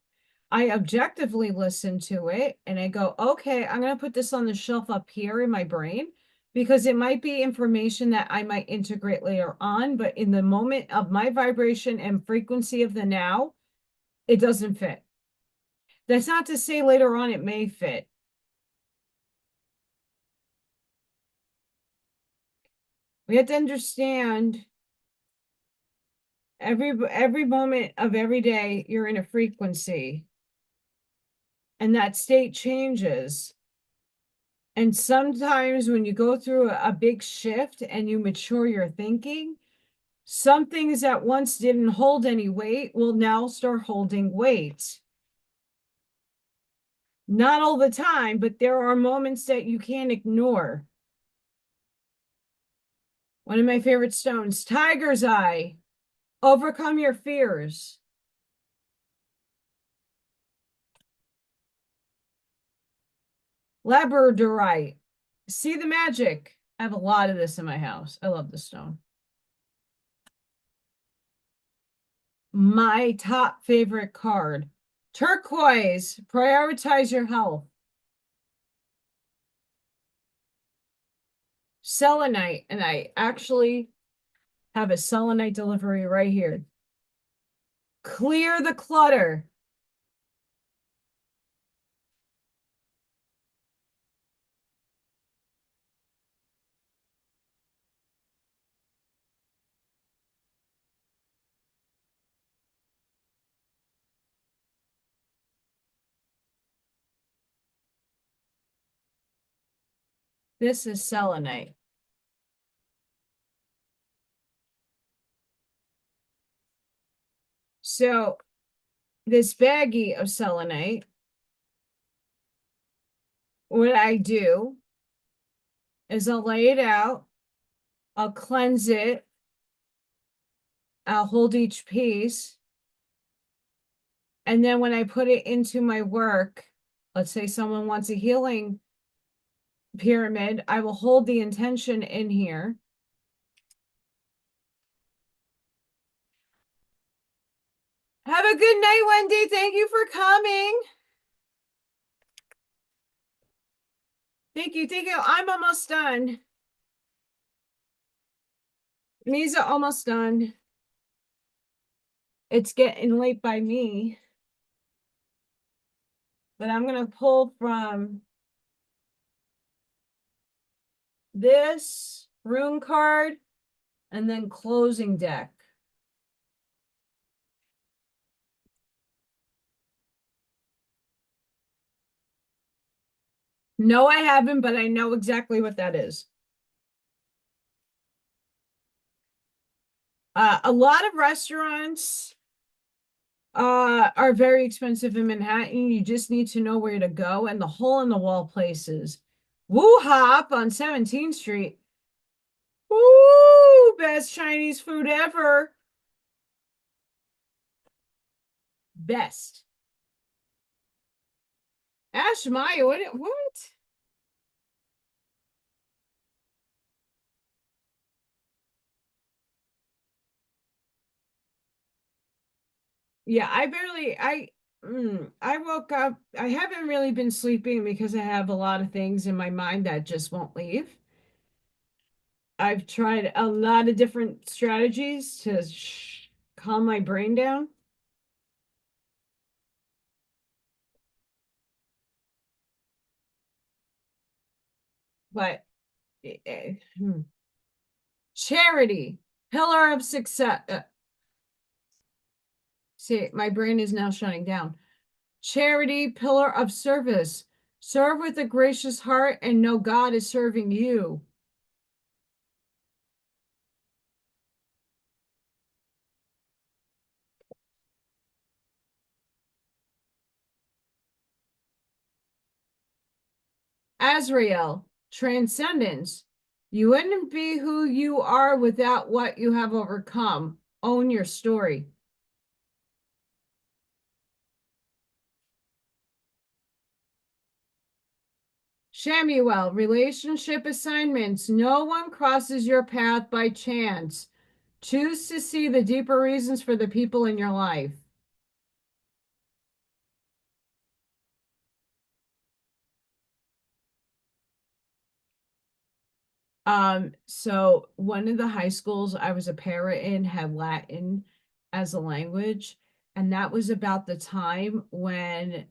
I objectively listen to it and I go, okay, I'm going to put this on the shelf up here in my brain because it might be information that I might integrate later on, but in the moment of my vibration and frequency of the now, it doesn't fit. That's not to say later on it may fit. We have to understand every moment of every day you're in a frequency and that state changes. And sometimes when you go through a big shift and you mature your thinking, some things that once didn't hold any weight will now start holding weight. Not all the time, but there are moments that you can't ignore. One of my favorite stones, tiger's eye, overcome your fears. Labradorite, see the magic. I have a lot of this in my house. I love this stone. My top favorite card, turquoise, prioritize your health. Selenite, and I actually have a selenite delivery right here. Clear the clutter. This is selenite. So this baggie of selenite, what I do is I'll lay it out, I'll cleanse it, I'll hold each piece, and then when I put it into my work, let's say someone wants a healing pyramid, I will hold the intention in here. Have a good night, Wendy. Thank you for coming. Thank you. Thank you. I'm almost done. These are almost done. It's getting late by me. But I'm going to pull from this rune card, and then closing deck. No, I haven't, but I know exactly what that is. A lot of restaurants are very expensive in Manhattan. You just need to know where to go, and the hole in the wall places. Woo Hop on 17th Street. Woo, best Chinese food ever. Best. Ash Maya, what? Yeah, I woke up. I haven't really been sleeping because I have a lot of things in my mind that just won't leave. I've tried a lot of different strategies to calm my brain down, but charity, pillar of success. See, my brain is now shutting down. Charity, pillar of service. Serve with a gracious heart and know God is serving you. Azrael, transcendence. You wouldn't be who you are without what you have overcome. Own your story. Shamuel, relationship assignments. No one crosses your path by chance. Choose to see the deeper reasons for the people in your life. So one of the high schools I was a para in had Latin as a language, and that was about the time when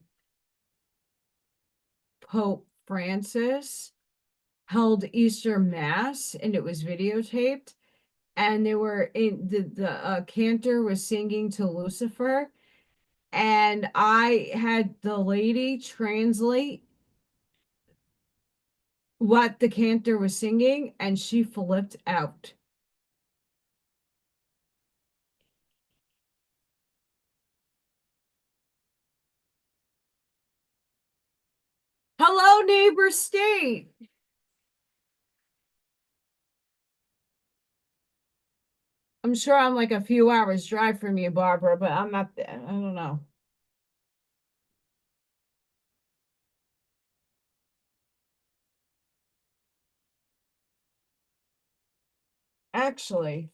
Pope Francis held Easter Mass, and it was videotaped, and they were in the cantor was singing to Lucifer, and I had the lady translate what the cantor was singing, and she flipped out. Hello, neighbor state. I'm sure I'm like a few hours drive from you, Barbara, but I'm not there. I don't know. Actually,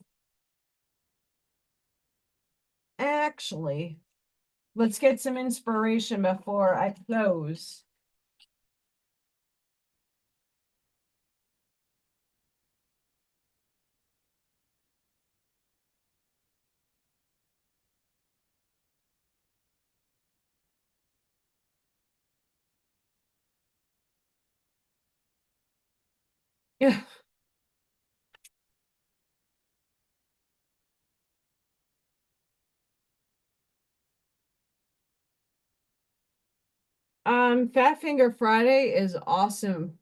actually, let's get some inspiration before I close. Yeah. Fat Finger Friday is awesome.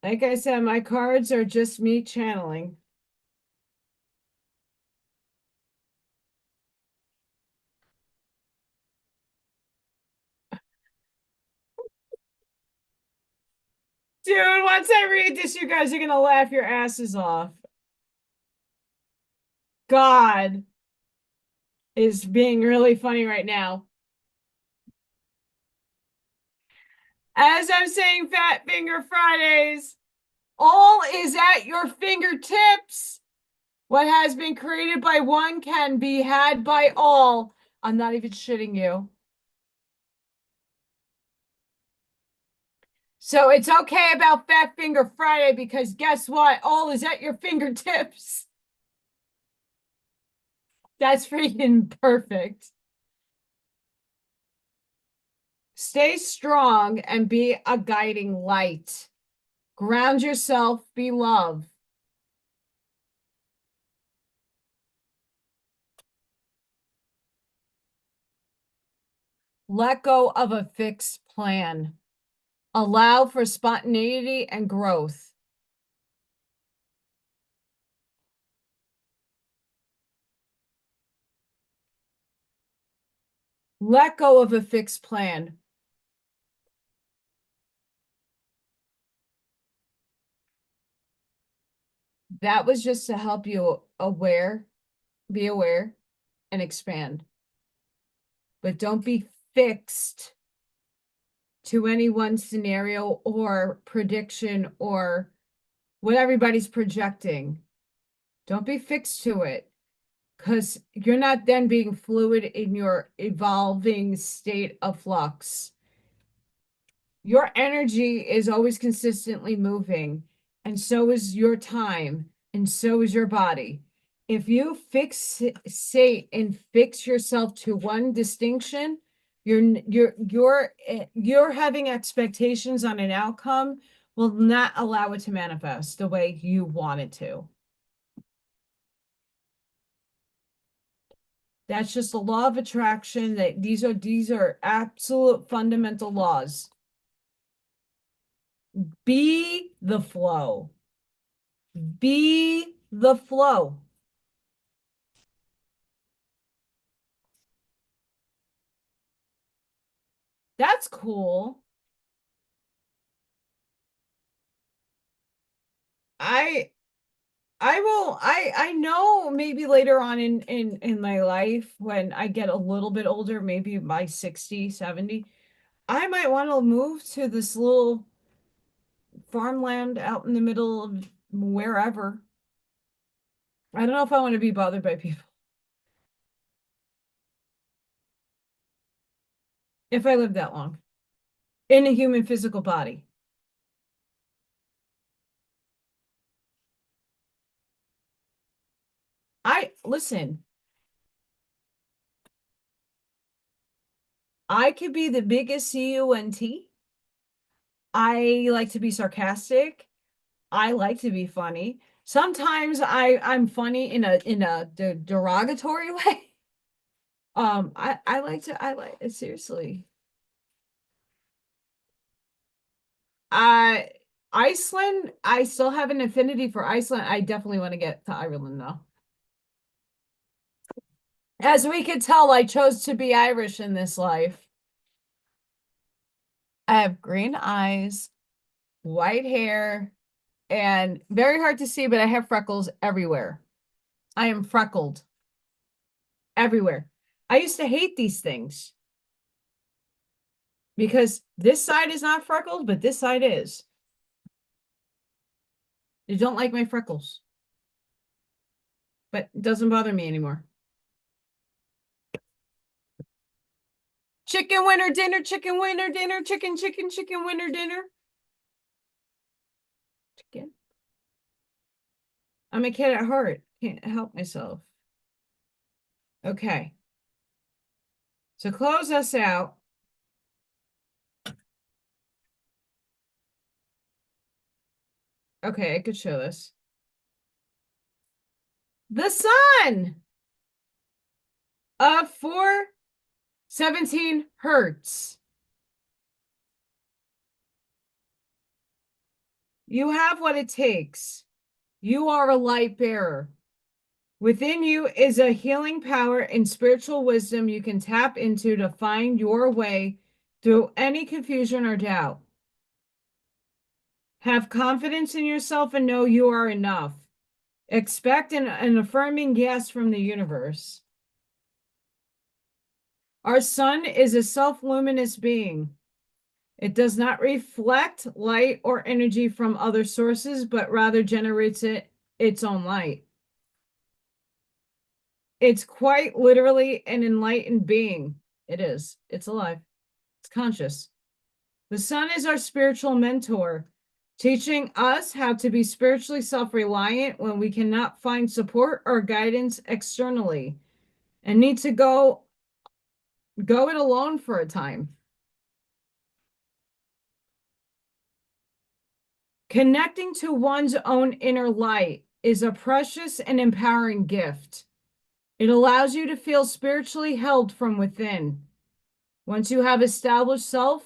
Like I said, my cards are just me channeling. Dude, once I read this, you guys are gonna laugh your asses off. God is being really funny right now. As I'm saying, Fat Finger Fridays, all is at your fingertips. What has been created by one can be had by all. I'm not even shitting you. So it's okay about Fat Finger Friday because guess what? All is at your fingertips. That's freaking perfect. Stay strong and be a guiding light. Ground yourself, be love. Let go of a fixed plan. Allow for spontaneity and growth. Let go of a fixed plan. That was just to help you be aware, and expand. But don't be fixed to any one scenario or prediction or what everybody's projecting. Don't be fixed to it, because you're not then being fluid in your evolving state of flux. Your energy is always consistently moving, and so is your time, and so is your body. If you fixate and fix yourself to one distinction, you're having expectations on an outcome will not allow it to manifest the way you want it to. That's just a law of attraction. That these are absolute fundamental laws. Be the flow. Be the flow. That's cool. I I know maybe later on in my life when I get a little bit older, maybe by 60, 70, I might want to move to this little farmland out in the middle of wherever. I don't know if I want to be bothered by people if I live that long in a human physical body. I listen, I could be the biggest cunt. I like to be sarcastic. I like to be funny. Sometimes I'm funny in a derogatory way. I like to I like seriously. I Iceland, I still have an affinity for Iceland. I definitely want to get to Ireland though. As we could tell, I chose to be Irish in this life. I have green eyes, white hair, and very hard to see, but I have freckles everywhere. I am freckled everywhere. I used to hate these things because this side is not freckled, but this side is. You don't like my freckles, but it doesn't bother me anymore. Chicken winter dinner, chicken winter dinner, chicken winter dinner. Chicken. I'm a kid at heart. Can't help myself. Okay. So close us out. Okay, I could show this. The sun of 417 hertz. You have what it takes. You are a light bearer. Within you is a healing power and spiritual wisdom you can tap into to find your way through any confusion or doubt. Have confidence in yourself and know you are enough. Expect an affirming yes from the universe. Our sun is a self-luminous being. It does not reflect light or energy from other sources, but rather generates its own light. It's quite literally an enlightened being. It is. It's alive. It's conscious. The sun is our spiritual mentor, teaching us how to be spiritually self-reliant when we cannot find support or guidance externally and need to go it alone for a time. Connecting to one's own inner light is a precious and empowering gift. It allows you to feel spiritually held from within. Once you have established self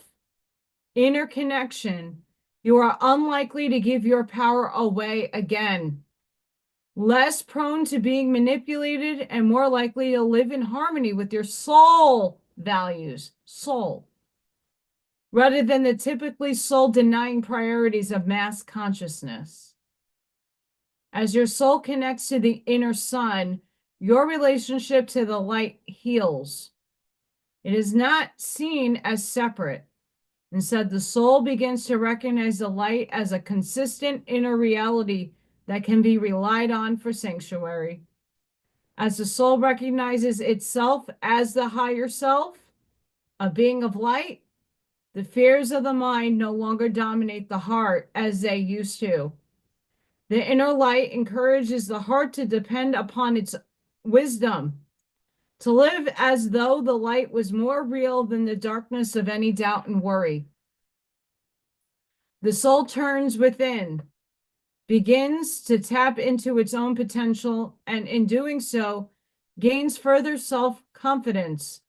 inner connection, you are unlikely to give your power away again, less prone to being manipulated, and more likely to live in harmony with your soul values, soul, rather than the typically soul denying priorities of mass consciousness. As your soul connects to the inner sun, your relationship to the light heals. It is not seen as separate. Instead, the soul begins to recognize the light as a consistent inner reality that can be relied on for sanctuary. As the soul recognizes itself as the higher self, a being of light, the fears of the mind no longer dominate the heart as they used to. The inner light encourages the heart to depend upon its wisdom, to live as though the light was more real than the darkness of any doubt and worry. The soul turns within, begins to tap into its own potential, and in doing so, gains further self-confidence,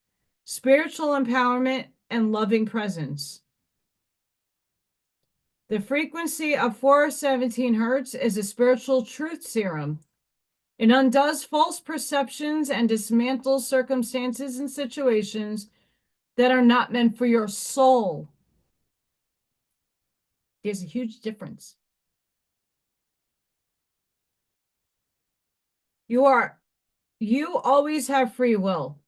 spiritual empowerment, and loving presence. The frequency of 417 hertz is a spiritual truth serum. It undoes false perceptions and dismantles circumstances and situations that are not meant for your soul. There's a huge difference. You always have free will,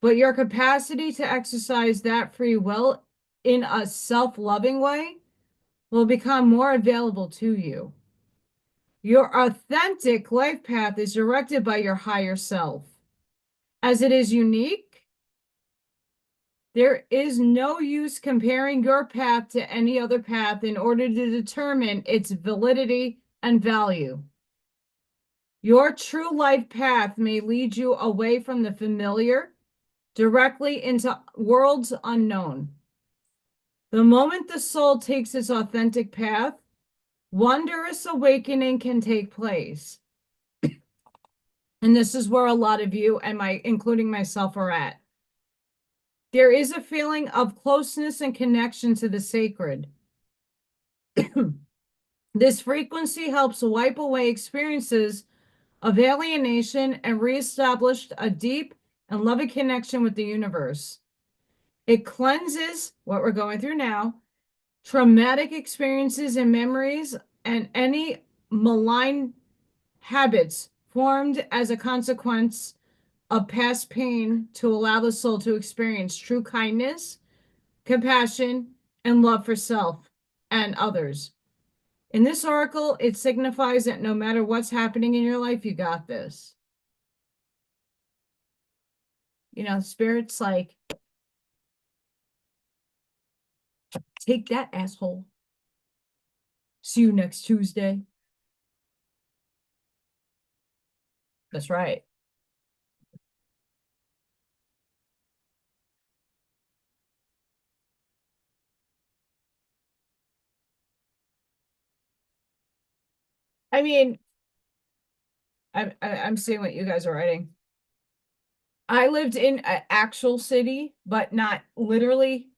but your capacity to exercise that free will in a self-loving way will become more available to you. Your authentic life path is directed by your higher self. As it is unique, there is no use comparing your path to any other path in order to determine its validity and value. Your true life path may lead you away from the familiar, directly into worlds unknown. The moment the soul takes its authentic path, wondrous awakening can take place. And this is where a lot of you and including myself, are at. There is a feeling of closeness and connection to the sacred. This frequency helps wipe away experiences of alienation and reestablish a deep and loving connection with the universe. It cleanses what we're going through now, traumatic experiences and memories, and any malign habits formed as a consequence of past pain, to allow the soul to experience true kindness, compassion, and love for self and others. In this oracle, it signifies that no matter what's happening in your life, you got this. You know, Spirit's like, take that, asshole. See you next Tuesday. That's right. I mean, I'm seeing what you guys are writing. I lived in an actual city, but not literally.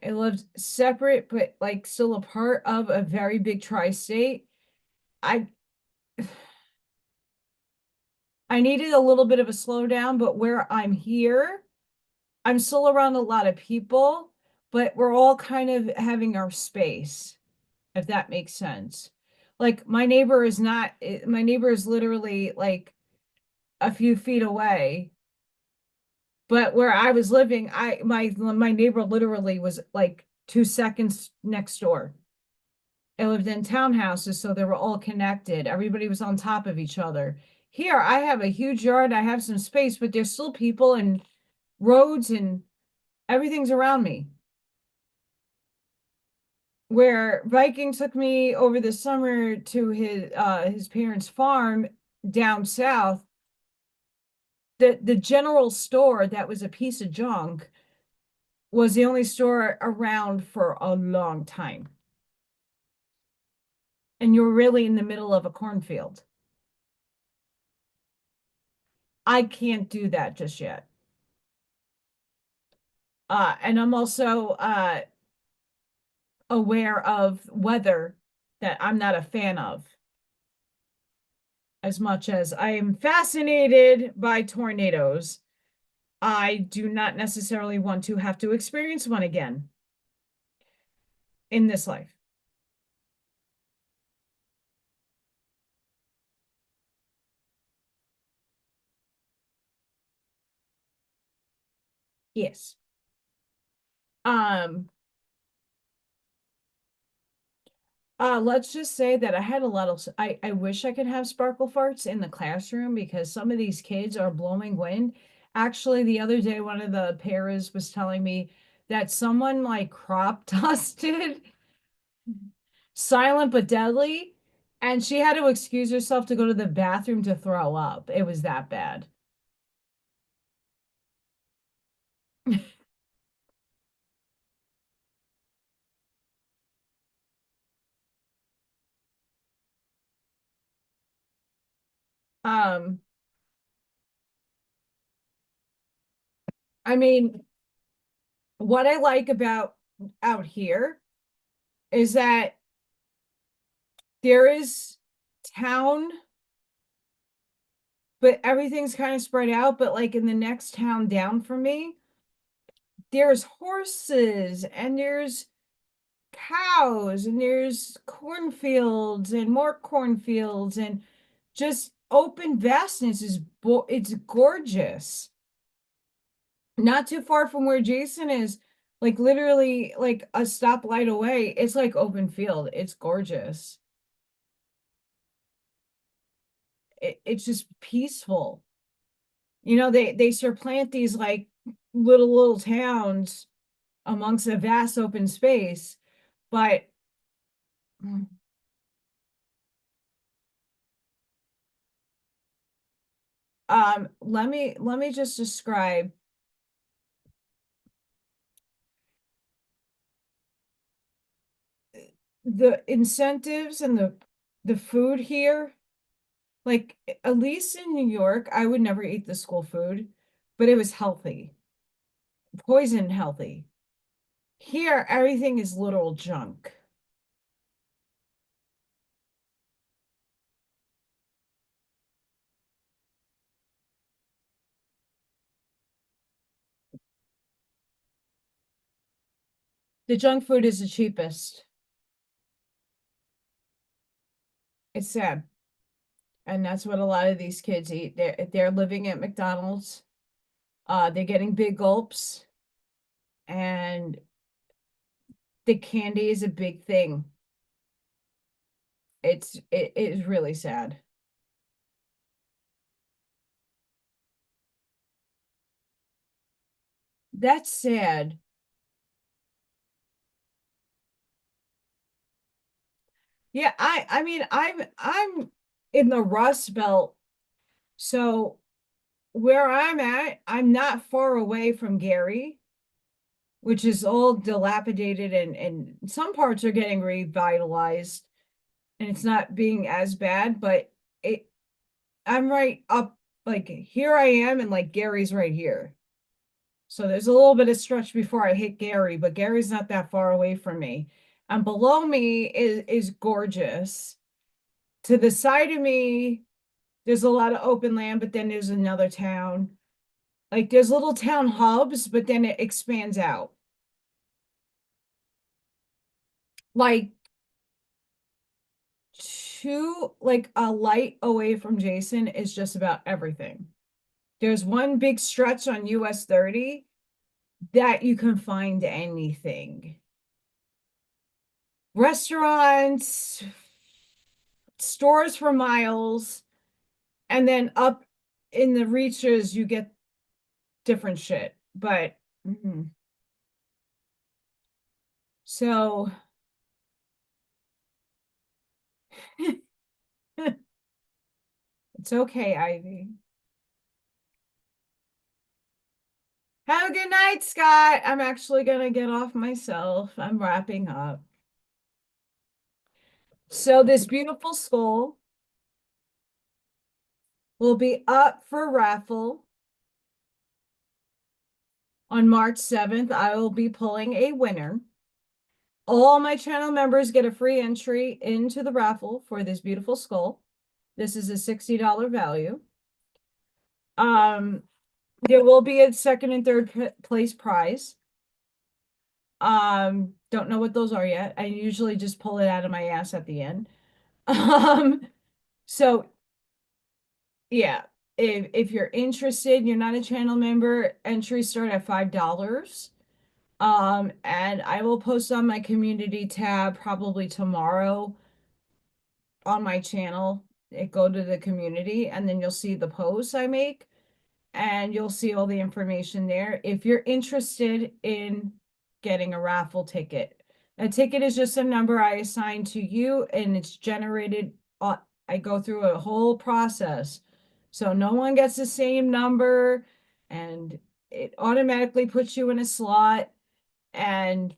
I lived separate, but like still a part of a very big tri-state. I I needed a little bit of a slowdown, but where I'm here, I'm still around a lot of people, but we're all kind of having our space, if that makes sense. Like my neighbor is literally like a few feet away. But where I was living, my neighbor literally was like 2 seconds next door. I lived in townhouses, so they were all connected. Everybody was on top of each other. Here, I have a huge yard, I have some space, but there's still people and roads and everything's around me. Where Viking took me over the summer to his parents' farm down south, the general store that was a piece of junk was the only store around for a long time. and you're really in the middle of a cornfield. I can't do that just yet. And I'm also aware of weather that I'm not a fan of as much as I am fascinated by tornadoes. I do not necessarily want to have to experience one again in this life. Yes. Um, let's just say that I had a lot of, I wish I could have sparkle farts in the classroom because some of these kids are blowing wind. Actually, the other day, one of the paras was telling me that someone like crop dusted Silent but Deadly, and she had to excuse herself to go to the bathroom to throw up. It was that bad. Um, I mean, what I like about out here is that there is town, but everything's kind of spread out. But like in the next town down from me, there's horses and there's cows and there's cornfields and more cornfields and just open vastness is it's gorgeous. Not too far from where Jason is, like literally like a stoplight away. It's like open field. It's gorgeous. It's just peaceful. You know, they supplant these like little towns amongst a vast open space, but let me just describe the incentives and the food here. Like at least in New York, I would never eat the school food, but it was healthy, poison healthy. Here, everything is literal junk. The junk food is the cheapest. It's sad. And that's what a lot of these kids eat. They're living at McDonald's. They're getting big gulps, and the candy is a big thing. It is really sad. That's sad. Yeah, I mean I'm in the Rust Belt, so where I'm at, I'm not far away from Gary, which is all dilapidated and some parts are getting revitalized and it's not being as bad, but it I'm right up like here I am and like Gary's right here. So there's a little bit of stretch before I hit Gary, but Gary's not that far away from me. And below me is gorgeous. To the side of me, there's a lot of open land, but then there's another town. Like there's little town hubs, but then it expands out. Like like a light away from Jason is just about everything. There's one big stretch on US 30 that you can find anything. Restaurants, stores for miles, and then up in the reaches you get different shit. But so it's okay, Ivy. Have a good night, Scott. I'm actually gonna get off myself. I'm wrapping up. So this beautiful skull will be up for raffle on March 7th. I will be pulling a winner. All my channel members get a free entry into the raffle for this beautiful skull. This is a $60 value. There will be a second and third place prize. Don't know what those are yet. I usually just pull it out of my ass at the end. So yeah, if you're interested, you're not a channel member, entries start at $5. And I will post on my community tab probably tomorrow on my channel. Go to the community and then you'll see the posts I make and you'll see all the information there. If you're interested in getting a raffle ticket, a ticket is just a number I assign to you and it's generated. I go through a whole process. So no one gets the same number and it automatically puts you in a slot and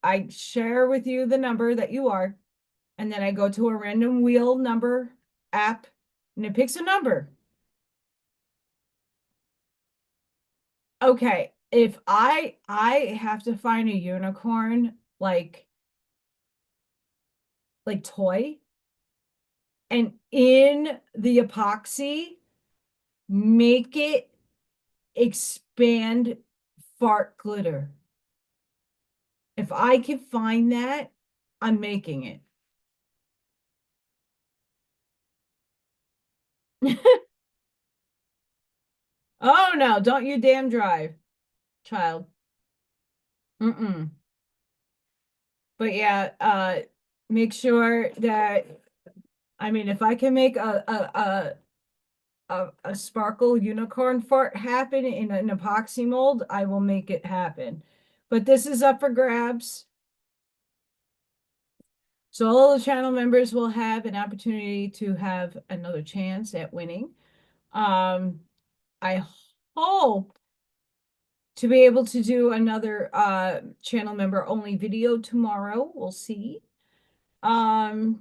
I share with you the number that you are, and then I go to a random wheel number app and it picks a number. Okay, if I have to find a unicorn like toy and in the epoxy make it expand fart glitter. If I can find that, I'm making it. Oh no, don't you damn drive, child. Mm-mm. But yeah, make sure that I mean if I can make a sparkle unicorn fart happen in an epoxy mold, I will make it happen. But this is up for grabs. So all the channel members will have an opportunity to have another chance at winning. I hope to be able to do another channel member only video tomorrow. We'll see. I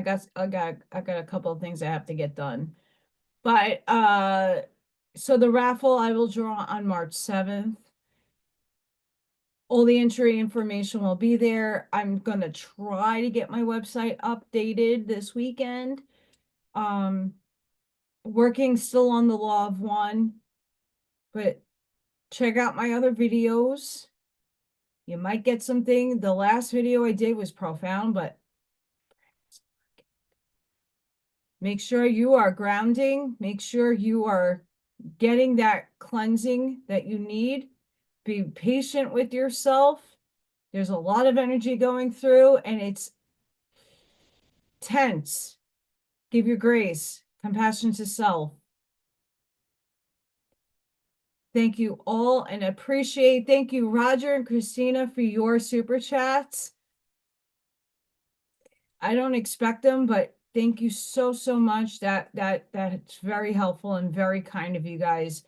got a couple of things I have to get done. But so the raffle I will draw on March 7th. All the entry information will be there. I'm gonna try to get my website updated this weekend. Um, working still on the law of one, but check out my other videos. You might get something. The last video I did was profound, but make sure you are grounding. Make sure you are getting that cleansing that you need. Be patient with yourself. There's a lot of energy going through and it's tense. Give your grace, compassion to self. Thank you all and appreciate. Thank you, Roger and Christina, for your super chats. I don't expect them, but thank you so, so much. That's very helpful and very kind of you guys.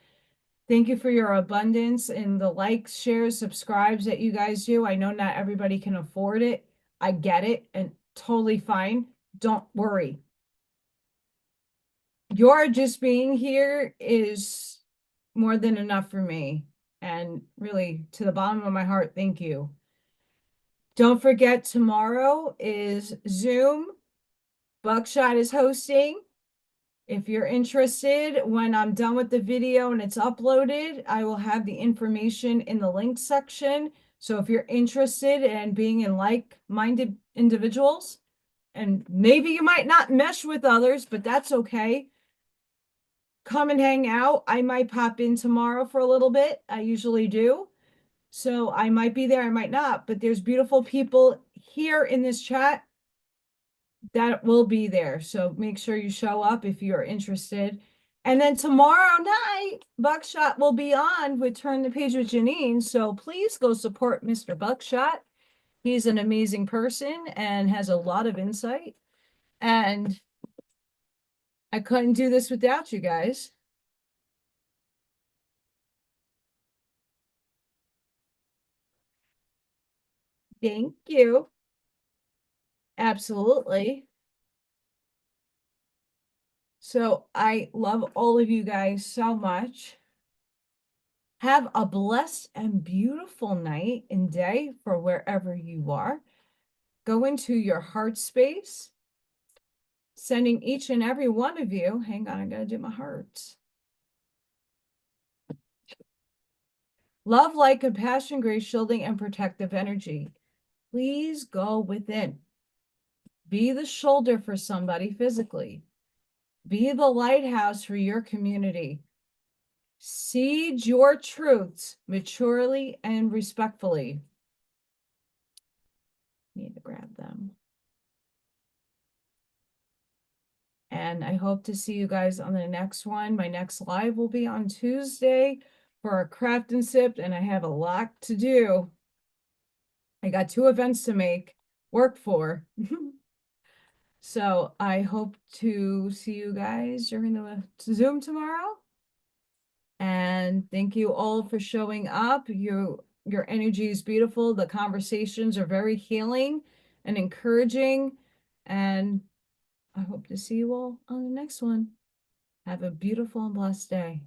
Thank you for your abundance and the likes, shares, subscribes that you guys do. I know not everybody can afford it. I get it and totally fine. Don't worry. Your just being here is more than enough for me. And really, to the bottom of my heart, thank you. Don't forget, tomorrow is Zoom. Buckshot is hosting. If you're interested, when I'm done with the video and it's uploaded, I will have the information in the link section. So if you're interested in being in like-minded individuals, and maybe you might not mesh with others, but that's okay. Come and hang out. I might pop in tomorrow for a little bit. I usually do. So I might be there, I might not, but there's beautiful people here in this chat that will be there. So make sure you show up if you're interested. And then tomorrow night, Buckshot will be on with Turn the Page with Janine. So please go support Mr. Buckshot. He's an amazing person and has a lot of insight. And I couldn't do this without you guys. Thank you. Absolutely. So I love all of you guys so much. Have a blessed and beautiful night and day for wherever you are. Go into your heart space, sending each and every one of you. Hang on, I gotta do my hearts. Love, light, compassion, grace, shielding, and protective energy. Please go within. Be the shoulder for somebody physically. Be the lighthouse for your community. Seed your truths maturely and respectfully. Need to grab them. And I hope to see you guys on the next one. My next live will be on Tuesday for a craft and sip, and I have a lot to do. I got 2 events to work for. So I hope to see you guys during the Zoom tomorrow. And thank you all for showing up. Your energy is beautiful. The conversations are very healing and encouraging. And I hope to see you all on the next one. Have a beautiful and blessed day.